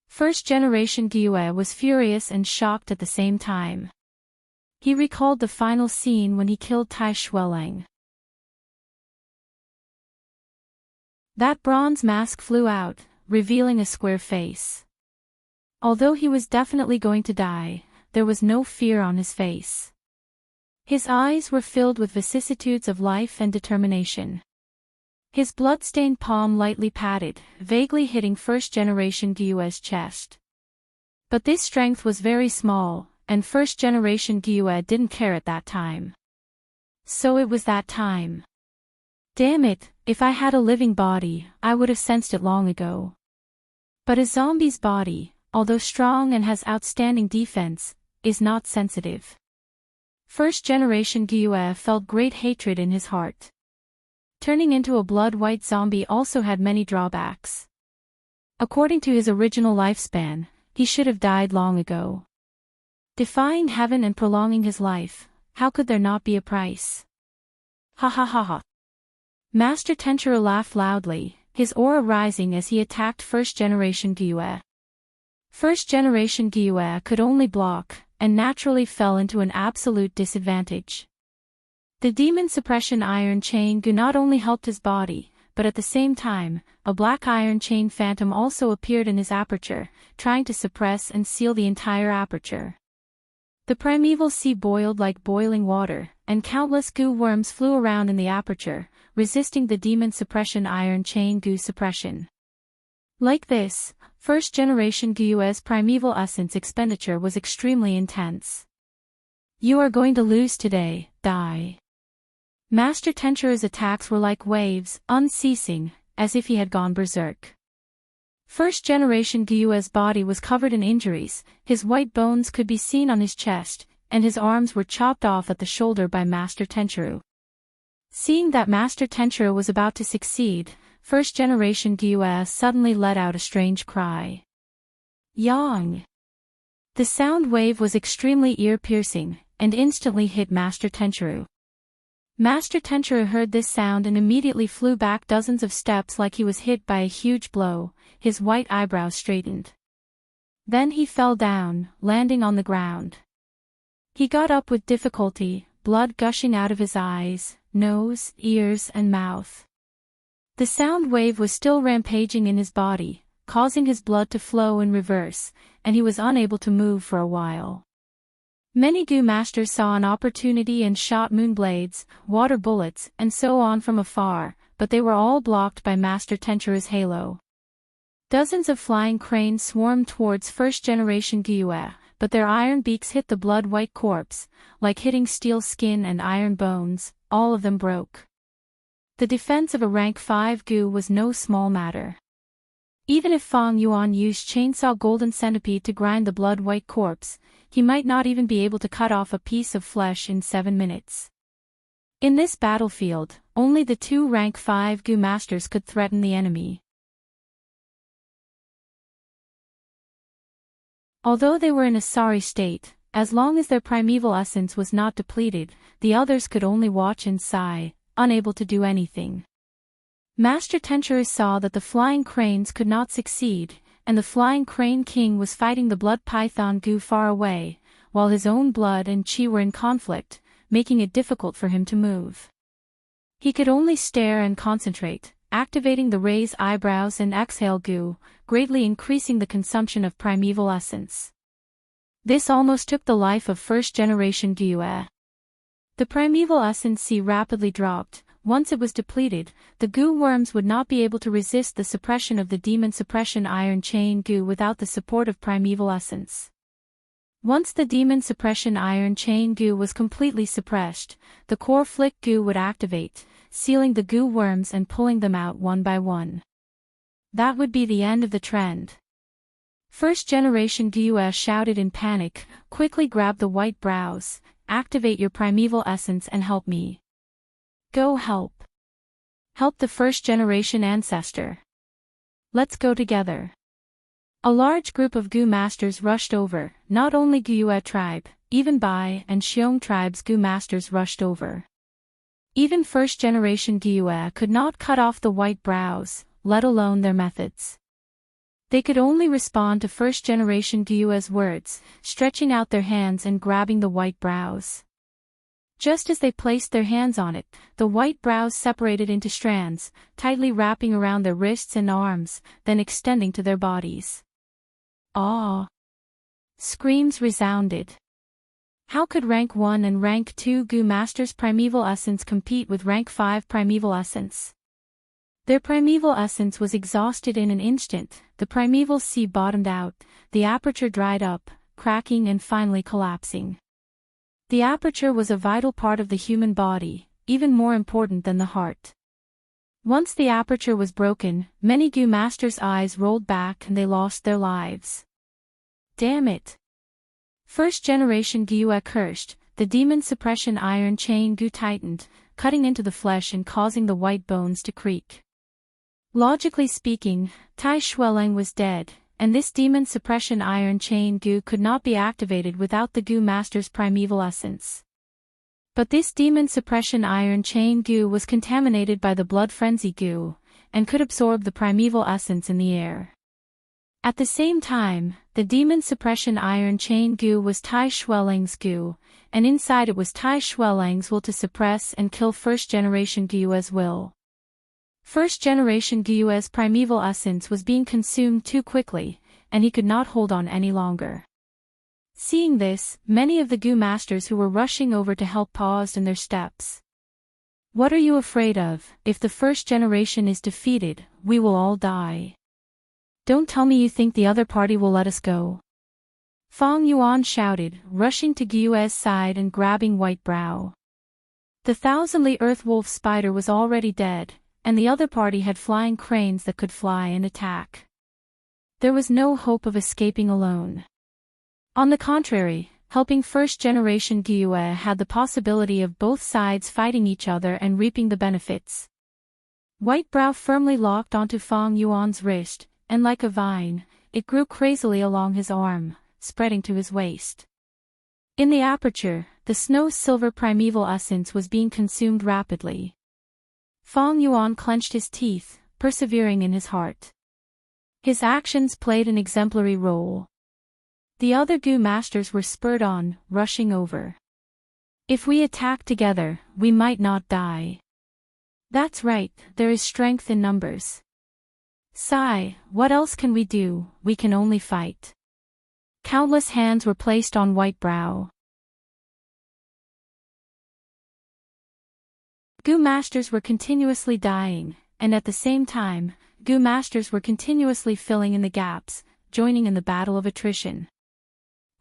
First-generation Gu was furious and shocked at the same time. He recalled the final scene when he killed Tai Shueleng. That bronze mask flew out, revealing a square face. Although he was definitely going to die, there was no fear on his face. His eyes were filled with vicissitudes of life and determination. His blood-stained palm lightly patted, vaguely hitting first-generation Gu's chest. But this strength was very small, and first-generation Gu didn't care at that time. So it was that time. Damn it, if I had a living body, I would have sensed it long ago. But a zombie's body, although strong and has outstanding defense, is not sensitive. First-generation Gu felt great hatred in his heart. Turning into a blood-white zombie also had many drawbacks. According to his original lifespan, he should have died long ago. Defying heaven and prolonging his life, how could there not be a price? Ha ha ha ha. Master Tenchiru laughed loudly, his aura rising as he attacked first-generation Gu. First-generation Gu could only block, and naturally fell into an absolute disadvantage. The demon suppression iron chain Gu not only helped his body, but at the same time, a black iron chain phantom also appeared in his aperture, trying to suppress and seal the entire aperture. The primeval sea boiled like boiling water, and countless goo worms flew around in the aperture, resisting the demon suppression iron chain goo suppression. Like this, first-generation Gu's primeval essence expenditure was extremely intense. You are going to lose today, die. Master Tenchuru's attacks were like waves, unceasing, as if he had gone berserk. First-generation Gu's body was covered in injuries, his white bones could be seen on his chest, and his arms were chopped off at the shoulder by Master Tenchuru. Seeing that Master Tenchuru was about to succeed, first-generation Gu suddenly let out a strange cry. Yang! The sound wave was extremely ear-piercing, and instantly hit Master Tenchuru. Master Tenchuru heard this sound and immediately flew back dozens of steps like he was hit by a huge blow, his white eyebrows straightened. Then he fell down, landing on the ground. He got up with difficulty, blood gushing out of his eyes, nose, ears and mouth. The sound wave was still rampaging in his body, causing his blood to flow in reverse, and he was unable to move for a while. Many Gu masters saw an opportunity and shot moonblades, water bullets, and so on from afar, but they were all blocked by Master Tenchuru's halo. Dozens of flying cranes swarmed towards first-generation Gu, but their iron beaks hit the blood-white corpse, like hitting steel skin and iron bones, all of them broke. The defense of a rank 5 Gu was no small matter. Even if Fang Yuan used Chainsaw Golden Centipede to grind the blood-white corpse, he might not even be able to cut off a piece of flesh in 7 minutes. In this battlefield, only the 2 rank 5 Gu masters could threaten the enemy. Although they were in a sorry state, as long as their primeval essence was not depleted, the others could only watch and sigh, unable to do anything. Master Tenchuru saw that the flying cranes could not succeed, and the flying crane king was fighting the blood python Gu far away, while his own blood and chi were in conflict, making it difficult for him to move. He could only stare and concentrate, activating the raise eyebrows and exhale Gu, greatly increasing the consumption of primeval essence. This almost took the life of first-generation Gu. The primeval essence rapidly dropped. Once it was depleted, the Gu worms would not be able to resist the suppression of the demon suppression iron chain Gu without the support of primeval essence. Once the demon suppression iron chain Gu was completely suppressed, the core flick Gu would activate, sealing the Gu worms and pulling them out one by one. That would be the end of the trend. First-generation Gu shouted in panic, "Quickly grab the white brows, activate your primeval essence and help me. Go help. Help the first-generation ancestor. Let's go together." A large group of Gu masters rushed over, not only Gu tribe, even Bai and Xiong tribes Gu masters rushed over. Even first-generation Gu could not cut off the white brows, let alone their methods. They could only respond to first-generation Gu's words, stretching out their hands and grabbing the white brows. Just as they placed their hands on it, the white brows separated into strands, tightly wrapping around their wrists and arms, then extending to their bodies. "Ah!" Screams resounded. How could rank 1 and rank 2 Gu masters' primeval essence compete with rank 5 primeval essence? Their primeval essence was exhausted in an instant, the primeval sea bottomed out, the aperture dried up, cracking and finally collapsing. The aperture was a vital part of the human body, even more important than the heart. Once the aperture was broken, many Gu masters' eyes rolled back and they lost their lives. Damn it! First-generation Gu cursed, the demon suppression iron chain Gu tightened, cutting into the flesh and causing the white bones to creak. Logically speaking, Tai Shueleng was dead, and this demon suppression iron chain Gu could not be activated without the Gu master's primeval essence. But this demon suppression iron chain Gu was contaminated by the blood frenzy Gu, and could absorb the primeval essence in the air. At the same time, the demon suppression iron chain Gu was Tai Shueleng's Gu, and inside it was Tai Shueleng's will to suppress and kill first-generation Gu's will. First-generation Gu's primeval essence was being consumed too quickly, and he could not hold on any longer. Seeing this, many of the Gu masters who were rushing over to help paused in their steps. What are you afraid of? If the first generation is defeated, we will all die. Don't tell me you think the other party will let us go. Feng Yuan shouted, rushing to Gu's side and grabbing White Brow. The thousandly earth wolf spider was already dead, and the other party had flying cranes that could fly and attack. There was no hope of escaping alone. On the contrary, helping first-generation Gue had the possibility of both sides fighting each other and reaping the benefits. White Brow firmly locked onto Feng Yuan's wrist, and like a vine, it grew crazily along his arm, spreading to his waist. In the aperture, the snow-silver primeval essence was being consumed rapidly. Feng Yuan clenched his teeth, persevering in his heart. His actions played an exemplary role. The other Gu masters were spurred on, rushing over. If we attack together, we might not die. That's right, there is strength in numbers. Sigh, what else can we do? We can only fight. Countless hands were placed on White Brow. Gu masters were continuously dying, and at the same time, Gu masters were continuously filling in the gaps, joining in the battle of attrition.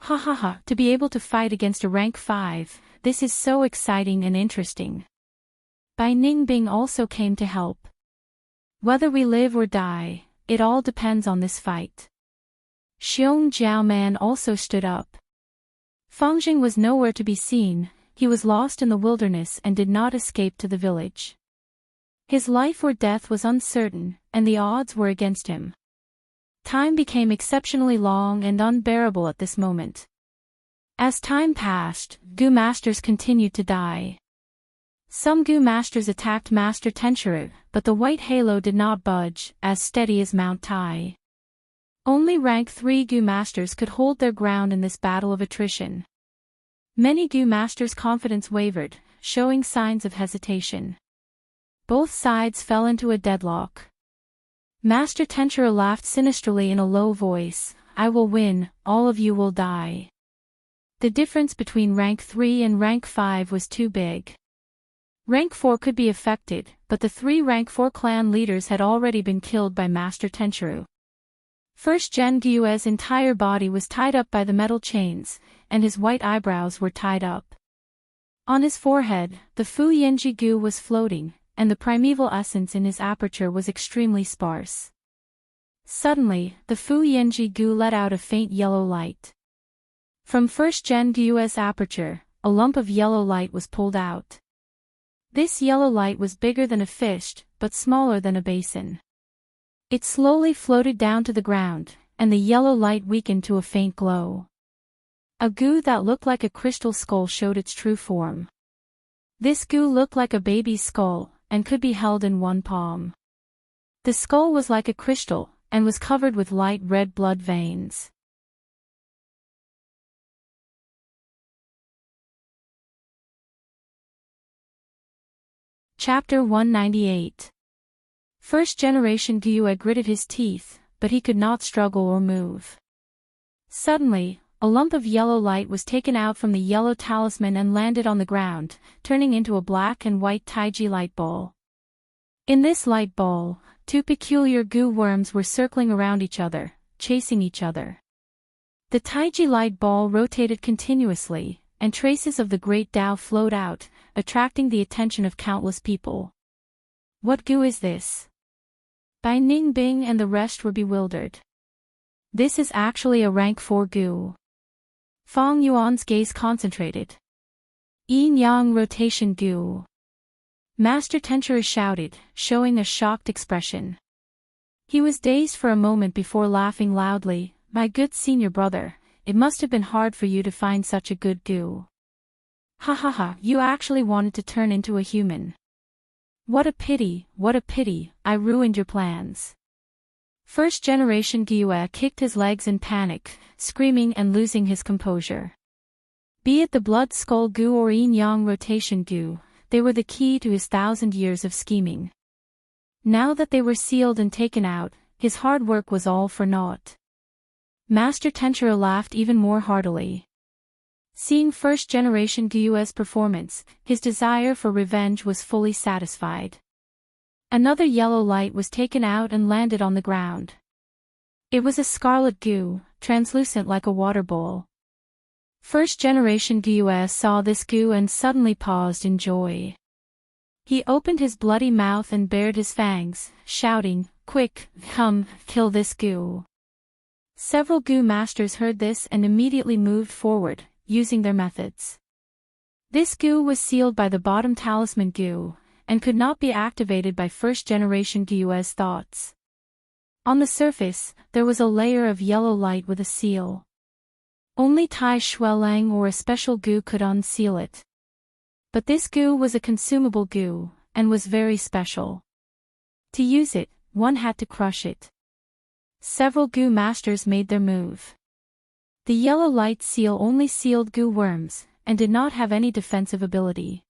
Ha ha ha, to be able to fight against a rank 5, this is so exciting and interesting. Bai Ningbing also came to help. Whether we live or die, it all depends on this fight. Xiong Jiaoman also stood up. Fengjing was nowhere to be seen, he was lost in the wilderness and did not escape to the village. His life or death was uncertain, and the odds were against him. Time became exceptionally long and unbearable at this moment. As time passed, Gu masters continued to die. Some Gu masters attacked Master Tenchiru, but the white halo did not budge, as steady as Mount Tai. Only rank 3 Gu masters could hold their ground in this battle of attrition. Many Gu masters' confidence wavered, showing signs of hesitation. Both sides fell into a deadlock. Master Tenchiru laughed sinisterly in a low voice, I will win, all of you will die. The difference between rank 3 and rank 5 was too big. Rank 4 could be affected, but the 3 rank 4 clan leaders had already been killed by Master Tenchiru. First Gen Gue's entire body was tied up by the metal chains, and his white eyebrows were tied up. On his forehead, the Fu Yenji Gu was floating, and the primeval essence in his aperture was extremely sparse. Suddenly, the Fu Yenji Gu let out a faint yellow light. From first Gen Gu's aperture, a lump of yellow light was pulled out. This yellow light was bigger than a fish, but smaller than a basin. It slowly floated down to the ground, and the yellow light weakened to a faint glow. A Gu that looked like a crystal skull showed its true form. This Gu looked like a baby's skull, and could be held in one palm. The skull was like a crystal, and was covered with light red blood veins. Chapter 198. First generation Gue gritted his teeth, but he could not struggle or move. Suddenly, a lump of yellow light was taken out from the yellow talisman and landed on the ground, turning into a black and white Taiji light ball. In this light ball, 2 peculiar Gu worms were circling around each other, chasing each other. The Taiji light ball rotated continuously, and traces of the great Tao flowed out, attracting the attention of countless people. What Gu is this? Bai Ningbing and the rest were bewildered. This is actually a rank 4 Gu. Feng Yuan's gaze concentrated. Yin-yang rotation Gu. Master Tenchiru shouted, showing a shocked expression. He was dazed for a moment before laughing loudly, my good senior brother, it must have been hard for you to find such a good Gu. Ha ha ha, you actually wanted to turn into a human. What a pity, I ruined your plans. First generation Gue kicked his legs in panic, screaming and losing his composure. Be it the blood skull Gu or yin-yang rotation Gu, they were the key to his 1,000 years of scheming. Now that they were sealed and taken out, his hard work was all for naught. Master Tenchiru laughed even more heartily. Seeing first-generation Gyu's performance, his desire for revenge was fully satisfied. Another yellow light was taken out and landed on the ground. It was a scarlet Gyu, translucent like a water bowl. First-generation Gyu saw this Gyu and suddenly paused in joy. He opened his bloody mouth and bared his fangs, shouting, "Quick, come, kill this Gyu." Several Gyu masters heard this and immediately moved forward, using their methods. This Gyu was sealed by the bottom talisman Gyu, and could not be activated by first-generation Gyu's thoughts. On the surface, there was a layer of yellow light with a seal. Only Tai Shuelang or a special Gyu could unseal it. But this Gyu was a consumable Gyu, and was very special. To use it, one had to crush it. Several Gyu masters made their move. The yellow light seal only sealed Gyu worms, and did not have any defensive ability.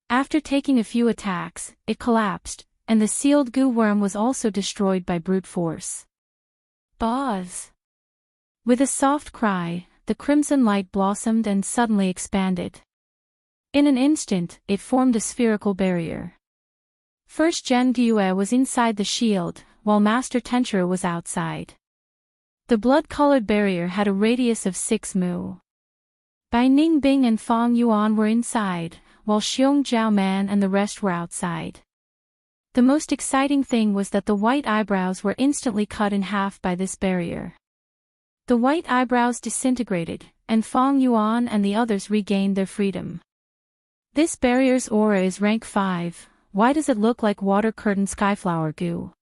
After taking a few attacks, it collapsed, and the sealed Gyu worm was also destroyed by brute force. Buzz! With a soft cry, the crimson light blossomed and suddenly expanded. In an instant, it formed a spherical barrier. First Gen Gyu was inside the shield, while Master Tenchiro was outside. The blood-colored barrier had a radius of 6 mu. Bai Ningbing and Fang Yuan were inside, while Xiong Zhaoman and the rest were outside. The most exciting thing was that the white eyebrows were instantly cut in half by this barrier. The white eyebrows disintegrated, and Fang Yuan and the others regained their freedom. This barrier's aura is rank 5, why does it look like water curtain skyflower Gyu?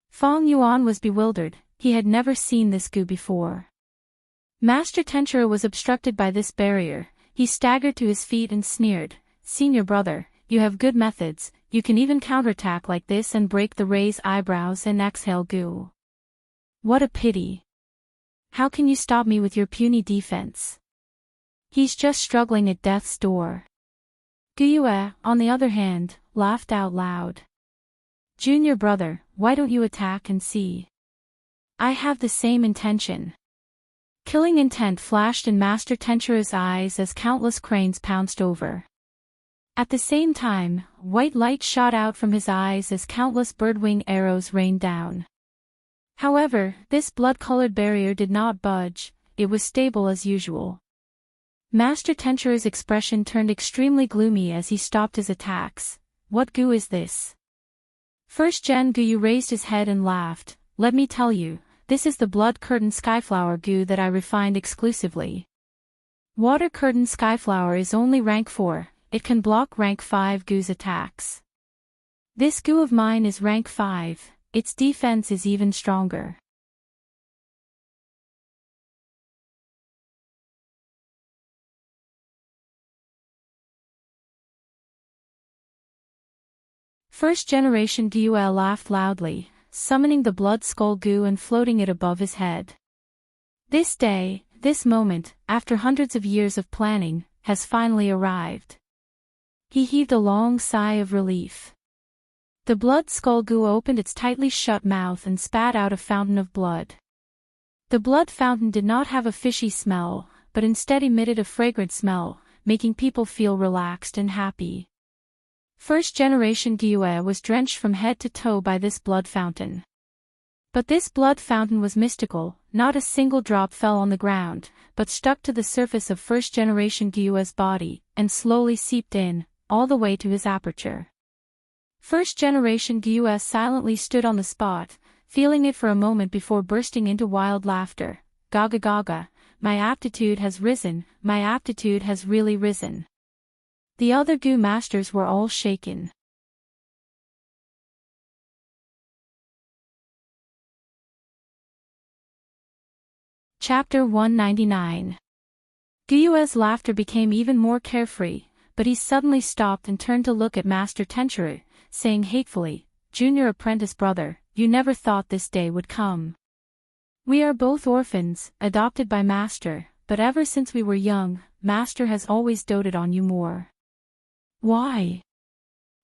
Fang Yuan was bewildered, he had never seen this Gyu before. Master Tenchiro was obstructed by this barrier, he staggered to his feet and sneered, "Senior brother, you have good methods, you can even counterattack like this and break the raise eyebrows and exhale Gyu. What a pity. How can you stop me with your puny defense? He's just struggling at death's door." Gyu, on the other hand, laughed out loud. "Junior brother, why don't you attack and see? I have the same intention." Killing intent flashed in Master Tenchiro's eyes as countless cranes pounced over. At the same time, white light shot out from his eyes as countless birdwing arrows rained down. However, this blood-colored barrier did not budge, it was stable as usual. Master Tenchiro's expression turned extremely gloomy as he stopped his attacks. "What Gyu is this?" First Gen Gyu raised his head and laughed, "Let me tell you, this is the blood curtain skyflower Gyu that I refined exclusively. Water curtain skyflower is only rank 4, it can block rank 5 Gyu's attacks. This Gyu of mine is rank 5, its defense is even stronger." First generation Gyu laughed loudly, summoning the blood skull Gyu and floating it above his head. This day, this moment, after hundreds of years of planning, has finally arrived. He heaved a long sigh of relief. The blood skull Gyu opened its tightly shut mouth and spat out a fountain of blood. The blood fountain did not have a fishy smell, but instead emitted a fragrant smell, making people feel relaxed and happy. First generation Gyu was drenched from head to toe by this blood fountain. But this blood fountain was mystical, not a single drop fell on the ground, but stuck to the surface of first generation Gyu's body, and slowly seeped in, all the way to his aperture. First generation Gyu silently stood on the spot, feeling it for a moment before bursting into wild laughter. "Gaga gaga, my aptitude has risen, my aptitude has really risen." The other Gyu masters were all shaken. Chapter 199. Gyu's laughter became even more carefree, but he suddenly stopped and turned to look at Master Tenchiro, saying hatefully, "Junior apprentice brother, you never thought this day would come. We are both orphans, adopted by Master, but ever since we were young, Master has always doted on you more. Why?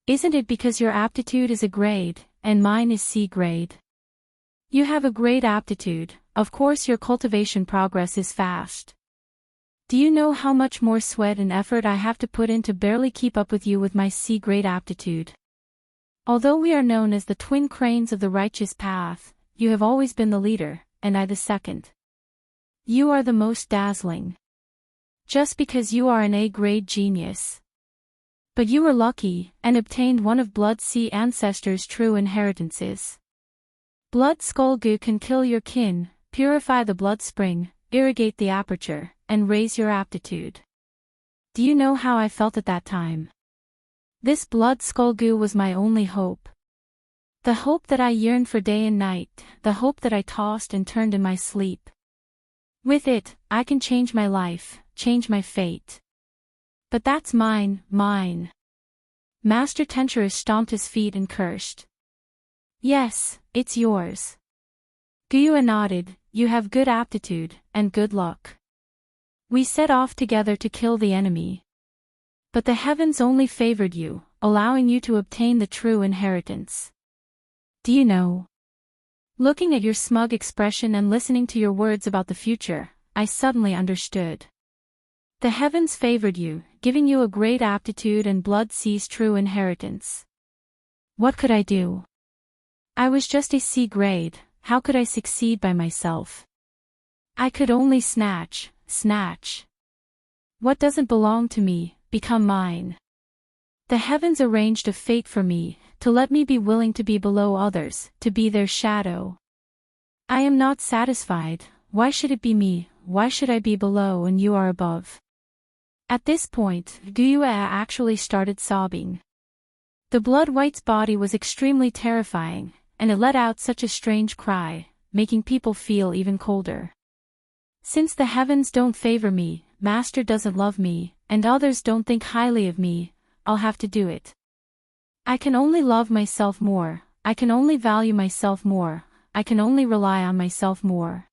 Isn't it because your aptitude is a grade, and mine is C grade? You have a great aptitude, of course your cultivation progress is fast. Do you know how much more sweat and effort I have to put in to barely keep up with you with my C-grade aptitude? Although we are known as the twin cranes of the righteous path, you have always been the leader, and I the second. You are the most dazzling. Just because you are an A-grade genius. But you were lucky, and obtained one of Blood Sea ancestors' true inheritances. Blood Skull Goo can kill your kin, purify the blood spring, irrigate the aperture, and raise your aptitude. Do you know how I felt at that time? This Blood Skull Goo was my only hope. The hope that I yearned for day and night, the hope that I tossed and turned in my sleep. With it, I can change my life, change my fate. But that's mine, mine. Master Tencherus stomped his feet and cursed. Yes, it's yours. Gyua nodded, you have good aptitude, and good luck. We set off together to kill the enemy. But the heavens only favored you, allowing you to obtain the true inheritance. Do you know? Looking at your smug expression and listening to your words about the future, I suddenly understood. The heavens favored you, giving you a great aptitude and Blood Sea's true inheritance. What could I do? I was just a C grade, how could I succeed by myself? I could only snatch. What doesn't belong to me, become mine. The heavens arranged a fate for me, to let me be willing to be below others, to be their shadow. I am not satisfied, why should it be me, why should I be below and you are above? At this point, Gyua actually started sobbing. The Blood White's body was extremely terrifying, and it let out such a strange cry, making people feel even colder. Since the heavens don't favor me, Master doesn't love me, and others don't think highly of me, I'll have to do it. I can only love myself more, I can only value myself more, I can only rely on myself more.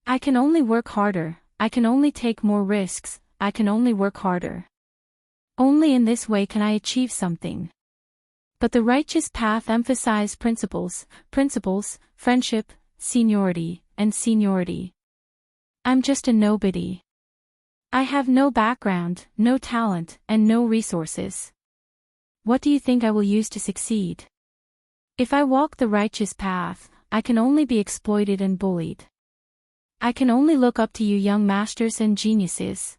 I can only work harder, I can only take more risks, I can only work harder. Only in this way can I achieve something. But the righteous path emphasized principles, friendship, seniority, and seniority. I'm just a nobody. I have no background, no talent, and no resources. What do you think I will use to succeed? If I walk the righteous path, I can only be exploited and bullied. I can only look up to you young masters and geniuses.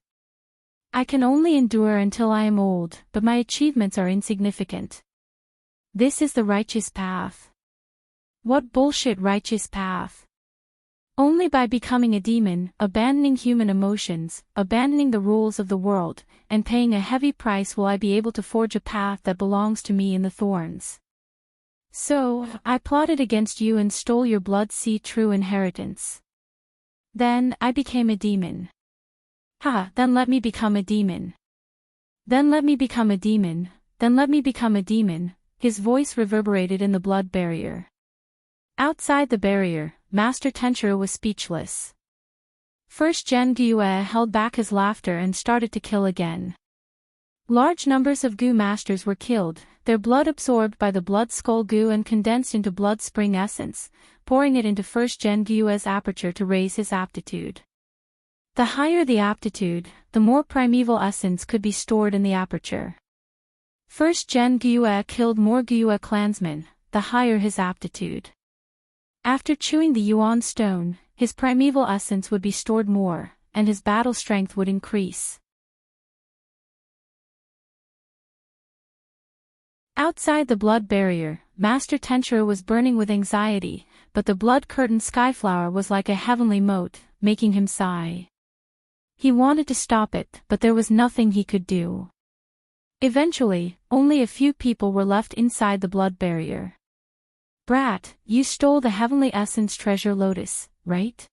I can only endure until I am old, but my achievements are insignificant. This is the righteous path. What bullshit righteous path? Only by becoming a demon, abandoning human emotions, abandoning the rules of the world, and paying a heavy price will I be able to forge a path that belongs to me in the thorns. So, I plotted against you and stole your Blood Sea true inheritance. Then, I became a demon. Then let me become a demon. Then let me become a demon, then let me become a demon, his voice reverberated in the blood barrier. Outside the barrier, Master Tencherus was speechless. First Gen Gyua held back his laughter and started to kill again. Large numbers of Goo Masters were killed, their blood absorbed by the Blood Skull Goo and condensed into Blood Spring Essence, pouring it into First Gen Gyua's aperture to raise his aptitude. The higher the aptitude, the more primeval essence could be stored in the aperture. First Gen Gyua killed more Gyua clansmen, the higher his aptitude. After chewing the Yuan stone, his primeval essence would be stored more, and his battle strength would increase. Outside the blood barrier, Master Tencherus was burning with anxiety, but the blood-curtained skyflower was like a heavenly moat, making him sigh. He wanted to stop it, but there was nothing he could do. Eventually, only a few people were left inside the blood barrier. Brat, you stole the heavenly essence treasure lotus, right?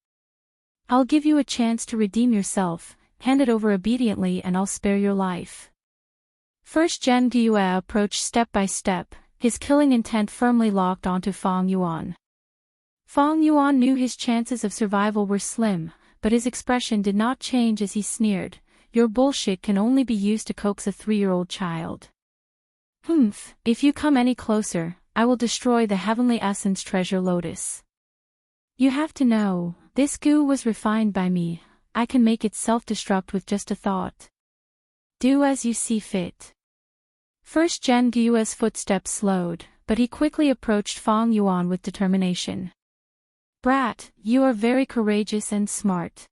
I'll give you a chance to redeem yourself, hand it over obediently and I'll spare your life. First Gen Gyua approached step by step, his killing intent firmly locked onto Feng Yuan. Feng Yuan knew his chances of survival were slim, but his expression did not change as he sneered, your bullshit can only be used to coax a 3-year-old child. If you come any closer, I will destroy the heavenly essence treasure lotus. You have to know, this goo was refined by me, I can make it self-destruct with just a thought. Do as you see fit. First Gen Gyue's footsteps slowed, but he quickly approached Fang Yuan with determination. Brat, you are very courageous and smart.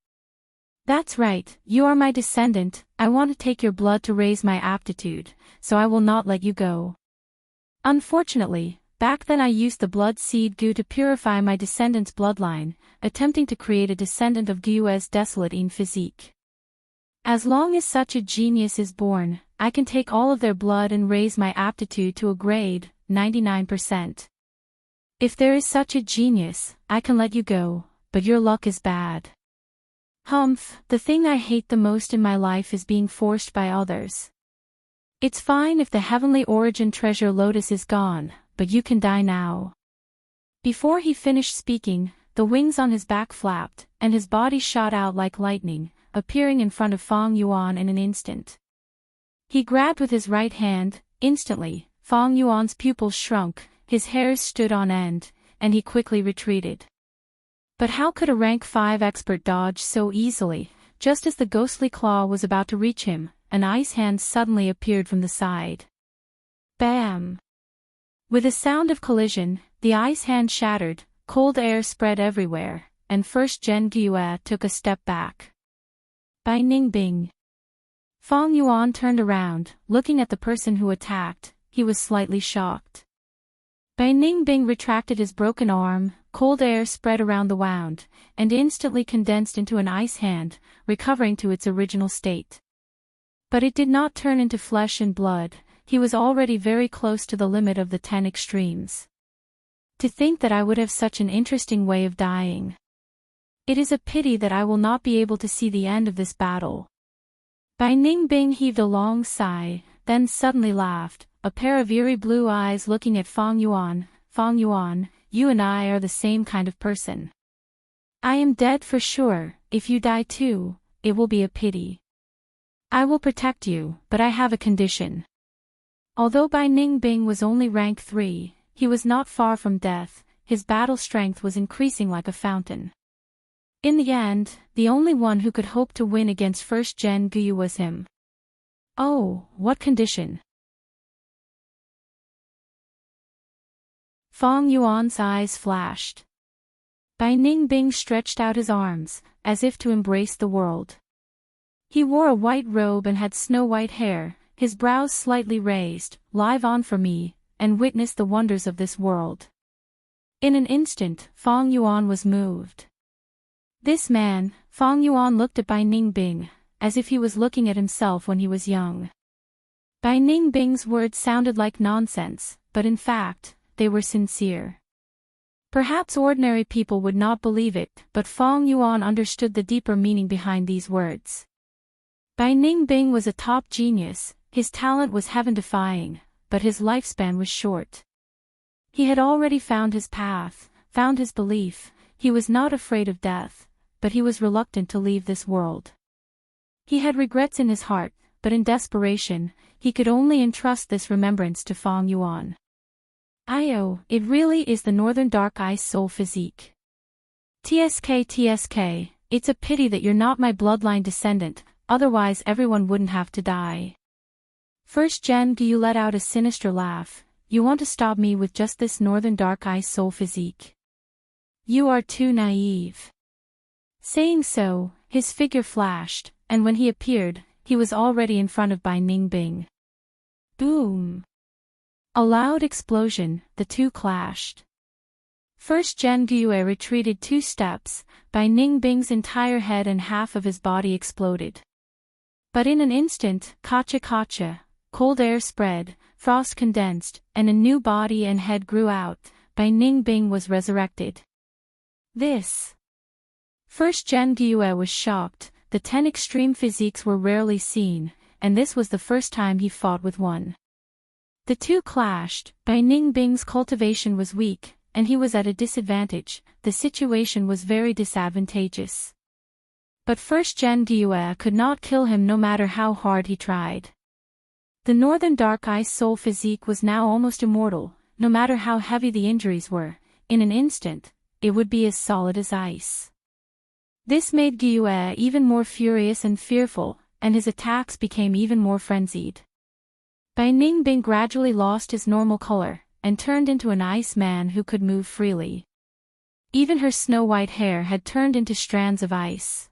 That's right, you are my descendant. I want to take your blood to raise my aptitude, so I will not let you go. Unfortunately, back then I used the blood seed Gu to purify my descendant's bloodline, attempting to create a descendant of Gyue's desolate physique. As long as such a genius is born, I can take all of their blood and raise my aptitude to a grade, 99%. If there is such a genius, I can let you go, but your luck is bad. Humph, the thing I hate the most in my life is being forced by others. It's fine if the heavenly origin treasure lotus is gone, but you can die now. Before he finished speaking, the wings on his back flapped, and his body shot out like lightning, appearing in front of Fang Yuan in an instant. He grabbed with his right hand. Instantly, Fang Yuan's pupils shrunk, his hairs stood on end, and he quickly retreated. But how could a rank 5 expert dodge so easily? Just as the ghostly claw was about to reach him, an ice hand suddenly appeared from the side. Bam! With a sound of collision, the ice hand shattered, cold air spread everywhere, and First Gen Gyue took a step back. Bai Ningbing. Fang Yuan turned around, looking at the person who attacked. He was slightly shocked. Bai Ningbing retracted his broken arm, cold air spread around the wound, and instantly condensed into an ice hand, recovering to its original state. But it did not turn into flesh and blood. He was already very close to the limit of the 10 extremes. To think that I would have such an interesting way of dying. It is a pity that I will not be able to see the end of this battle. Bai Ningbing heaved a long sigh, then suddenly laughed, a pair of eerie blue eyes looking at Fang Yuan. Fang Yuan, you and I are the same kind of person. I am dead for sure. If you die too, it will be a pity. I will protect you, but I have a condition. Although Bai Ningbing was only rank 3, he was not far from death. His battle strength was increasing like a fountain. In the end, the only one who could hope to win against First Gen Gyue was him. Oh, what condition? Fang Yuan's eyes flashed. Bai Ningbing stretched out his arms, as if to embrace the world. He wore a white robe and had snow-white hair, his brows slightly raised. Live on for me, and witness the wonders of this world. In an instant, Fang Yuan was moved. This man, Fang Yuan looked at Bai Ningbing, as if he was looking at himself when he was young. Bai Ningbing's words sounded like nonsense, but in fact, they were sincere. Perhaps ordinary people would not believe it, but Fang Yuan understood the deeper meaning behind these words. Bai Ningbing was a top genius, his talent was heaven-defying, but his lifespan was short. He had already found his path, found his belief. He was not afraid of death, but he was reluctant to leave this world. He had regrets in his heart, but in desperation, he could only entrust this remembrance to Fang Yuan. It really is the Northern Dark Ice Soul physique. TSK, it's a pity that you're not my bloodline descendant, otherwise everyone wouldn't have to die. First Gen Gyue let out a sinister laugh. You want to stop me with just this Northern Dark Ice Soul physique? You are too naive. Saying so, his figure flashed, and when he appeared, he was already in front of Bai Ningbing. Boom! A loud explosion, the two clashed. First Gen Gyue retreated 2 steps, Bai Ningbing's entire head and half of his body exploded. But in an instant, kacha, cold air spread, frost condensed, and a new body and head grew out. Bai Ningbing was resurrected. This. First Gen Gyue was shocked. The 10 extreme physiques were rarely seen, and this was the first time he fought with one. The two clashed. Bai Ningbing's cultivation was weak, and he was at a disadvantage. The situation was very disadvantageous. But First Gen Gyue could not kill him no matter how hard he tried. The Northern Dark Ice Soul physique was now almost immortal. No matter how heavy the injuries were, in an instant, it would be as solid as ice. This made Gyue even more furious and fearful, and his attacks became even more frenzied. Bai Ningbing gradually lost his normal color, and turned into an ice man who could move freely. Even her snow-white hair had turned into strands of ice.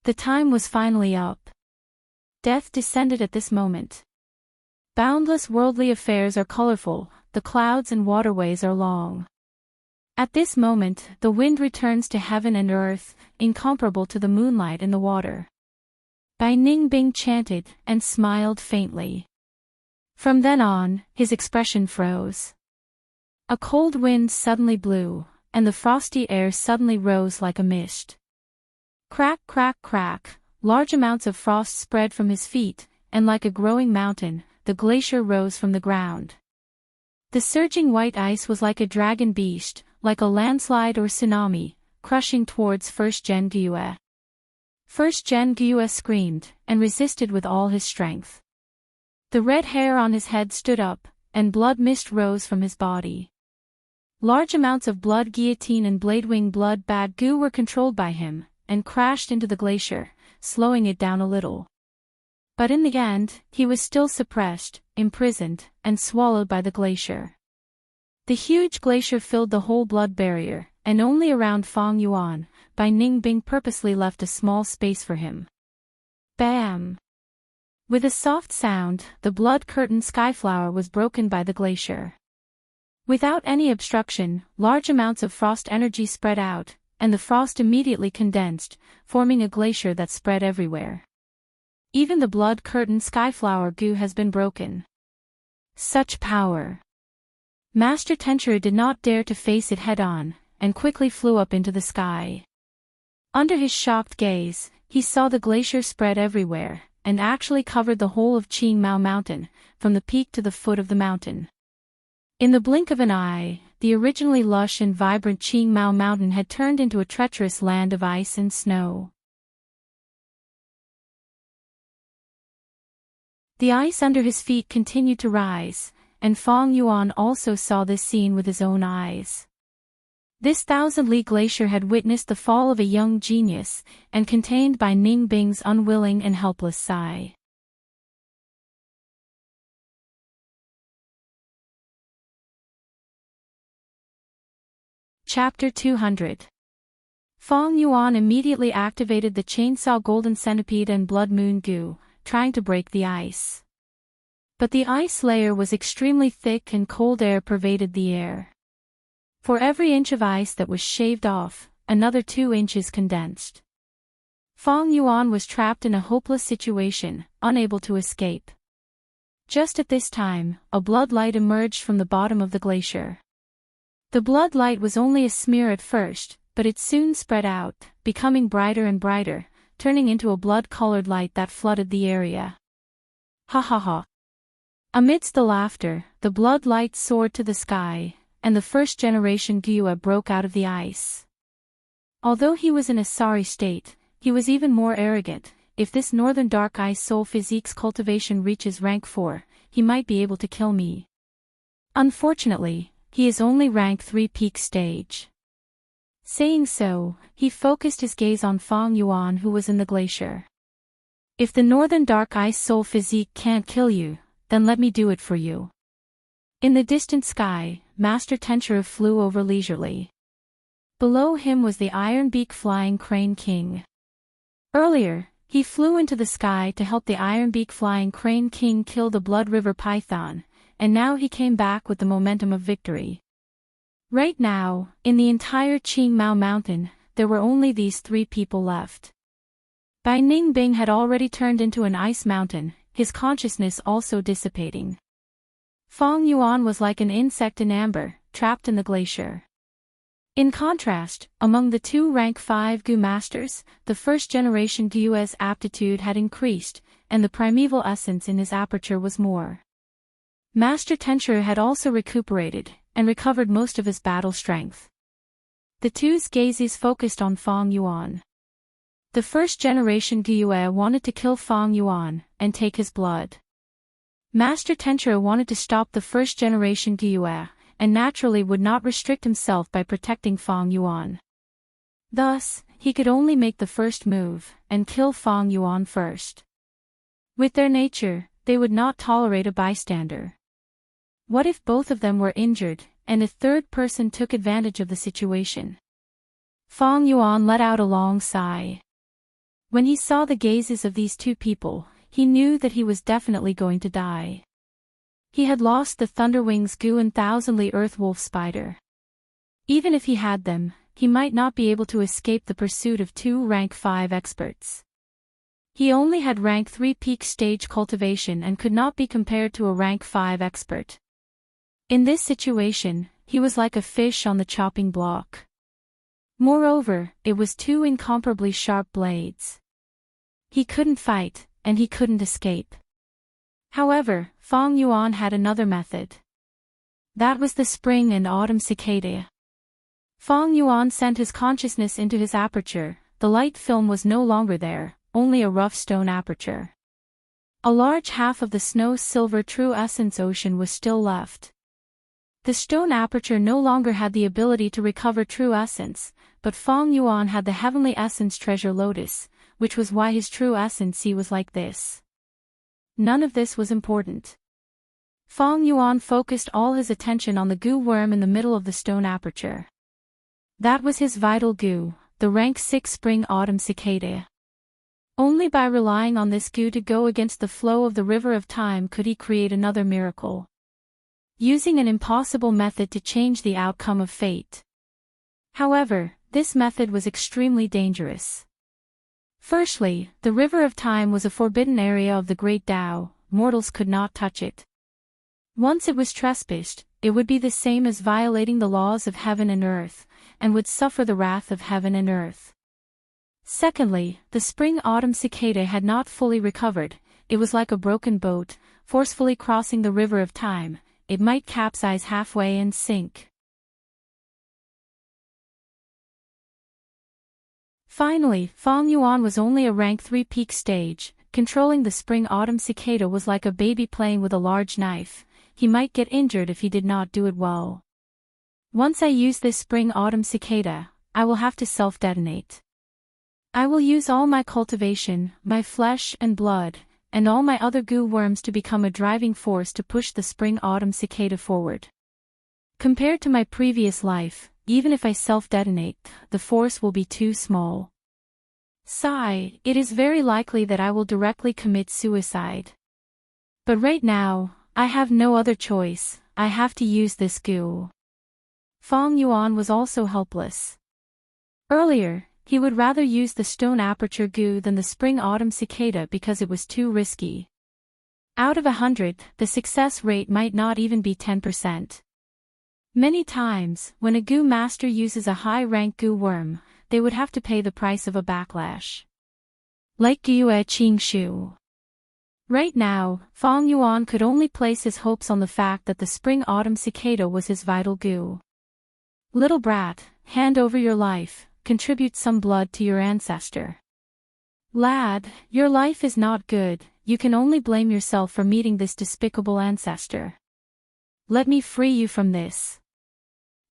The time was finally up. Death descended at this moment. Boundless worldly affairs are colorful, the clouds and waterways are long. At this moment, the wind returns to heaven and earth, incomparable to the moonlight in the water. Bai Ningbing chanted, and smiled faintly. From then on, his expression froze. A cold wind suddenly blew, and the frosty air suddenly rose like a mist. Crack, crack, crack, large amounts of frost spread from his feet, and like a growing mountain, the glacier rose from the ground. The surging white ice was like a dragon beast, like a landslide or tsunami, crushing towards First-Gen Gyue. First-Gen Gyue screamed, and resisted with all his strength. The red hair on his head stood up, and blood mist rose from his body. Large amounts of blood guillotine and bladewing blood bad goo were controlled by him, and crashed into the glacier, slowing it down a little. But in the end, he was still suppressed, imprisoned, and swallowed by the glacier. The huge glacier filled the whole blood barrier, and only around Fang Yuan, Bai Ningbing purposely left a small space for him. Bam! With a soft sound, the blood-curtained skyflower was broken by the glacier. Without any obstruction, large amounts of frost energy spread out, and the frost immediately condensed, forming a glacier that spread everywhere. Even the blood-curtained skyflower goo has been broken. Such power! Master Tenchu did not dare to face it head-on, and quickly flew up into the sky. Under his shocked gaze, he saw the glacier spread everywhere, and actually covered the whole of Qingmao Mountain, from the peak to the foot of the mountain. In the blink of an eye, the originally lush and vibrant Qingmao Mountain had turned into a treacherous land of ice and snow. The ice under his feet continued to rise, and Fang Yuan also saw this scene with his own eyes. This thousand-li glacier had witnessed the fall of a young genius, and contained Bai Ningbing's unwilling and helpless sigh. Chapter 200. Fang Yuan immediately activated the chainsaw golden centipede and blood moon goo, trying to break the ice. But the ice layer was extremely thick and cold air pervaded the air. For every inch of ice that was shaved off, another 2 inches condensed. Fang Yuan was trapped in a hopeless situation, unable to escape. Just at this time, a blood light emerged from the bottom of the glacier. The blood light was only a smear at first, but it soon spread out, becoming brighter and brighter, turning into a blood-colored light that flooded the area. Ha ha ha! Amidst the laughter, the blood light soared to the sky, and the first-generation Gyue broke out of the ice. Although he was in a sorry state, he was even more arrogant. If this northern dark ice soul physique's cultivation reaches rank 4, he might be able to kill me. Unfortunately, he is only rank 3 peak stage. Saying so, he focused his gaze on Fang Yuan who was in the glacier. If the northern dark ice soul physique can't kill you, then let me do it for you. In the distant sky, Master Tenchu flew over leisurely. Below him was the Ironbeak Flying Crane King. Earlier, he flew into the sky to help the Ironbeak Flying Crane King kill the Blood River Python, and now he came back with the momentum of victory. Right now, in the entire Qingmao Mountain, there were only these 3 people left. Bai Ningbing had already turned into an ice mountain, his consciousness also dissipating. Fang Yuan was like an insect in amber, trapped in the glacier. In contrast, among the 2 rank 5 Gu masters, the first-generation Gyue's aptitude had increased, and the primeval essence in his aperture was more. Master Tenchu had also recuperated, and recovered most of his battle strength. The two's gazes focused on Fang Yuan. The first-generation Gyue wanted to kill Fang Yuan, and take his blood. Master Tenchu wanted to stop the first-generation Gyue, and naturally would not restrict himself by protecting Fang Yuan. Thus, he could only make the first move, and kill Fang Yuan first. With their nature, they would not tolerate a bystander. What if both of them were injured, and a third person took advantage of the situation? Fang Yuan let out a long sigh. When he saw the gazes of these two people, he knew that he was definitely going to die. He had lost the Thunderwings Gu and Thousandly Earthwolf Spider. Even if he had them, he might not be able to escape the pursuit of two rank 5 experts. He only had rank 3 peak stage cultivation and could not be compared to a rank 5 expert. In this situation, he was like a fish on the chopping block. Moreover, it was two incomparably sharp blades. He couldn't fight, and he couldn't escape. However, Fang Yuan had another method. That was the spring and autumn cicada. Fang Yuan sent his consciousness into his aperture. The light film was no longer there, only a rough stone aperture. A large half of the snow-silver true essence ocean was still left. The stone aperture no longer had the ability to recover true essence, but Fang Yuan had the heavenly essence treasure lotus, which was why his true essence was like this. None of this was important. Fang Yuan focused all his attention on the goo worm in the middle of the stone aperture. That was his vital goo, the rank 6 spring-autumn cicada. Only by relying on this goo to go against the flow of the river of time could he create another miracle. Using an impossible method to change the outcome of fate. However, this method was extremely dangerous. Firstly, the river of time was a forbidden area of the great Tao. Mortals could not touch it. Once it was trespassed, it would be the same as violating the laws of heaven and earth, and would suffer the wrath of heaven and earth. Secondly, the spring-autumn cicada had not fully recovered. It was like a broken boat, forcefully crossing the river of time. It might capsize halfway and sink. Finally, Fang Yuan was only a rank 3 peak stage. Controlling the spring-autumn cicada was like a baby playing with a large knife. He might get injured if he did not do it well. Once I use this spring-autumn cicada, I will have to self-detonate. I will use all my cultivation, my flesh and blood, and all my other goo worms to become a driving force to push the spring-autumn cicada forward. Compared to my previous life, even if I self-detonate, the force will be too small. Sigh, it is very likely that I will directly commit suicide. But right now, I have no other choice, I have to use this goo. Fang Yuan was also helpless. Earlier, he would rather use the stone aperture goo than the spring-autumn cicada because it was too risky. Out of 100, the success rate might not even be 10%. Many times, when a goo master uses a high-rank goo worm, they would have to pay the price of a backlash. Like Gue Qingshu. Right now, Fang Yuan could only place his hopes on the fact that the spring-autumn cicada was his vital goo. Little brat, hand over your life, contribute some blood to your ancestor. Lad, your life is not good, you can only blame yourself for meeting this despicable ancestor. Let me free you from this.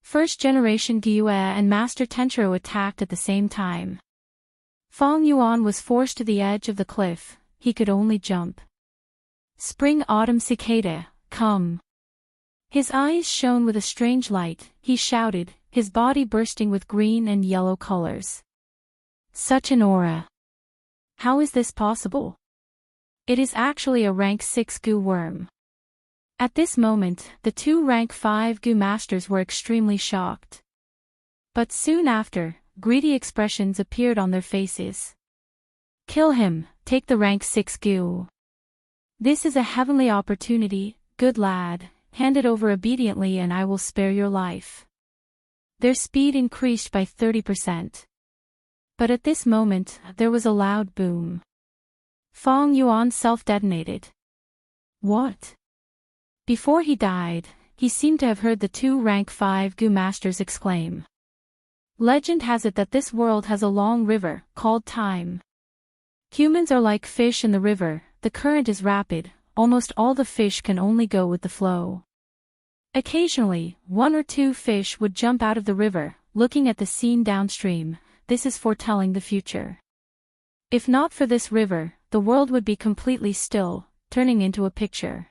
First generation Gyue and Master Tenchiro attacked at the same time. Fang Yuan was forced to the edge of the cliff, he could only jump. Spring-autumn cicada, come. His eyes shone with a strange light, he shouted, his body bursting with green and yellow colors. Such an aura. How is this possible? It is actually a rank 6 goo worm. At this moment, the two rank 5 goo masters were extremely shocked. But soon after, greedy expressions appeared on their faces. Kill him, take the rank 6 goo. This is a heavenly opportunity, good lad, hand it over obediently and I will spare your life. Their speed increased by 30%. But at this moment, there was a loud boom. Fang Yuan self-detonated. What? Before he died, he seemed to have heard the two rank 5 goo masters exclaim. Legend has it that this world has a long river, called time. Humans are like fish in the river, the current is rapid, almost all the fish can only go with the flow. Occasionally, one or two fish would jump out of the river, looking at the scene downstream, this is foretelling the future. If not for this river, the world would be completely still, turning into a picture.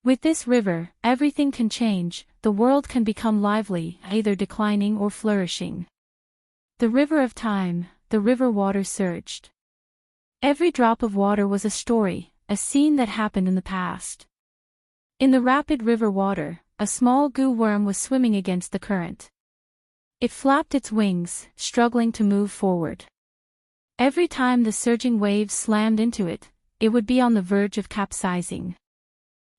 With this river, everything can change, the world can become lively, either declining or flourishing. The river of time, the river water surged. Every drop of water was a story, a scene that happened in the past. In the rapid river water, a small goo worm was swimming against the current. It flapped its wings, struggling to move forward. Every time the surging waves slammed into it, it would be on the verge of capsizing.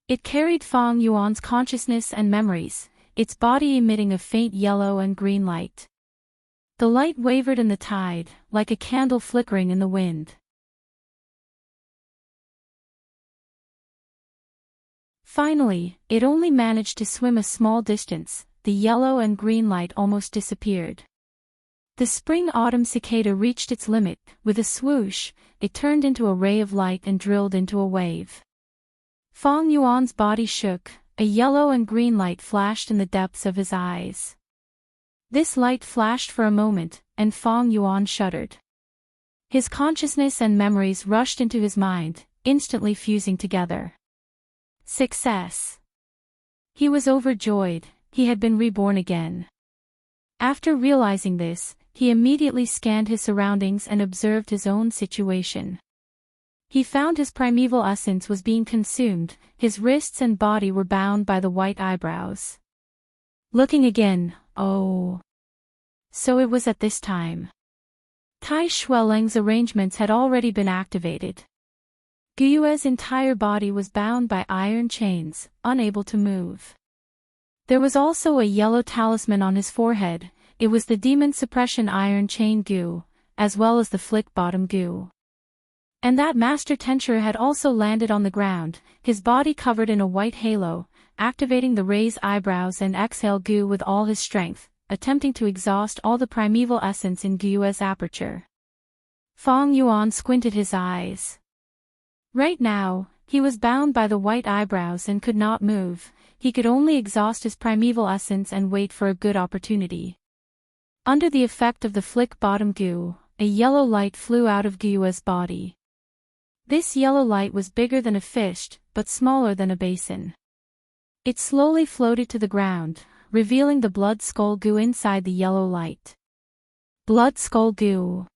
It carried Fang Yuan's consciousness and memories, its body emitting a faint yellow and green light. The light wavered in the tide, like a candle flickering in the wind. Finally, it only managed to swim a small distance, the yellow and green light almost disappeared. The spring-autumn cicada reached its limit, with a swoosh, it turned into a ray of light and drilled into a wave. Fang Yuan's body shook, a yellow and green light flashed in the depths of his eyes. This light flashed for a moment, and Fang Yuan shuddered. His consciousness and memories rushed into his mind, instantly fusing together. Success! He was overjoyed, he had been reborn again. After realizing this, he immediately scanned his surroundings and observed his own situation. He found his primeval essence was being consumed, his wrists and body were bound by the white eyebrows. Looking again, oh. So it was at this time. Tai Shueleng's arrangements had already been activated. Guyue's entire body was bound by iron chains, unable to move. There was also a yellow talisman on his forehead, it was the demon suppression iron chain Gu, as well as the flick bottom Gu. And that Master Tencher had also landed on the ground, his body covered in a white halo, activating the raised eyebrows and exhale Gu with all his strength, attempting to exhaust all the primeval essence in Guyue's aperture. Fang Yuan squinted his eyes. Right now, he was bound by the white eyebrows and could not move, he could only exhaust his primeval essence and wait for a good opportunity. Under the effect of the flick bottom Gu, a yellow light flew out of Guyue's body. This yellow light was bigger than a fist, but smaller than a basin. It slowly floated to the ground, revealing the blood skull Gu inside the yellow light. Blood skull Gu.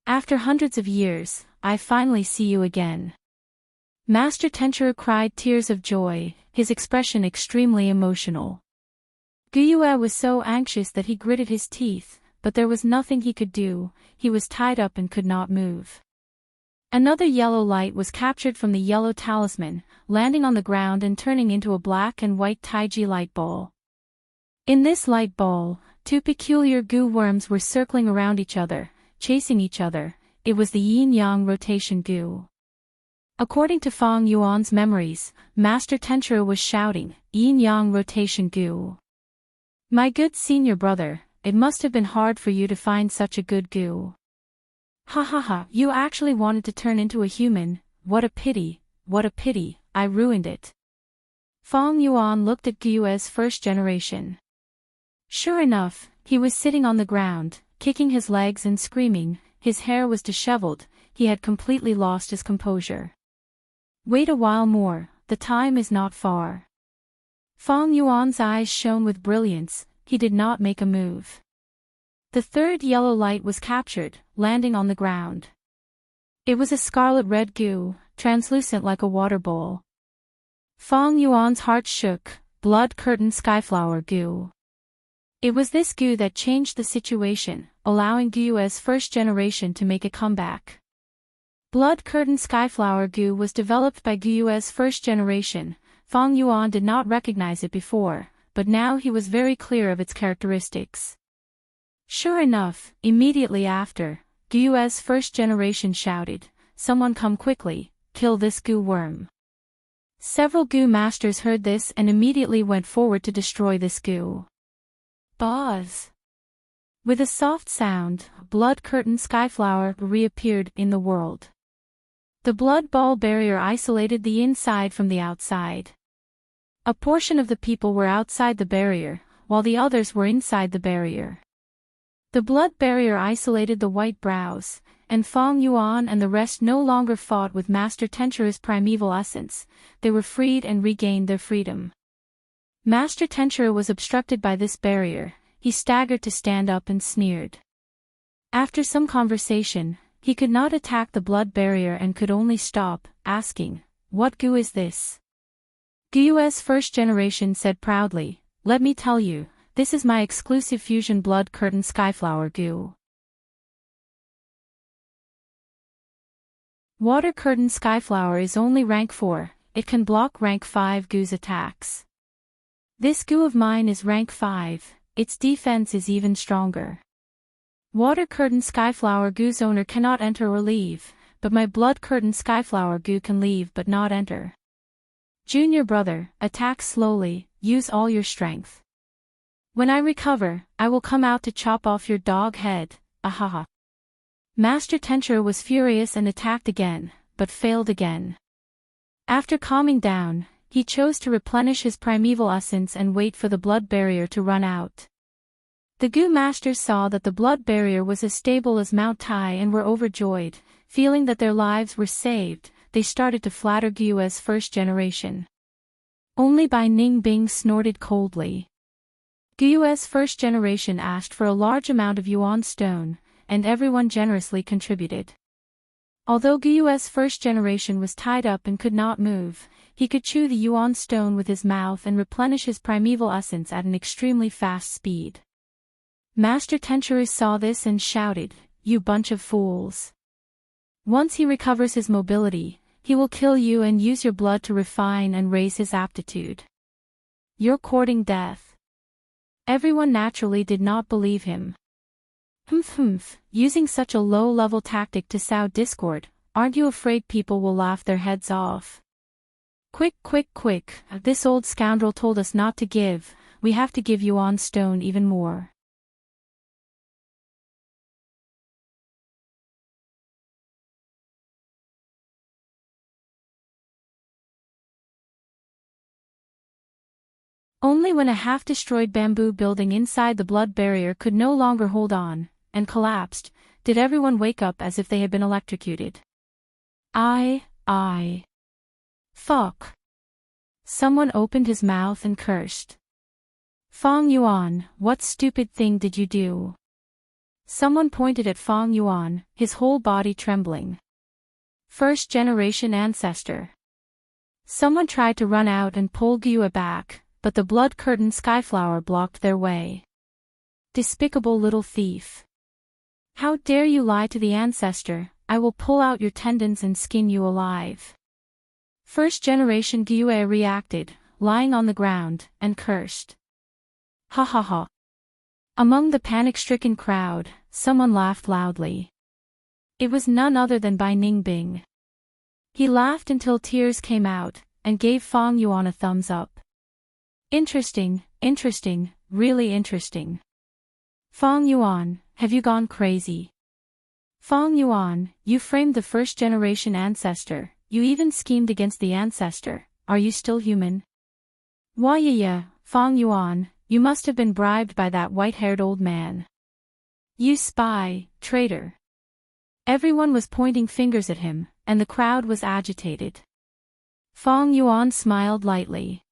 After hundreds of years, I finally see you again. Master Tencher cried tears of joy, his expression extremely emotional. Guyue was so anxious that he gritted his teeth, but there was nothing he could do, he was tied up and could not move. Another yellow light was captured from the yellow talisman, landing on the ground and turning into a black and white Taiji light ball. In this light ball, two peculiar Gu worms were circling around each other, chasing each other, it was the yin-yang rotation Gu. According to Fang Yuan's memories, Master Tencher was shouting, yin-yang rotation Gu. My good senior brother, it must have been hard for you to find such a good Gu. Ha ha ha, you actually wanted to turn into a human, what a pity, I ruined it. Fang Yuan looked at Guyue's first generation. Sure enough, he was sitting on the ground, kicking his legs and screaming, his hair was disheveled, he had completely lost his composure. Wait a while more, the time is not far. Fang Yuan's eyes shone with brilliance, he did not make a move. The third yellow light was captured, landing on the ground. It was a scarlet-red Gu, translucent like a water bowl. Fang Yuan's heart shook, blood curtain skyflower Gu. It was this Gu that changed the situation, allowing Guyue's first generation to make a comeback. Blood curtain skyflower Gu was developed by Guyue's first generation. Fang Yuan did not recognize it before, but now he was very clear of its characteristics. Sure enough, immediately after, Guyue's first generation shouted, "Someone come quickly, kill this Gu worm." Several Gu masters heard this and immediately went forward to destroy this Gu. Buzz! With a soft sound, blood curtain skyflower reappeared in the world. The blood ball barrier isolated the inside from the outside. A portion of the people were outside the barrier, while the others were inside the barrier. The blood barrier isolated the white brows, and Fong Yuan and the rest no longer fought with Master Tenchure's primeval essence. They were freed and regained their freedom. Master Tenchure was obstructed by this barrier. He staggered to stand up and sneered. After some conversation, he could not attack the blood barrier and could only stop, asking, "What goo is this?" Gu's first generation said proudly, "Let me tell you, this is my exclusive fusion blood curtain skyflower goo. Water curtain skyflower is only rank 4, it can block rank 5 goo's attacks. This goo of mine is rank 5, its defense is even stronger. Water curtain skyflower goo's owner cannot enter or leave, but my blood curtain skyflower goo can leave but not enter. Junior brother, attack slowly, use all your strength. When I recover, I will come out to chop off your dog head, ahaha." Master Tenchure was furious and attacked again, but failed again. After calming down, he chose to replenish his primeval essence and wait for the blood barrier to run out. The Gu Masters saw that the blood barrier was as stable as Mount Tai and were overjoyed. Feeling that their lives were saved, they started to flatter Gu's first generation. Only Bai Ning Bing snorted coldly. Gu's first generation asked for a large amount of yuan stone, and everyone generously contributed. Although Gu's first generation was tied up and could not move, he could chew the yuan stone with his mouth and replenish his primeval essence at an extremely fast speed. Master Tenchure saw this and shouted, "You bunch of fools. Once he recovers his mobility, he will kill you and use your blood to refine and raise his aptitude. You're courting death." Everyone naturally did not believe him. Humph, using such a low-level tactic to sow discord, aren't you afraid people will laugh their heads off? Quick, this old scoundrel told us not to give, we have to give yuan stone even more. Only when a half-destroyed bamboo building inside the blood barrier could no longer hold on, and collapsed, did everyone wake up as if they had been electrocuted. Fuck. Someone opened his mouth and cursed. Fong Yuan, what stupid thing did you do? Someone pointed at Fong Yuan, his whole body trembling. First generation ancestor. Someone tried to run out and pull Gu back, but the blood curtain skyflower blocked their way. Despicable little thief. How dare you lie to the ancestor, I will pull out your tendons and skin you alive. First generation Gue reacted, lying on the ground, and cursed. Ha ha ha. Among the panic-stricken crowd, someone laughed loudly. It was none other than Bai Ningbing. He laughed until tears came out, and gave Fong Yuan a thumbs up. Interesting, really interesting. Fong Yuan, have you gone crazy? Fong Yuan, you framed the first generation ancestor, you even schemed against the ancestor, are you still human? Why yeah, Fong Yuan, you must have been bribed by that white-haired old man. You spy, traitor. Everyone was pointing fingers at him, and the crowd was agitated. Fong Yuan smiled lightly.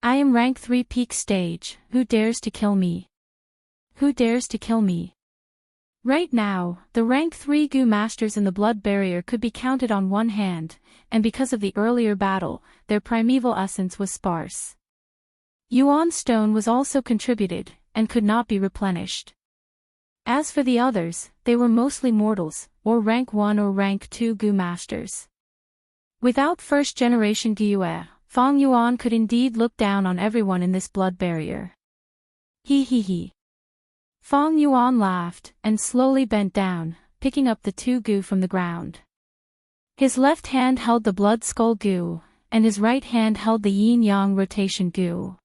I am rank 3 peak stage, who dares to kill me? Who dares to kill me? Right now, the rank 3 Gu masters in the blood barrier could be counted on one hand, and because of the earlier battle, their primeval essence was sparse. Yuan stone was also contributed, and could not be replenished. As for the others, they were mostly mortals, or rank 1 or rank 2 Gu masters. Without first generation Gue, Fong Yuan could indeed look down on everyone in this blood barrier. He. Fong Yuan laughed, and slowly bent down, picking up the 2 Gu from the ground. His left hand held the blood skull Gu, and his right hand held the yin-yang rotation Gu.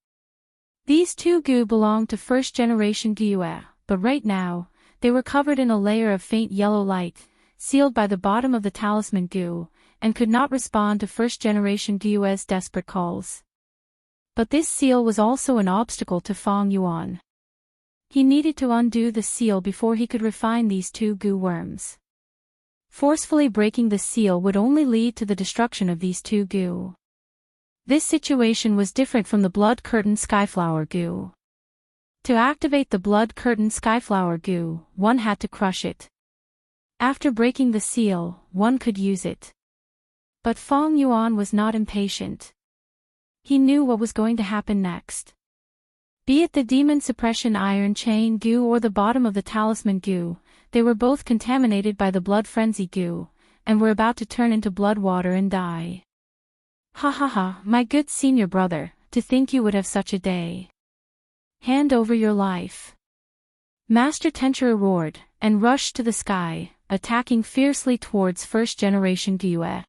These 2 Gu belonged to first generation Gue, but right now, they were covered in a layer of faint yellow light, sealed by the bottom of the talisman Gu, and could not respond to first generation Gu's desperate calls. But this seal was also an obstacle to Fong Yuan. He needed to undo the seal before he could refine these two goo worms. Forcefully breaking the seal would only lead to the destruction of these two goo. This situation was different from the blood curtain skyflower goo. To activate the blood curtain skyflower goo, one had to crush it. After breaking the seal, one could use it. But Feng Yuan was not impatient. He knew what was going to happen next. Be it the demon suppression iron chain goo or the bottom of the talisman goo, they were both contaminated by the blood frenzy goo, and were about to turn into blood water and die. Ha ha ha, my good senior brother, to think you would have such a day. Hand over your life. Master Tenchuru roared, and rushed to the sky, attacking fiercely towards first-generation Gyue.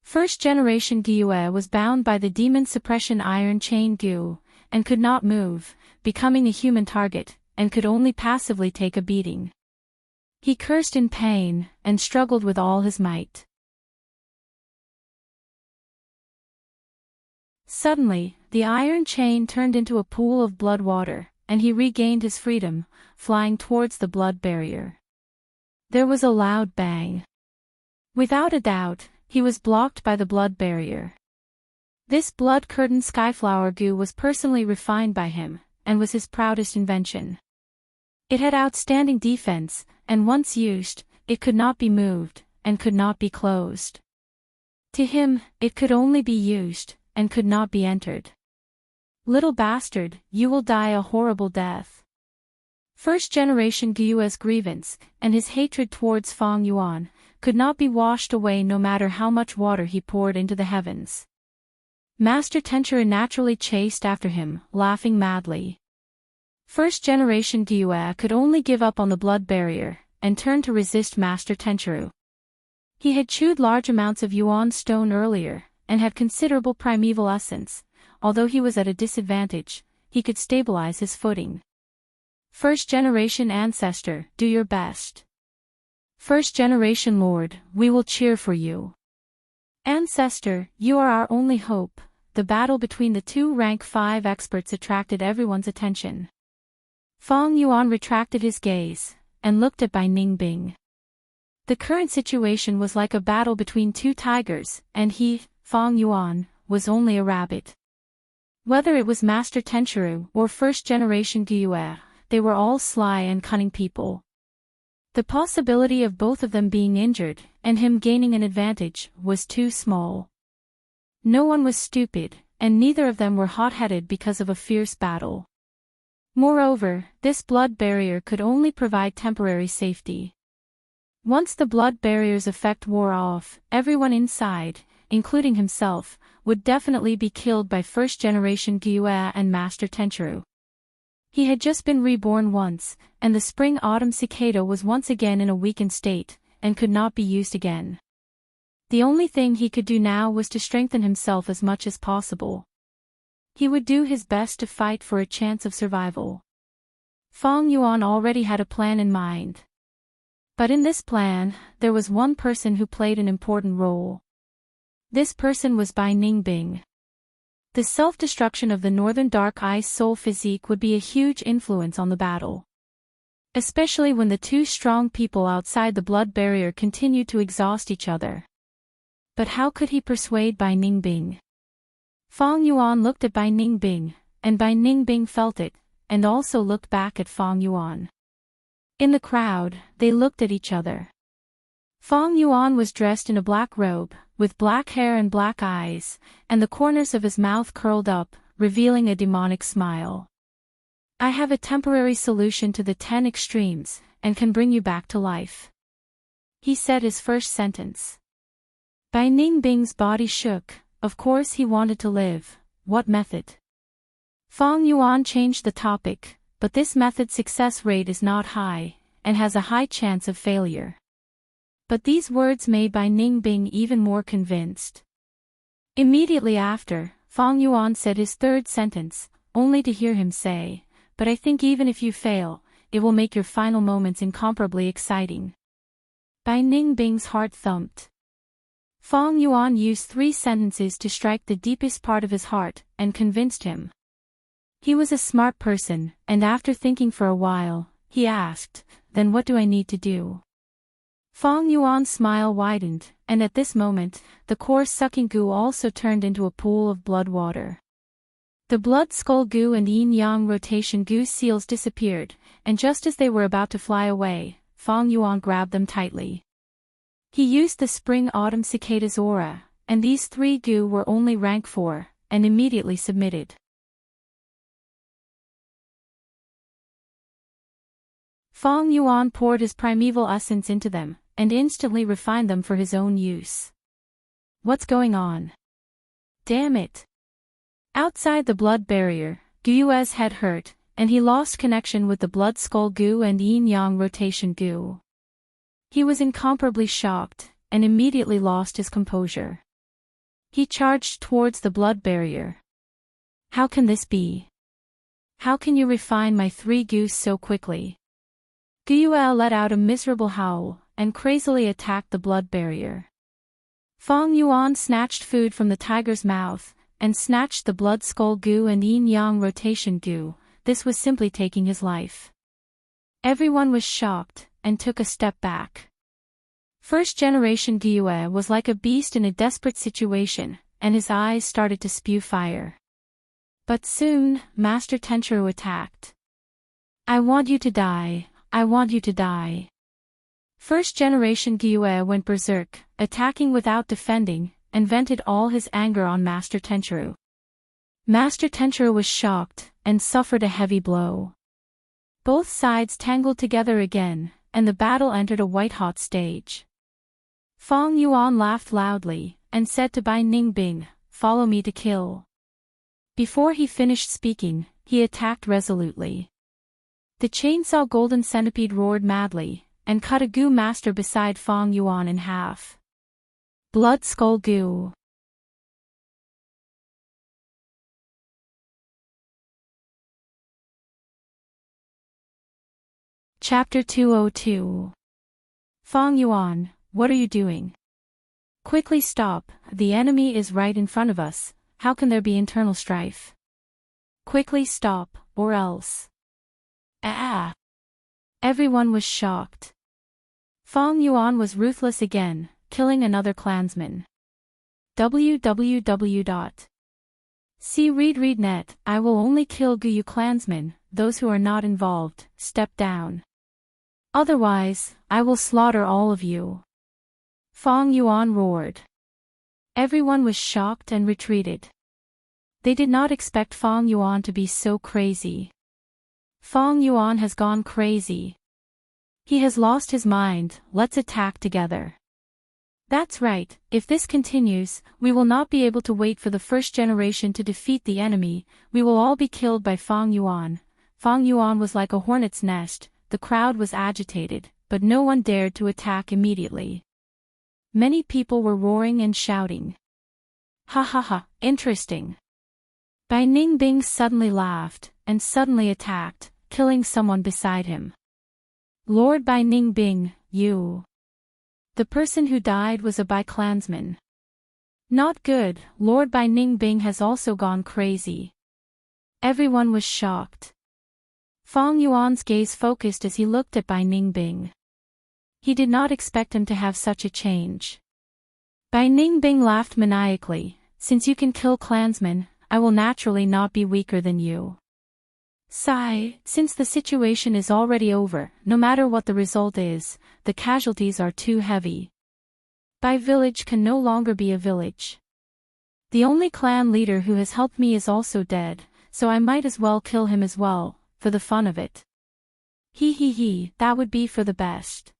First-generation Gyue was bound by the demon suppression iron chain goo, and could not move, becoming a human target, and could only passively take a beating. He cursed in pain, and struggled with all his might. Suddenly, the iron chain turned into a pool of blood water, and he regained his freedom, flying towards the blood barrier. There was a loud bang. Without a doubt, he was blocked by the blood barrier. This blood curtain skyflower goo was personally refined by him, and was his proudest invention. It had outstanding defense, and once used, it could not be moved, and could not be closed. To him, it could only be used, and could not be entered. Little bastard, you will die a horrible death. First-generation Gyue's grievance, and his hatred towards Feng Yuan, could not be washed away no matter how much water he poured into the heavens. Master Tenchuru naturally chased after him, laughing madly. First-generation Gyue could only give up on the blood barrier, and turn to resist Master Tenchuru. He had chewed large amounts of Yuan stone earlier, and had considerable primeval essence. Although he was at a disadvantage, he could stabilize his footing. First-generation ancestor, do your best. First-generation lord, we will cheer for you. Ancestor, you are our only hope. The battle between the two rank 5 experts attracted everyone's attention. Feng Yuan retracted his gaze, and looked at Bai Ningbing. The current situation was like a battle between two tigers, and he, Feng Yuan, was only a rabbit. Whether it was Master Tenchuru or first-generation Gyue, they were all sly and cunning people. The possibility of both of them being injured, and him gaining an advantage, was too small. No one was stupid, and neither of them were hot-headed because of a fierce battle. Moreover, this blood barrier could only provide temporary safety. Once the blood barrier's effect wore off, everyone inside, including himself, would definitely be killed by first-generation Gyue and Master Tenchuru. He had just been reborn once, and the spring-autumn cicada was once again in a weakened state, and could not be used again. The only thing he could do now was to strengthen himself as much as possible. He would do his best to fight for a chance of survival. Feng Yuan already had a plan in mind. But in this plan, there was one person who played an important role. This person was Bai Ningbing. The self-destruction of the Northern Dark Ice Soul physique would be a huge influence on the battle. Especially when the two strong people outside the blood barrier continued to exhaust each other. But how could he persuade Bai Ningbing? Feng Yuan looked at Bai Ningbing, and Bai Ningbing felt it, and also looked back at Feng Yuan. In the crowd, they looked at each other. Feng Yuan was dressed in a black robe, with black hair and black eyes, and the corners of his mouth curled up, revealing a demonic smile. I have a temporary solution to the 10 extremes, and can bring you back to life. He said his first sentence. Bai Ningbing's body shook. Of course he wanted to live. What method? Feng Yuan changed the topic, but this method's success rate is not high, and has a high chance of failure. But these words made Bai Ningbing even more convinced. Immediately after, Feng Yuan said his third sentence, only to hear him say, but I think even if you fail, it will make your final moments incomparably exciting. Bai Ningbing's heart thumped. Feng Yuan used 3 sentences to strike the deepest part of his heart, and convinced him. He was a smart person, and after thinking for a while, he asked, "Then what do I need to do?" Fong Yuan's smile widened, and at this moment, the coarse sucking goo also turned into a pool of blood water. The blood skull goo and yin-yang rotation goo seals disappeared, and just as they were about to fly away, Fong Yuan grabbed them tightly. He used the spring-autumn cicada's aura, and these three goo were only rank 4, and immediately submitted. Fong Yuan poured his primeval essence into them, and instantly refined them for his own use. What's going on? Damn it! Outside the blood barrier, Guyue's head hurt, and he lost connection with the blood skull goo and yin-yang rotation goo. He was incomparably shocked, and immediately lost his composure. He charged towards the blood barrier. How can this be? How can you refine my 3 goos so quickly? Guyue let out a miserable howl, and crazily attacked the blood barrier. Fong Yuan snatched food from the tiger's mouth, and snatched the blood skull goo and yin-yang rotation goo. This was simply taking his life. Everyone was shocked, and took a step back. First-generation Guyue was like a beast in a desperate situation, and his eyes started to spew fire. But soon, Master Tenchiru attacked. "I want you to die, I want you to die." First-generation Guyue went berserk, attacking without defending, and vented all his anger on Master Tenchiru. Master Tenchiru was shocked, and suffered a heavy blow. Both sides tangled together again, and the battle entered a white-hot stage. Fong Yuan laughed loudly, and said to Bai Ningbing, "Follow me to kill." Before he finished speaking, he attacked resolutely. The chainsaw golden centipede roared madly, and cut a goo master beside Fong Yuan in half. Blood skull goo. Chapter 202. Fong Yuan, what are you doing? Quickly stop, the enemy is right in front of us, how can there be internal strife? Quickly stop, or else. Ah! Everyone was shocked. Fong Yuan was ruthless again, killing another clansman. www.c-read-read-net, I will only kill Guyu clansmen, those who are not involved, step down. Otherwise, I will slaughter all of you. Fong Yuan roared. Everyone was shocked and retreated. They did not expect Fong Yuan to be so crazy. Fong Yuan has gone crazy. He has lost his mind, let's attack together. That's right, if this continues, we will not be able to wait for the first generation to defeat the enemy, we will all be killed by Fong Yuan. Fong Yuan was like a hornet's nest, the crowd was agitated, but no one dared to attack immediately. Many people were roaring and shouting. Ha ha ha, interesting. Bai Ningbing suddenly laughed, and suddenly attacked, killing someone beside him. Lord Bai Ningbing, you. The person who died was a Bai clansman. Not good, Lord Bai Ningbing has also gone crazy. Everyone was shocked. Fong Yuan's gaze focused as he looked at Bai Ningbing. He did not expect him to have such a change. Bai Ningbing laughed maniacally, since you can kill clansmen, I will naturally not be weaker than you. Sigh, since the situation is already over, no matter what the result is, the casualties are too heavy. Bai village can no longer be a village. The only clan leader who has helped me is also dead, so I might as well kill him as well, for the fun of it. He, that would be for the best.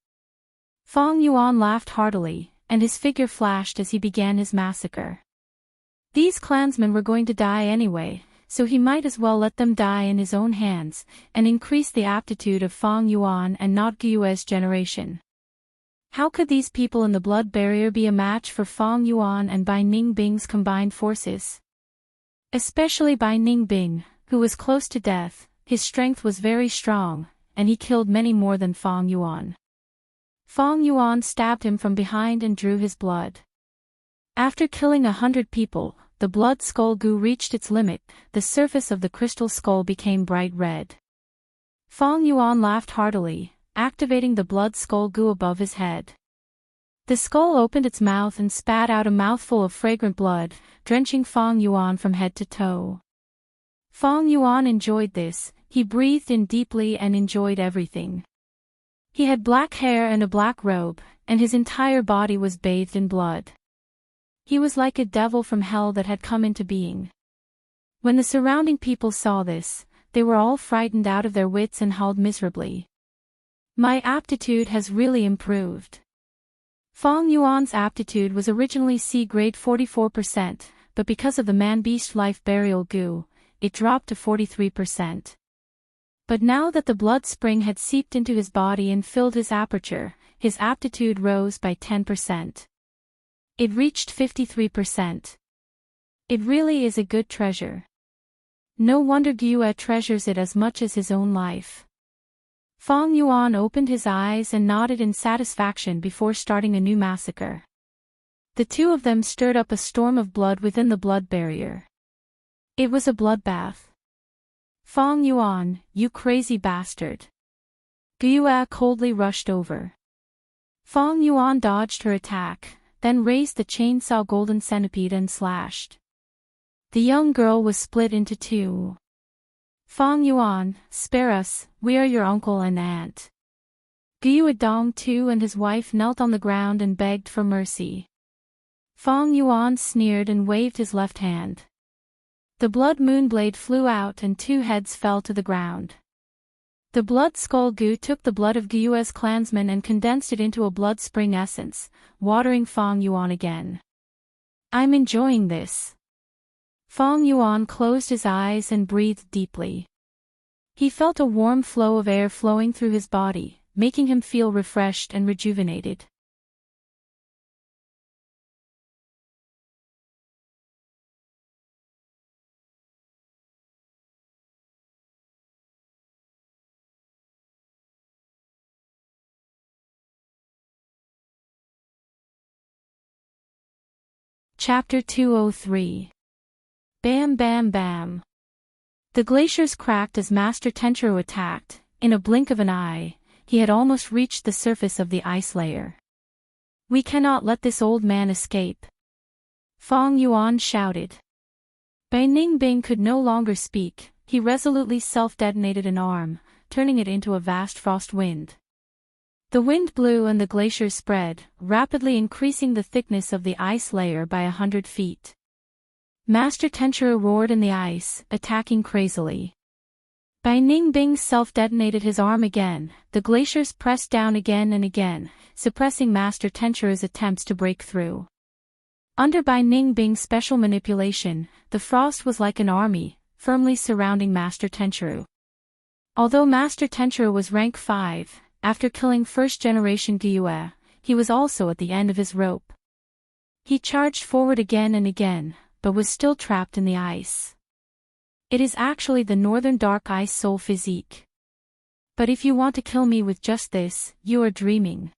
Fong Yuan laughed heartily, and his figure flashed as he began his massacre. These clansmen were going to die anyway, so he might as well let them die in his own hands, and increase the aptitude of Fong Yuan and not Guyue's generation. How could these people in the blood barrier be a match for Fong Yuan and Bai Ningbing's combined forces? Especially Bai Ningbing, who was close to death, his strength was very strong, and he killed many more than Fong Yuan. Fong Yuan stabbed him from behind and drew his blood. After killing 100 people, the blood skull goo reached its limit, the surface of the crystal skull became bright red. Feng Yuan laughed heartily, activating the blood skull goo above his head. The skull opened its mouth and spat out a mouthful of fragrant blood, drenching Feng Yuan from head to toe. Feng Yuan enjoyed this, he breathed in deeply and enjoyed everything. He had black hair and a black robe, and his entire body was bathed in blood. He was like a devil from hell that had come into being. When the surrounding people saw this, they were all frightened out of their wits and howled miserably. My aptitude has really improved. Feng Yuan's aptitude was originally C grade 44%, but because of the man-beast life burial goo, it dropped to 43%. But now that the blood spring had seeped into his body and filled his aperture, his aptitude rose by 10%. It reached 53%. It really is a good treasure. No wonder Gyue treasures it as much as his own life. Feng Yuan opened his eyes and nodded in satisfaction before starting a new massacre. The two of them stirred up a storm of blood within the blood barrier. It was a bloodbath. Feng Yuan, you crazy bastard. Gyue coldly rushed over. Feng Yuan dodged her attack, then raised the chainsaw golden centipede and slashed. The young girl was split into two. Feng Yuan, spare us, we are your uncle and aunt. Gyue Dong too and his wife knelt on the ground and begged for mercy. Feng Yuan sneered and waved his left hand. The blood moon blade flew out and two heads fell to the ground. The blood skull goo took the blood of Gyue's clansmen and condensed it into a blood spring essence, watering Feng Yuan again. I'm enjoying this. Feng Yuan closed his eyes and breathed deeply. He felt a warm flow of air flowing through his body, making him feel refreshed and rejuvenated. Chapter 203. Bam Bam Bam. The glaciers cracked as Master Tenchiro attacked. In a blink of an eye, he had almost reached the surface of the ice layer. We cannot let this old man escape. Feng Yuan shouted. Bai Ningbing could no longer speak, he resolutely self-detonated an arm, turning it into a vast frost wind. The wind blew and the glaciers spread, rapidly increasing the thickness of the ice layer by 100 feet. Master Tenchiro roared in the ice, attacking crazily. Bai Ningbing self-detonated his arm again, the glaciers pressed down again and again, suppressing Master Tenchiro's attempts to break through. Under Bai Ningbing's special manipulation, the frost was like an army, firmly surrounding Master Tenchiro. Although Master Tenchiro was rank 5, after killing first-generation Gyue, he was also at the end of his rope. He charged forward again and again, but was still trapped in the ice. It is actually the northern dark ice soul physique. But if you want to kill me with just this, you are dreaming.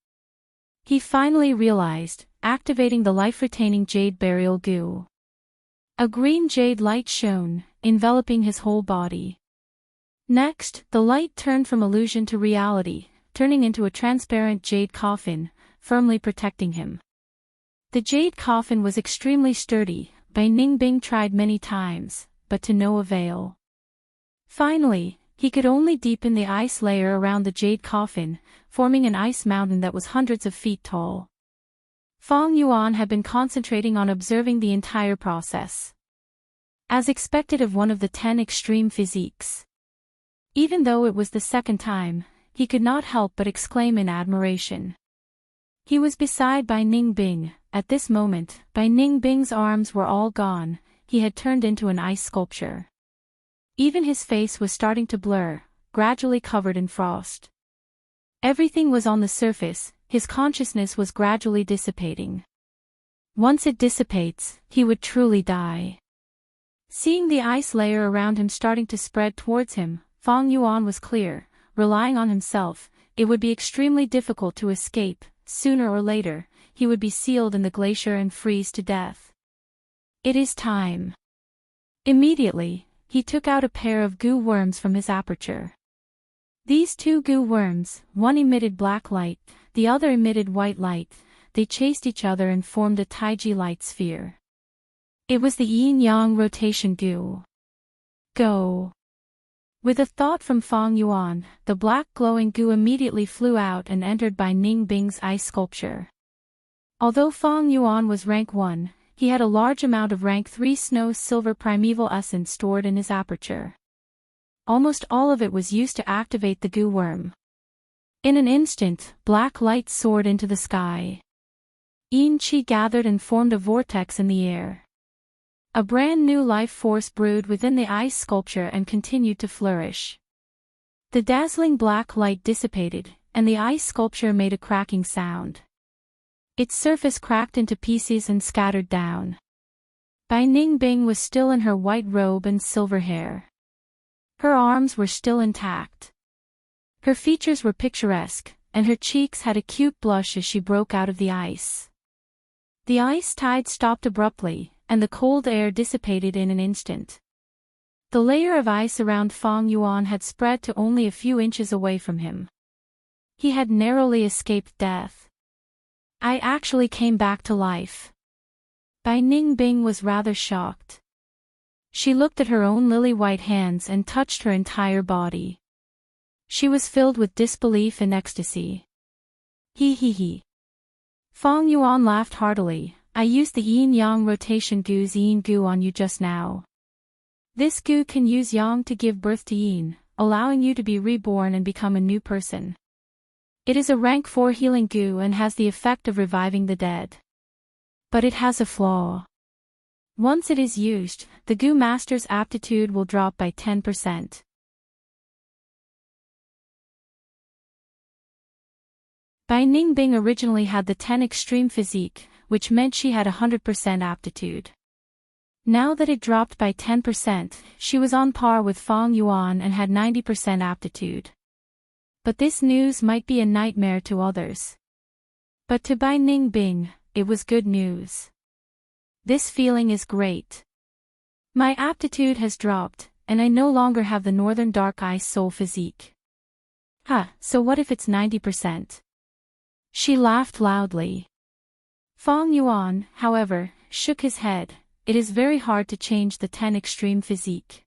He finally realized, activating the life-retaining jade burial goo. A green jade light shone, enveloping his whole body. Next, the light turned from illusion to reality, turning into a transparent jade coffin, firmly protecting him. The jade coffin was extremely sturdy. Bai Ningbing tried many times, but to no avail. Finally, he could only deepen the ice layer around the jade coffin, forming an ice mountain that was hundreds of feet tall. Feng Yuan had been concentrating on observing the entire process. As expected of one of the 10 extreme physiques. Even though it was the second time, he could not help but exclaim in admiration. He was beside Bai Ningbing. At this moment, Bai Ningbing's arms were all gone, he had turned into an ice sculpture. Even his face was starting to blur, gradually covered in frost. Everything was on the surface, his consciousness was gradually dissipating. Once it dissipates, he would truly die. Seeing the ice layer around him starting to spread towards him, Feng Yuan was clear, relying on himself, it would be extremely difficult to escape, sooner or later, he would be sealed in the glacier and freeze to death. It is time. Immediately, he took out a pair of goo worms from his aperture. These two goo worms, one emitted black light, the other emitted white light. They chased each other and formed a Taiji light sphere. It was the yin-yang rotation goo. Go. With a thought from Fang Yuan, the black glowing goo immediately flew out and entered Bai Ningbing's ice sculpture. Although Fang Yuan was rank 1, he had a large amount of rank 3 snow silver primeval essence stored in his aperture. Almost all of it was used to activate the goo worm. In an instant, black light soared into the sky. Yin Qi gathered and formed a vortex in the air. A brand new life force brewed within the ice sculpture and continued to flourish. The dazzling black light dissipated, and the ice sculpture made a cracking sound. Its surface cracked into pieces and scattered down. Bai Ningbing was still in her white robe and silver hair. Her arms were still intact. Her features were picturesque, and her cheeks had a cute blush as she broke out of the ice. The ice tide stopped abruptly, and the cold air dissipated in an instant. The layer of ice around Fang Yuan had spread to only a few inches away from him. He had narrowly escaped death. I actually came back to life. Bai Ningbing was rather shocked. She looked at her own lily-white hands and touched her entire body. She was filled with disbelief and ecstasy. He. Fang Yuan laughed heartily. I used the yin-yang rotation goo's yin goo on you just now. This goo can use yang to give birth to yin, allowing you to be reborn and become a new person. It is a rank 4 healing goo and has the effect of reviving the dead. But it has a flaw. Once it is used, the goo master's aptitude will drop by 10%. Bai Ningbing originally had the 10 extreme physique, which meant she had 100% aptitude. Now that it dropped by 10%, she was on par with Fang Yuan and had 90% aptitude. But this news might be a nightmare to others. But to Bai Ningbing, it was good news. This feeling is great. My aptitude has dropped, and I no longer have the northern dark ice soul physique. So what if it's 90%? She laughed loudly. Fang Yuan, however, shook his head. It is very hard to change the 10 extreme physique.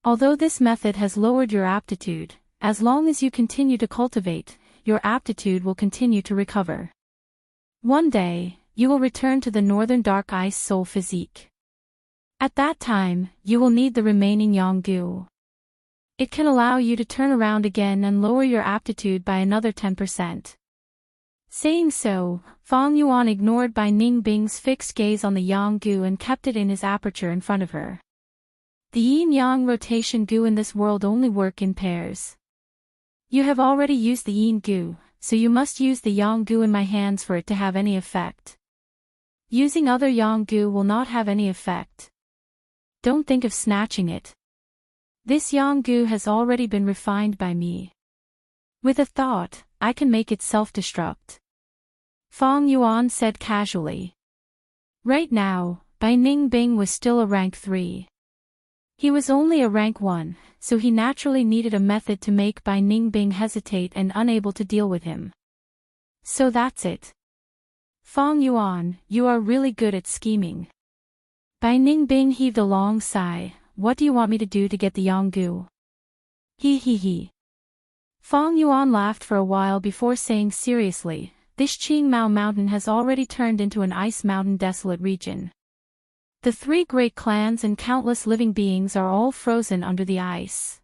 Although this method has lowered your aptitude, as long as you continue to cultivate, your aptitude will continue to recover. One day, you will return to the northern dark ice soul physique. At that time, you will need the remaining yang goo. It can allow you to turn around again and lower your aptitude by another 10%. Saying so, Fang Yuan ignored Bai Ningbing's fixed gaze on the yang goo and kept it in his aperture in front of her. The yin-yang rotation goo in this world only work in pairs. You have already used the yin goo, so you must use the yang goo in my hands for it to have any effect. Using other yang goo will not have any effect. Don't think of snatching it. This yang goo has already been refined by me. With a thought, I can make it self-destruct. Fang Yuan said casually. Right now, Bai Ningbing was still a rank 3. He was only a rank 1, so he naturally needed a method to make Bai Ningbing hesitate and unable to deal with him. So that's it. Fang Yuan, you are really good at scheming. Bai Ningbing heaved a long sigh. What do you want me to do to get the yang goo? He. Fang Yuan laughed for a while before saying seriously, this Qingmao mountain has already turned into an ice mountain desolate region. The 3 great clans and countless living beings are all frozen under the ice.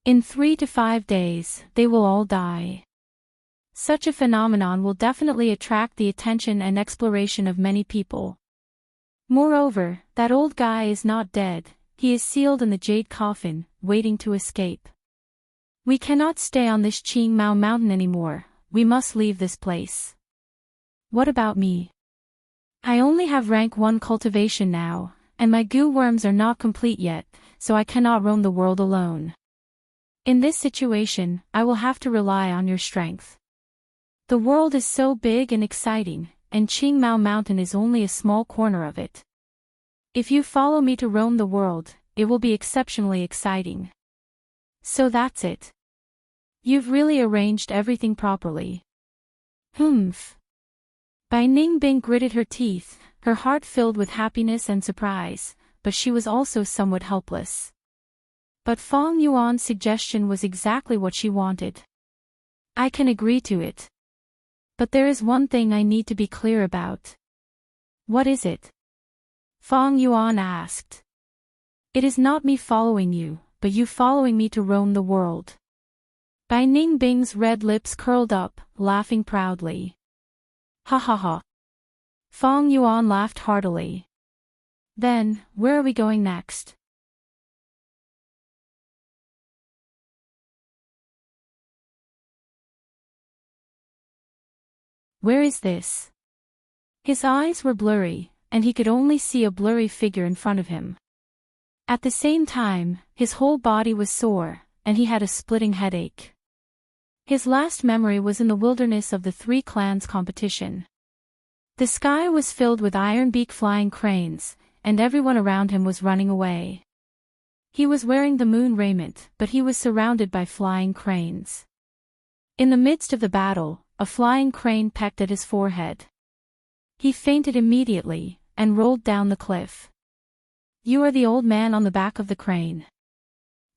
In 3 to 5 days, they will all die. Such a phenomenon will definitely attract the attention and exploration of many people. Moreover, that old guy is not dead, he is sealed in the jade coffin, waiting to escape. We cannot stay on this Qingmao mountain anymore, we must leave this place. What about me? I only have rank 1 cultivation now, and my goo worms are not complete yet, so I cannot roam the world alone. In this situation, I will have to rely on your strength. The world is so big and exciting, and Qingmao Mountain is only a small corner of it. If you follow me to roam the world, it will be exceptionally exciting. So that's it. You've really arranged everything properly. Humph. Bai Ningbing gritted her teeth, her heart filled with happiness and surprise, but she was also somewhat helpless. But Feng Yuan's suggestion was exactly what she wanted. I can agree to it. But there is one thing I need to be clear about. What is it? Feng Yuan asked. It is not me following you, but you following me to roam the world. Bai Ningbing's red lips curled up, laughing proudly. Ha ha ha. Feng Yuan laughed heartily. Then, where are we going next? Where is this? His eyes were blurry, and he could only see a blurry figure in front of him. At the same time, his whole body was sore, and he had a splitting headache. His last memory was in the wilderness of the Three Clans competition. The sky was filled with iron-beak flying cranes, and everyone around him was running away. He was wearing the moon raiment, but he was surrounded by flying cranes. In the midst of the battle, a flying crane pecked at his forehead. He fainted immediately, and rolled down the cliff. You are the old man on the back of the crane.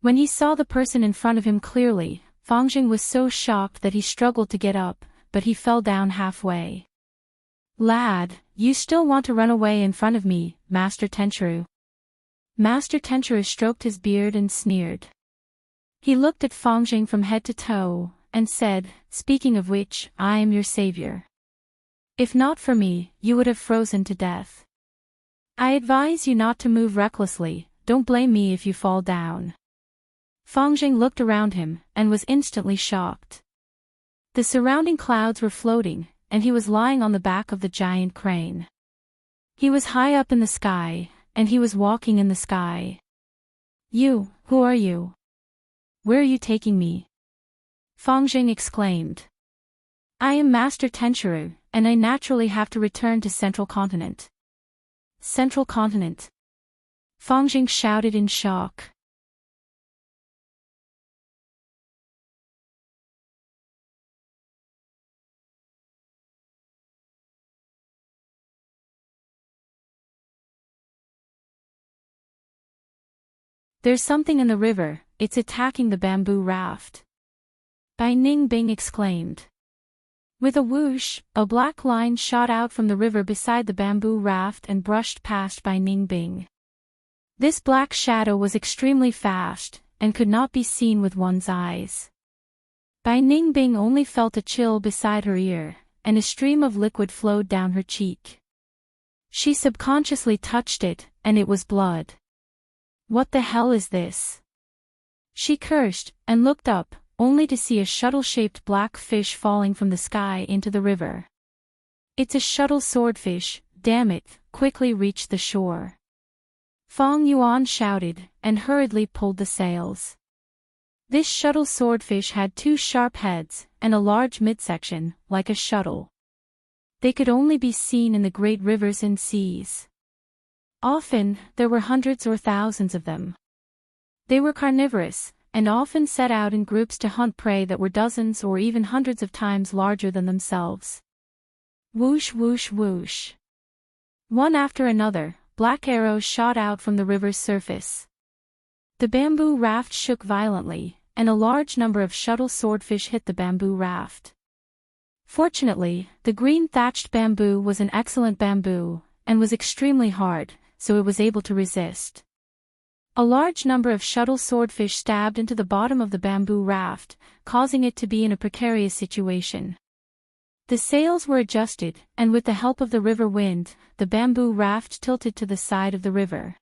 When he saw the person in front of him clearly, Fangjing was so shocked that he struggled to get up, but he fell down halfway. Lad, you still want to run away in front of me, Master Tenchiru? Master Tenchiru stroked his beard and sneered. He looked at Fangjing from head to toe, and said, speaking of which, I am your savior. If not for me, you would have frozen to death. I advise you not to move recklessly, don't blame me if you fall down. Fangjing looked around him, and was instantly shocked. The surrounding clouds were floating, and he was lying on the back of the giant crane. He was high up in the sky, and he was walking in the sky. You, who are you? Where are you taking me? Fangjing exclaimed. I am Master Tenchiru, and I naturally have to return to Central Continent. Central Continent. Fangjing shouted in shock. There's something in the river, it's attacking the bamboo raft. Bai Ningbing exclaimed. With a whoosh, a black line shot out from the river beside the bamboo raft and brushed past Bai Ningbing. This black shadow was extremely fast, and could not be seen with one's eyes. Bai Ningbing only felt a chill beside her ear, and a stream of liquid flowed down her cheek. She subconsciously touched it, and it was blood. What the hell is this? She cursed, and looked up, only to see a shuttle-shaped black fish falling from the sky into the river. It's a shuttle swordfish, damn it, quickly reach the shore. Feng Yuan shouted, and hurriedly pulled the sails. This shuttle swordfish had two sharp heads, and a large midsection, like a shuttle. They could only be seen in the great rivers and seas. Often, there were hundreds or thousands of them. They were carnivorous, and often set out in groups to hunt prey that were dozens or even hundreds of times larger than themselves. Whoosh whoosh whoosh. One after another, black arrows shot out from the river's surface. The bamboo raft shook violently, and a large number of shuttle swordfish hit the bamboo raft. Fortunately, the green thatched bamboo was an excellent bamboo, and was extremely hard, so it was able to resist. A large number of shuttle swordfish stabbed into the bottom of the bamboo raft, causing it to be in a precarious situation. The sails were adjusted, and with the help of the river wind, the bamboo raft tilted to the side of the river.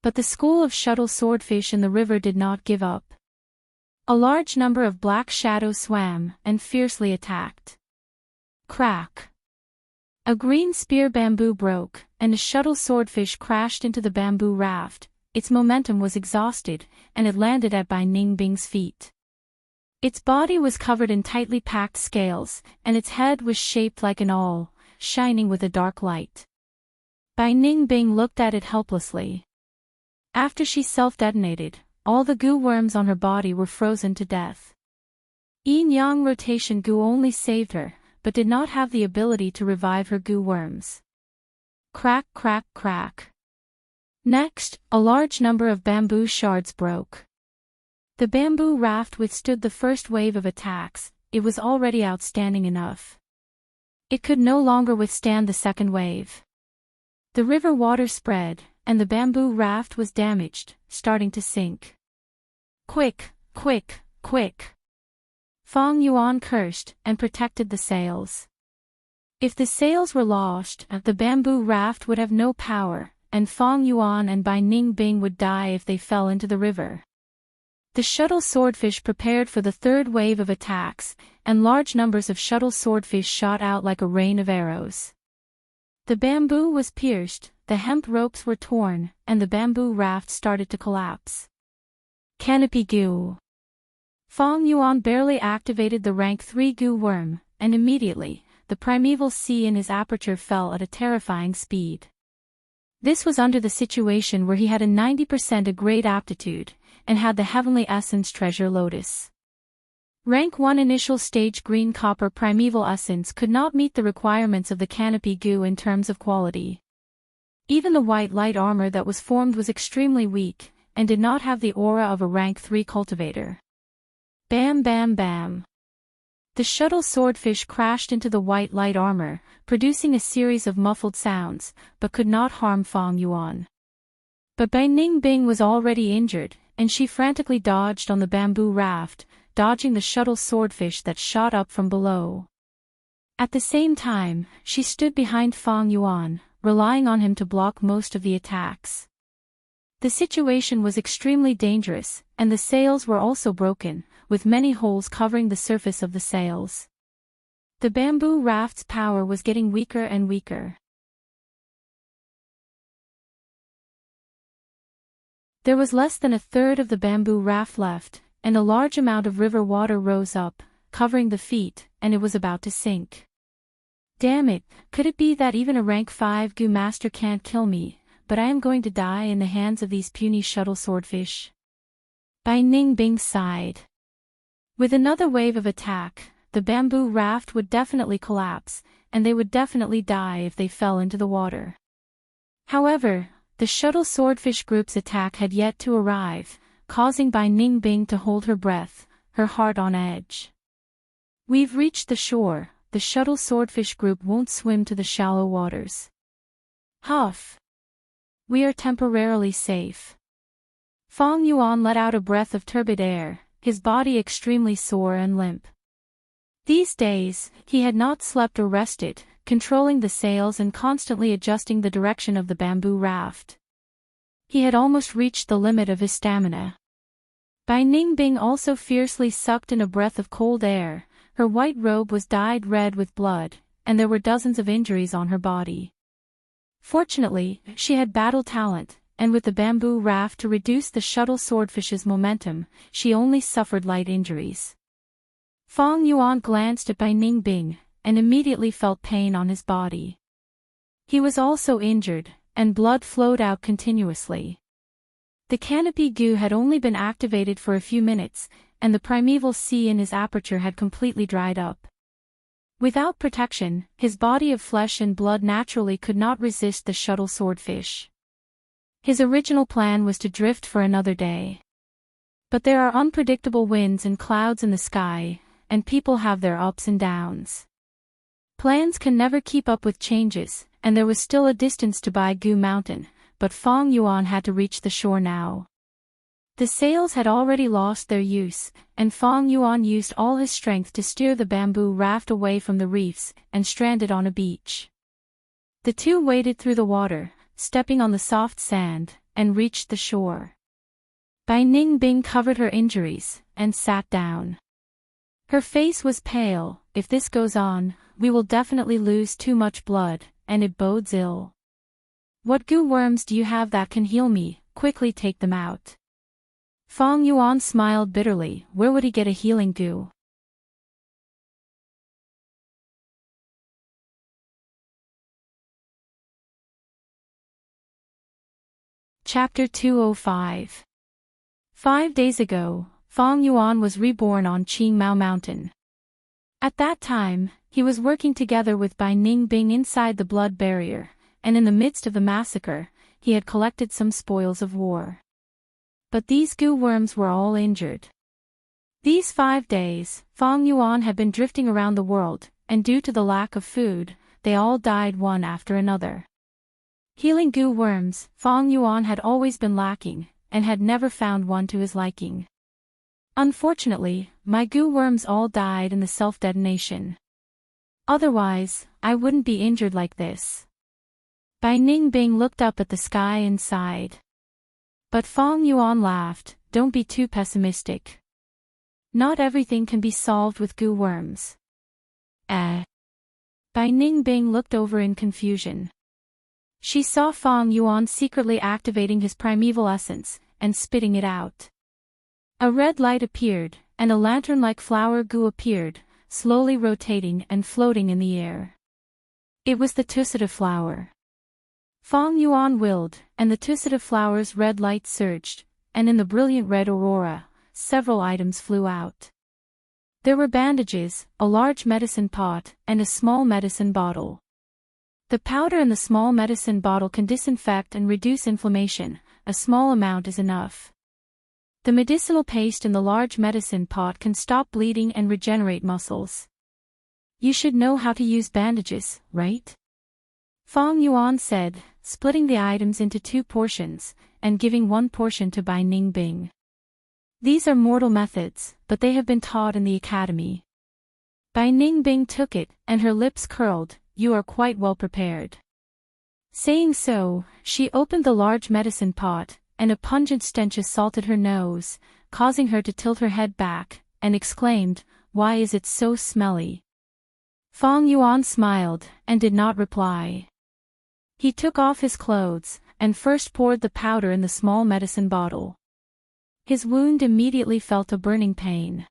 But the school of shuttle swordfish in the river did not give up. A large number of black shadows swam, and fiercely attacked. Crack! A green spear bamboo broke, and a shuttle swordfish crashed into the bamboo raft. Its momentum was exhausted, and it landed at Bai Ningbing's feet. Its body was covered in tightly packed scales, and its head was shaped like an awl, shining with a dark light. Bai Ningbing looked at it helplessly. After she self-detonated, all the goo worms on her body were frozen to death. Yin-yang rotation goo only saved her, but did not have the ability to revive her goo worms. Crack, crack, crack. Next, a large number of bamboo shards broke. The bamboo raft withstood the first wave of attacks. It was already outstanding enough. It could no longer withstand the second wave. The river water spread, and the bamboo raft was damaged, starting to sink. Quick, quick, quick! Fang Yuan cursed, and protected the sails. If the sails were lost, the bamboo raft would have no power, and Fang Yuan and Bai Ningbing would die if they fell into the river. The shuttle swordfish prepared for the third wave of attacks, and large numbers of shuttle swordfish shot out like a rain of arrows. The bamboo was pierced, the hemp ropes were torn, and the bamboo raft started to collapse. Canopy goo. Fang Yuan barely activated the rank 3 goo worm, and immediately, the primeval sea in his aperture fell at a terrifying speed. This was under the situation where he had a 90% a great aptitude, and had the heavenly essence treasure lotus. Rank 1 initial stage green copper primeval essence could not meet the requirements of the canopy goo in terms of quality. Even the white light armor that was formed was extremely weak, and did not have the aura of a rank 3 cultivator. Bam bam bam. The shuttle swordfish crashed into the white light armor, producing a series of muffled sounds, but could not harm Fang Yuan. But Bai Ningbing was already injured, and she frantically dodged on the bamboo raft, dodging the shuttle swordfish that shot up from below. At the same time, she stood behind Fang Yuan, relying on him to block most of the attacks. The situation was extremely dangerous, and the sails were also broken, with many holes covering the surface of the sails. The bamboo raft's power was getting weaker and weaker. There was less than a third of the bamboo raft left, and a large amount of river water rose up, covering the feet, and it was about to sink. Damn it, could it be that even a rank 5 goo master can't kill me, but I am going to die in the hands of these puny shuttle swordfish? Bai Ningbing sighed. With another wave of attack, the bamboo raft would definitely collapse, and they would definitely die if they fell into the water. However, the shuttle swordfish group's attack had yet to arrive, causing Bai Ningbing to hold her breath, her heart on edge. We've reached the shore, the shuttle swordfish group won't swim to the shallow waters. Huff! We are temporarily safe. Fang Yuan let out a breath of turbid air, his body extremely sore and limp. These days, he had not slept or rested, controlling the sails and constantly adjusting the direction of the bamboo raft. He had almost reached the limit of his stamina. Bai Ningbing also fiercely sucked in a breath of cold air. Her white robe was dyed red with blood, and there were dozens of injuries on her body. Fortunately, she had battle talent, and with the bamboo raft to reduce the shuttle swordfish's momentum, she only suffered light injuries. Fang Yuan glanced at Bai Ningbing, and immediately felt pain on his body. He was also injured, and blood flowed out continuously. The canopy goo had only been activated for a few minutes, and the primeval sea in his aperture had completely dried up. Without protection, his body of flesh and blood naturally could not resist the shuttle swordfish. His original plan was to drift for another day. But there are unpredictable winds and clouds in the sky, and people have their ups and downs. Plans can never keep up with changes, and there was still a distance to Baigu Mountain, but Fang Yuan had to reach the shore now. The sails had already lost their use, and Fang Yuan used all his strength to steer the bamboo raft away from the reefs, and stranded on a beach. The two waded through the water, stepping on the soft sand, and reached the shore. Bai Ningbing covered her injuries, and sat down. Her face was pale. If this goes on, we will definitely lose too much blood, and it bodes ill. What goo worms do you have that can heal me? Quickly take them out. Fang Yuan smiled bitterly. Where would he get a healing goo? Chapter 205. 5 days ago, Fong Yuan was reborn on Qingmao Mountain. At that time, he was working together with Bai Ningbing inside the blood barrier, and in the midst of the massacre, he had collected some spoils of war. But these goo worms were all injured. These 5 days, Fong Yuan had been drifting around the world, and due to the lack of food, they all died one after another. Healing goo worms, Fong Yuan had always been lacking, and had never found one to his liking. Unfortunately, my goo worms all died in the self-detonation. Otherwise, I wouldn't be injured like this. Bai Ningbing looked up at the sky and sighed. But Fong Yuan laughed, "Don't be too pessimistic. Not everything can be solved with goo worms." Bai Ningbing looked over in confusion. She saw Fong Yuan secretly activating his primeval essence, and spitting it out. A red light appeared, and a lantern-like flower goo appeared, slowly rotating and floating in the air. It was the Tusita flower. Fong Yuan willed, and the Tusita flower's red light surged, and in the brilliant red aurora, several items flew out. There were bandages, a large medicine pot, and a small medicine bottle. The powder in the small medicine bottle can disinfect and reduce inflammation, a small amount is enough. The medicinal paste in the large medicine pot can stop bleeding and regenerate muscles. You should know how to use bandages, right? Fong Yuan said, splitting the items into 2 portions, and giving 1 portion to Bai Ningbing. These are mortal methods, but they have been taught in the academy. Bai Ningbing took it, and her lips curled. "You are quite well prepared." Saying so, she opened the large medicine pot, and a pungent stench assaulted her nose, causing her to tilt her head back, and exclaimed, "Why is it so smelly?" Fong Yuan smiled, and did not reply. He took off his clothes, and first poured the powder in the small medicine bottle. His wound immediately felt a burning pain.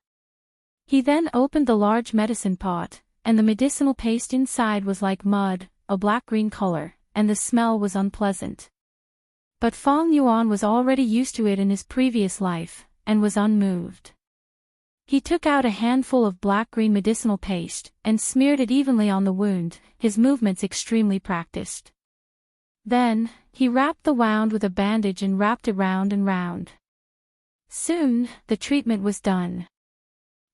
He then opened the large medicine pot, and the medicinal paste inside was like mud, a black-green color, and the smell was unpleasant. But Fong Yuan was already used to it in his previous life, and was unmoved. He took out a handful of black-green medicinal paste, and smeared it evenly on the wound, his movements extremely practiced. Then, he wrapped the wound with a bandage and wrapped it round and round. Soon, the treatment was done.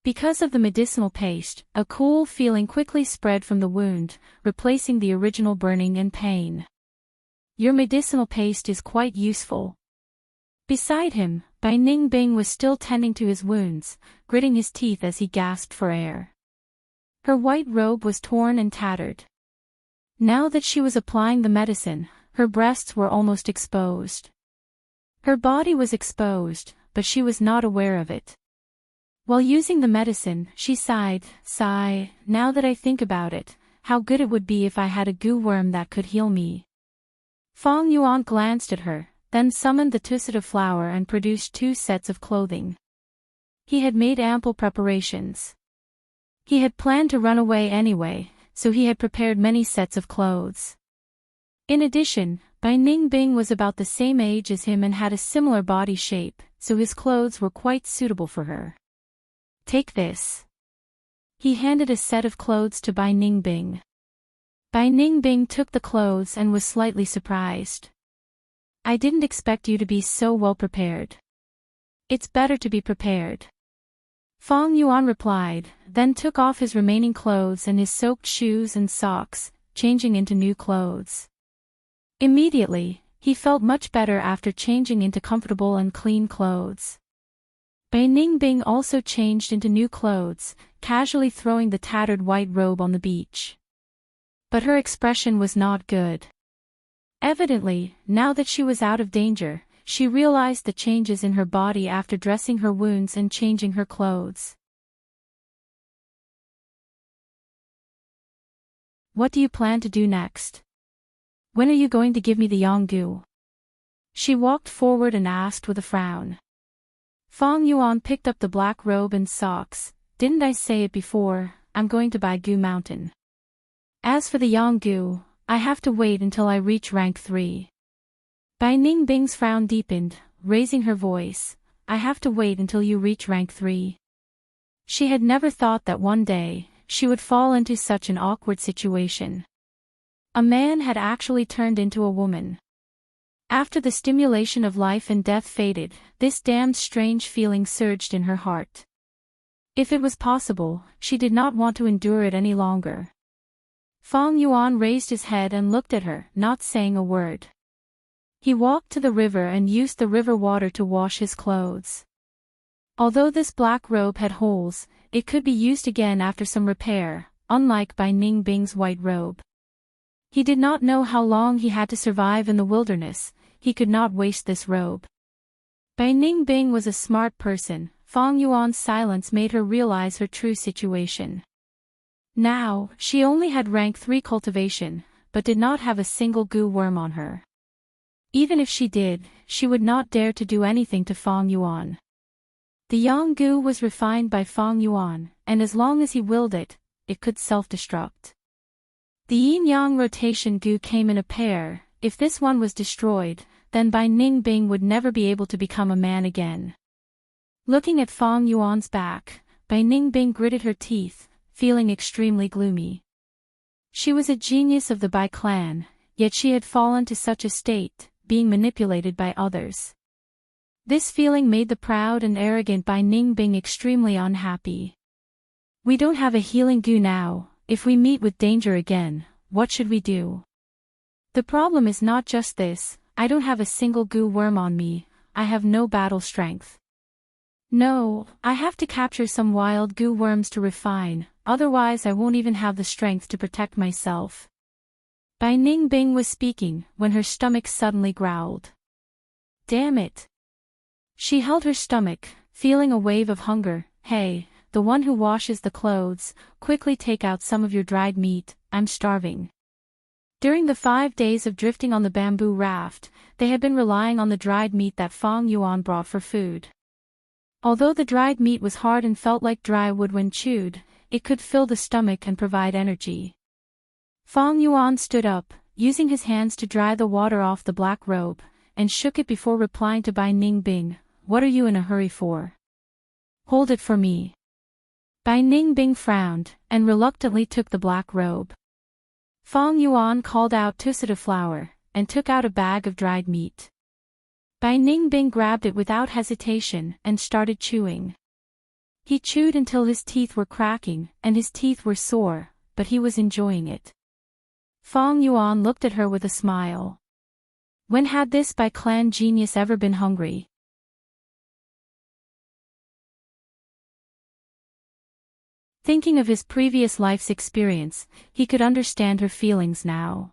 Because of the medicinal paste, a cool feeling quickly spread from the wound, replacing the original burning and pain. "Your medicinal paste is quite useful." Beside him, Bai Ningbing was still tending to his wounds, gritting his teeth as he gasped for air. Her white robe was torn and tattered. Now that she was applying the medicine, her breasts were almost exposed. Her body was exposed, but she was not aware of it. While using the medicine, she sighed, "Now that I think about it, how good it would be if I had a goo worm that could heal me." Fong Yuan glanced at her, then summoned the Tusita flower and produced 2 sets of clothing. He had made ample preparations. He had planned to run away anyway, so he had prepared many sets of clothes. In addition, Bai Ningbing was about the same age as him and had a similar body shape, so his clothes were quite suitable for her. "Take this." He handed a set of clothes to Bai Ningbing. Bai Ningbing took the clothes and was slightly surprised. "I didn't expect you to be so well prepared." "It's better to be prepared." Fong Yuan replied, then took off his remaining clothes and his soaked shoes and socks, changing into new clothes. Immediately, he felt much better after changing into comfortable and clean clothes. Bai Ningbing also changed into new clothes, casually throwing the tattered white robe on the beach. But her expression was not good. Evidently, now that she was out of danger, she realized the changes in her body after dressing her wounds and changing her clothes. "What do you plan to do next? When are you going to give me the Yonggu?" She walked forward and asked with a frown. Fong Yuan picked up the black robe and socks. "Didn't I say it before? I'm going to Baigu Mountain. As for the Yonggu, I have to wait until I reach rank 3. Bai Ningbing's frown deepened, raising her voice. I have to wait until you reach rank 3. She had never thought that one day, she would fall into such an awkward situation. A man had actually turned into a woman. After the stimulation of life and death faded, this damned strange feeling surged in her heart. If it was possible, she did not want to endure it any longer. Fang Yuan raised his head and looked at her, not saying a word. He walked to the river and used the river water to wash his clothes. Although this black robe had holes, it could be used again after some repair, unlike Bai Ningbing's white robe. He did not know how long he had to survive in the wilderness, he could not waste this robe. Bai Ningbing was a smart person, Fang Yuan's silence made her realize her true situation. Now, she only had rank 3 cultivation, but did not have a single goo worm on her. Even if she did, she would not dare to do anything to Fang Yuan. The yang goo was refined by Fang Yuan, and as long as he willed it, it could self-destruct. The yin-yang rotation goo came in a pair. If this one was destroyed, then Bai Ningbing would never be able to become a man again. Looking at Fang Yuan's back, Bai Ningbing gritted her teeth, feeling extremely gloomy. She was a genius of the Bai clan, yet she had fallen to such a state, being manipulated by others. This feeling made the proud and arrogant Bai Ningbing extremely unhappy. We don't have a healing goo now, if we meet with danger again, what should we do? The problem is not just this, I don't have a single goo worm on me, I have no battle strength. No, I have to capture some wild goo worms to refine, otherwise I won't even have the strength to protect myself. Bai Ningbing was speaking, when her stomach suddenly growled. Damn it! She held her stomach, feeling a wave of hunger. Hey, the one who washes the clothes, quickly take out some of your dried meat, I'm starving. During the 5 days of drifting on the bamboo raft, they had been relying on the dried meat that Fang Yuan brought for food. Although the dried meat was hard and felt like dry wood when chewed, it could fill the stomach and provide energy. Fang Yuan stood up, using his hands to dry the water off the black robe, and shook it before replying to Bai Ningbing. What are you in a hurry for? Hold it for me. Bai Ningbing frowned, and reluctantly took the black robe. Fang Yuan called out Tusita flour, and took out a bag of dried meat. Bai Ningbing grabbed it without hesitation and started chewing. He chewed until his teeth were cracking, and his teeth were sore, but he was enjoying it. Fang Yuan looked at her with a smile. When had this Bai clan genius ever been hungry? Thinking of his previous life's experience, he could understand her feelings now.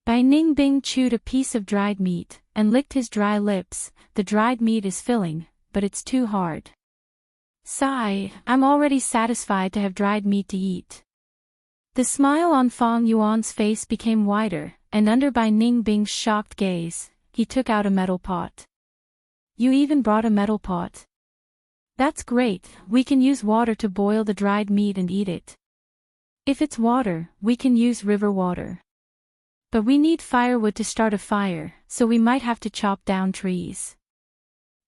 Bai Ningbing chewed a piece of dried meat, and licked his dry lips. The dried meat is filling, but it's too hard. Sigh, I'm already satisfied to have dried meat to eat. The smile on Fang Yuan's face became wider, and under Bai Ningbing's shocked gaze, he took out a metal pot. You even brought a metal pot? That's great, we can use water to boil the dried meat and eat it. If it's water, we can use river water. But we need firewood to start a fire, so we might have to chop down trees.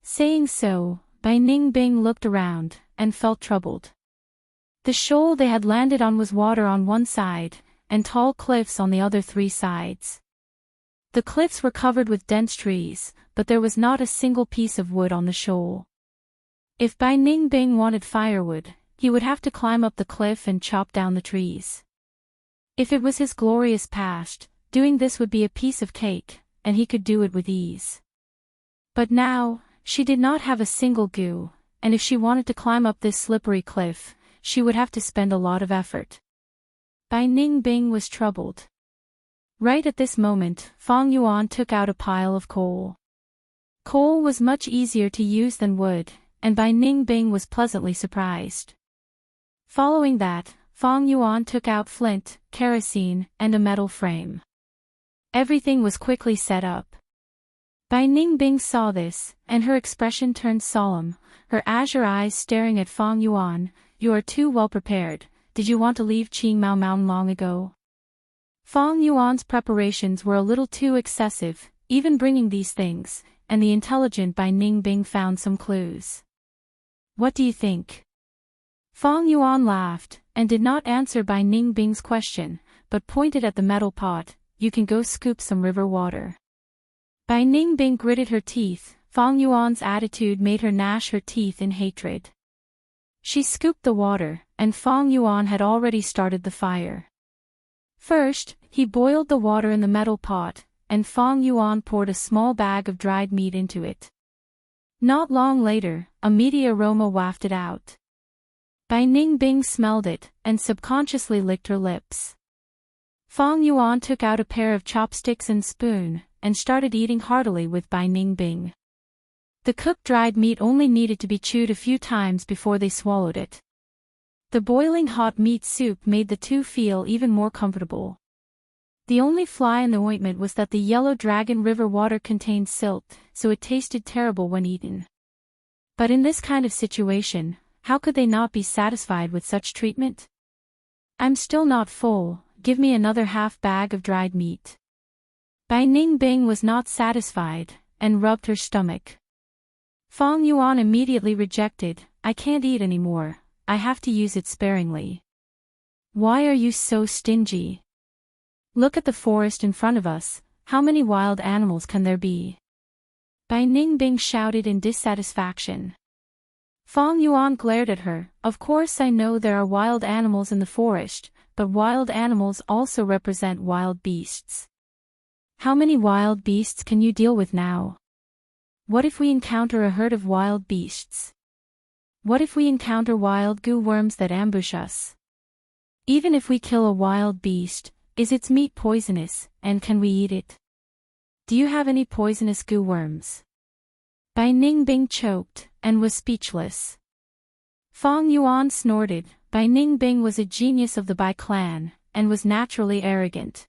Saying so, Bai Ningbing looked around, and felt troubled. The shoal they had landed on was water on one side, and tall cliffs on the other 3 sides. The cliffs were covered with dense trees, but there was not a single piece of wood on the shoal. If Bai Ningbing wanted firewood, he would have to climb up the cliff and chop down the trees. If it was his glorious past, doing this would be a piece of cake, and he could do it with ease. But now, she did not have a single goo, and if she wanted to climb up this slippery cliff, she would have to spend a lot of effort. Bai Ningbing was troubled. Right at this moment, Fang Yuan took out a pile of coal. Coal was much easier to use than wood, and Bai Ningbing was pleasantly surprised. Following that, Fang Yuan took out flint, kerosene, and a metal frame. Everything was quickly set up. Bai Ningbing saw this, and her expression turned solemn, her azure eyes staring at Fang Yuan. You are too well prepared, did you want to leave Qingmao Mountain long ago? Fang Yuan's preparations were a little too excessive, even bringing these things, and the intelligent Bai Ningbing found some clues. What do you think? Fang Yuan laughed, and did not answer Bai Ningbing's question, but pointed at the metal pot. You can go scoop some river water. Bai Ningbing gritted her teeth. Fang Yuan's attitude made her gnash her teeth in hatred. She scooped the water, and Fang Yuan had already started the fire. First, he boiled the water in the metal pot, and Fang Yuan poured a small bag of dried meat into it. Not long later, a meaty aroma wafted out. Bai Ningbing smelled it, and subconsciously licked her lips. Fang Yuan took out a pair of chopsticks and spoon, and started eating heartily with Bai Ningbing. The cooked dried meat only needed to be chewed a few times before they swallowed it. The boiling hot meat soup made the two feel even more comfortable. The only fly in the ointment was that the yellow dragon river water contained silt, so it tasted terrible when eaten. But in this kind of situation, how could they not be satisfied with such treatment? I'm still not full, give me another half bag of dried meat. Bai Ningbing was not satisfied, and rubbed her stomach. Fang Yuan immediately rejected, I can't eat anymore, I have to use it sparingly. Why are you so stingy? Look at the forest in front of us, how many wild animals can there be? Bai Ningbing shouted in dissatisfaction. Fang Yuan glared at her, of course I know there are wild animals in the forest, but wild animals also represent wild beasts. How many wild beasts can you deal with now? What if we encounter a herd of wild beasts? What if we encounter wild goo worms that ambush us? Even if we kill a wild beast, is its meat poisonous, and can we eat it? Do you have any poisonous goo worms? Bai Ningbing choked, and was speechless. Fang Yuan snorted. Bai Ningbing was a genius of the Bai clan, and was naturally arrogant.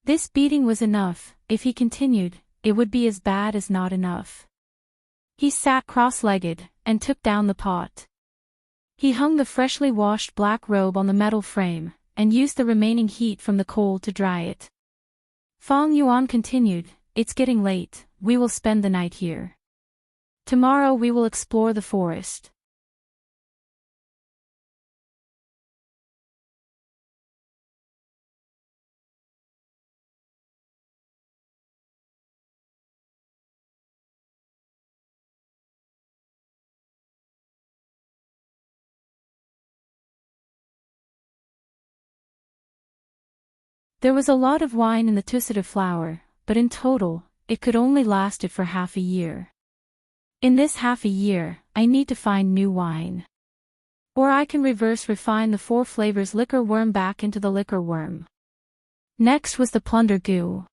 This beating was enough. If he continued, it would be as bad as not enough. He sat cross-legged, and took down the pot. He hung the freshly washed black robe on the metal frame, and used the remaining heat from the coal to dry it. Fang Yuan continued, it's getting late, we will spend the night here. Tomorrow we will explore the forest. There was a lot of wine in the tusita flower, but in total, it could only last it for half a year. In this half a year, I need to find new wine. Or I can reverse refine the 4 flavors liquor worm back into the liquor worm. Next was the plunder goo.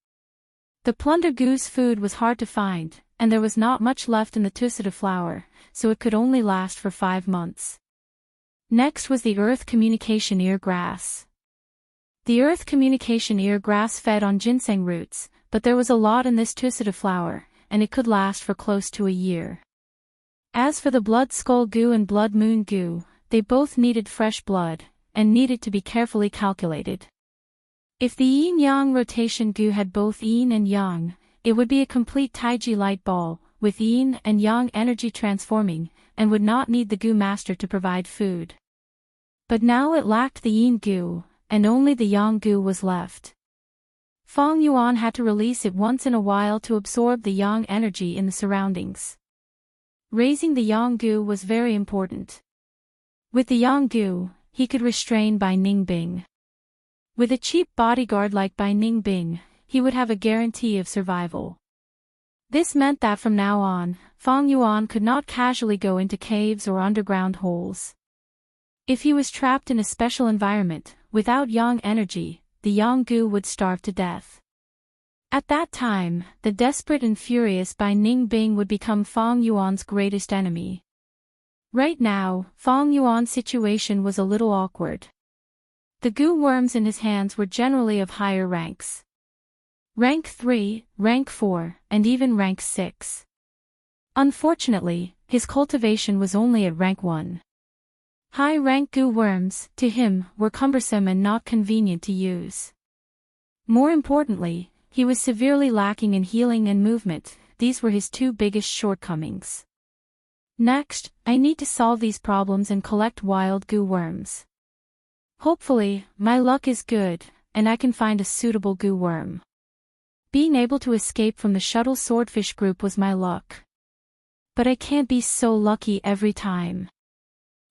The plunder goo's food was hard to find, and there was not much left in the tusita flower, so it could only last for 5 months. Next was the earth communication ear grass. The earth communication ear grass fed on ginseng roots, but there was a lot in this tusita flower, and it could last for close to a year. As for the blood skull goo and blood moon goo, they both needed fresh blood, and needed to be carefully calculated. If the yin-yang rotation goo had both yin and yang, it would be a complete taiji light ball, with yin and yang energy transforming, and would not need the goo master to provide food. But now it lacked the yin goo, and only the yang goo was left. Fang Yuan had to release it once in a while to absorb the yang energy in the surroundings. Raising the yang goo was very important. With the yang goo, he could restrain Bai Ningbing. With a cheap bodyguard like Bai Ningbing, he would have a guarantee of survival. This meant that from now on, Fang Yuan could not casually go into caves or underground holes. If he was trapped in a special environment, without yang energy, the yang goo would starve to death. At that time, the desperate and furious Bai Ningbing would become Fang Yuan's greatest enemy. Right now, Fang Yuan's situation was a little awkward. The goo worms in his hands were generally of higher ranks. Rank 3, rank 4, and even rank 6. Unfortunately, his cultivation was only at rank 1. High-rank goo worms, to him, were cumbersome and not convenient to use. More importantly, he was severely lacking in healing and movement. These were his two biggest shortcomings. Next, I need to solve these problems and collect wild goo worms. Hopefully, my luck is good, and I can find a suitable goo worm. Being able to escape from the shuttle swordfish group was my luck. But I can't be so lucky every time.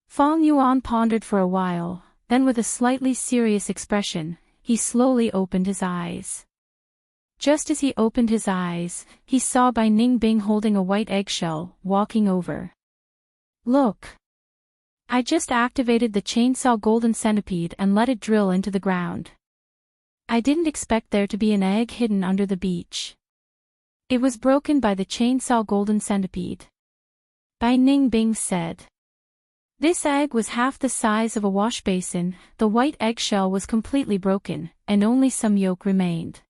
Feng Yuan pondered for a while, then with a slightly serious expression, he slowly opened his eyes. Just as he opened his eyes, he saw Bai Ningbing holding a white eggshell, walking over. Look! I just activated the chainsaw golden centipede and let it drill into the ground. I didn't expect there to be an egg hidden under the beach. It was broken by the chainsaw golden centipede. Bai Ningbing said. This egg was half the size of a wash basin, the white eggshell was completely broken, and only some yolk remained.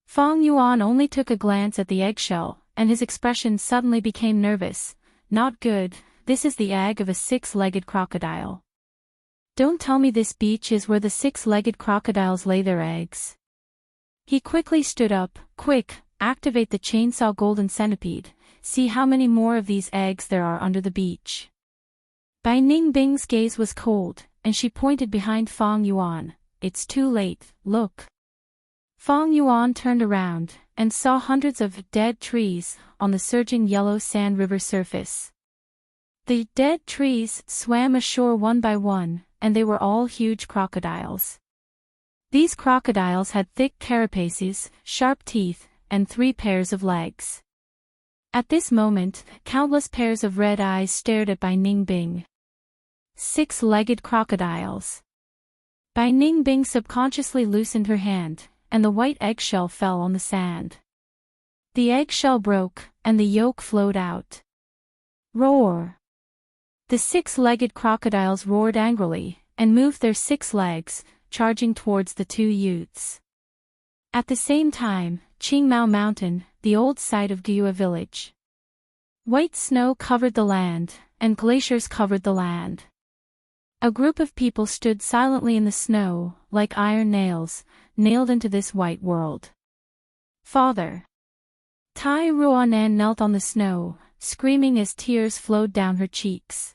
Feng Yuan only took a glance at the eggshell, and his expression suddenly became nervous. Not good, this is the egg of a six-legged crocodile. Don't tell me this beach is where the six-legged crocodiles lay their eggs. He quickly stood up. Quick, activate the chainsaw golden centipede, see how many more of these eggs there are under the beach. Bai Ningbing's gaze was cold, and she pointed behind Feng Yuan. It's too late, look. Feng Yuan turned around, and saw hundreds of dead trees on the surging yellow sand river surface. The dead trees swam ashore one by one, and they were all huge crocodiles. These crocodiles had thick carapaces, sharp teeth, and 3 pairs of legs. At this moment, countless pairs of red eyes stared at Bai Ningbing. 6-legged crocodiles. Bai Ningbing subconsciously loosened her hand, and the white eggshell fell on the sand. The eggshell broke, and the yolk flowed out. Roar! The 6-legged crocodiles roared angrily, and moved their 6 legs, charging towards the 2 youths. At the same time, Qingmao Mountain, the old site of Gyua village. White snow covered the land, and glaciers covered the land. A group of people stood silently in the snow, like iron nails, nailed into this white world. Father! Tai Ruanan knelt on the snow, screaming as tears flowed down her cheeks.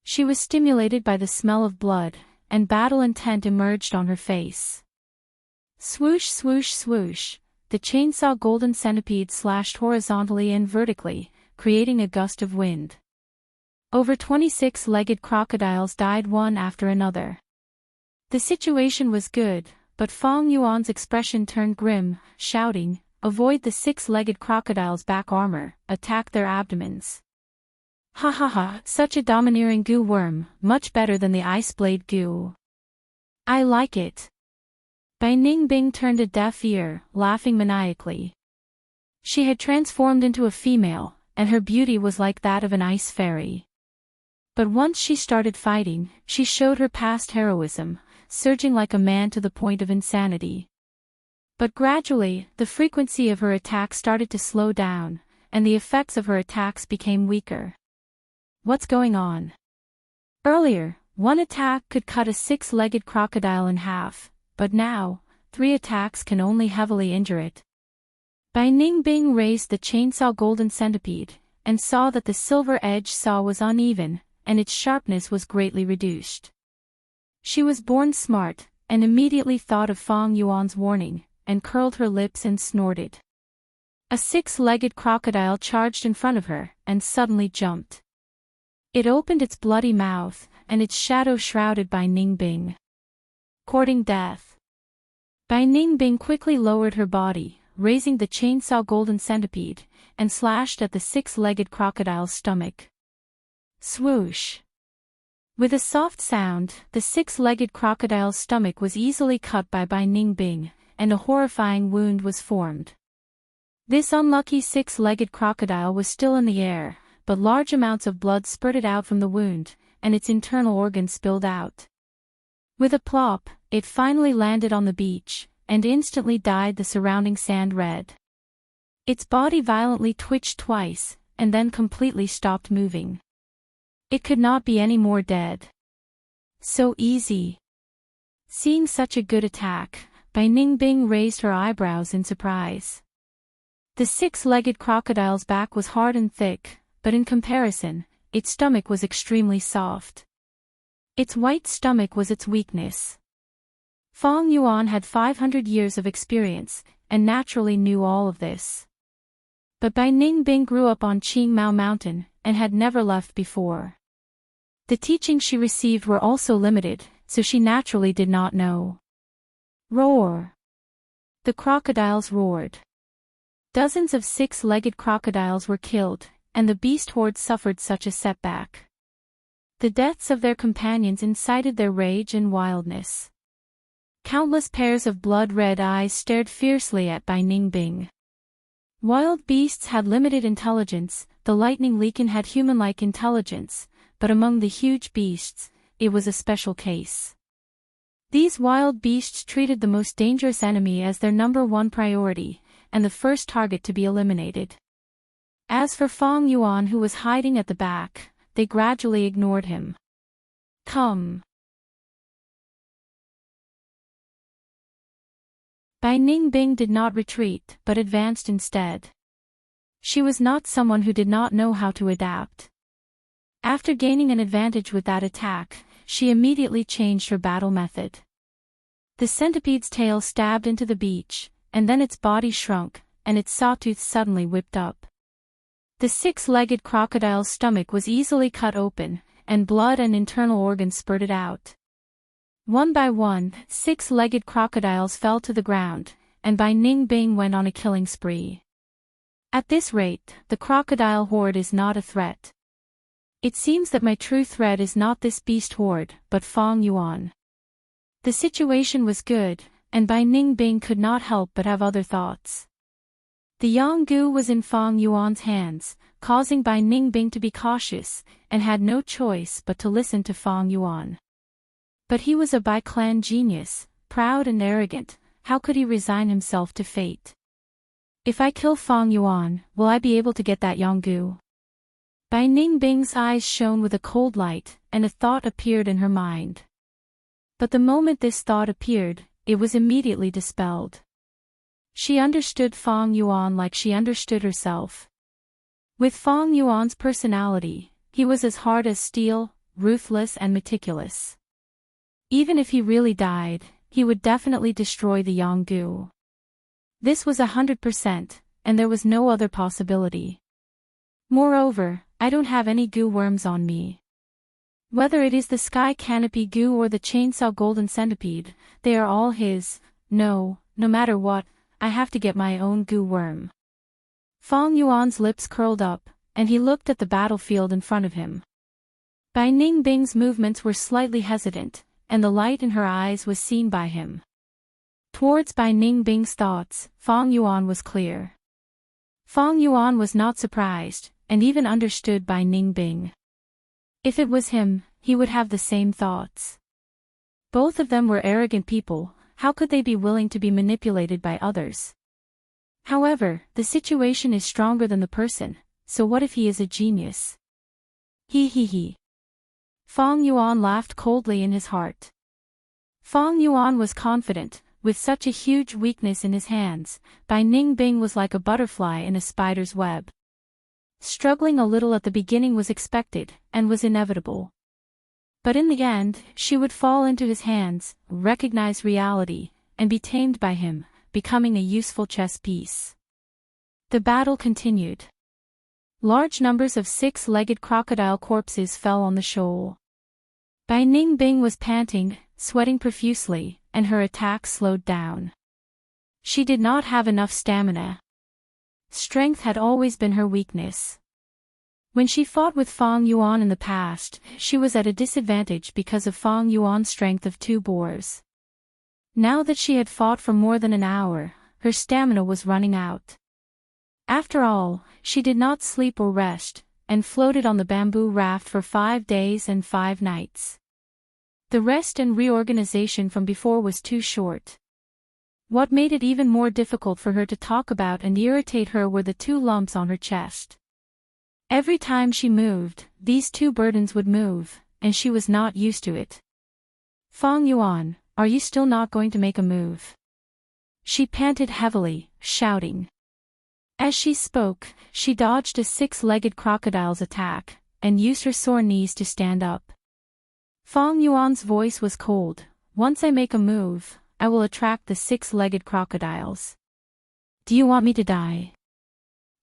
She was stimulated by the smell of blood, and battle intent emerged on her face. Swoosh swoosh swoosh, the chainsaw golden centipede slashed horizontally and vertically, creating a gust of wind. Over 26-legged crocodiles died one after another. The situation was good, but Feng Yuan's expression turned grim, shouting, "Avoid the 6-legged crocodiles' back armor, attack their abdomens." Ha ha ha, such a domineering goo worm, much better than the ice blade goo. I like it. Bai Ningbing turned a deaf ear, laughing maniacally. She had transformed into a female, and her beauty was like that of an ice fairy. But once she started fighting, she showed her past heroism, surging like a man to the point of insanity. But gradually, the frequency of her attacks started to slow down, and the effects of her attacks became weaker. What's going on? Earlier, one attack could cut a 6-legged crocodile in half, but now, 3 attacks can only heavily injure it. Bai Ningbing raised the chainsaw golden centipede, and saw that the silver-edged saw was uneven, and its sharpness was greatly reduced. She was born smart, and immediately thought of Feng Yuan's warning, and curled her lips and snorted. A 6-legged crocodile charged in front of her, and suddenly jumped. It opened its bloody mouth, and its shadow shrouded Bai Ningbing. Courting death. Bai Ningbing quickly lowered her body, raising the chainsaw golden centipede, and slashed at the 6-legged crocodile's stomach. Swoosh! With a soft sound, the 6-legged crocodile's stomach was easily cut by Bai Ningbing, and a horrifying wound was formed. This unlucky 6-legged crocodile was still in the air, but large amounts of blood spurted out from the wound, and its internal organs spilled out. With a plop, it finally landed on the beach, and instantly dyed the surrounding sand red. Its body violently twitched twice, and then completely stopped moving. It could not be any more dead. So easy. Seeing such a good attack, Bai Ningbing raised her eyebrows in surprise. The six-legged crocodile's back was hard and thick, but in comparison, its stomach was extremely soft. Its white stomach was its weakness. Fang Yuan had 500 years of experience, and naturally knew all of this. But Bai Ningbing grew up on Qingmao Mountain, and had never left before. The teachings she received were also limited, so she naturally did not know. Roar! The crocodiles roared. Dozens of six-legged crocodiles were killed, and the beast horde suffered such a setback. The deaths of their companions incited their rage and wildness. Countless pairs of blood-red eyes stared fiercely at Bai Ningbing. Wild beasts had limited intelligence, the lightning lichen had human-like intelligence, but among the huge beasts, it was a special case. These wild beasts treated the most dangerous enemy as their number one priority, and the first target to be eliminated. As for Fang Yuan, who was hiding at the back, they gradually ignored him. Come! Bai Ningbing did not retreat, but advanced instead. She was not someone who did not know how to adapt. After gaining an advantage with that attack, she immediately changed her battle method. The centipede's tail stabbed into the beach, and then its body shrunk, and its sawtooth suddenly whipped up. The six-legged crocodile's stomach was easily cut open, and blood and internal organs spurted out. One by one, six-legged crocodiles fell to the ground, and Bai Ningbing went on a killing spree. At this rate, the crocodile horde is not a threat. It seems that my true threat is not this beast horde, but Fang Yuan. The situation was good, and Bai Ningbing could not help but have other thoughts. The Yanggu was in Fang Yuan's hands, causing Bai Ningbing to be cautious, and had no choice but to listen to Fang Yuan. But he was a Bai clan genius, proud and arrogant. How could he resign himself to fate? If I kill Fang Yuan, will I be able to get that Yanggu? Bai Ningbing's eyes shone with a cold light, and a thought appeared in her mind. But the moment this thought appeared, it was immediately dispelled. She understood Fang Yuan like she understood herself. With Fang Yuan's personality, he was as hard as steel, ruthless and meticulous. Even if he really died, he would definitely destroy the Yanggu. This was 100%, and there was no other possibility. Moreover, I don't have any goo worms on me. Whether it is the sky canopy goo or the chainsaw golden centipede, they are all his. No matter what, I have to get my own goo worm. Fang Yuan's lips curled up, and he looked at the battlefield in front of him. Bai Ningbing's movements were slightly hesitant, and the light in her eyes was seen by him. Towards Bai Ningbing's thoughts, Fang Yuan was clear. Fang Yuan was not surprised, and even understood Bai Ningbing. If it was him, he would have the same thoughts. Both of them were arrogant people. How could they be willing to be manipulated by others? However, the situation is stronger than the person, so what if he is a genius? He. Fang Yuan laughed coldly in his heart. Fang Yuan was confident. With such a huge weakness in his hands, Bai Ningbing was like a butterfly in a spider's web. Struggling a little at the beginning was expected, and was inevitable. But in the end, she would fall into his hands, recognize reality, and be tamed by him, becoming a useful chess piece. The battle continued. Large numbers of six-legged crocodile corpses fell on the shoal. Bai Ningbing was panting, sweating profusely, and her attack slowed down. She did not have enough stamina. Strength had always been her weakness. When she fought with Fang Yuan in the past, she was at a disadvantage because of Fang Yuan's strength of 2 boars. Now that she had fought for more than an hour, her stamina was running out. After all, she did not sleep or rest, and floated on the bamboo raft for 5 days and 5 nights. The rest and reorganization from before was too short. What made it even more difficult for her to talk about and irritate her were the 2 lumps on her chest. Every time she moved, these 2 burdens would move, and she was not used to it. Feng Yuan, are you still not going to make a move? She panted heavily, shouting. As she spoke, she dodged a 6-legged crocodile's attack, and used her sore knees to stand up. Feng Yuan's voice was cold. Once I make a move, I will attract the 6-legged crocodiles. Do you want me to die?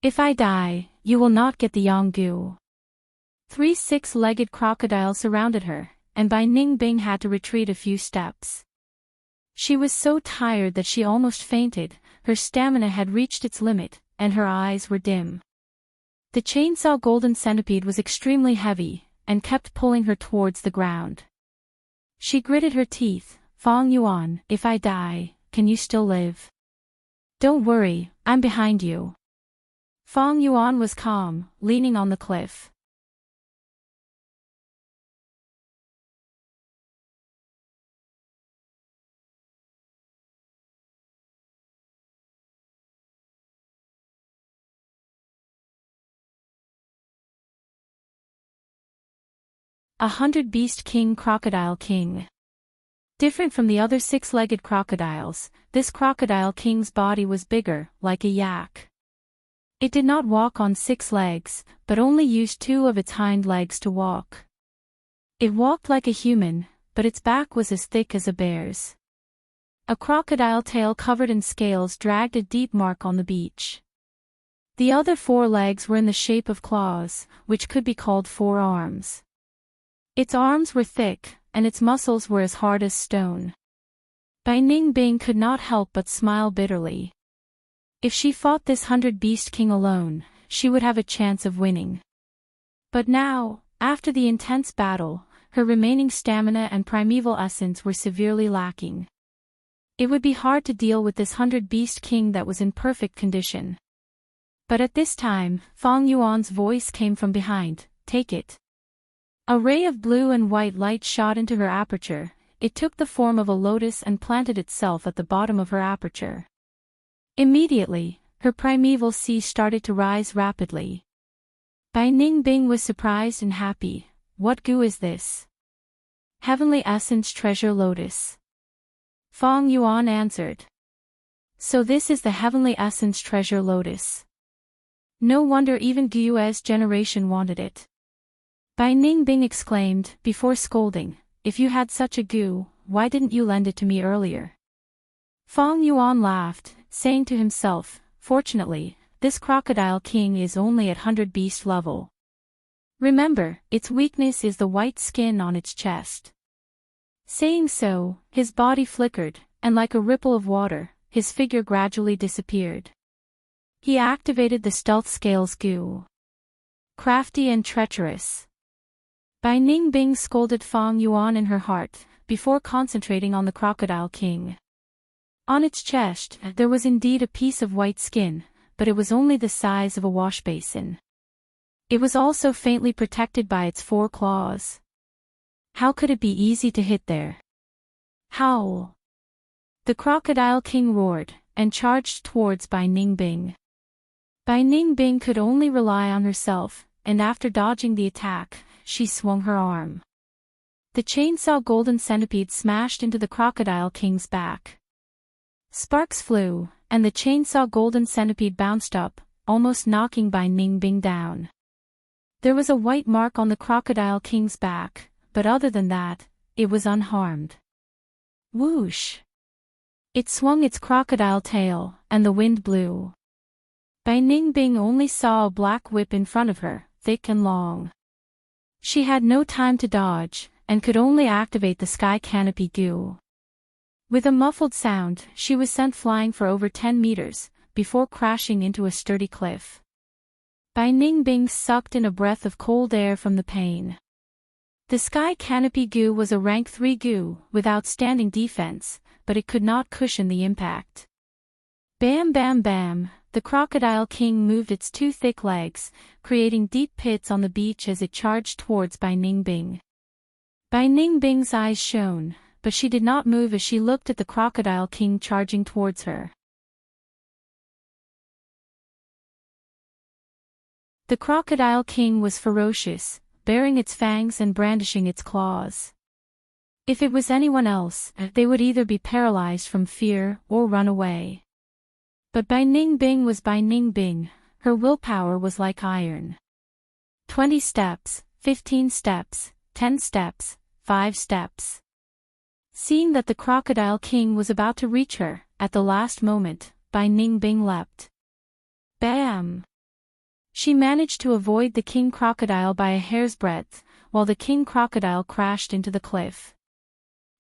If I die, you will not get the Yanggu. 3 6-legged crocodiles surrounded her, and Bai Ningbing had to retreat a few steps. She was so tired that she almost fainted, her stamina had reached its limit, and her eyes were dim. The chainsaw golden centipede was extremely heavy, and kept pulling her towards the ground. She gritted her teeth. Feng Yuan, if I die, can you still live? Don't worry, I'm behind you. Feng Yuan was calm, leaning on the cliff. A 100-beast king crocodile king. Different from the other 6-legged crocodiles, this crocodile king's body was bigger, like a yak. It did not walk on 6 legs, but only used 2 of its hind legs to walk. It walked like a human, but its back was as thick as a bear's. A crocodile tail covered in scales dragged a deep mark on the beach. The other 4 legs were in the shape of claws, which could be called 4 arms. Its arms were thick, and its muscles were as hard as stone. Bai Ningbing could not help but smile bitterly. If she fought this 100-beast king alone, she would have a chance of winning. But now, after the intense battle, her remaining stamina and primeval essence were severely lacking. It would be hard to deal with this 100-beast king that was in perfect condition. But at this time, Feng Yuan's voice came from behind, "Take it." A ray of blue and white light shot into her aperture. It took the form of a lotus and planted itself at the bottom of her aperture. Immediately, her primeval sea started to rise rapidly. Bai Ningbing was surprised and happy. What goo is this? Heavenly Essence Treasure Lotus. Feng Yuan answered. So this is the Heavenly Essence Treasure Lotus. No wonder even Gu's generation wanted it. Bai Ningbing exclaimed, before scolding, if you had such a goo, why didn't you lend it to me earlier? Feng Yuan laughed, saying to himself, fortunately, this crocodile king is only at 100-beast level. Remember, its weakness is the white skin on its chest. Saying so, his body flickered, and like a ripple of water, his figure gradually disappeared. He activated the stealth scales goo. Crafty and treacherous. Bai Ningbing scolded Feng Yuan in her heart, before concentrating on the crocodile king. On its chest, there was indeed a piece of white skin, but it was only the size of a wash basin. It was also faintly protected by its 4 claws. How could it be easy to hit there? Howl! The crocodile king roared, and charged towards Bai Ningbing. Bai Ningbing could only rely on herself, and after dodging the attack, she swung her arm. The chainsaw golden centipede smashed into the crocodile king's back. Sparks flew, and the chainsaw golden centipede bounced up, almost knocking Bai Ningbing down. There was a white mark on the crocodile king's back, but other than that, it was unharmed. Whoosh! It swung its crocodile tail, and the wind blew. Bai Ningbing only saw a black whip in front of her, thick and long. She had no time to dodge, and could only activate the sky canopy goo. With a muffled sound, she was sent flying for over 10 meters, before crashing into a sturdy cliff. Bai Ningbing sucked in a breath of cold air from the pain. The sky canopy goo was a rank 3 goo, with outstanding defense, but it could not cushion the impact. Bam bam bam, the crocodile king moved its 2 thick legs, creating deep pits on the beach as it charged towards Bai Ningbing. Bai Ningbing's eyes shone, but she did not move as she looked at the Crocodile King charging towards her. The Crocodile King was ferocious, baring its fangs and brandishing its claws. If it was anyone else, they would either be paralyzed from fear or run away. But Bai Ningbing was Bai Ningbing, her willpower was like iron. 20 steps, 15 steps, 10 steps, 5 steps. Seeing that the Crocodile King was about to reach her, at the last moment, Bai Ningbing leapt. Bam! She managed to avoid the King Crocodile by a hair's breadth, while the King Crocodile crashed into the cliff.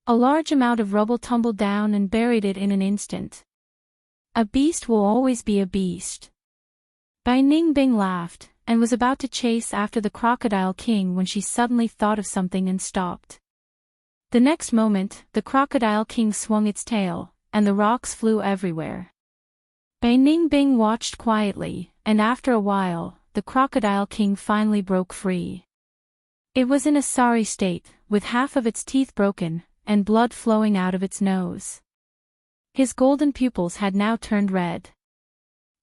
A large amount of rubble tumbled down and buried it in an instant. A beast will always be a beast. Bai Ningbing laughed, and was about to chase after the Crocodile King when she suddenly thought of something and stopped. The next moment, the Crocodile King swung its tail, and the rocks flew everywhere. Bai Ningbing watched quietly, and after a while, the Crocodile King finally broke free. It was in a sorry state, with half of its teeth broken, and blood flowing out of its nose. His golden pupils had now turned red.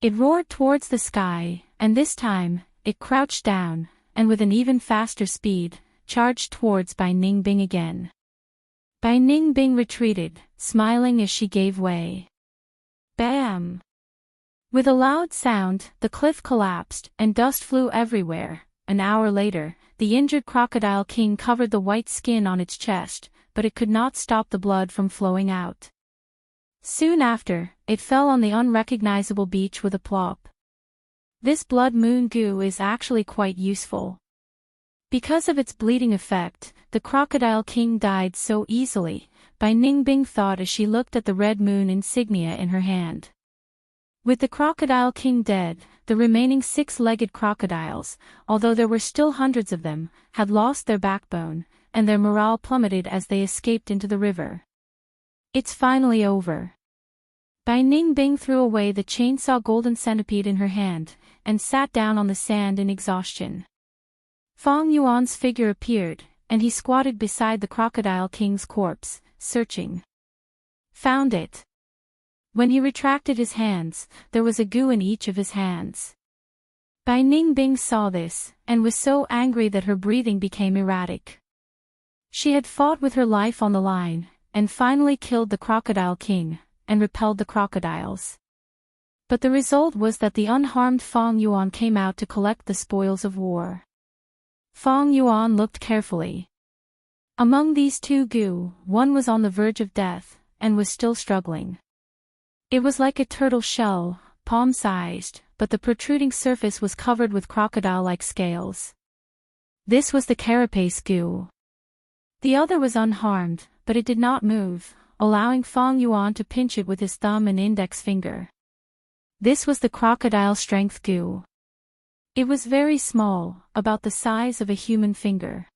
It roared towards the sky, and this time, it crouched down, and with an even faster speed, charged towards Bai Ningbing again. Bai Ningbing retreated, smiling as she gave way. Bam! With a loud sound, the cliff collapsed, and dust flew everywhere. An hour later, the injured Crocodile King covered the white skin on its chest, but it could not stop the blood from flowing out. Soon after, it fell on the unrecognizable beach with a plop. This blood moon goo is actually quite useful. Because of its bleeding effect, the Crocodile King died so easily, Bai Ningbing thought as she looked at the red moon insignia in her hand. With the Crocodile King dead, the remaining 6-legged crocodiles, although there were still hundreds of them, had lost their backbone, and their morale plummeted as they escaped into the river. It's finally over. Bai Ningbing threw away the chainsaw golden centipede in her hand, and sat down on the sand in exhaustion. Fong Yuan's figure appeared, and he squatted beside the Crocodile King's corpse, searching. Found it. When he retracted his hands, there was a goo in each of his hands. Bai Ningbing saw this, and was so angry that her breathing became erratic. She had fought with her life on the line, and finally killed the Crocodile King, and repelled the crocodiles. But the result was that the unharmed Fong Yuan came out to collect the spoils of war. Fong Yuan looked carefully. Among these two goo, one was on the verge of death, and was still struggling. It was like a turtle shell, palm-sized, but the protruding surface was covered with crocodile-like scales. This was the carapace goo. The other was unharmed, but it did not move, allowing Fong Yuan to pinch it with his thumb and index finger. This was the crocodile strength goo. It was very small, about the size of a human finger.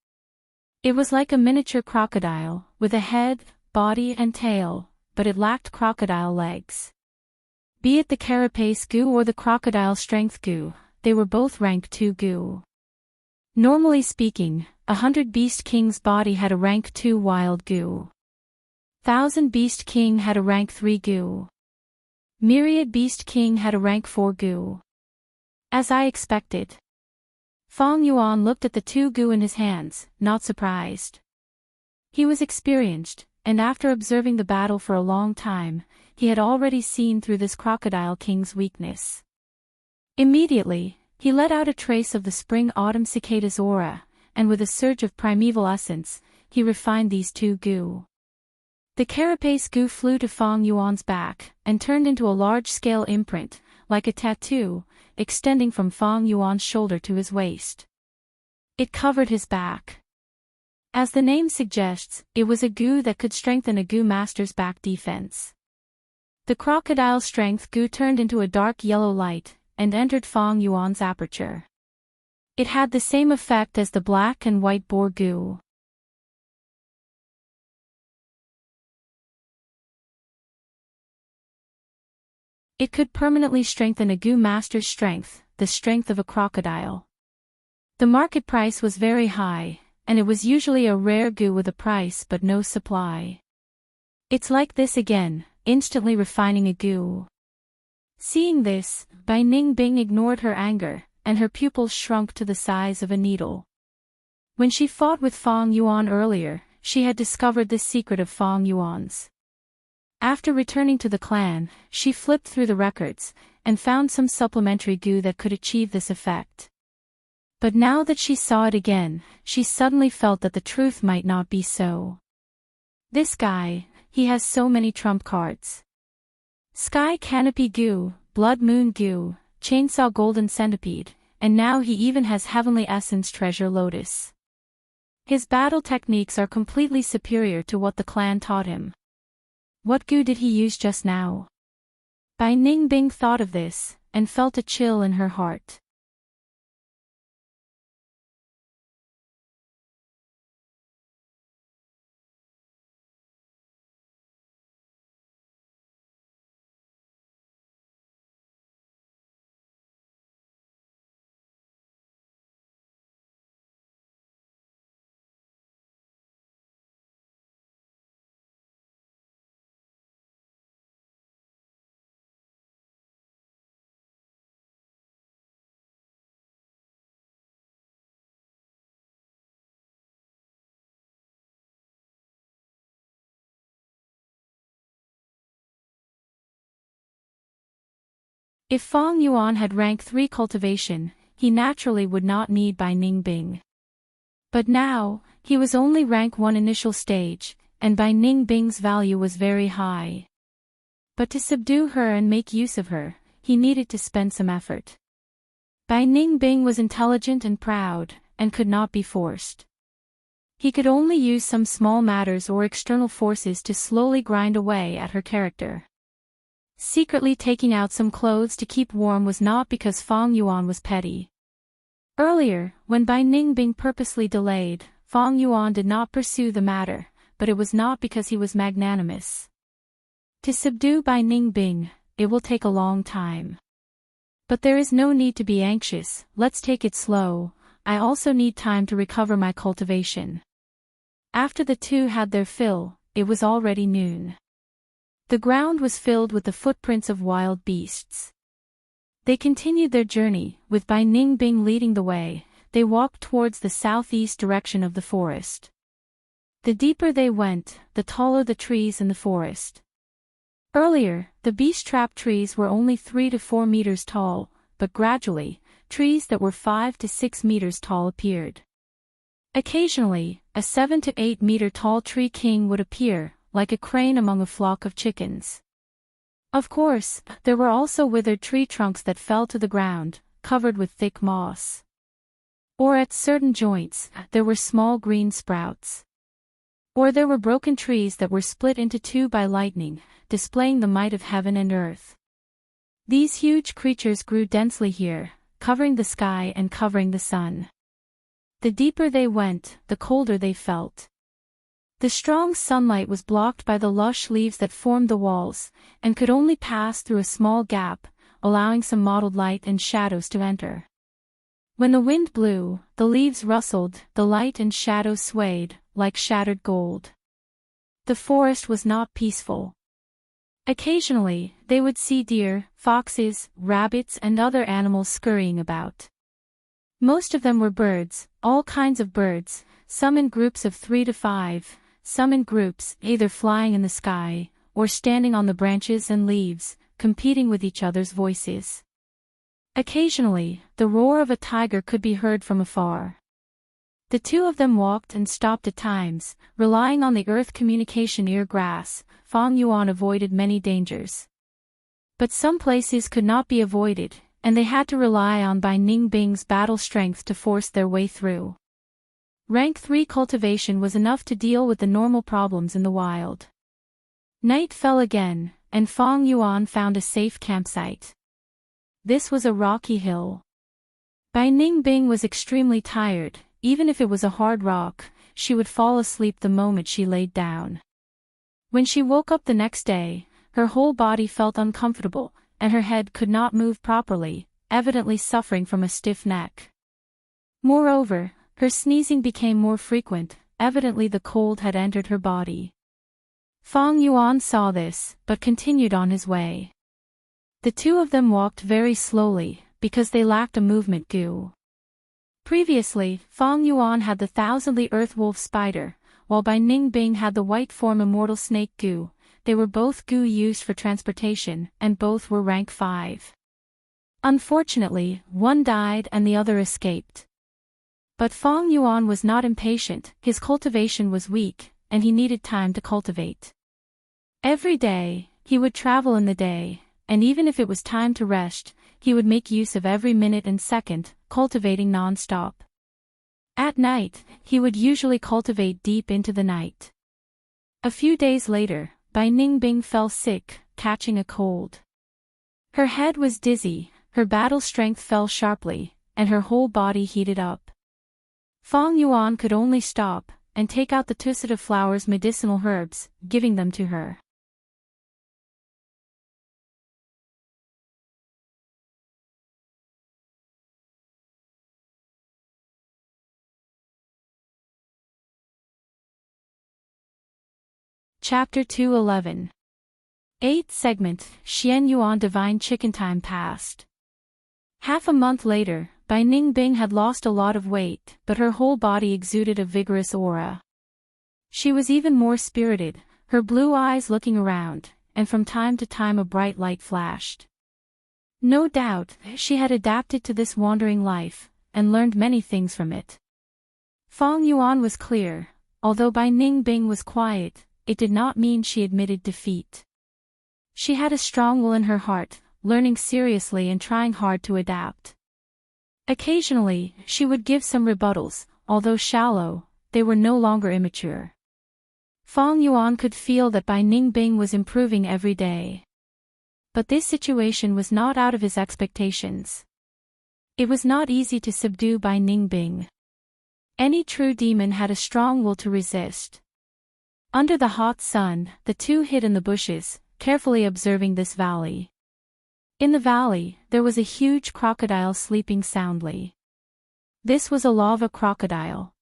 It was like a miniature crocodile, with a head, body and tail, but it lacked crocodile legs. Be it the carapace goo or the crocodile strength goo, they were both rank 2 goo. Normally speaking, 100 Beast King's body had a rank 2 wild goo. 1000 Beast King had a rank 3 goo. Myriad Beast King had a rank 4 goo. As I expected. Fong Yuan looked at the 2 goo in his hands, not surprised. He was experienced, and after observing the battle for a long time, he had already seen through this Crocodile King's weakness. Immediately, he let out a trace of the spring-autumn cicada's aura, and with a surge of primeval essence, he refined these 2 goo. The carapace goo flew to Fong Yuan's back, and turned into a large-scale imprint, like a tattoo, extending from Fong Yuan's shoulder to his waist. It covered his back. As the name suggests, it was a goo that could strengthen a goo master's back defense. The crocodile strength goo turned into a dark yellow light, and entered Fong Yuan's aperture. It had the same effect as the black and white boar goo. It could permanently strengthen a goo master's strength, the strength of a crocodile. The market price was very high, and it was usually a rare goo with a price but no supply. It's like this again, instantly refining a goo. Seeing this, Bai Ningbing ignored her anger, and her pupils shrunk to the size of a needle. When she fought with Fang Yuan earlier, she had discovered the secret of Fang Yuan's. After returning to the clan, she flipped through the records, and found some supplementary goo that could achieve this effect. But now that she saw it again, she suddenly felt that the truth might not be so. This guy, he has so many trump cards. Sky Canopy Goo, Blood Moon Goo, Chainsaw Golden Centipede, and now he even has Heavenly Essence Treasure Lotus. His battle techniques are completely superior to what the clan taught him. What goo did he use just now? Bai Ningbing thought of this, and felt a chill in her heart. If Fang Yuan had rank 3 cultivation, he naturally would not need Bai Ningbing. But now, he was only rank 1 initial stage, and Bai Ningbing's value was very high. But to subdue her and make use of her, he needed to spend some effort. Bai Ningbing was intelligent and proud, and could not be forced. He could only use some small matters or external forces to slowly grind away at her character. Secretly taking out some clothes to keep warm was not because Fang Yuan was petty. Earlier, when Bai Ningbing purposely delayed, Fang Yuan did not pursue the matter, but it was not because he was magnanimous. To subdue Bai Ningbing, it will take a long time. But there is no need to be anxious, let's take it slow, I also need time to recover my cultivation. After the two had their fill, it was already noon. The ground was filled with the footprints of wild beasts. They continued their journey, with Bai Ningbing leading the way. They walked towards the southeast direction of the forest. The deeper they went, the taller the trees in the forest. Earlier, the beast trap trees were only 3 to 4 meters tall, but gradually, trees that were 5 to 6 meters tall appeared. Occasionally, a 7 to 8 meter tall tree king would appear, like a crane among a flock of chickens. Of course, there were also withered tree trunks that fell to the ground, covered with thick moss. Or at certain joints, there were small green sprouts. Or there were broken trees that were split into 2 by lightning, displaying the might of heaven and earth. These huge creatures grew densely here, covering the sky and covering the sun. The deeper they went, the colder they felt. The strong sunlight was blocked by the lush leaves that formed the walls, and could only pass through a small gap, allowing some mottled light and shadows to enter. When the wind blew, the leaves rustled, the light and shadow swayed, like shattered gold. The forest was not peaceful. Occasionally, they would see deer, foxes, rabbits and other animals scurrying about. Most of them were birds, all kinds of birds, some in groups of 3 to 5, some in groups, either flying in the sky, or standing on the branches and leaves, competing with each other's voices. Occasionally, the roar of a tiger could be heard from afar. The two of them walked and stopped at times, relying on the earth communication ear grass. Fang Yuan avoided many dangers. But some places could not be avoided, and they had to rely on Bai Ningbing's battle strength to force their way through. Rank 3 cultivation was enough to deal with the normal problems in the wild. Night fell again, and Fang Yuan found a safe campsite. This was a rocky hill. Bai Ningbing was extremely tired. Even if it was a hard rock, she would fall asleep the moment she laid down. When she woke up the next day, her whole body felt uncomfortable, and her head could not move properly, evidently suffering from a stiff neck. Moreover, her sneezing became more frequent, evidently the cold had entered her body. Fang Yuan saw this, but continued on his way. The two of them walked very slowly, because they lacked a movement goo. Previously, Fang Yuan had the thousandly earth wolf spider, while Bai Ningbing had the white form immortal snake goo. They were both goo used for transportation, and both were rank 5. Unfortunately, one died and the other escaped. But Fang Yuan was not impatient, his cultivation was weak, and he needed time to cultivate. Every day, he would travel in the day, and even if it was time to rest, he would make use of every minute and second, cultivating non-stop. At night, he would usually cultivate deep into the night. A few days later, Bai Ningbing fell sick, catching a cold. Her head was dizzy, her battle strength fell sharply, and her whole body heated up. Fang Yuan could only stop, and take out the Tusita flower's medicinal herbs, giving them to her. Chapter 211. 8th segment, Xian Yuan Divine Chicken Time passed. Half a month later, Bai Ningbing had lost a lot of weight, but her whole body exuded a vigorous aura. She was even more spirited, her blue eyes looking around, and from time to time a bright light flashed. No doubt, she had adapted to this wandering life, and learned many things from it. Fang Yuan was clear, although Bai Ningbing was quiet, it did not mean she admitted defeat. She had a strong will in her heart, learning seriously and trying hard to adapt. Occasionally, she would give some rebuttals, although shallow, they were no longer immature. Fang Yuan could feel that Bai Ningbing was improving every day. But this situation was not out of his expectations. It was not easy to subdue Bai Ningbing. Any true demon had a strong will to resist. Under the hot sun, the two hid in the bushes, carefully observing this valley. In the valley, there was a huge crocodile sleeping soundly. This was a lava crocodile.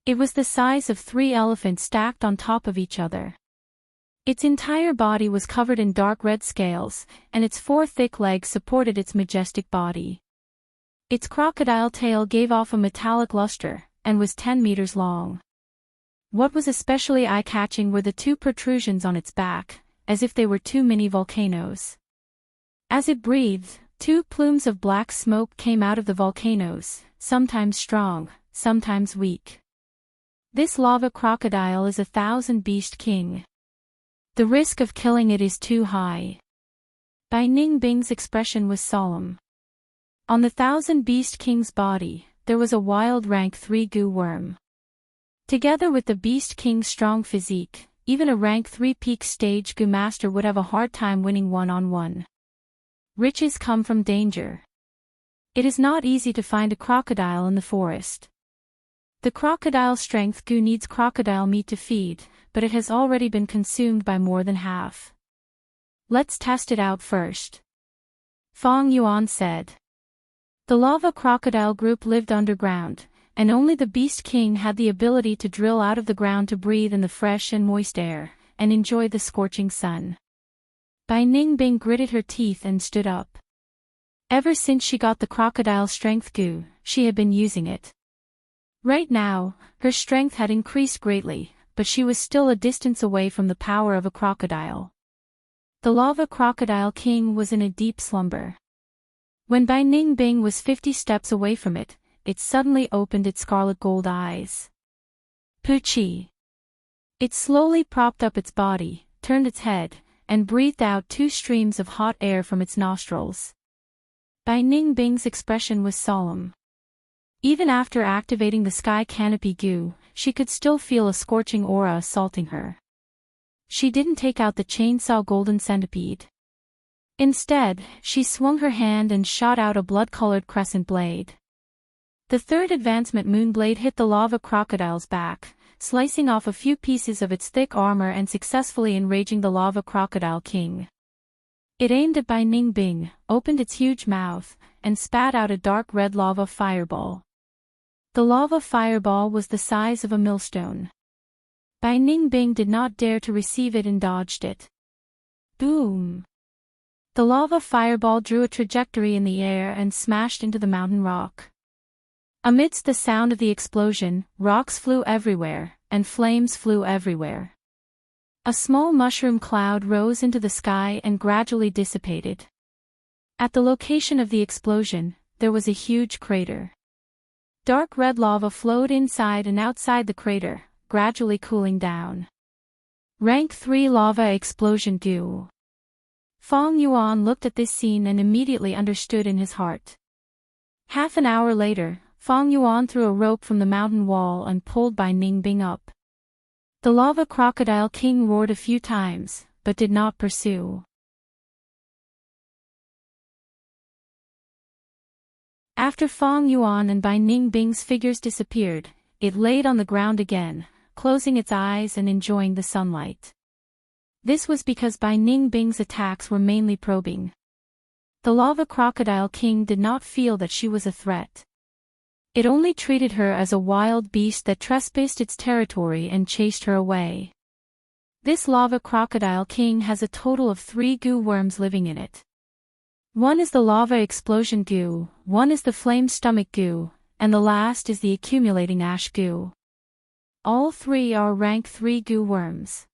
It was the size of 3 elephants stacked on top of each other. Its entire body was covered in dark red scales, and its 4 thick legs supported its majestic body. Its crocodile tail gave off a metallic luster, and was 10 meters long. What was especially eye-catching were the 2 protrusions on its back, as if they were 2 mini volcanoes. As it breathed, 2 plumes of black smoke came out of the volcanoes, sometimes strong, sometimes weak. This lava crocodile is a 1,000-beast king. The risk of killing it is too high. Bai Ningbing's expression was solemn. On the 1,000-beast king's body, there was a wild rank 3 goo worm. Together with the beast king's strong physique, even a rank 3 peak stage goo master would have a hard time winning one-on-one. Riches come from danger. It is not easy to find a crocodile in the forest. The crocodile strength goo needs crocodile meat to feed, but it has already been consumed by more than half. Let's test it out first. Fang Yuan said. The lava crocodile group lived underground, and only the Beast King had the ability to drill out of the ground to breathe in the fresh and moist air, and enjoy the scorching sun. Bai Ningbing gritted her teeth and stood up. Ever since she got the crocodile strength goo, she had been using it. Right now, her strength had increased greatly, but she was still a distance away from the power of a crocodile. The lava crocodile king was in a deep slumber. When Bai Ningbing was 50 steps away from it, it suddenly opened its scarlet gold eyes. Puchi. It slowly propped up its body, turned its head, and breathed out 2 streams of hot air from its nostrils. Bai Ningbing's expression was solemn. Even after activating the sky canopy goo, she could still feel a scorching aura assaulting her. She didn't take out the chainsaw golden centipede. Instead, she swung her hand and shot out a blood-colored crescent blade. The 3rd advancement moon blade hit the lava crocodile's back, slicing off a few pieces of its thick armor and successfully enraging the lava crocodile king. It aimed at Bai Ningbing, opened its huge mouth, and spat out a dark red lava fireball. The lava fireball was the size of a millstone. Bai Ningbing did not dare to receive it and dodged it. Boom! The lava fireball drew a trajectory in the air and smashed into the mountain rock. Amidst the sound of the explosion, rocks flew everywhere, and flames flew everywhere. A small mushroom cloud rose into the sky and gradually dissipated. At the location of the explosion, there was a huge crater. Dark red lava flowed inside and outside the crater, gradually cooling down. Rank 3 Lava Explosion Goo. Fong Yuan looked at this scene and immediately understood in his heart. Half an hour later, Fong Yuan threw a rope from the mountain wall and pulled Bai Ningbing up. The lava crocodile king roared a few times, but did not pursue. After Fong Yuan and Bai Ningbing's figures disappeared, it laid on the ground again, closing its eyes and enjoying the sunlight. This was because Bai Ningbing's attacks were mainly probing. The lava crocodile king did not feel that she was a threat. It only treated her as a wild beast that trespassed its territory and chased her away. This lava crocodile king has a total of 3 goo worms living in it. One is the lava explosion goo, one is the flame stomach goo, and the last is the accumulating ash goo. All 3 are rank 3 goo worms.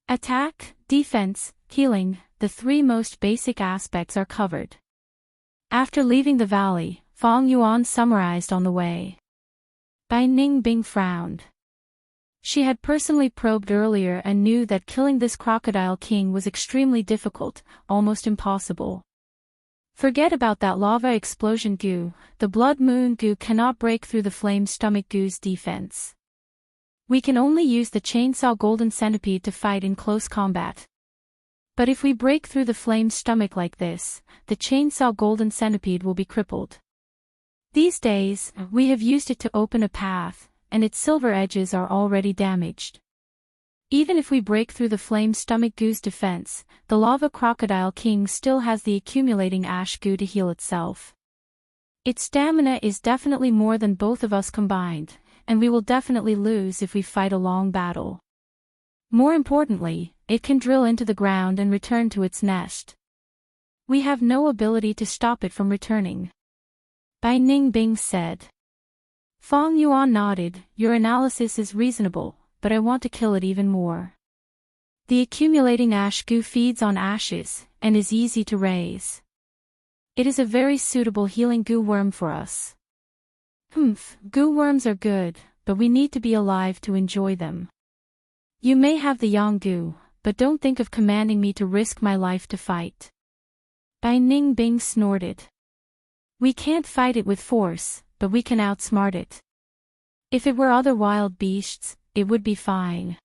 Attack, defense, healing, the 3 most basic aspects are covered. After leaving the valley, Fong Yuan summarized on the way. Bai Ningbing frowned. She had personally probed earlier and knew that killing this crocodile king was extremely difficult, almost impossible. Forget about that lava explosion goo, the blood moon goo cannot break through the flame stomach goo's defense. We can only use the chainsaw golden centipede to fight in close combat. But if we break through the flame stomach like this, the chainsaw golden centipede will be crippled. These days, we have used it to open a path, and its silver edges are already damaged. Even if we break through the flame stomach goo's defense, the lava crocodile king still has the accumulating ash goo to heal itself. Its stamina is definitely more than both of us combined, and we will definitely lose if we fight a long battle. More importantly, it can drill into the ground and return to its nest. We have no ability to stop it from returning. Bai Ningbing said. Fong Yuan nodded, your analysis is reasonable, but I want to kill it even more. The accumulating ash goo feeds on ashes, and is easy to raise. It is a very suitable healing goo worm for us. Goo worms are good, but we need to be alive to enjoy them. You may have the yang goo, but don't think of commanding me to risk my life to fight. Bai Ningbing snorted. We can't fight it with force, but we can outsmart it. If it were other wild beasts, it would be fine.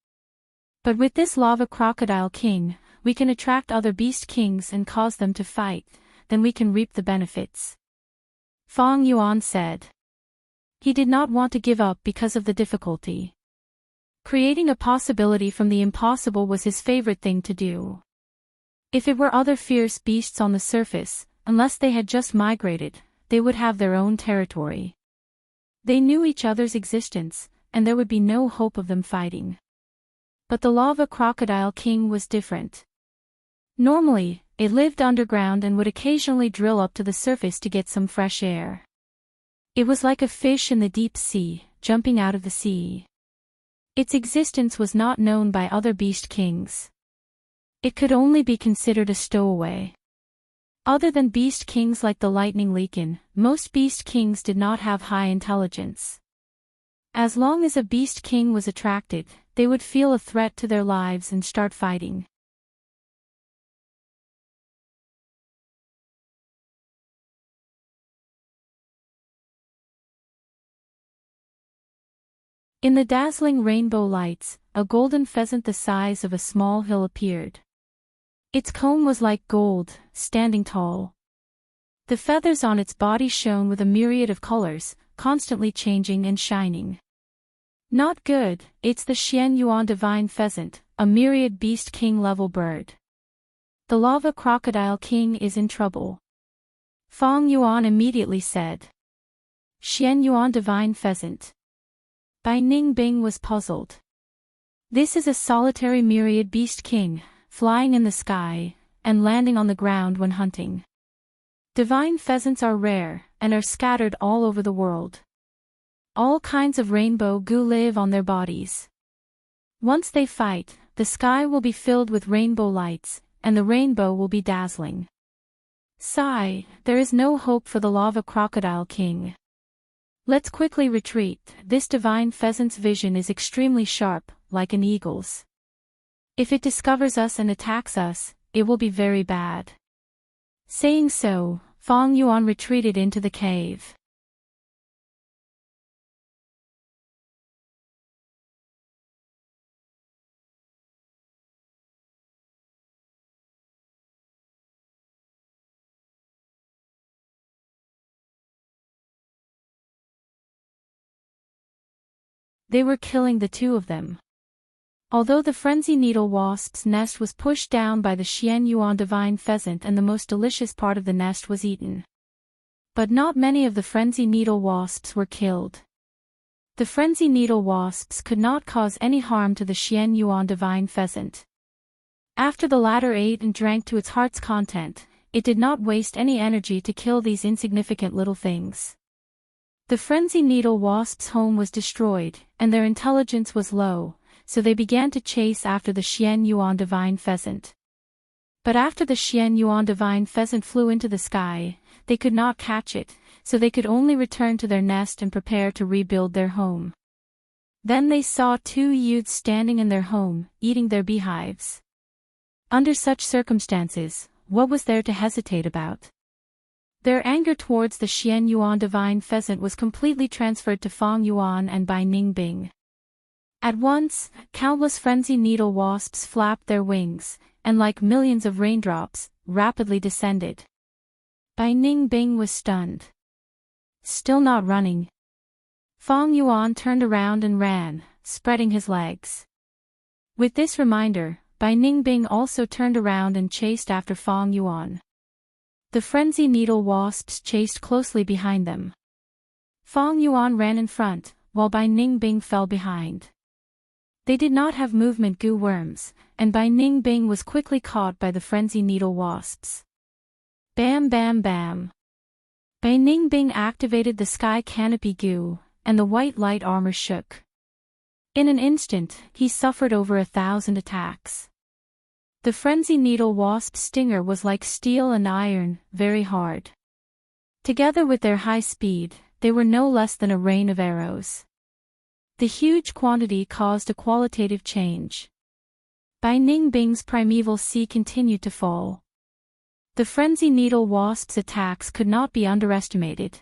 But with this lava crocodile king, we can attract other beast kings and cause them to fight, then we can reap the benefits. Fong Yuan said. He did not want to give up because of the difficulty. Creating a possibility from the impossible was his favorite thing to do. If it were other fierce beasts on the surface, unless they had just migrated, they would have their own territory. They knew each other's existence, and there would be no hope of them fighting. But the lava crocodile king was different. Normally, it lived underground and would occasionally drill up to the surface to get some fresh air. It was like a fish in the deep sea, jumping out of the sea. Its existence was not known by other beast kings. It could only be considered a stowaway. Other than beast kings like the lightning leakin, most beast kings did not have high intelligence. As long as a beast king was attracted, they would feel a threat to their lives and start fighting. In the dazzling rainbow lights, a golden pheasant the size of a small hill appeared. Its comb was like gold, standing tall. The feathers on its body shone with a myriad of colors, constantly changing and shining. Not good, it's the Xian Yuan divine pheasant, a myriad beast king level bird. The lava crocodile king is in trouble. Fong Yuan immediately said. Xian Yuan divine pheasant. Bai Ningbing was puzzled. This is a solitary myriad beast king, flying in the sky, and landing on the ground when hunting. Divine pheasants are rare, and are scattered all over the world. All kinds of rainbow goo live on their bodies. Once they fight, the sky will be filled with rainbow lights, and the rainbow will be dazzling. Sigh, there is no hope for the lava crocodile king. Let's quickly retreat. This divine pheasant's vision is extremely sharp, like an eagle's. If it discovers us and attacks us, it will be very bad. Saying so, Fang Yuan retreated into the cave. They were killing the two of them. Although the frenzy needle wasp's nest was pushed down by the Xian Yuan divine pheasant and the most delicious part of the nest was eaten. But not many of the frenzy needle wasps were killed. The frenzy needle wasps could not cause any harm to the Xian Yuan divine pheasant. After the latter ate and drank to its heart's content, it did not waste any energy to kill these insignificant little things. The frenzy needle wasp's home was destroyed, and their intelligence was low, so they began to chase after the Xian Yuan divine pheasant. But after the Xian Yuan divine pheasant flew into the sky, they could not catch it, so they could only return to their nest and prepare to rebuild their home. Then they saw two youths standing in their home, eating their beehives. Under such circumstances, what was there to hesitate about? Their anger towards the Xian Yuan divine pheasant was completely transferred to Fang Yuan and Bai Ningbing. At once, countless frenzy needle wasps flapped their wings, and like millions of raindrops, rapidly descended. Bai Ningbing was stunned. Still not running. Fang Yuan turned around and ran, spreading his legs. With this reminder, Bai Ningbing also turned around and chased after Fang Yuan. The frenzy needle wasps chased closely behind them. Fang Yuan ran in front, while Bai Ningbing fell behind. They did not have movement goo worms, and Bai Ningbing was quickly caught by the frenzy needle wasps. Bam bam bam. Bai Ningbing activated the sky canopy goo, and the white light armor shook. In an instant, he suffered over 1,000 attacks. The frenzy needle wasp's stinger was like steel and iron, very hard. Together with their high speed, they were no less than a rain of arrows. The huge quantity caused a qualitative change. Bai Ningbing's primeval sea continued to fall. The frenzy needle wasp's attacks could not be underestimated.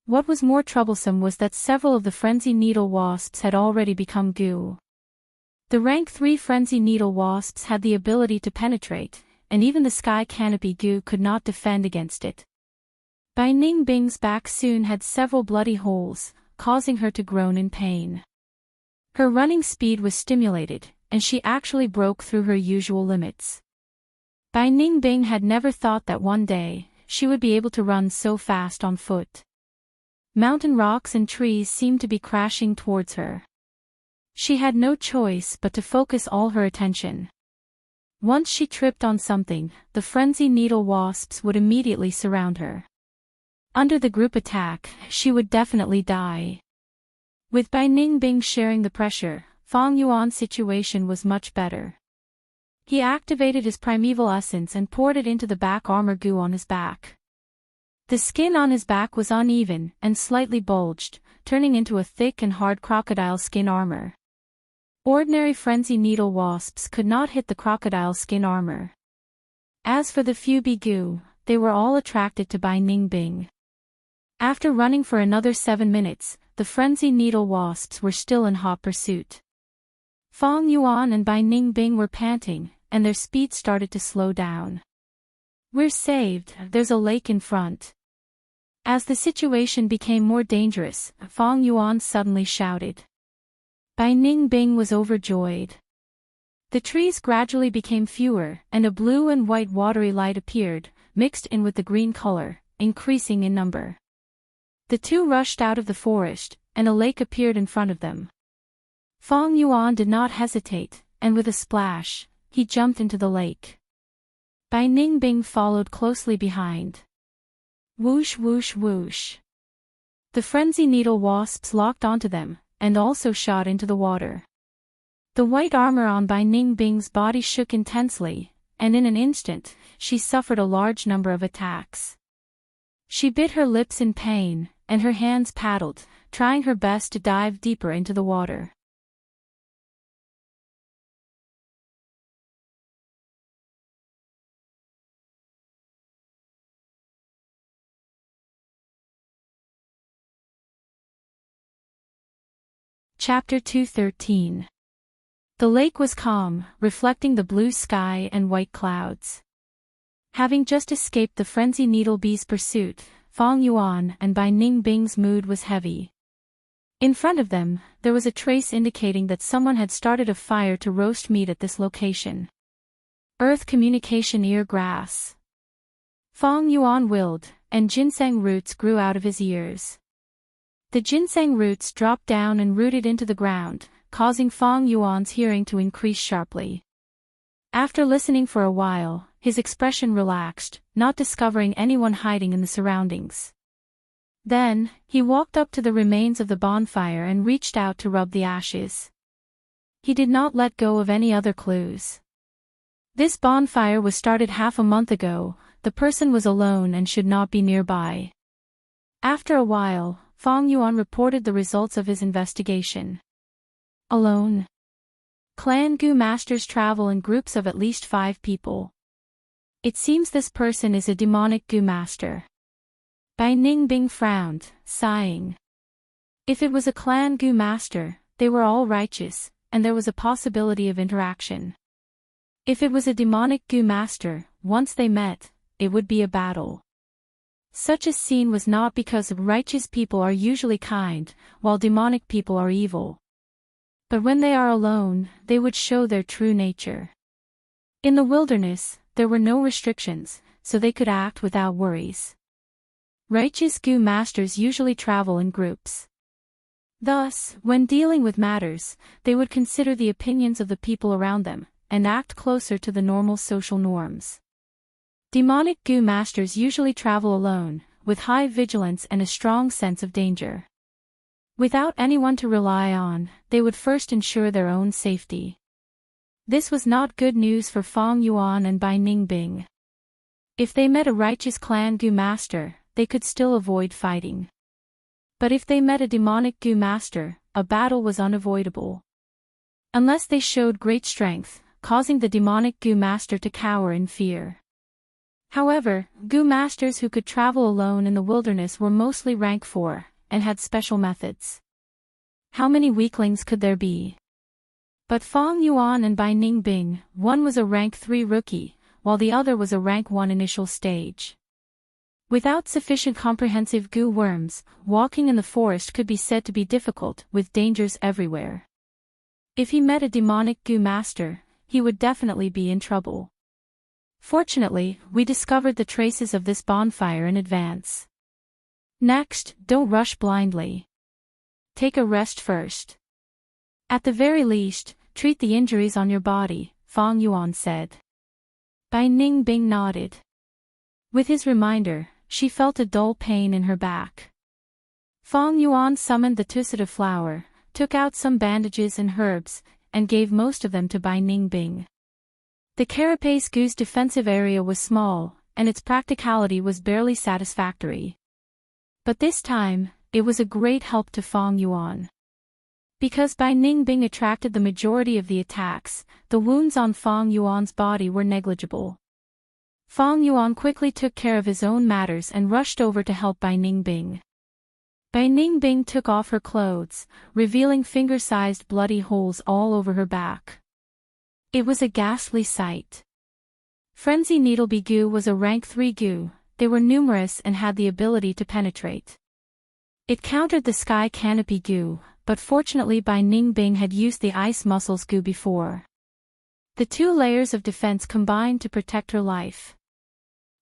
What was more troublesome was that several of the frenzy needle wasps had already become goo. The rank 3 frenzy needle wasps had the ability to penetrate, and even the sky canopy goo could not defend against it. Bai Ningbing's back soon had several bloody holes, causing her to groan in pain. Her running speed was stimulated, and she actually broke through her usual limits. Bai Ningbing had never thought that one day, she would be able to run so fast on foot. Mountain rocks and trees seemed to be crashing towards her. She had no choice but to focus all her attention. Once she tripped on something, the frenzy needle wasps would immediately surround her. Under the group attack, she would definitely die. With Bai Ningbing sharing the pressure, Fang Yuan's situation was much better. He activated his primeval essence and poured it into the back armor goo on his back. The skin on his back was uneven and slightly bulged, turning into a thick and hard crocodile skin armor. Ordinary frenzy needle wasps could not hit the crocodile skin armor. As for the few goo, they were all attracted to Bai Ningbing. After running for another 7 minutes, the frenzy needle wasps were still in hot pursuit. Fang Yuan and Bai Ningbing were panting, and their speed started to slow down. We're saved, there's a lake in front. As the situation became more dangerous, Fang Yuan suddenly shouted. Bai Ningbing was overjoyed. The trees gradually became fewer, and a blue and white watery light appeared, mixed in with the green color, increasing in number. The two rushed out of the forest, and a lake appeared in front of them. Fong Yuan did not hesitate, and with a splash, he jumped into the lake. Bai Ningbing followed closely behind. Whoosh whoosh whoosh. The frenzy needle wasps locked onto them, and also shot into the water. The white armor on Bai Ningbing's body shook intensely, and in an instant, she suffered a large number of attacks. She bit her lips in pain, and her hands paddled, trying her best to dive deeper into the water. Chapter 213. The lake was calm, reflecting the blue sky and white clouds. Having just escaped the frenzy needle bee's pursuit, Fong Yuan and Bai Ningbing's mood was heavy. In front of them, there was a trace indicating that someone had started a fire to roast meat at this location. Earth communication ear grass. Fong Yuan willed, and ginseng roots grew out of his ears. The ginseng roots dropped down and rooted into the ground, causing Fong Yuan's hearing to increase sharply. After listening for a while, his expression relaxed, not discovering anyone hiding in the surroundings. Then, he walked up to the remains of the bonfire and reached out to rub the ashes. He did not let go of any other clues. This bonfire was started half a month ago, the person was alone and should not be nearby. After a while, Fong Yuan reported the results of his investigation. Alone. Clan Gu masters travel in groups of at least 5 people. It seems this person is a demonic Gu master. Bai Ningbing frowned, sighing. If it was a clan Gu master, they were all righteous, and there was a possibility of interaction. If it was a demonic Gu master, once they met, it would be a battle. Such a scene was not because righteous people are usually kind, while demonic people are evil. But when they are alone, they would show their true nature. In the wilderness, there were no restrictions, so they could act without worries. Righteous Gu masters usually travel in groups. Thus, when dealing with matters, they would consider the opinions of the people around them, and act closer to the normal social norms. Demonic Gu masters usually travel alone, with high vigilance and a strong sense of danger. Without anyone to rely on, they would first ensure their own safety. This was not good news for Fong Yuan and Bai Ningbing. If they met a righteous clan Gu master, they could still avoid fighting. But if they met a demonic Gu master, a battle was unavoidable. Unless they showed great strength, causing the demonic Gu master to cower in fear. However, Gu masters who could travel alone in the wilderness were mostly rank 4, and had special methods. How many weaklings could there be? But Fong Yuan and Bai Ningbing, one was a rank 3 rookie, while the other was a rank 1 initial stage. Without sufficient comprehensive Gu worms, walking in the forest could be said to be difficult, with dangers everywhere. If he met a demonic Gu master, he would definitely be in trouble. Fortunately, we discovered the traces of this bonfire in advance. Next, don't rush blindly. Take a rest first. At the very least, treat the injuries on your body, Fong Yuan said. Bai Ningbing nodded. With his reminder, she felt a dull pain in her back. Fong Yuan summoned the Tusita flower, took out some bandages and herbs, and gave most of them to Bai Ningbing. The carapace Gu's defensive area was small, and its practicality was barely satisfactory. But this time, it was a great help to Fong Yuan. Because Bai Ningbing attracted the majority of the attacks, the wounds on Fong Yuan's body were negligible. Fong Yuan quickly took care of his own matters and rushed over to help Bai Ningbing. Bai Ningbing took off her clothes, revealing finger-sized bloody holes all over her back. It was a ghastly sight. Frenzy Needlebee Gu was a rank 3 Gu, they were numerous and had the ability to penetrate. It countered the Sky Canopy Gu, but fortunately Bai Ningbing had used the Ice Muscles Gu before. The 2 layers of defense combined to protect her life.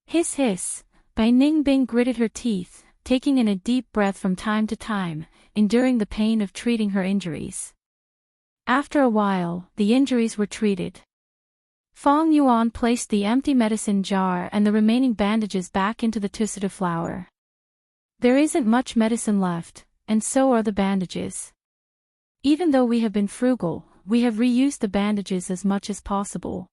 Hiss hiss, Bai Ningbing gritted her teeth, taking in a deep breath from time to time, enduring the pain of treating her injuries. After a while, the injuries were treated. Feng Yuan placed the empty medicine jar and the remaining bandages back into the tusita flower. There isn't much medicine left, and so are the bandages. Even though we have been frugal, we have reused the bandages as much as possible.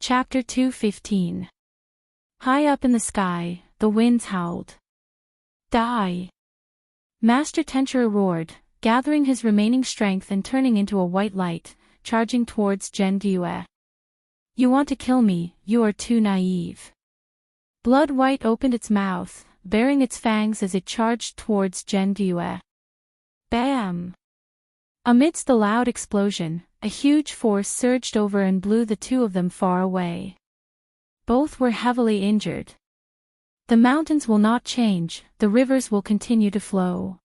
Chapter 2:15. High up in the sky, the winds howled. Die! Master Tenchiro roared, gathering his remaining strength and turning into a white light, charging towards Gen Gyue. You want to kill me, you are too naive. Blood White opened its mouth, baring its fangs as it charged towards Gen Gyue. Bam! Amidst the loud explosion, a huge force surged over and blew the two of them far away. Both were heavily injured. The mountains will not change, the rivers will continue to flow.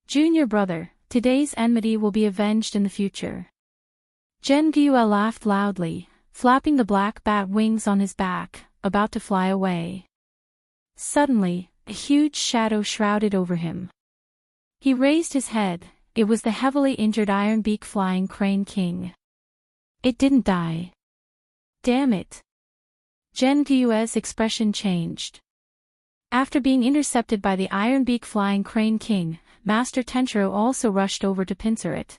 Junior brother, today's enmity will be avenged in the future. Gen Gyue laughed loudly, flapping the black bat wings on his back, about to fly away. Suddenly, a huge shadow shrouded over him. He raised his head. It was the heavily injured Ironbeak Flying Crane King. It didn't die. Damn it. Gen Gyue's expression changed. After being intercepted by the Ironbeak Flying Crane King, Master Tenchiro also rushed over to pincer it.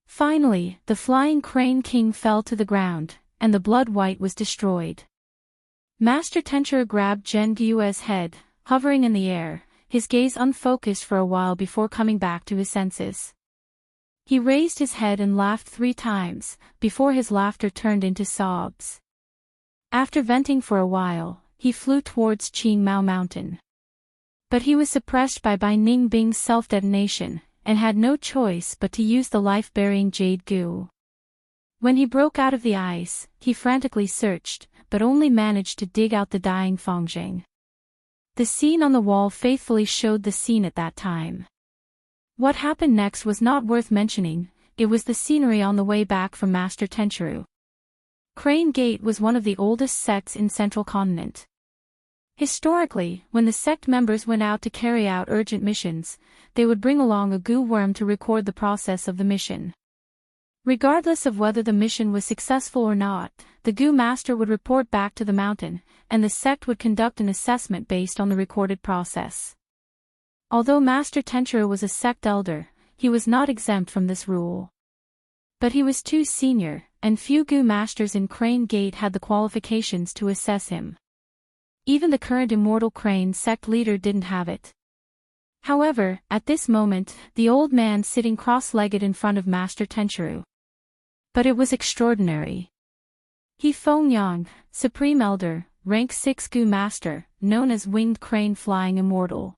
Finally, the Flying Crane King fell to the ground, and the Blood White was destroyed. Master Tenchiro grabbed Gen Gyue's head, hovering in the air, his gaze unfocused for a while before coming back to his senses. He raised his head and laughed 3 times, before his laughter turned into sobs. After venting for a while, he flew towards Qingmao Mountain. But he was suppressed by Bai Ningbing's self-detonation, and had no choice but to use the life-burying Jade Goo. When he broke out of the ice, he frantically searched, but only managed to dig out the dying Fengzheng. The scene on the wall faithfully showed the scene at that time. What happened next was not worth mentioning, it was the scenery on the way back from Master Tenchiro. Crane Gate was one of the oldest sects in Central Continent. Historically, when the sect members went out to carry out urgent missions, they would bring along a goo worm to record the process of the mission. Regardless of whether the mission was successful or not, the goo master would report back to the mountain, and the sect would conduct an assessment based on the recorded process. Although Master Tenchiro was a sect elder, he was not exempt from this rule. But he was too senior, and few goo masters in Crane Gate had the qualifications to assess him. Even the current Immortal Crane sect leader didn't have it. However, at this moment, the old man sitting cross-legged in front of Master Tenchiro. But it was extraordinary. He Fengyang, Supreme Elder, rank 6 Goo Master, known as Winged Crane Flying Immortal.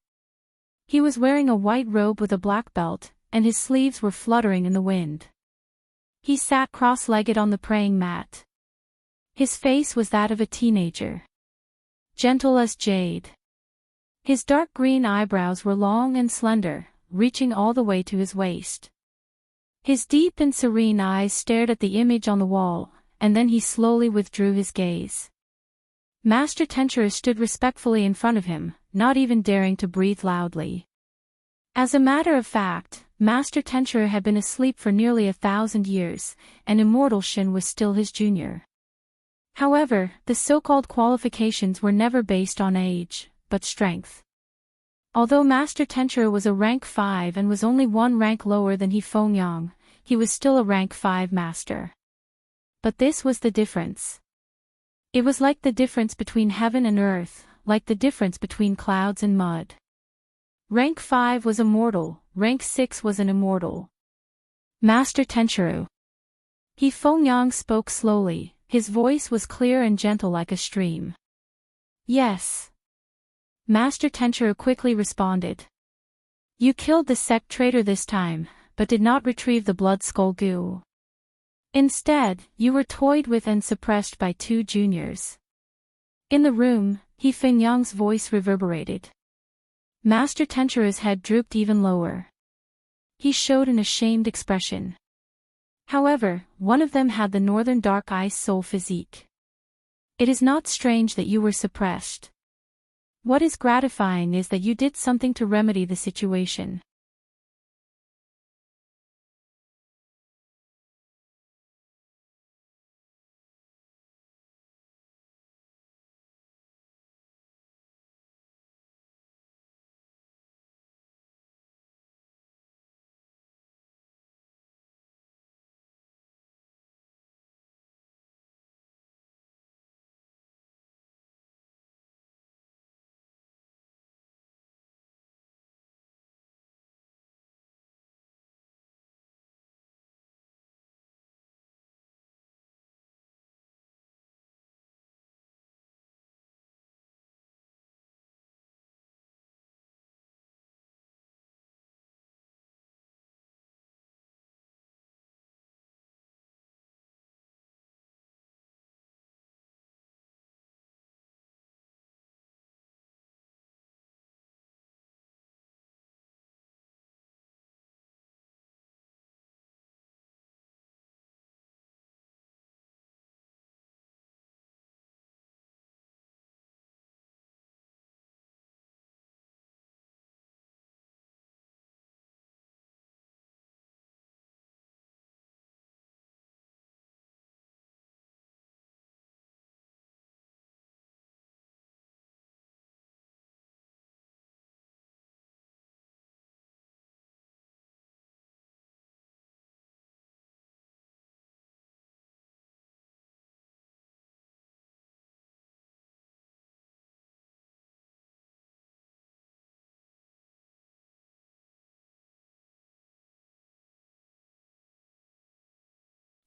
He was wearing a white robe with a black belt, and his sleeves were fluttering in the wind. He sat cross-legged on the praying mat. His face was that of a teenager. Gentle as jade. His dark green eyebrows were long and slender, reaching all the way to his waist. His deep and serene eyes stared at the image on the wall, and then he slowly withdrew his gaze. Master Tenchiro stood respectfully in front of him, not even daring to breathe loudly. As a matter of fact, Master Tenchiro had been asleep for nearly 1,000 years, and Immortal Shin was still his junior. However, the so-called qualifications were never based on age, but strength. Although Master Tenchiro was a rank 5 and was only 1 rank lower than He Fengyang, he was still a rank 5 master. But this was the difference. It was like the difference between heaven and earth, like the difference between clouds and mud. Rank 5 was immortal, rank 6 was an immortal. Master Tenchiru. He Fengyang spoke slowly, his voice was clear and gentle like a stream. Yes. Master Tenchiru quickly responded. You killed the sect traitor this time, but did not retrieve the blood skull goo. Instead, you were toyed with and suppressed by 2 juniors. In the room, He Fengyang's voice reverberated. Master Tenchiru's head drooped even lower. He showed an ashamed expression. However, one of them had the northern dark ice soul physique. It is not strange that you were suppressed. What is gratifying is that you did something to remedy the situation.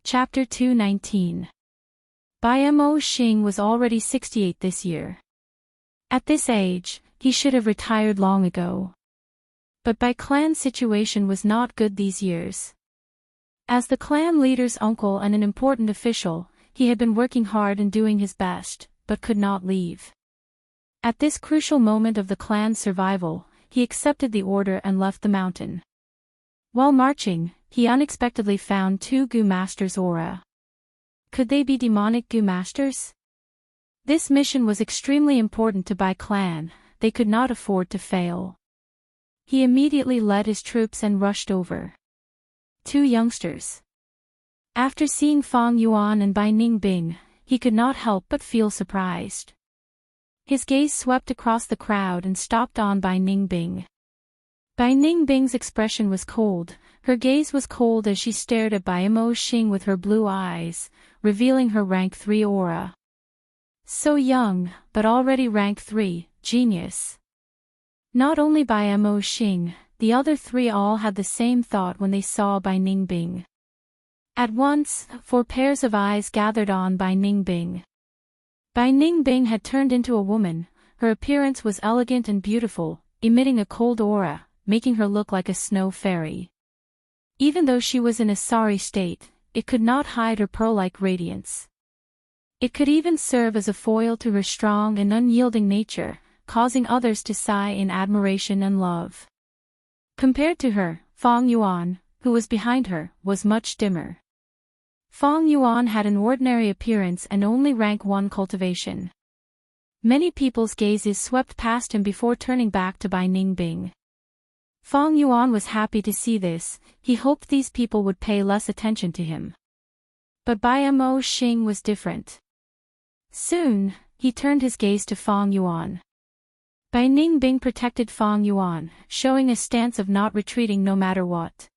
Chapter 219. Bai Mo Xing was already 68 this year. At this age, he should have retired long ago. But Bai clan's situation was not good these years. As the clan leader's uncle and an important official, he had been working hard and doing his best, but could not leave. At this crucial moment of the clan's survival, he accepted the order and left the mountain. While marching, he unexpectedly found 2 Gu Masters' aura. Could they be demonic Gu Masters? This mission was extremely important to Bai clan, they could not afford to fail. He immediately led his troops and rushed over. 2 youngsters. After seeing Fang Yuan and Bai Ningbing, he could not help but feel surprised. His gaze swept across the crowd and stopped on Bai Ningbing. Bai Ningbing's expression was cold, her gaze was cold as she stared at Bai Mo Xing with her blue eyes, revealing her rank 3 aura. So young, but already rank 3, genius. Not only Bai Mo Xing, the other 3 all had the same thought when they saw Bai Ningbing. At once, 4 pairs of eyes gathered on Bai Ningbing. Bai Ningbing had turned into a woman, her appearance was elegant and beautiful, emitting a cold aura, making her look like a snow fairy. Even though she was in a sorry state, it could not hide her pearl-like radiance. It could even serve as a foil to her strong and unyielding nature, causing others to sigh in admiration and love. Compared to her, Fang Yuan, who was behind her, was much dimmer. Fang Yuan had an ordinary appearance and only rank 1 cultivation. Many people's gazes swept past him before turning back to Bai Ningbing. Fang Yuan was happy to see this, he hoped these people would pay less attention to him. But Bai Mo Xing was different. Soon, he turned his gaze to Fang Yuan. Bai Ningbing protected Fang Yuan, showing a stance of not retreating no matter what.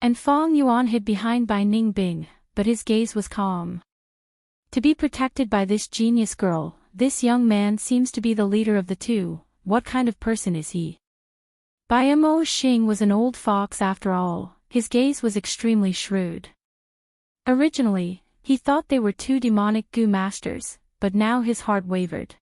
And Fang Yuan hid behind Bai Ningbing, but his gaze was calm. To be protected by this genius girl, this young man seems to be the leader of the 2, what kind of person is he? Bai Mo Xing was an old fox after all, his gaze was extremely shrewd. Originally, he thought they were two demonic gu masters, but now his heart wavered.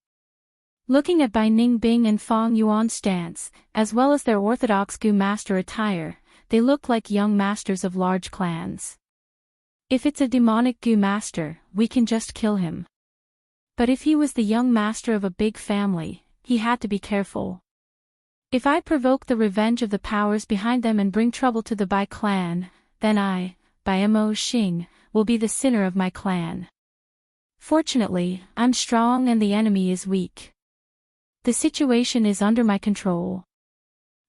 Looking at Bai Ningbing and Fang Yuan's stance, as well as their orthodox gu master attire, they look like young masters of large clans. If it's a demonic gu master, we can just kill him. But if he was the young master of a big family, he had to be careful. If I provoke the revenge of the powers behind them and bring trouble to the Bai clan, then I, Bai Mo Xing, will be the sinner of my clan. Fortunately, I'm strong and the enemy is weak. The situation is under my control.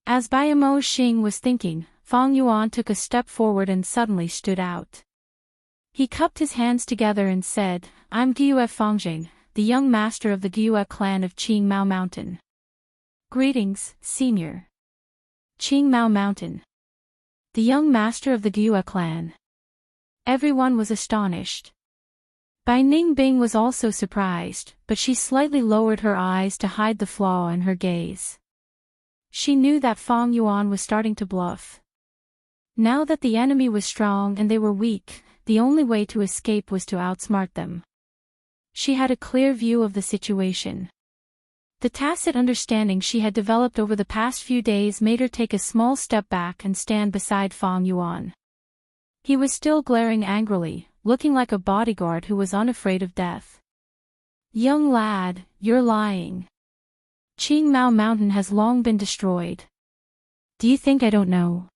As Bai Mo Xing was thinking, Fang Yuan took a step forward and suddenly stood out. He cupped his hands together and said, I'm Gyue Fangjing, the young master of the Gyue clan of Qingmao Mountain. Greetings, senior. Qingmao Mountain. The young master of the Gyue clan. Everyone was astonished. Bai Ningbing was also surprised, but she slightly lowered her eyes to hide the flaw in her gaze. She knew that Fang Yuan was starting to bluff. Now that the enemy was strong and they were weak, the only way to escape was to outsmart them. She had a clear view of the situation. The tacit understanding she had developed over the past few days made her take a small step back and stand beside Fang Yuan. He was still glaring angrily, looking like a bodyguard who was unafraid of death. Young lad, you're lying. Qingmao Mountain has long been destroyed. Do you think I don't know?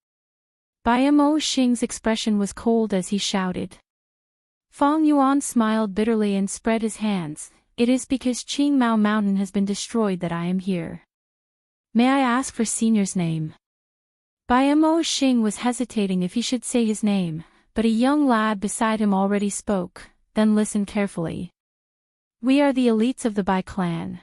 Bai Mo Xing's expression was cold as he shouted. Fang Yuan smiled bitterly and spread his hands. It is because Qingmao Mountain has been destroyed that I am here. May I ask for senior's name? Bai Mo Xing was hesitating if he should say his name, but a young lad beside him already spoke, then listened carefully. We are the elites of the Bai clan.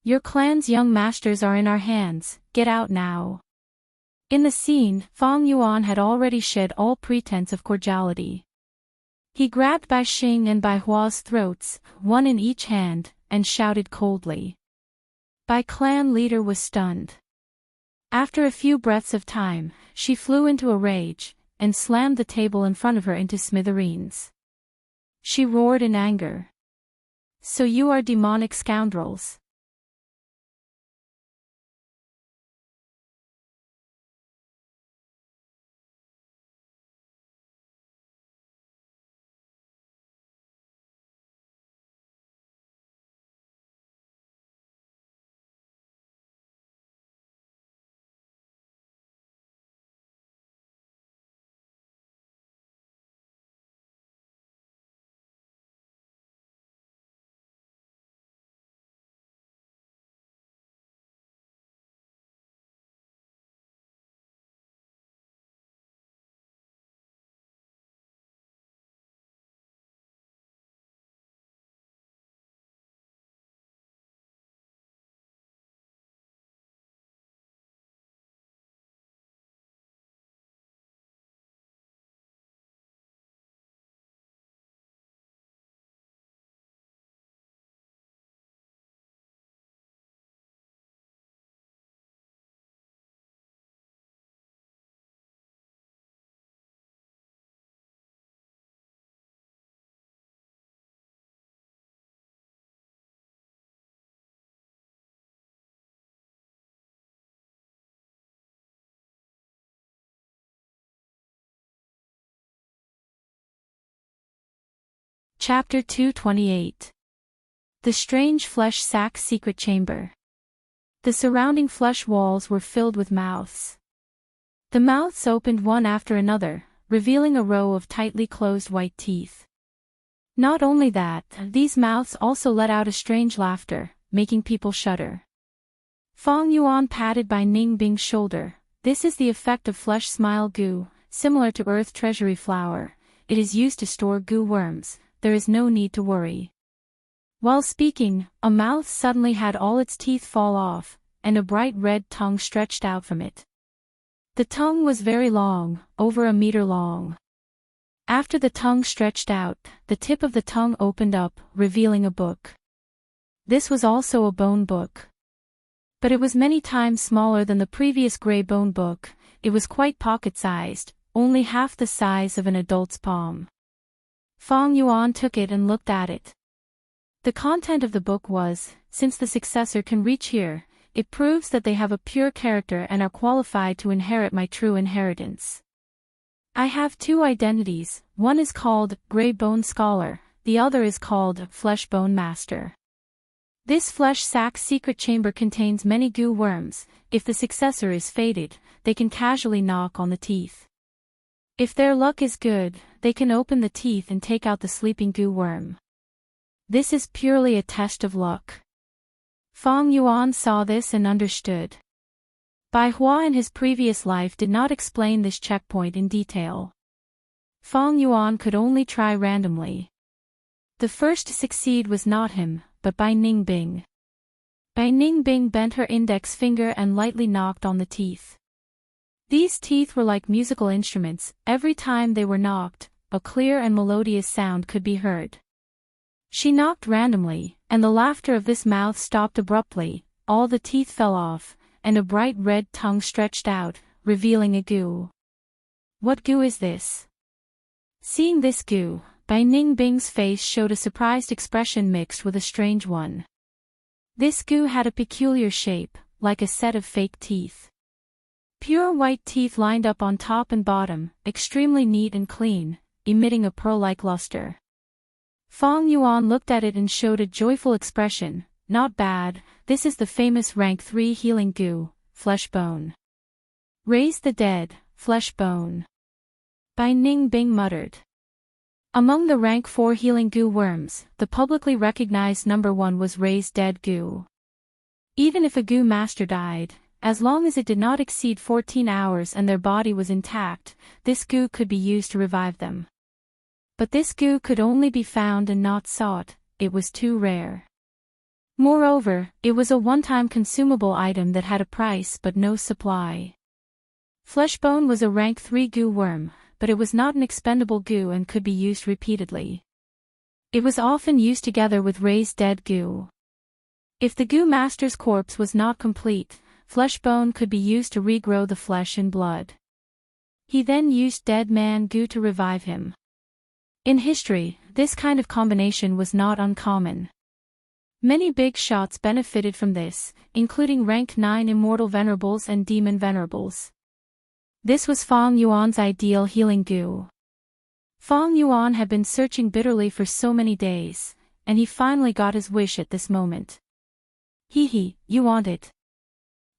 Your clan's young masters are in our hands, get out now. In the scene, Fang Yuan had already shed all pretense of cordiality. He grabbed Bai Xing and Bai Hua's throats, one in each hand, and shouted coldly. Bai clan leader was stunned. After a few breaths of time, she flew into a rage, and slammed the table in front of her into smithereens. She roared in anger. So you are demonic scoundrels. Chapter 228. The Strange Flesh Sac Secret Chamber. The surrounding flesh walls were filled with mouths. The mouths opened one after another, revealing a row of tightly closed white teeth. Not only that, these mouths also let out a strange laughter, making people shudder. Fang Yuan patted Bai Ningbing's shoulder. This is the effect of flesh smile goo, similar to earth treasury flour. It is used to store goo worms. There is no need to worry. While speaking, a mouth suddenly had all its teeth fall off, and a bright red tongue stretched out from it. The tongue was very long, over a meter long. After the tongue stretched out, the tip of the tongue opened up, revealing a book. This was also a bone book. But it was many times smaller than the previous gray bone book. It was quite pocket-sized, only half the size of an adult's palm. Fang Yuan took it and looked at it. The content of the book was, since the successor can reach here, it proves that they have a pure character and are qualified to inherit my true inheritance. I have two identities, one is called Gray Bone Scholar, the other is called Flesh Bone Master. This flesh sac secret chamber contains many goo worms. If the successor is fated, they can casually knock on the teeth. If their luck is good, they can open the teeth and take out the sleeping goo worm. This is purely a test of luck. Fang Yuan saw this and understood. Bai Hua in his previous life did not explain this checkpoint in detail. Fang Yuan could only try randomly. The first to succeed was not him, but Bai Ningbing. Bai Ningbing bent her index finger and lightly knocked on the teeth. These teeth were like musical instruments. Every time they were knocked, a clear and melodious sound could be heard. She knocked randomly, and the laughter of this mouth stopped abruptly. All the teeth fell off, and a bright red tongue stretched out, revealing a goo. What goo is this? Seeing this goo, Bai Ningbing's face showed a surprised expression mixed with a strange one. This goo had a peculiar shape, like a set of fake teeth. Pure white teeth lined up on top and bottom, extremely neat and clean, emitting a pearl-like luster. Fang Yuan looked at it and showed a joyful expression. Not bad, this is the famous rank 3 healing goo, flesh bone. Raise the dead, flesh bone. Bai Ningbing muttered. Among the rank 4 healing goo worms, the publicly recognized number 1 was raised dead goo. Even if a goo master died, as long as it did not exceed 14 hours and their body was intact, this goo could be used to revive them. But this goo could only be found and not sought. It was too rare. Moreover, it was a one-time consumable item that had a price but no supply. Fleshbone was a rank 3 goo worm, but it was not an expendable goo and could be used repeatedly. It was often used together with raised dead goo. If the goo master's corpse was not complete, fleshbone could be used to regrow the flesh and blood. He then used dead man goo to revive him. In history, this kind of combination was not uncommon. Many big shots benefited from this, including rank 9 immortal venerables and demon venerables. This was Fang Yuan's ideal healing goo. Fang Yuan had been searching bitterly for so many days, and he finally got his wish at this moment. Hee, you want it?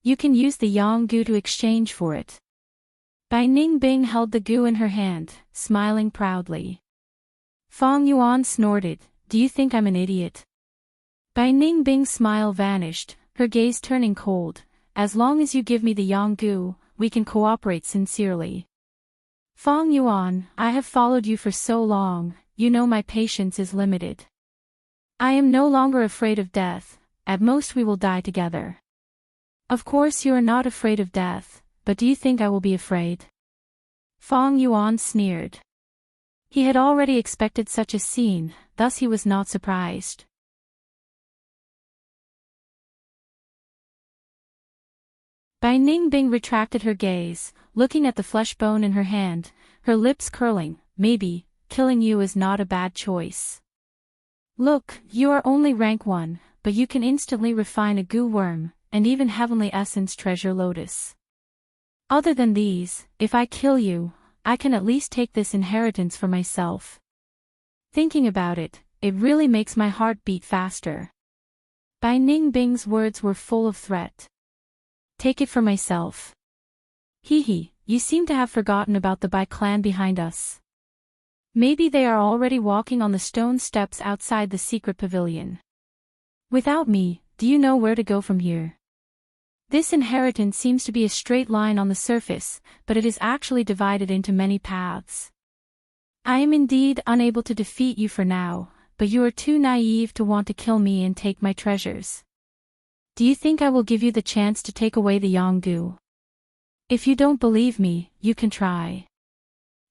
You can use the yang goo to exchange for it. Bai Ningbing held the goo in her hand, smiling proudly. Fang Yuan snorted, "Do you think I'm an idiot?" Bai Ningbing's smile vanished, her gaze turning cold. "As long as you give me the yang goo, we can cooperate sincerely. Fang Yuan, I have followed you for so long, you know my patience is limited. I am no longer afraid of death, at most we will die together." "Of course you are not afraid of death, but do you think I will be afraid?" Fang Yuan sneered. He had already expected such a scene, thus he was not surprised. Bai Ningbing retracted her gaze, looking at the flesh bone in her hand, her lips curling. "Maybe, killing you is not a bad choice. Look, you are only rank 1, but you can instantly refine a goo worm, and even heavenly essence treasure lotus. Other than these, if I kill you, I can at least take this inheritance for myself." Thinking about it, it really makes my heart beat faster. Bai Ningbing's words were full of threat. Take it for myself. Hee, you seem to have forgotten about the Bai clan behind us. Maybe they are already walking on the stone steps outside the secret pavilion. Without me, do you know where to go from here? This inheritance seems to be a straight line on the surface, but it is actually divided into many paths. I am indeed unable to defeat you for now, but you are too naive to want to kill me and take my treasures. Do you think I will give you the chance to take away the Yonggu? If you don't believe me, you can try.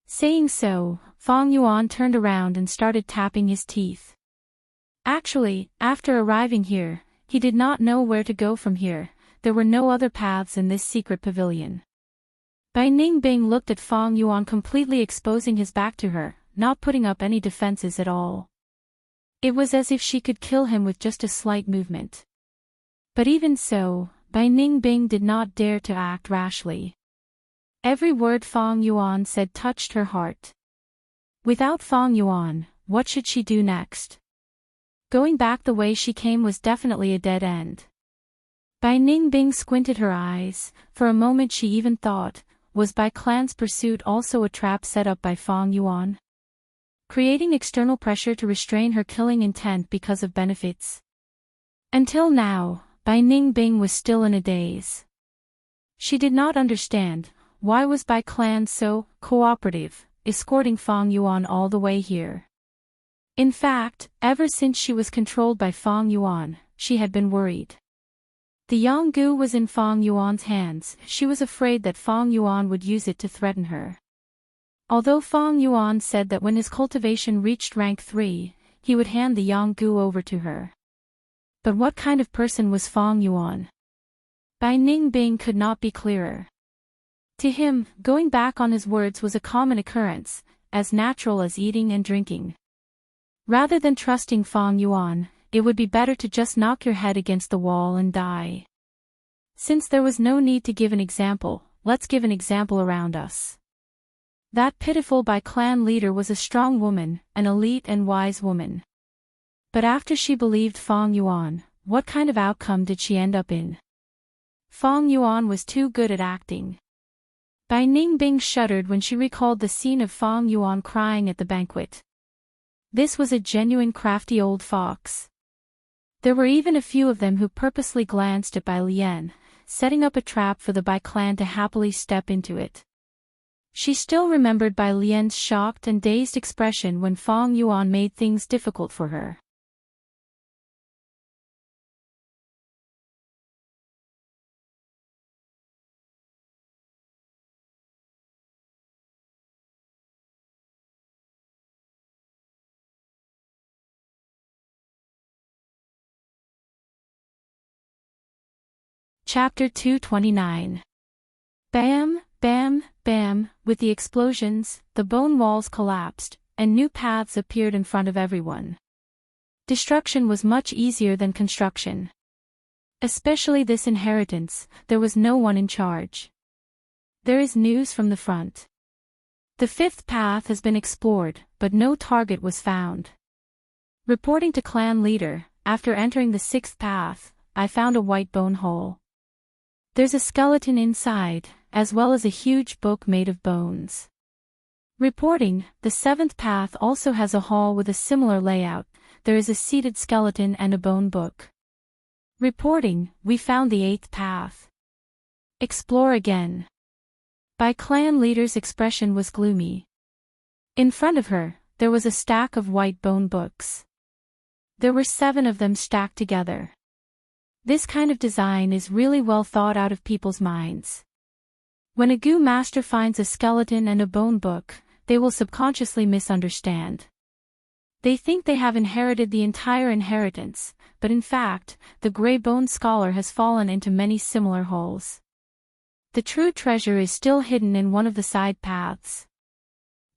Saying so, Fong Yuan turned around and started tapping his teeth. Actually, after arriving here, he did not know where to go from here. There were no other paths in this secret pavilion. Bai Ningbing looked at Fong Yuan, completely exposing his back to her, not putting up any defenses at all. It was as if she could kill him with just a slight movement. But even so, Bai Ningbing did not dare to act rashly. Every word Fong Yuan said touched her heart. Without Fong Yuan, what should she do next? Going back the way she came was definitely a dead end. Bai Ningbing squinted her eyes. For a moment she even thought, was Bai clan's pursuit also a trap set up by Fong Yuan? Creating external pressure to restrain her killing intent because of benefits. Until now, Bai Ningbing was still in a daze. She did not understand, why was Bai clan so cooperative, escorting Fong Yuan all the way here. In fact, ever since she was controlled by Fong Yuan, she had been worried. The Yonggu was in Fong Yuan's hands. She was afraid that Fong Yuan would use it to threaten her. Although Fong Yuan said that when his cultivation reached rank 3, he would hand the Yonggu over to her. But what kind of person was Fong Yuan? Bai Ningbing could not be clearer. To him, going back on his words was a common occurrence, as natural as eating and drinking. Rather than trusting Fong Yuan, it would be better to just knock your head against the wall and die. Since there was no need to give an example, let's give an example around us. That pitiful Bai clan leader was a strong woman, an elite and wise woman. But after she believed Fong Yuan, what kind of outcome did she end up in? Fong Yuan was too good at acting. Bai Ningbing shuddered when she recalled the scene of Fong Yuan crying at the banquet. This was a genuine crafty old fox. There were even a few of them who purposely glanced at Bai Lian, setting up a trap for the Bai clan to happily step into it. She still remembered Bai Lian's shocked and dazed expression when Fong Yuan made things difficult for her. Chapter 229. Bam, bam, bam, with the explosions, the bone walls collapsed, and new paths appeared in front of everyone. Destruction was much easier than construction. Especially this inheritance, there was no one in charge. There is news from the front. The 5th path has been explored, but no target was found. Reporting to clan leader, after entering the 6th path, I found a white bone hole. There's a skeleton inside, as well as a huge book made of bones. Reporting, the 7th path also has a hall with a similar layout. There is a seated skeleton and a bone book. Reporting, we found the 8th path. Explore again. Bai clan leader's expression was gloomy. In front of her, there was a stack of white bone books. There were 7 of them stacked together. This kind of design is really well thought out of people's minds. When a Gu master finds a skeleton and a bone book, they will subconsciously misunderstand. They think they have inherited the entire inheritance, but in fact, the gray bone scholar has fallen into many similar holes. The true treasure is still hidden in one of the side paths.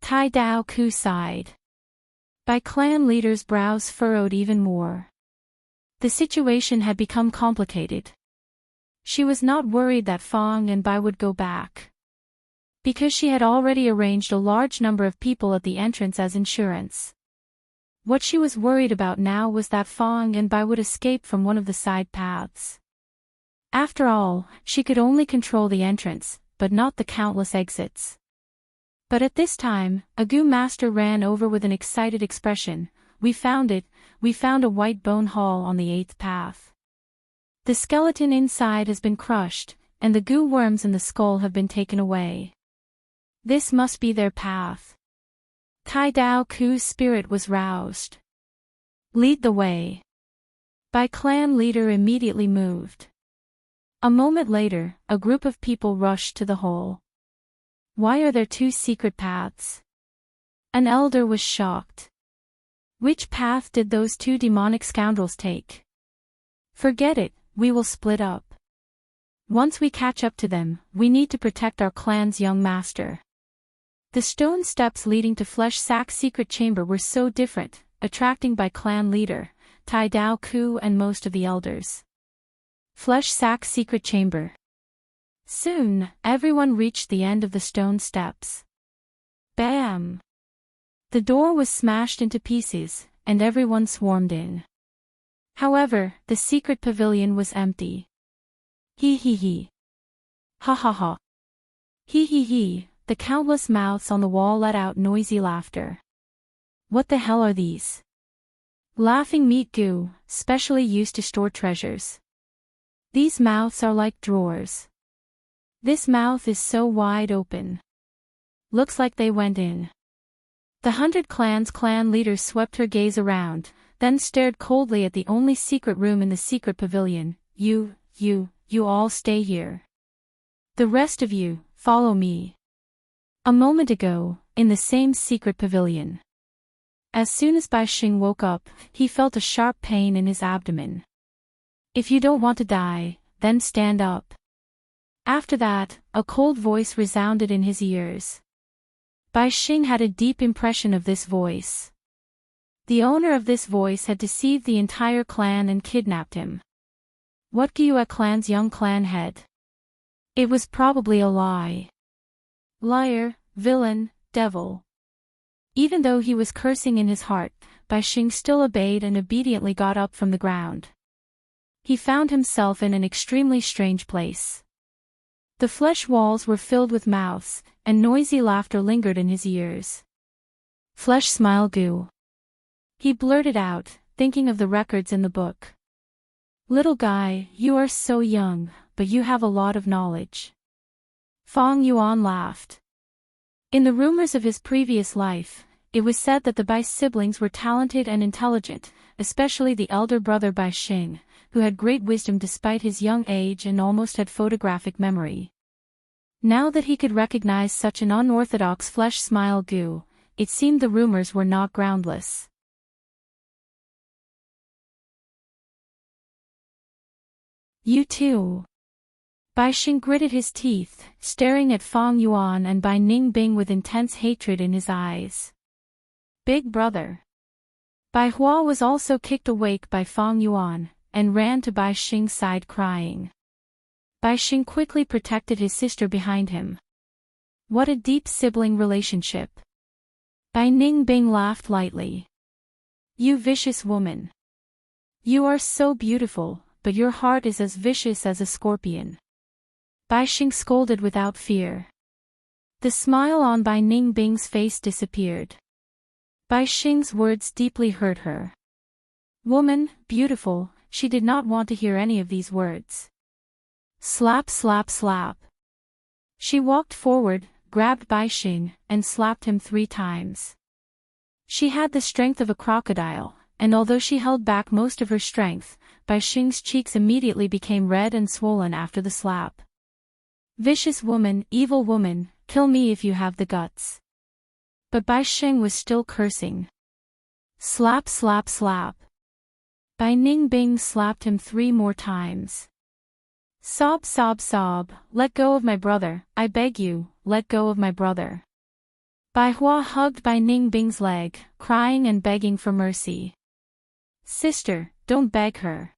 Tai Dao Ku sighed. Bai clan leader's brows furrowed even more. The situation had become complicated. She was not worried that Fong and Bai would go back. Because she had already arranged a large number of people at the entrance as insurance. What she was worried about now was that Fong and Bai would escape from one of the side paths. After all, she could only control the entrance, but not the countless exits. But at this time, a Gu master ran over with an excited expression. We found it, we found a white bone hall on the 8th path. The skeleton inside has been crushed, and the Gu worms in the skull have been taken away. This must be their path. Tai Dao Ku's spirit was roused. Lead the way. Bai clan leader immediately moved. A moment later, a group of people rushed to the hole. Why are there 2 secret paths? An elder was shocked. Which path did those 2 demonic scoundrels take? Forget it, we will split up. Once we catch up to them, we need to protect our clan's young master. The stone steps leading to Flesh Sack's secret chamber were so different, attracting Bai clan leader, Tai Dao Ku and most of the elders. Flesh Sack's secret chamber. Soon, everyone reached the end of the stone steps. Bam! The door was smashed into pieces, and everyone swarmed in. However, the secret pavilion was empty. Hee hee hee. Ha ha ha. Hee hee hee. The countless mouths on the wall let out noisy laughter. What the hell are these? Laughing meat Gu, specially used to store treasures. These mouths are like drawers. This mouth is so wide open. Looks like they went in. The 100 Clans clan leader swept her gaze around, then stared coldly at the only secret room in the secret pavilion. You all stay here. The rest of you, follow me. A moment ago, in the same secret pavilion. As soon as Bai Xing woke up, he felt a sharp pain in his abdomen. If you don't want to die, then stand up. After that, a cold voice resounded in his ears. Bai Xing had a deep impression of this voice. The owner of this voice had deceived the entire clan and kidnapped him. What Gyue clan's young clan head? It was probably a lie. Liar, villain, devil. Even though he was cursing in his heart, Bai Xing still obeyed and obediently got up from the ground. He found himself in an extremely strange place. The flesh walls were filled with mouths, and noisy laughter lingered in his ears. Flesh smile Gu. He blurted out, thinking of the records in the book. Little guy, you are so young, but you have a lot of knowledge. Fong Yuan laughed. In the rumors of his previous life, it was said that the Bai siblings were talented and intelligent, especially the elder brother Bai Xing, who had great wisdom despite his young age and almost had photographic memory. Now that he could recognize such an unorthodox flesh smile Gu, it seemed the rumors were not groundless. You too. Bai Xing gritted his teeth, staring at Fong Yuan and Bai Ningbing with intense hatred in his eyes. Big brother. Bai Hua was also kicked awake by Fong Yuan, and ran to Bai Xing's side crying. Bai Xing quickly protected his sister behind him. What a deep sibling relationship. Bai Ningbing laughed lightly. You vicious woman. You are so beautiful, but your heart is as vicious as a scorpion. Bai Xing scolded without fear. The smile on Bai Ningbing's face disappeared. Bai Xing's words deeply hurt her. Woman, beautiful, she did not want to hear any of these words. Slap slap slap. She walked forward, grabbed Bai Xing, and slapped him 3 times. She had the strength of a crocodile, and although she held back most of her strength, Bai Xing's cheeks immediately became red and swollen after the slap. Vicious woman, evil woman, kill me if you have the guts. But Bai Xing was still cursing. Slap slap slap. Bai Ningbing slapped him 3 more times. Sob sob sob, let go of my brother, I beg you, let go of my brother. Bai Hua hugged Bai Ningbing's leg, crying and begging for mercy. Sister, don't beg her.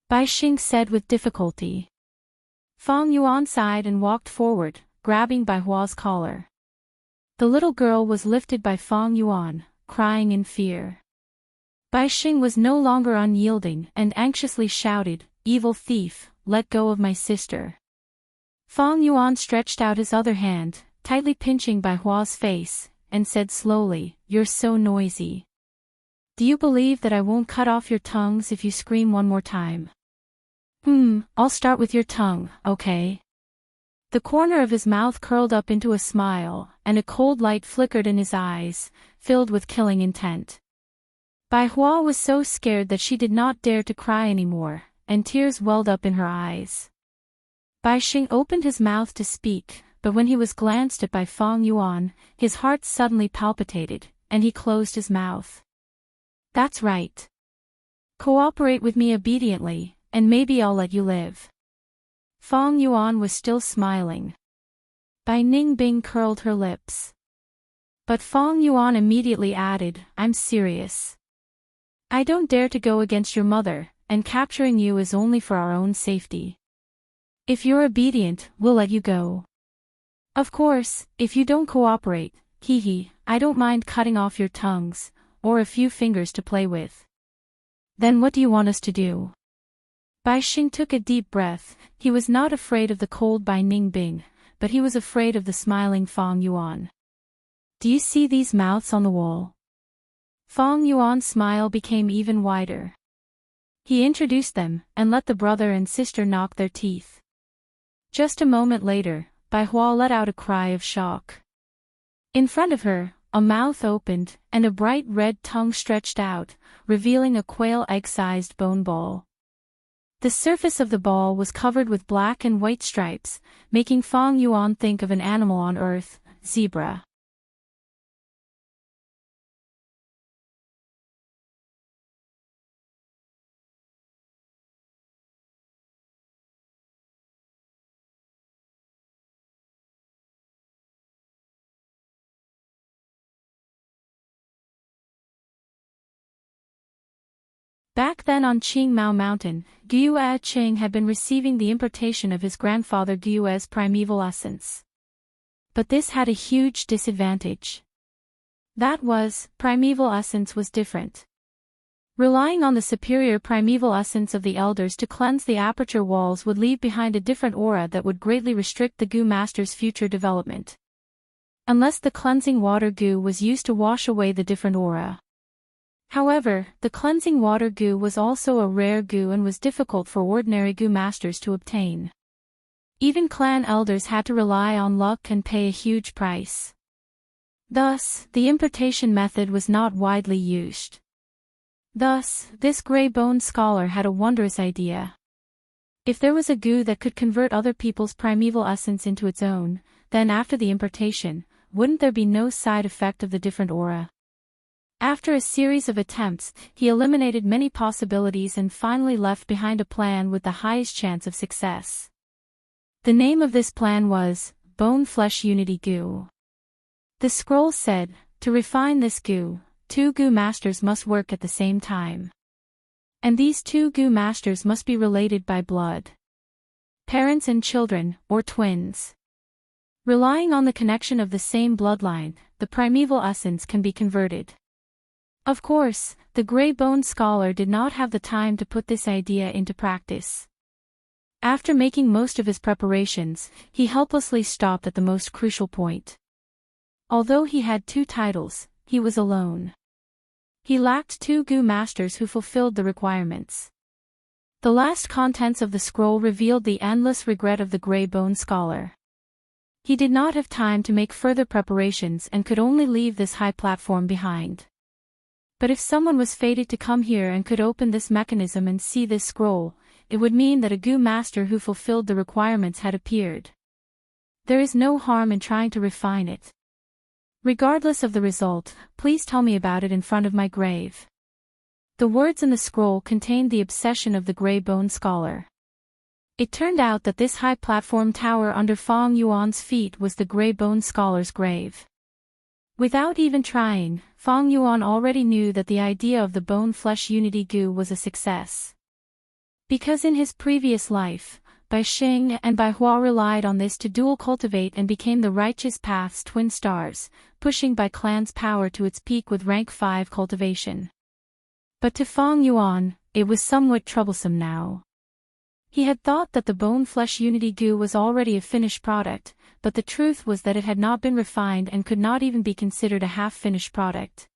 Bai Xing said with difficulty. Fong Yuan sighed and walked forward, grabbing Bai Hua's collar. The little girl was lifted by Fong Yuan, crying in fear. Bai Xing was no longer unyielding and anxiously shouted, "Evil thief, let go of my sister." Fang Yuan stretched out his other hand, tightly pinching Bai Hua's face, and said slowly, "You're so noisy. Do you believe that I won't cut off your tongues if you scream one more time?" I'll start with your tongue, okay?" The corner of his mouth curled up into a smile, and a cold light flickered in his eyes, filled with killing intent. Bai Hua was so scared that she did not dare to cry anymore, and tears welled up in her eyes. Bai Xing opened his mouth to speak, but when he was glanced at by Fang Yuan, his heart suddenly palpitated, and he closed his mouth. "That's right. Cooperate with me obediently, and maybe I'll let you live." Fang Yuan was still smiling. Bai Ningbing curled her lips. But Fang Yuan immediately added, "I'm serious. I don't dare to go against your mother, and capturing you is only for our own safety. If you're obedient, we'll let you go. Of course, if you don't cooperate, I don't mind cutting off your tongues, or a few fingers to play with." "Then what do you want us to do?" Bai Xing took a deep breath. He was not afraid of the cold Bai Ningbing, but he was afraid of the smiling Fang Yuan. "Do you see these mouths on the wall?" Fang Yuan's smile became even wider. He introduced them, and let the brother and sister knock their teeth. Just a moment later, Bai Hua let out a cry of shock. In front of her, a mouth opened, and a bright red tongue stretched out, revealing a quail egg-sized bone ball. The surface of the ball was covered with black and white stripes, making Fang Yuan think of an animal on Earth, zebra. Back then on Qingmao Mountain, Guo Qing had been receiving the impartation of his grandfather Guo's primeval essence. But this had a huge disadvantage. That was, primeval essence was different. Relying on the superior primeval essence of the elders to cleanse the aperture walls would leave behind a different aura that would greatly restrict the Gu Master's future development. Unless the cleansing water Gu was used to wash away the different aura. However, the cleansing water Gu was also a rare Gu and was difficult for ordinary Gu Masters to obtain. Even clan elders had to rely on luck and pay a huge price. Thus, the impartation method was not widely used. Thus, this gray-boned scholar had a wondrous idea. If there was a Gu that could convert other people's primeval essence into its own, then after the impartation, wouldn't there be no side effect of the different aura? After a series of attempts, he eliminated many possibilities and finally left behind a plan with the highest chance of success. The name of this plan was, Bone-Flesh Unity Gu. The scroll said, to refine this Gu, 2 Gu Masters must work at the same time. And these 2 Gu Masters must be related by blood. Parents and children, or twins. Relying on the connection of the same bloodline, the primeval essence can be converted. Of course, the gray-boned scholar did not have the time to put this idea into practice. After making most of his preparations, he helplessly stopped at the most crucial point. Although he had 2 titles, he was alone. He lacked 2 Gu Masters who fulfilled the requirements. The last contents of the scroll revealed the endless regret of the gray-boned scholar. He did not have time to make further preparations and could only leave this high platform behind. But if someone was fated to come here and could open this mechanism and see this scroll, it would mean that a Gu Master who fulfilled the requirements had appeared. There is no harm in trying to refine it. Regardless of the result, please tell me about it in front of my grave. The words in the scroll contained the obsession of the gray-boned scholar. It turned out that this high platform tower under Fang Yuan's feet was the gray-boned scholar's grave. Without even trying, Fang Yuan already knew that the idea of the bone-flesh unity Gu was a success. Because in his previous life, Bai Xing and Bai Hua relied on this to dual cultivate and became the righteous path's twin stars, pushing Bai clan's power to its peak with rank 5 cultivation. But to Fang Yuan, it was somewhat troublesome now. He had thought that the bone-flesh unity goo was already a finished product, but the truth was that it had not been refined and could not even be considered a half-finished product.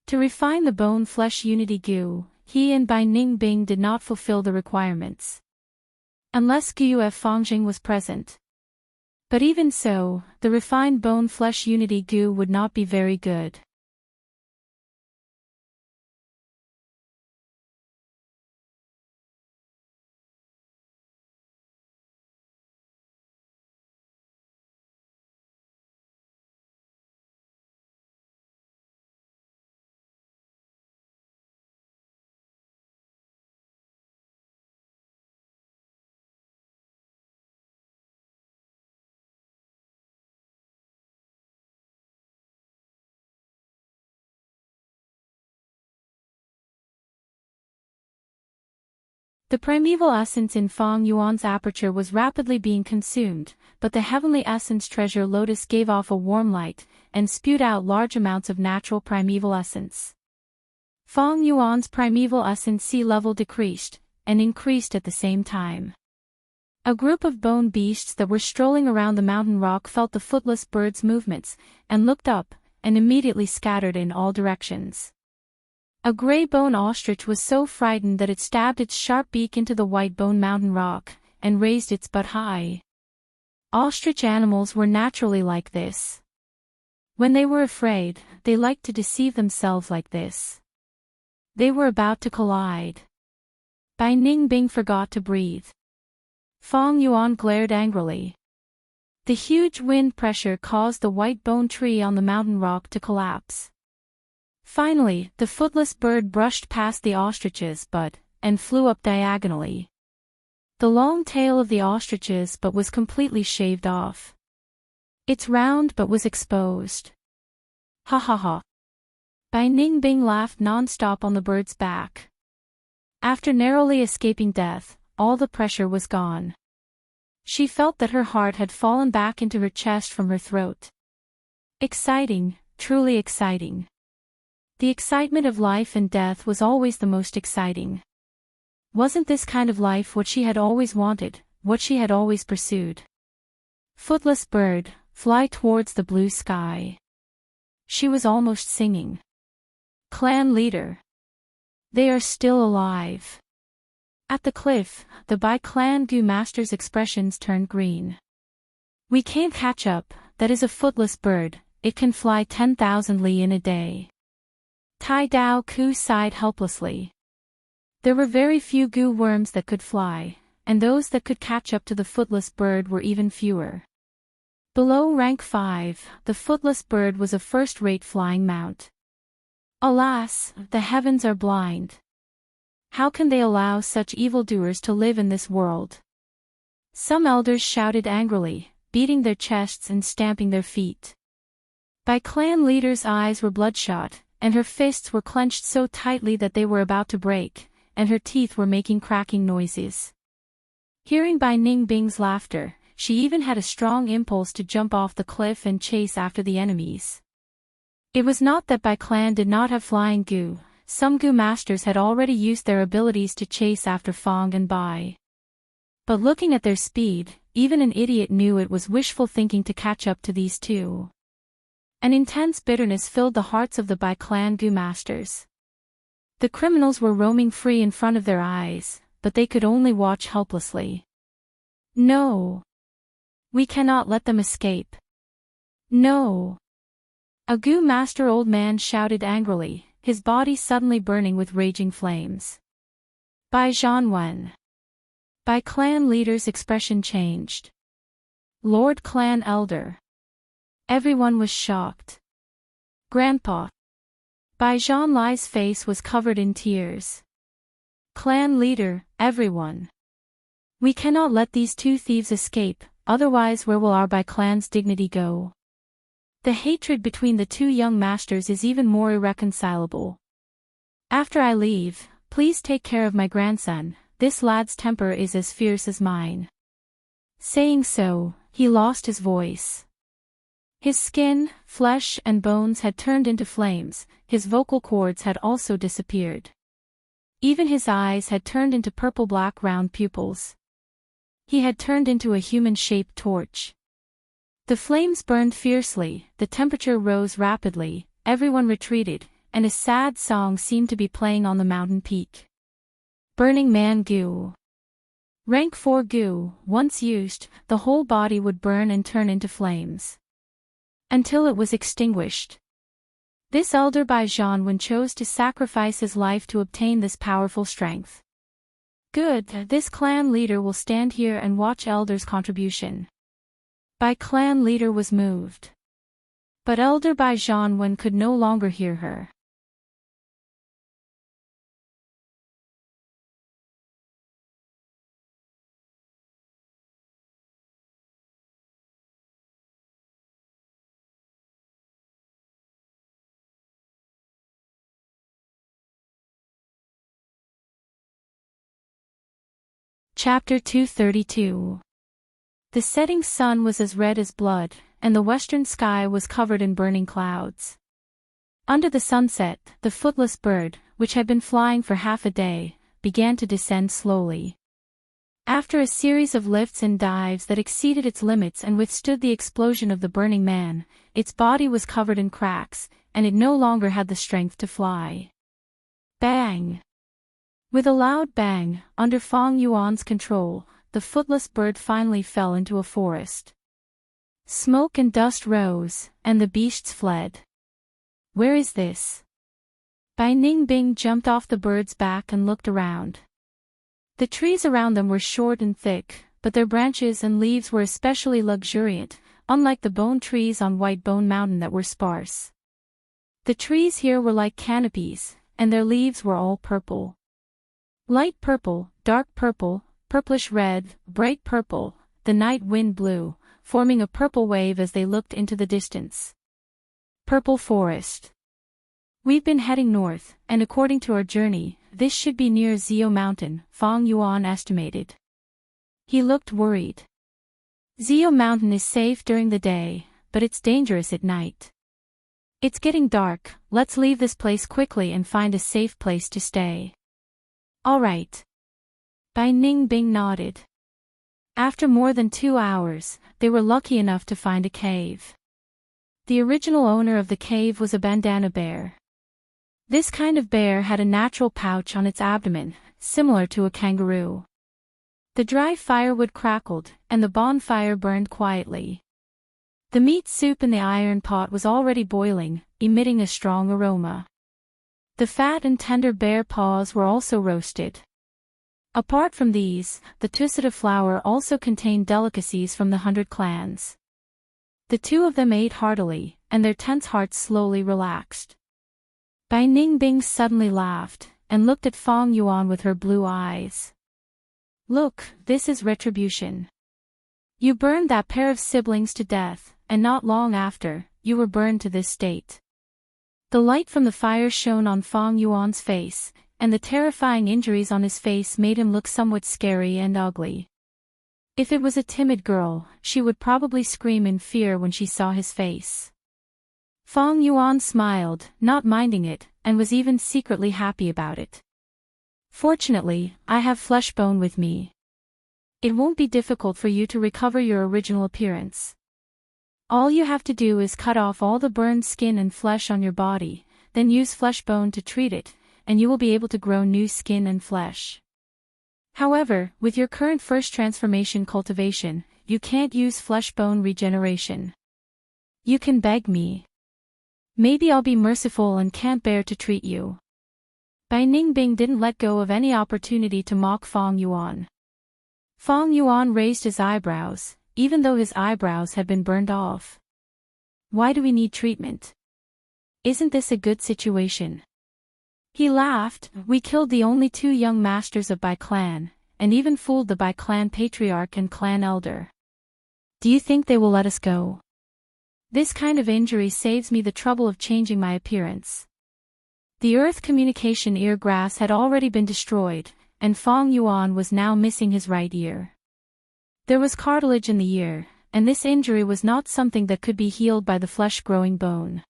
To refine the bone-flesh unity goo, he and Bai Ningbing did not fulfill the requirements. Unless Guyue Fangjing was present. But even so, the refined bone-flesh unity goo would not be very good. The primeval essence in Fang Yuan's aperture was rapidly being consumed, but the heavenly essence treasure lotus gave off a warm light, and spewed out large amounts of natural primeval essence. Fang Yuan's primeval essence sea level decreased, and increased at the same time. A group of bone beasts that were strolling around the mountain rock felt the footless bird's movements, and looked up, and immediately scattered in all directions. A gray bone ostrich was so frightened that it stabbed its sharp beak into the white bone mountain rock, and raised its butt high. Ostrich animals were naturally like this. When they were afraid, they liked to deceive themselves like this. They were about to collide. Bai Ningbing forgot to breathe. Fang Yuan glared angrily. The huge wind pressure caused the white bone tree on the mountain rock to collapse. Finally, the footless bird brushed past the ostrich's butt, and flew up diagonally. The long tail of the ostrich's butt was completely shaved off. Its round butt was exposed. Ha ha ha. Bai Ningbing laughed non-stop on the bird's back. After narrowly escaping death, all the pressure was gone. She felt that her heart had fallen back into her chest from her throat. Exciting, truly exciting. The excitement of life and death was always the most exciting. Wasn't this kind of life what she had always wanted, what she had always pursued? Footless bird, fly towards the blue sky. She was almost singing. Clan leader. They are still alive. At the cliff, the Bai Clan Gu master's expressions turned green. We can't catch up, that is a footless bird, it can fly 10,000 li in a day. Tai Dao Ku sighed helplessly. There were very few Gu worms that could fly, and those that could catch up to the footless bird were even fewer. Below rank 5, the footless bird was a first-rate flying mount. Alas, the heavens are blind. How can they allow such evildoers to live in this world? Some elders shouted angrily, beating their chests and stamping their feet. Bai Clan leader's eyes were bloodshot, and her fists were clenched so tightly that they were about to break, and her teeth were making cracking noises. Hearing Bai Ningbing's laughter, she even had a strong impulse to jump off the cliff and chase after the enemies. It was not that Bai Clan did not have flying Gu, some Gu masters had already used their abilities to chase after Fang and Bai. But looking at their speed, even an idiot knew it was wishful thinking to catch up to these two. An intense bitterness filled the hearts of the Bai Clan Gu masters. The criminals were roaming free in front of their eyes, but they could only watch helplessly. No. We cannot let them escape. No. A Gu master old man shouted angrily, his body suddenly burning with raging flames. Bai Zhanwen. Bai Clan leader's expression changed. Lord Clan Elder. Everyone was shocked. Grandpa. Bai Zhanlai's face was covered in tears. Clan leader, everyone. We cannot let these two thieves escape, otherwise where will our Bai Clan's dignity go? The hatred between the two young masters is even more irreconcilable. After I leave, please take care of my grandson, this lad's temper is as fierce as mine. Saying so, he lost his voice. His skin, flesh and bones had turned into flames, his vocal cords had also disappeared. Even his eyes had turned into purple-black round pupils. He had turned into a human-shaped torch. The flames burned fiercely, the temperature rose rapidly, everyone retreated, and a sad song seemed to be playing on the mountain peak. Burning Man Goo. Rank 4 Goo, once used, the whole body would burn and turn into flames. Until it was extinguished. This elder by Zhanwen chose to sacrifice his life to obtain this powerful strength. Good, this clan leader will stand here and watch elder's contribution. Bai clan leader was moved. But elder by Zhanwen could no longer hear her. Chapter 232. The setting sun was as red as blood, and the western sky was covered in burning clouds. Under the sunset, the footless bird, which had been flying for half a day, began to descend slowly. After a series of lifts and dives that exceeded its limits and withstood the explosion of the burning man, its body was covered in cracks, and it no longer had the strength to fly. Bang! With a loud bang, under Fang Yuan's control, the footless bird finally fell into a forest. Smoke and dust rose, and the beasts fled. Where is this? Bai Ningbing jumped off the bird's back and looked around. The trees around them were short and thick, but their branches and leaves were especially luxuriant, unlike the bone trees on White Bone Mountain that were sparse. The trees here were like canopies, and their leaves were all purple. Light purple, dark purple, purplish red, bright purple, the night wind blew, forming a purple wave as they looked into the distance. Purple forest. We've been heading north, and according to our journey, this should be near Zio Mountain, Fang Yuan estimated. He looked worried. Zio Mountain is safe during the day, but it's dangerous at night. It's getting dark, let's leave this place quickly and find a safe place to stay. All right. Bai Ningbing nodded. After more than 2 hours, they were lucky enough to find a cave. The original owner of the cave was a bandana bear. This kind of bear had a natural pouch on its abdomen, similar to a kangaroo. The dry firewood crackled, and the bonfire burned quietly. The meat soup in the iron pot was already boiling, emitting a strong aroma. The fat and tender bear paws were also roasted. Apart from these, the Tusita flour also contained delicacies from the 100 clans. The two of them ate heartily, and their tense hearts slowly relaxed. Bai Ningbing suddenly laughed, and looked at Fang Yuan with her blue eyes. Look, this is retribution. You burned that pair of siblings to death, and not long after, you were burned to this state. The light from the fire shone on Fang Yuan's face, and the terrifying injuries on his face made him look somewhat scary and ugly. If it was a timid girl, she would probably scream in fear when she saw his face. Fang Yuan smiled, not minding it, and was even secretly happy about it. Fortunately, I have flesh bone with me. It won't be difficult for you to recover your original appearance. All you have to do is cut off all the burned skin and flesh on your body, then use flesh bone to treat it, and you will be able to grow new skin and flesh. However, with your current first transformation cultivation, you can't use flesh bone regeneration. You can beg me. Maybe I'll be merciful and can't bear to treat you. Bai Ningbing didn't let go of any opportunity to mock Fang Yuan. Fang Yuan raised his eyebrows, even though his eyebrows had been burned off. Why do we need treatment? Isn't this a good situation? He laughed. We killed the only 2 young masters of Bai clan, and even fooled the Bai clan patriarch and clan elder. Do you think they will let us go? This kind of injury saves me the trouble of changing my appearance. The earth communication ear grass had already been destroyed, and Fang Yuan was now missing his right ear. There was cartilage in the ear, and this injury was not something that could be healed by the flesh-growing bone.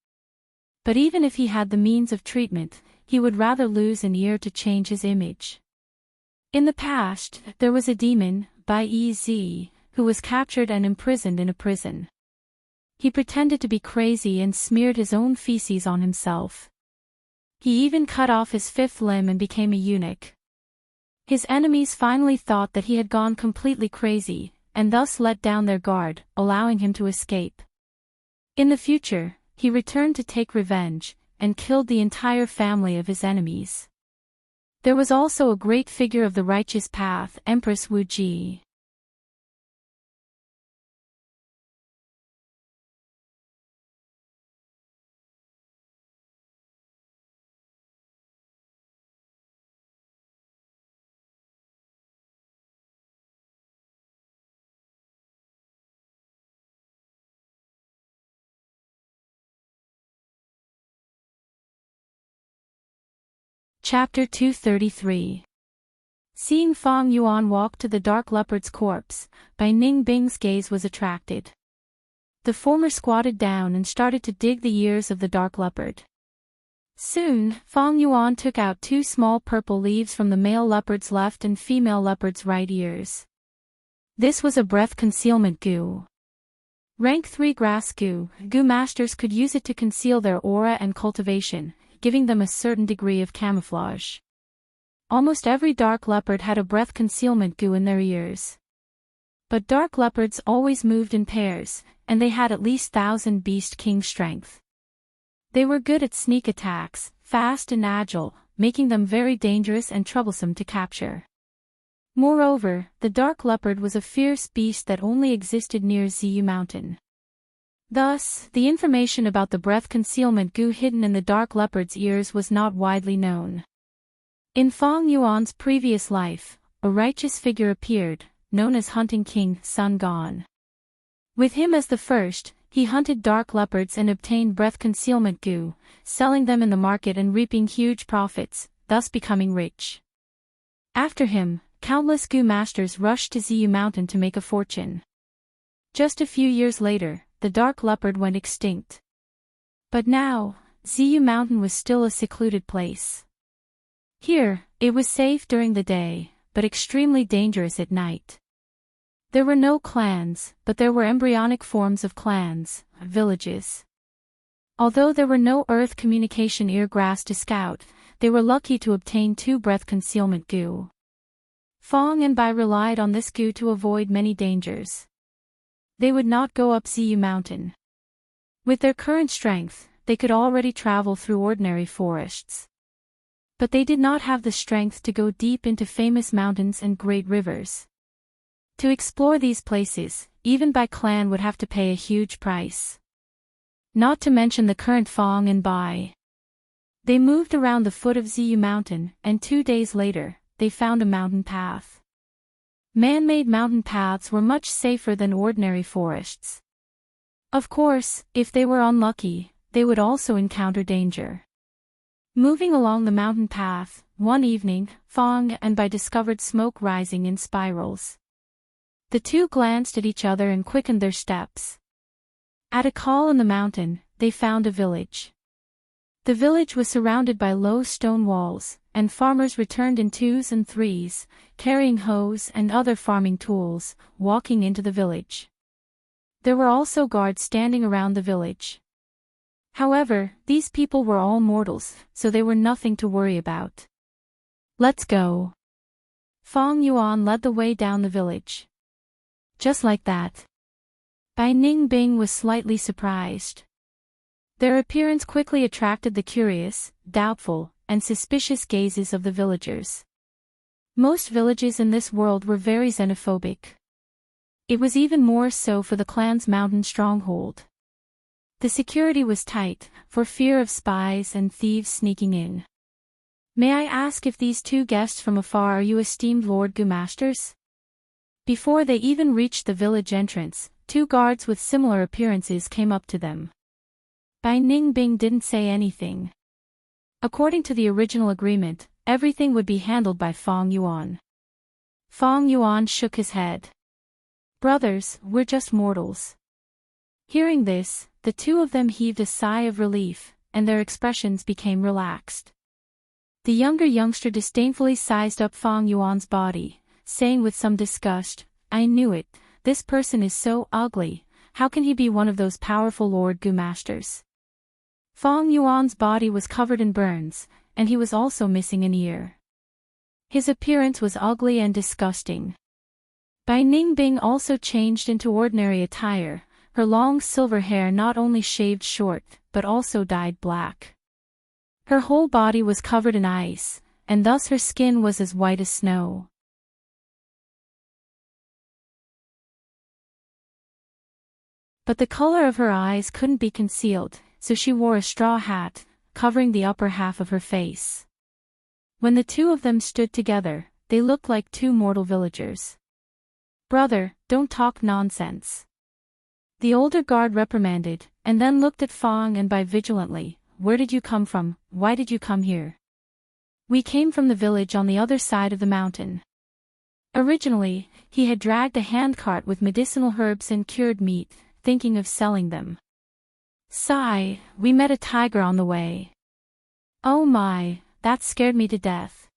But even if he had the means of treatment, he would rather lose an ear to change his image. In the past, there was a demon, by Ez, who was captured and imprisoned in a prison. He pretended to be crazy and smeared his own feces on himself. He even cut off his fifth limb and became a eunuch. His enemies finally thought that he had gone completely crazy, and thus let down their guard, allowing him to escape. In the future, he returned to take revenge, and killed the entire family of his enemies. There was also a great figure of the righteous path, Empress Wu Ji. Chapter 233. Seeing Fang Yuan walk to the dark leopard's corpse, Bai Ningbing's gaze was attracted. The former squatted down and started to dig the ears of the dark leopard. Soon, Fang Yuan took out 2 small purple leaves from the male leopard's left and female leopard's right ears. This was a breath concealment goo. Rank 3 grass goo masters could use it to conceal their aura and cultivation, giving them a certain degree of camouflage. Almost every dark leopard had a breath concealment goo in their ears. But dark leopards always moved in pairs, and they had at least 1,000 beast king strength. They were good at sneak attacks, fast and agile, making them very dangerous and troublesome to capture. Moreover, the dark leopard was a fierce beast that only existed near Ziyu Mountain. Thus, the information about the breath concealment goo hidden in the dark leopard's ears was not widely known. In Fang Yuan's previous life, a righteous figure appeared, known as Hunting King Sun Gone. With him as the first, he hunted dark leopards and obtained breath concealment goo, selling them in the market and reaping huge profits, thus becoming rich. After him, countless goo masters rushed to Ziyu Mountain to make a fortune. Just a few years later, the dark leopard went extinct. But now, Ziyu Mountain was still a secluded place. Here, it was safe during the day, but extremely dangerous at night. There were no clans, but there were embryonic forms of clans, villages. Although there were no earth communication eargrass to scout, they were lucky to obtain 2 breath concealment goo. Fang and Bai relied on this goo to avoid many dangers. They would not go up Ziyu Mountain. With their current strength, they could already travel through ordinary forests. But they did not have the strength to go deep into famous mountains and great rivers. To explore these places, even Bai clan would have to pay a huge price. Not to mention the current Fang and Bai. They moved around the foot of Ziyu Mountain, and 2 days later, they found a mountain path. Man-made mountain paths were much safer than ordinary forests. Of course, if they were unlucky, they would also encounter danger. Moving along the mountain path, one evening, Fang and Bai discovered smoke rising in spirals. The 2 glanced at each other and quickened their steps. At a call in the mountain, they found a village. The village was surrounded by low stone walls, and farmers returned in 2s and 3s, carrying hoes and other farming tools, walking into the village. There were also guards standing around the village. However, these people were all mortals, so they were nothing to worry about. Let's go. Fang Yuan led the way down the village. Just like that. Bai Ningbing was slightly surprised. Their appearance quickly attracted the curious, doubtful, and suspicious gazes of the villagers. Most villages in this world were very xenophobic. It was even more so for the clan's mountain stronghold. The security was tight, for fear of spies and thieves sneaking in. May I ask if these 2 guests from afar are you esteemed Lord Goo Masters? Before they even reached the village entrance, 2 guards with similar appearances came up to them. Bai Ningbing didn't say anything. According to the original agreement, everything would be handled by Fang Yuan. Fang Yuan shook his head. Brothers, we're just mortals. Hearing this, the 2 of them heaved a sigh of relief, and their expressions became relaxed. The younger youngster disdainfully sized up Fang Yuan's body, saying with some disgust, "I knew it, this person is so ugly, how can he be one of those powerful Lord Gu masters?" Fang Yuan's body was covered in burns, and he was also missing an ear. His appearance was ugly and disgusting. Bai Ningbing also changed into ordinary attire, her long silver hair not only shaved short, but also dyed black. Her whole body was covered in ice, and thus her skin was as white as snow. But the color of her eyes couldn't be concealed, so she wore a straw hat, covering the upper half of her face. When the two of them stood together, they looked like two mortal villagers. "Brother, don't talk nonsense," the older guard reprimanded, and then looked at Fang and Bai vigilantly. "Where did you come from? Why did you come here?" "We came from the village on the other side of the mountain." Originally, he had dragged a handcart with medicinal herbs and cured meat, thinking of selling them. "Sigh, we met a tiger on the way. Oh my, that scared me to death.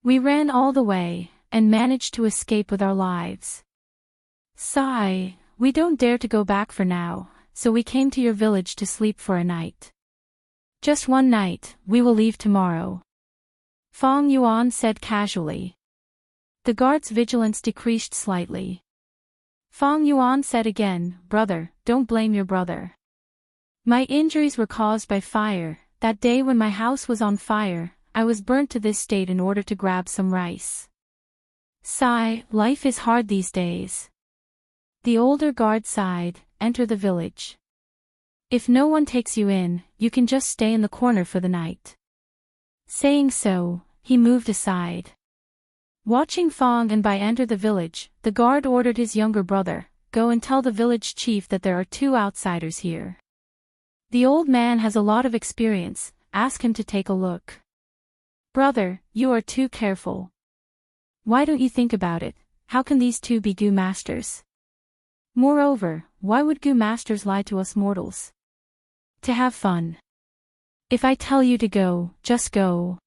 We ran all the way, and managed to escape with our lives. Sigh, we don't dare to go back for now, so we came to your village to sleep for a night. Just one night, we will leave tomorrow," Fang Yuan said casually. The guard's vigilance decreased slightly. Fang Yuan said again, "Brother, don't blame your brother. My injuries were caused by fire. That day when my house was on fire, I was burnt to this state in order to grab some rice. Sigh, life is hard these days." The older guard sighed, "Enter the village. If no one takes you in, you can just stay in the corner for the night." Saying so, he moved aside. Watching Fang and Bai enter the village, the guard ordered his younger brother, "Go and tell the village chief that there are two outsiders here. The old man has a lot of experience, ask him to take a look." "Brother, you are too careful. Why don't you think about it? How can these two be Gu masters? Moreover, why would Gu masters lie to us mortals? To have fun. If I tell you to go, just go.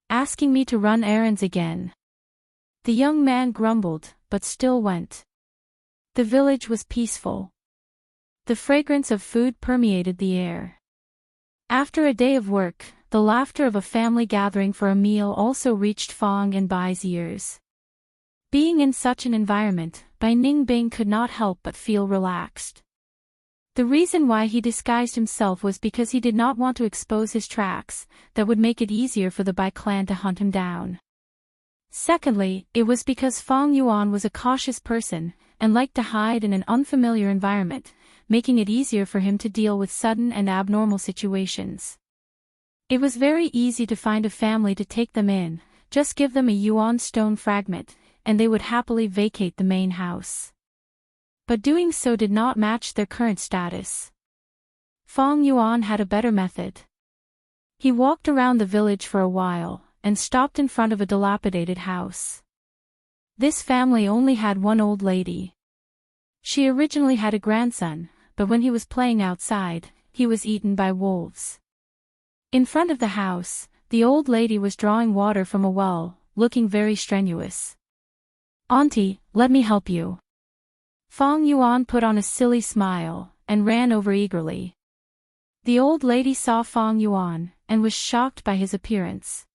Asking me to run errands again." The young man grumbled, but still went. The village was peaceful. The fragrance of food permeated the air. After a day of work, the laughter of a family gathering for a meal also reached Fang and Bai's ears. Being in such an environment, Bai Ningbing could not help but feel relaxed. The reason why he disguised himself was because he did not want to expose his tracks, that would make it easier for the Bai clan to hunt him down. Secondly, it was because Fang Yuan was a cautious person, and liked to hide in an unfamiliar environment, making it easier for him to deal with sudden and abnormal situations. It was very easy to find a family to take them in, just give them a yuan stone fragment, and they would happily vacate the main house. But doing so did not match their current status. Fang Yuan had a better method. He walked around the village for a while, and stopped in front of a dilapidated house. This family only had one old lady. She originally had a grandson, but when he was playing outside, he was eaten by wolves. In front of the house, the old lady was drawing water from a well, looking very strenuous. "Auntie, let me help you." Fang Yuan put on a silly smile, and ran over eagerly. The old lady saw Fang Yuan, and was shocked by his appearance.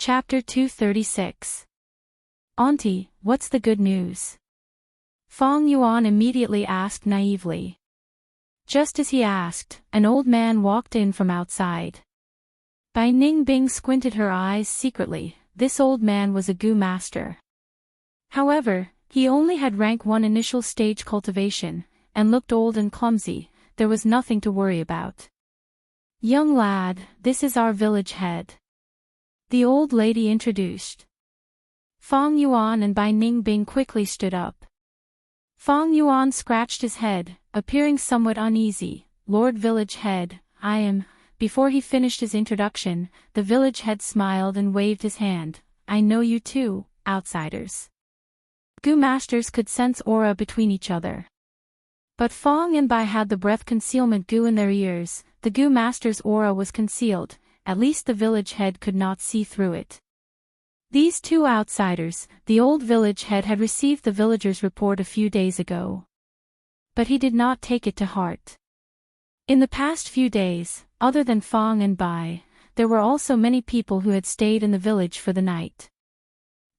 Chapter 236. Auntie, what's the good news? Fong Yuan immediately asked naively. Just as he asked, an old man walked in from outside. Bai Ningbing squinted her eyes secretly. This old man was a Gu master. However, he only had rank 1 initial stage cultivation, and looked old and clumsy. There was nothing to worry about. Young lad, this is our village head. The old lady introduced. Fong Yuan and Bai Ningbing quickly stood up. Fong Yuan scratched his head, appearing somewhat uneasy. Lord Village Head, I am. Before he finished his introduction, the village head smiled and waved his hand. I know you too, outsiders. Gu masters could sense aura between each other. But Fong and Bai had the breath concealment Gu in their ears. The Gu master's aura was concealed, at least the village head could not see through it. These two outsiders, the old village head had received the villagers' report a few days ago. But he did not take it to heart. In the past few days, other than Fong and Bai, there were also many people who had stayed in the village for the night.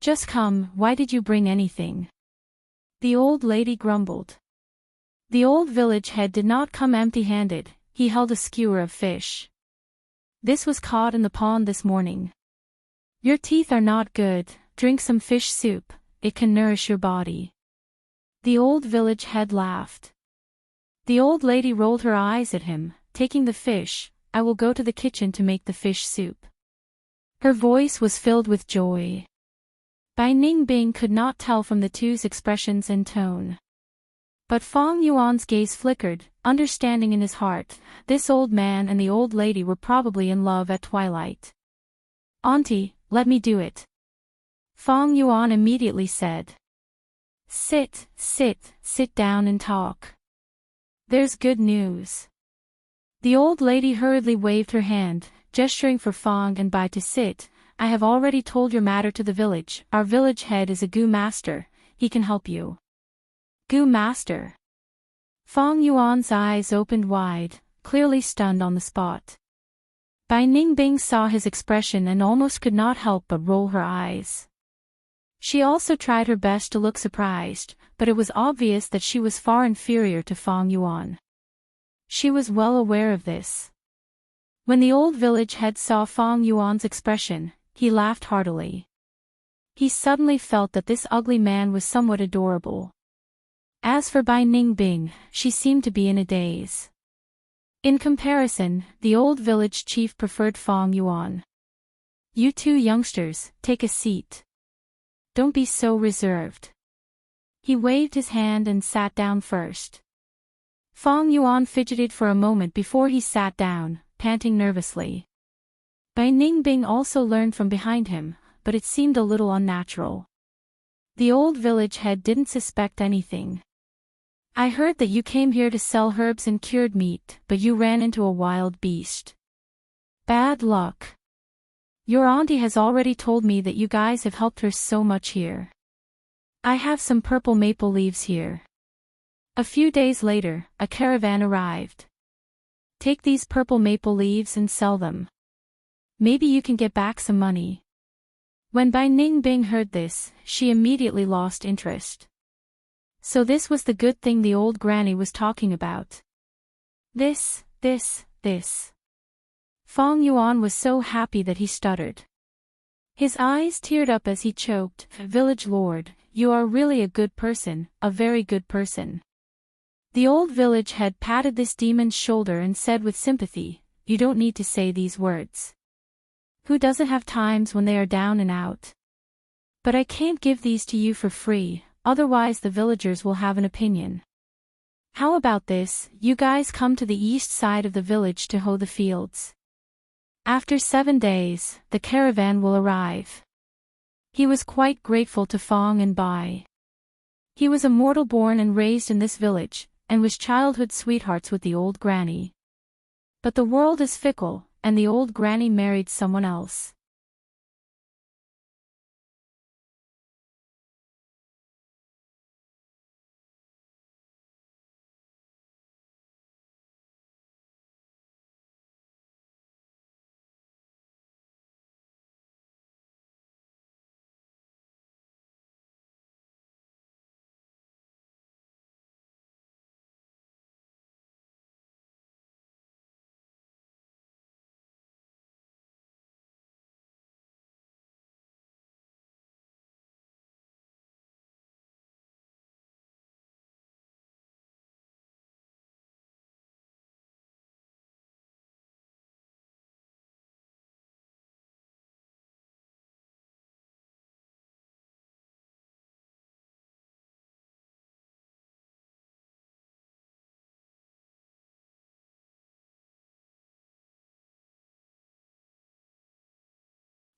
Just come, why did you bring anything? The old lady grumbled. The old village head did not come empty-handed, he held a skewer of fish. This was caught in the pond this morning. Your teeth are not good, drink some fish soup, it can nourish your body. The old village head laughed. The old lady rolled her eyes at him, taking the fish, I will go to the kitchen to make the fish soup. Her voice was filled with joy. Bai Ningbing could not tell from the two's expressions and tone. But Fong Yuan's gaze flickered, understanding in his heart, this old man and the old lady were probably in love at twilight. Auntie, let me do it. Fong Yuan immediately said. Sit down and talk. There's good news. The old lady hurriedly waved her hand, gesturing for Fong and Bai to sit. I have already told your matter to the village. Our village head is a Gu master, he can help you. Gu master. Fong Yuan's eyes opened wide, clearly stunned on the spot. Bai Ningbing saw his expression and almost could not help but roll her eyes. She also tried her best to look surprised, but it was obvious that she was far inferior to Fong Yuan. She was well aware of this. When the old village head saw Fong Yuan's expression, he laughed heartily. He suddenly felt that this ugly man was somewhat adorable. As for Bai Ningbing, she seemed to be in a daze. In comparison, the old village chief preferred Fong Yuan. You two youngsters, take a seat. Don't be so reserved. He waved his hand and sat down first. Fong Yuan fidgeted for a moment before he sat down, panting nervously. Bai Ningbing also learned from behind him, but it seemed a little unnatural. The old village head didn't suspect anything. I heard that you came here to sell herbs and cured meat, but you ran into a wild beast. Bad luck. Your auntie has already told me that you guys have helped her so much here. I have some purple maple leaves here. A few days later, a caravan arrived. Take these purple maple leaves and sell them. Maybe you can get back some money. When Bai Ningbing heard this, she immediately lost interest. So this was the good thing the old granny was talking about. This. Fong Yuan was so happy that he stuttered. His eyes teared up as he choked, Village Lord, you are really a good person, a very good person. The old village head patted this demon's shoulder and said with sympathy, you don't need to say these words. Who doesn't have times when they are down and out? But I can't give these to you for free. Otherwise the villagers will have an opinion. How about this, you guys come to the east side of the village to hoe the fields. After 7 days, the caravan will arrive. He was quite grateful to Fong and Bai. He was a mortal born and raised in this village, and was childhood sweethearts with the old granny. But the world is fickle, and the old granny married someone else.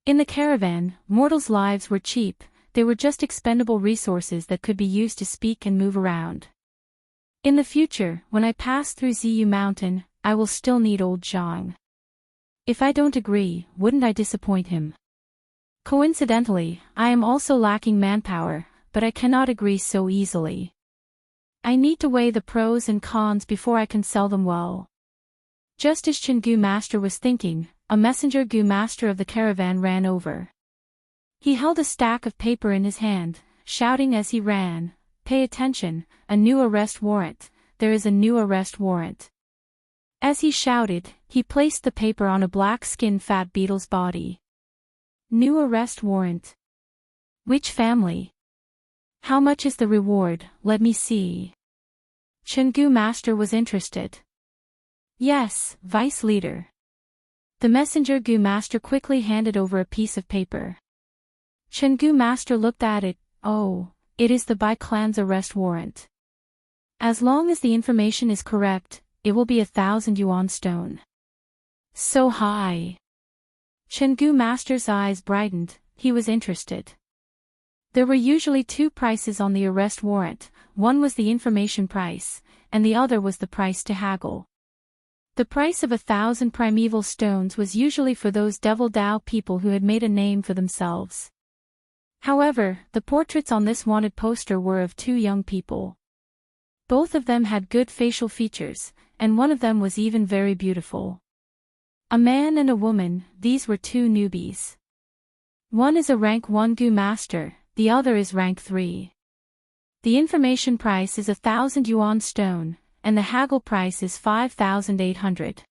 In the caravan, mortals' lives were cheap, they were just expendable resources that could be used to speak and move around. In the future, when I pass through Ziyu Mountain, I will still need old Zhang. If I don't agree, wouldn't I disappoint him? Coincidentally, I am also lacking manpower, but I cannot agree so easily. I need to weigh the pros and cons before I can sell them well. Just as Gu Master was thinking, a messenger Gu Master of the caravan ran over. He held a stack of paper in his hand, shouting as he ran, "Pay attention, a new arrest warrant, there is a new arrest warrant." As he shouted, he placed the paper on a black-skinned fat beetle's body. New arrest warrant. Which family? How much is the reward? Let me see. Gu Master was interested. Yes, Vice Leader. The messenger Gu Master quickly handed over a piece of paper. Gu Master looked at it. Oh, it is the Bai clan's arrest warrant. As long as the information is correct, it will be 1,000 yuan stone. So high. Gu Master's eyes brightened, he was interested. There were usually two prices on the arrest warrant, one was the information price, and the other was the price to haggle. The price of 1,000 primeval stones was usually for those Devil Dao people who had made a name for themselves. However, the portraits on this wanted poster were of two young people. Both of them had good facial features, and one of them was even very beautiful. A man and a woman, these were two newbies. One is a rank 1 Gu Master, the other is rank 3. The information price is 1,000 yuan stone, and the haggle price is 5,800.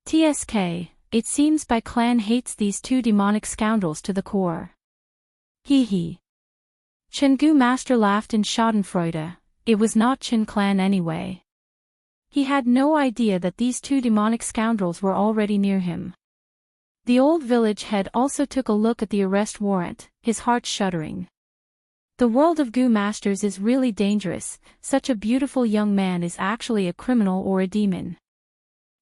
TSK, it seems Bai clan hates these two demonic scoundrels to the core. Hee hee. Gu Master laughed in schadenfreude, it was not Chen clan anyway. He had no idea that these two demonic scoundrels were already near him. The old village head also took a look at the arrest warrant, his heart shuddering. The world of Gu Masters is really dangerous, such a beautiful young man is actually a criminal or a demon.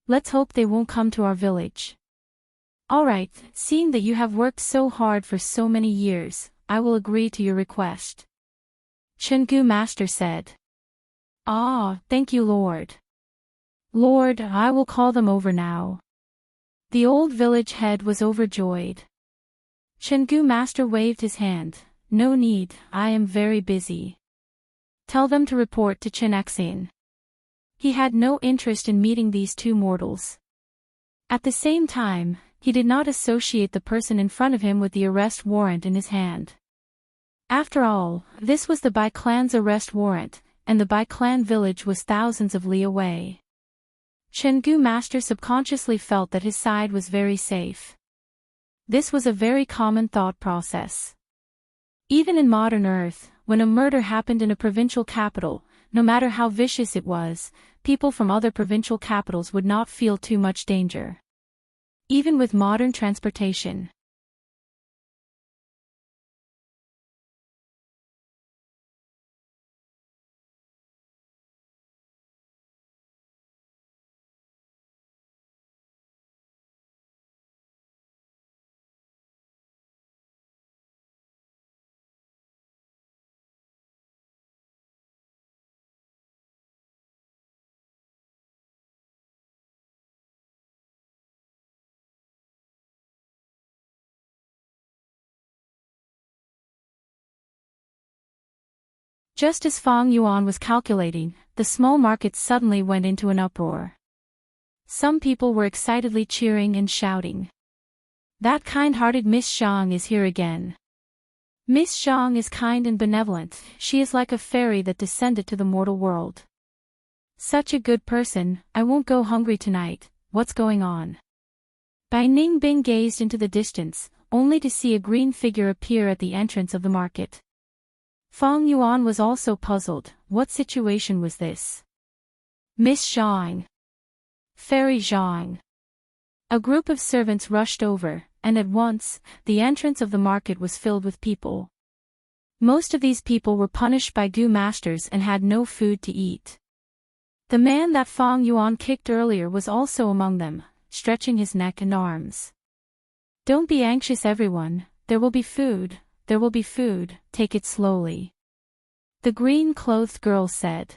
Let's hope they won't come to our village. Alright, seeing that you have worked so hard for so many years, I will agree to your request. Gu Master said. Ah, thank you Lord. Lord, I will call them over now. The old village head was overjoyed. Gu Master waved his hand. No need, I am very busy. Tell them to report to Chen Xin. He had no interest in meeting these two mortals. At the same time, he did not associate the person in front of him with the arrest warrant in his hand. After all, this was the Bai clan's arrest warrant, and the Bai clan village was thousands of li away. Gu Master subconsciously felt that his side was very safe. This was a very common thought process. Even in modern Earth, when a murder happened in a provincial capital, no matter how vicious it was, people from other provincial capitals would not feel too much danger. Even with modern transportation. Just as Fang Yuan was calculating, the small market suddenly went into an uproar. Some people were excitedly cheering and shouting. That kind-hearted Miss Zhang is here again. Miss Zhang is kind and benevolent, she is like a fairy that descended to the mortal world. Such a good person, I won't go hungry tonight, what's going on? Bai Ningbing gazed into the distance, only to see a green figure appear at the entrance of the market. Fang Yuan was also puzzled, what situation was this? Miss Zhang. Fairy Zhang. A group of servants rushed over, and at once, the entrance of the market was filled with people. Most of these people were punished by Gu Masters and had no food to eat. The man that Fang Yuan kicked earlier was also among them, stretching his neck and arms. Don't be anxious everyone, there will be food, take it slowly. The green-clothed girl said.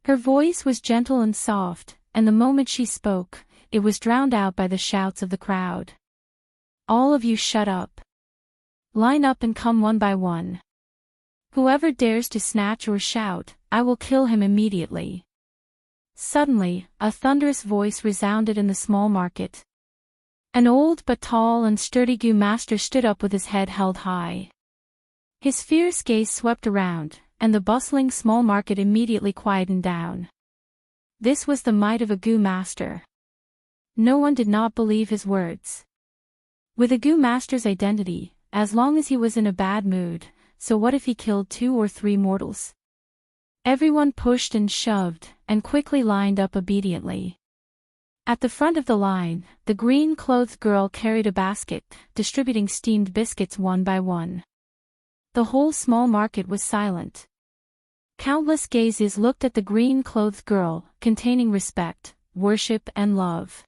Her voice was gentle and soft, and the moment she spoke, it was drowned out by the shouts of the crowd. All of you shut up. Line up and come one by one. Whoever dares to snatch or shout, I will kill him immediately. Suddenly, a thunderous voice resounded in the small market. An old but tall and sturdy Gu master stood up with his head held high. His fierce gaze swept around, and the bustling small market immediately quietened down. This was the might of a Gu master. No one did not believe his words. With a Gu master's identity, as long as he was in a bad mood, so what if he killed 2 or 3 mortals? Everyone pushed and shoved, and quickly lined up obediently. At the front of the line, the green-clothed girl carried a basket, distributing steamed biscuits one by one. The whole small market was silent. Countless gazes looked at the green-clothed girl, containing respect, worship and love.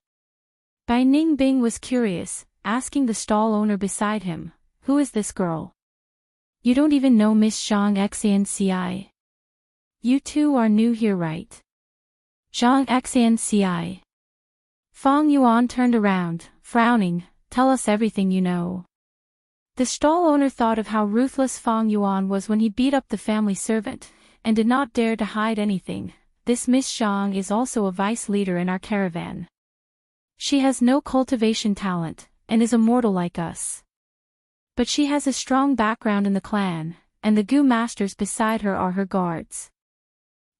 Bai Ningbing was curious, asking the stall owner beside him, "Who is this girl? You don't even know Miss Zhang Xianci. You two are new here, right?" Zhang Xianci. Fang Yuan turned around, frowning, "Tell us everything you know." The stall owner thought of how ruthless Fang Yuan was when he beat up the family servant, and did not dare to hide anything. This Miss Zhang is also a vice leader in our caravan. She has no cultivation talent, and is a mortal like us. But she has a strong background in the clan, and the Gu masters beside her are her guards.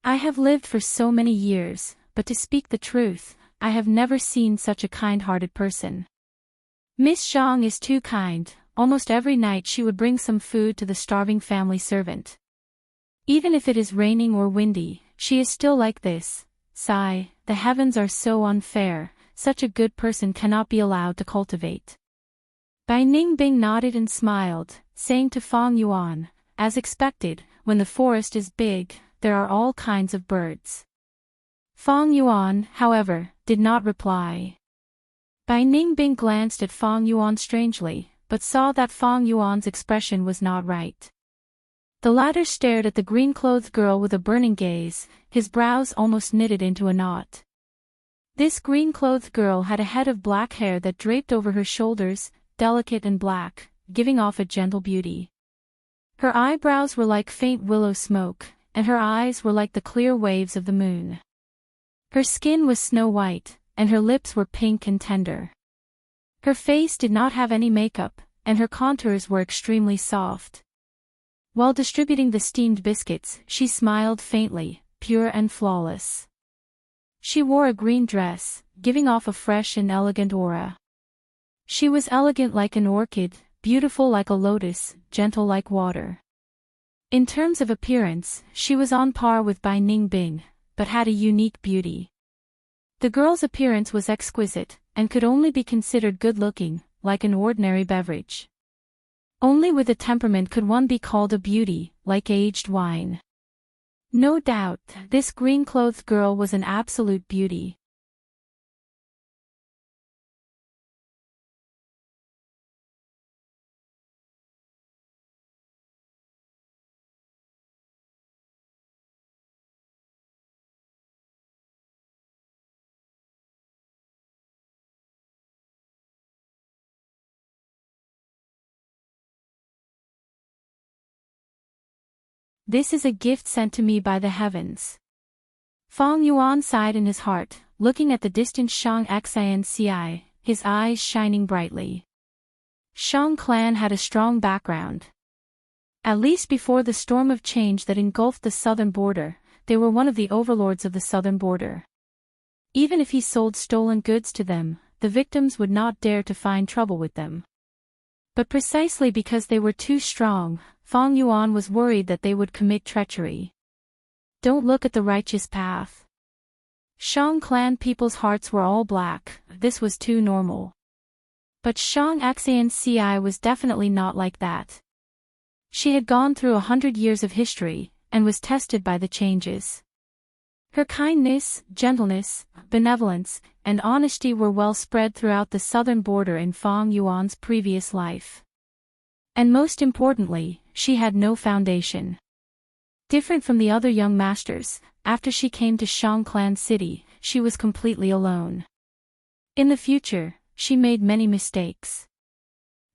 I have lived for so many years, but to speak the truth, I have never seen such a kind-hearted person. Miss Zhang is too kind. Almost every night she would bring some food to the starving family servant. Even if it is raining or windy, she is still like this. Sigh, the heavens are so unfair, such a good person cannot be allowed to cultivate. Bai Ningbing nodded and smiled, saying to Fang Yuan, "As expected, when the forest is big, there are all kinds of birds." Fang Yuan, however, did not reply. Bai Ningbing glanced at Fang Yuan strangely, but saw that Fang Yuan's expression was not right. The latter stared at the green-clothed girl with a burning gaze, his brows almost knitted into a knot. This green-clothed girl had a head of black hair that draped over her shoulders, delicate and black, giving off a gentle beauty. Her eyebrows were like faint willow smoke, and her eyes were like the clear waves of the moon. Her skin was snow-white, and her lips were pink and tender. Her face did not have any makeup, and her contours were extremely soft. While distributing the steamed biscuits, she smiled faintly, pure and flawless. She wore a green dress, giving off a fresh and elegant aura. She was elegant like an orchid, beautiful like a lotus, gentle like water. In terms of appearance, she was on par with Bai Ningbing, but had a unique beauty. The girl's appearance was exquisite, and could only be considered good-looking, like an ordinary beverage. Only with a temperament could one be called a beauty, like aged wine. No doubt, this green-clothed girl was an absolute beauty. This is a gift sent to me by the heavens. Fang Yuan sighed in his heart, looking at the distant Shang Xianci, his eyes shining brightly. Shang clan had a strong background. At least before the storm of change that engulfed the southern border, they were one of the overlords of the southern border. Even if he sold stolen goods to them, the victims would not dare to find trouble with them. But precisely because they were too strong, Fang Yuan was worried that they would commit treachery. Don't look at the righteous path. Shang clan people's hearts were all black, this was too normal. But Shang Xianci was definitely not like that. She had gone through 100 years of history, and was tested by the changes. Her kindness, gentleness, benevolence, and honesty were well spread throughout the southern border in Fang Yuan's previous life. And most importantly, she had no foundation. Different from the other young masters, after she came to Shang Clan City, she was completely alone. In the future, she made many mistakes.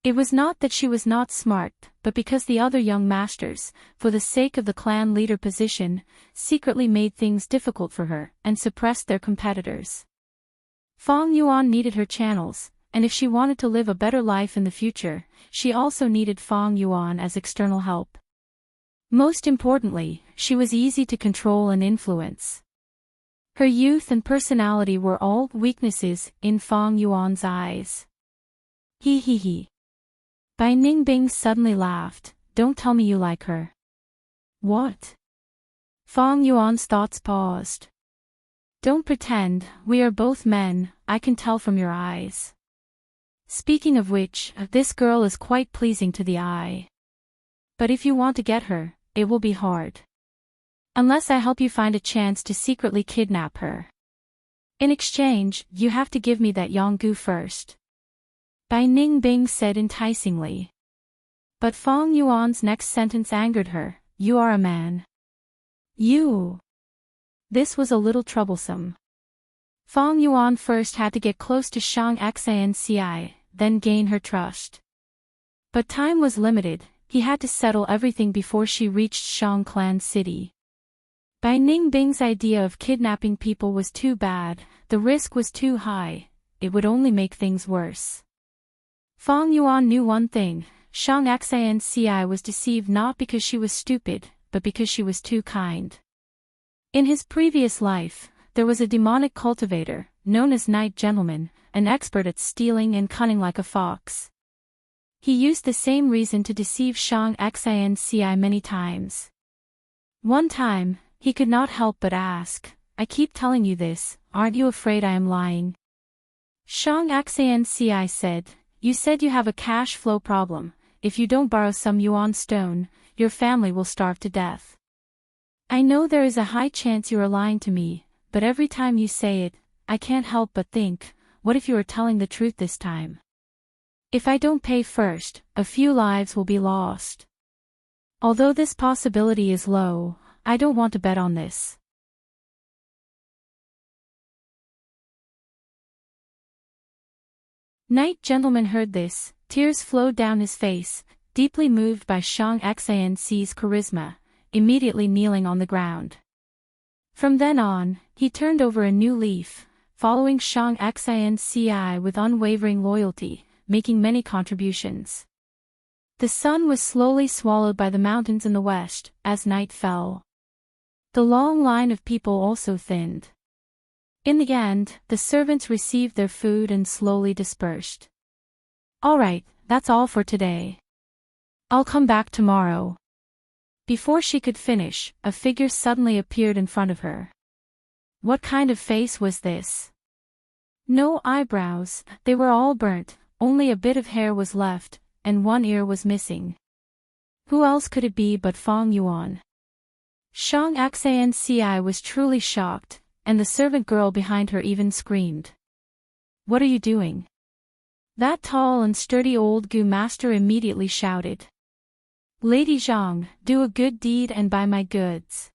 It was not that she was not smart, but because the other young masters, for the sake of the clan leader position, secretly made things difficult for her and suppressed their competitors. Fang Yuan needed her channels, and if she wanted to live a better life in the future, she also needed Fang Yuan as external help. Most importantly, she was easy to control and influence. Her youth and personality were all weaknesses in Fang Yuan's eyes. He he he. Bai Ningbing suddenly laughed. Don't tell me you like her. What? Fang Yuan's thoughts paused. Don't pretend, we are both men, I can tell from your eyes. Speaking of which, this girl is quite pleasing to the eye. But if you want to get her, it will be hard. Unless I help you find a chance to secretly kidnap her. In exchange, you have to give me that Yonggu first. Bai Ningbing said enticingly. But Fang Yuan's next sentence angered her. You are a man. You. This was a little troublesome. Fang Yuan first had to get close to Shang Xanci, then gain her trust. But time was limited, he had to settle everything before she reached Shang Clan City. Bai Ningbing's idea of kidnapping people was too bad, the risk was too high, it would only make things worse. Fang Yuan knew one thing, Shang Xanci was deceived not because she was stupid, but because she was too kind. In his previous life, there was a demonic cultivator, known as Night Gentleman, an expert at stealing and cunning like a fox. He used the same reason to deceive Shang Xanci many times. One time, he could not help but ask, I keep telling you this, aren't you afraid I am lying? Shang Xanci said, you said you have a cash flow problem, if you don't borrow some yuan stone, your family will starve to death. I know there is a high chance you are lying to me, but every time you say it, I can't help but think, what if you are telling the truth this time? If I don't pay first, a few lives will be lost. Although this possibility is low, I don't want to bet on this. Night Gentleman heard this, tears flowed down his face, deeply moved by Shang Xanci's charisma, immediately kneeling on the ground. From then on, he turned over a new leaf, following Shang Xanci with unwavering loyalty, making many contributions. The sun was slowly swallowed by the mountains in the west, as night fell. The long line of people also thinned. In the end, the servants received their food and slowly dispersed. Alright, that's all for today. I'll come back tomorrow. Before she could finish, a figure suddenly appeared in front of her. What kind of face was this? No eyebrows, they were all burnt, only a bit of hair was left, and one ear was missing. Who else could it be but Fang Yuan? Shang Xanci was truly shocked, and the servant girl behind her even screamed. What are you doing? That tall and sturdy old Gu master immediately shouted. Lady Zhang, do a good deed and buy my goods.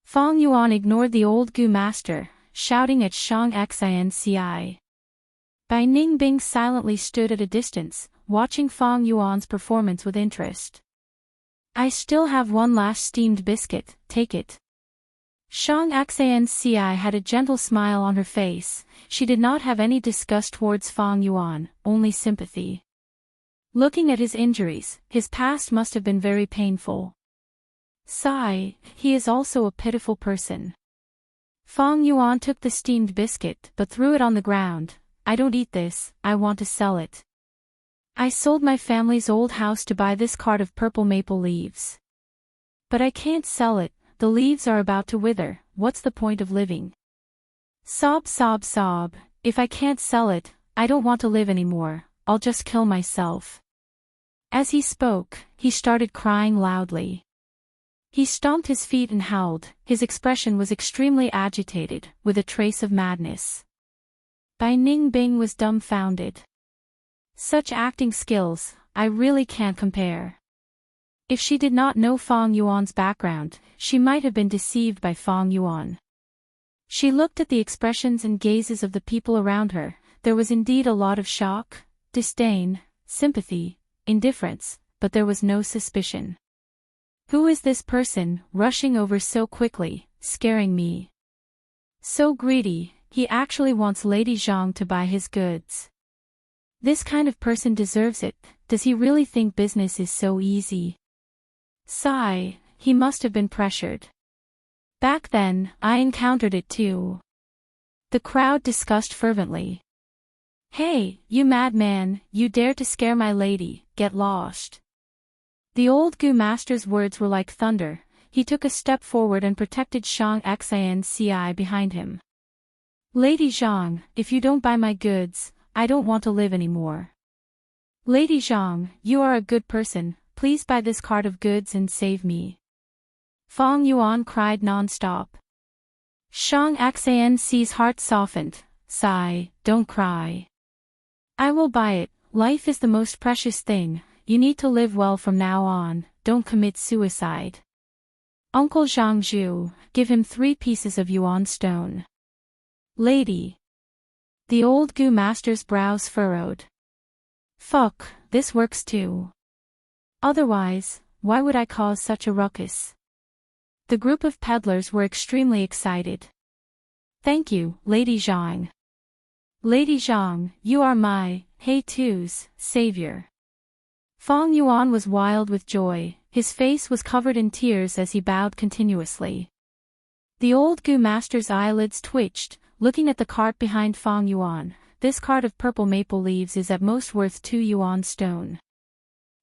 Fang Yuan ignored the old Gu master, shouting at Shang Xanci. Bai Ningbing silently stood at a distance, watching Fang Yuan's performance with interest. I still have one last steamed biscuit, take it. Shang Xanci had a gentle smile on her face, she did not have any disgust towards Fang Yuan, only sympathy. Looking at his injuries, his past must have been very painful. Sigh, he is also a pitiful person. Fang Yuan took the steamed biscuit but threw it on the ground. I don't eat this, I want to sell it. I sold my family's old house to buy this cart of purple maple leaves. But I can't sell it. The leaves are about to wither, what's the point of living? Sob sob sob, if I can't sell it, I don't want to live anymore, I'll just kill myself. As he spoke, he started crying loudly. He stomped his feet and howled. His expression was extremely agitated, with a trace of madness. Bai Ningbing was dumbfounded. Such acting skills, I really can't compare. If she did not know Feng Yuan's background, she might have been deceived by Feng Yuan. She looked at the expressions and gazes of the people around her. There was indeed a lot of shock, disdain, sympathy, indifference, but there was no suspicion. Who is this person, rushing over so quickly, scaring me? So greedy, he actually wants Lady Zhang to buy his goods. This kind of person deserves it. Does he really think business is so easy? Sigh, he must have been pressured. Back then, I encountered it too. The crowd discussed fervently. Hey, you madman, you dare to scare my lady, get lost. The old Gu master's words were like thunder. He took a step forward and protected Shang Xinci behind him. Lady Zhang, if you don't buy my goods, I don't want to live anymore. Lady Zhang, you are a good person, please buy this cart of goods and save me. Feng Yuan cried non-stop. Shang Xinci's heart softened. Sigh, don't cry. I will buy it, life is the most precious thing, you need to live well from now on, don't commit suicide. Uncle Zhangzhu, give him 3 pieces of yuan stone. Lady. The old Gu master's brows furrowed. Fuck, this works too. Otherwise, why would I cause such a ruckus? The group of peddlers were extremely excited. Thank you, Lady Zhang. Lady Zhang, you are my, Hey Tu's, savior. Feng Yuan was wild with joy, his face was covered in tears as he bowed continuously. The old Gu master's eyelids twitched, looking at the cart behind Feng Yuan. This cart of purple maple leaves is at most worth 2 yuan stone.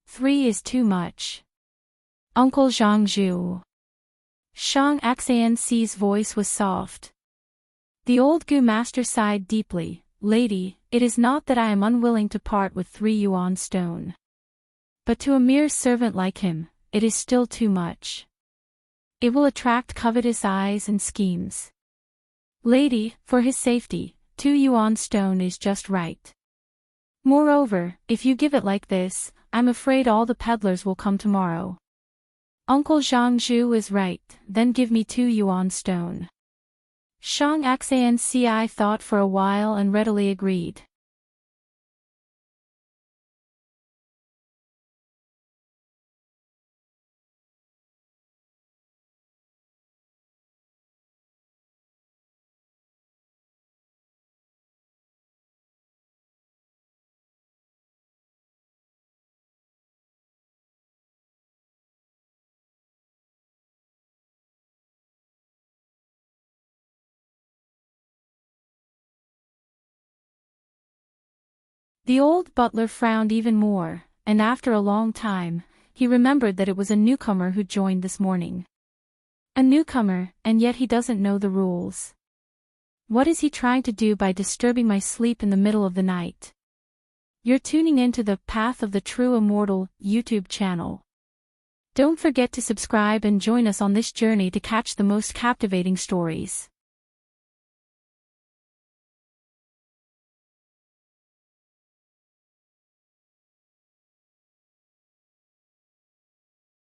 3 is too much. Uncle Zhangzhu. Shang Xinci's voice was soft. The old Gu master sighed deeply. Lady, it is not that I am unwilling to part with 3 yuan stone. But to a mere servant like him, it is still too much. It will attract covetous eyes and schemes. Lady, for his safety, 2 yuan stone is just right. Moreover, if you give it like this, I'm afraid all the peddlers will come tomorrow. Uncle Zhangzhu is right, then give me 2 yuan stone. Shang Xinci thought for a while and readily agreed. The old butler frowned even more, and after a long time, he remembered that it was a newcomer who joined this morning. A newcomer, and yet he doesn't know the rules. What is he trying to do by disturbing my sleep in the middle of the night? You're tuning into the Path of the True Immortal YouTube channel. Don't forget to subscribe and join us on this journey to catch the most captivating stories.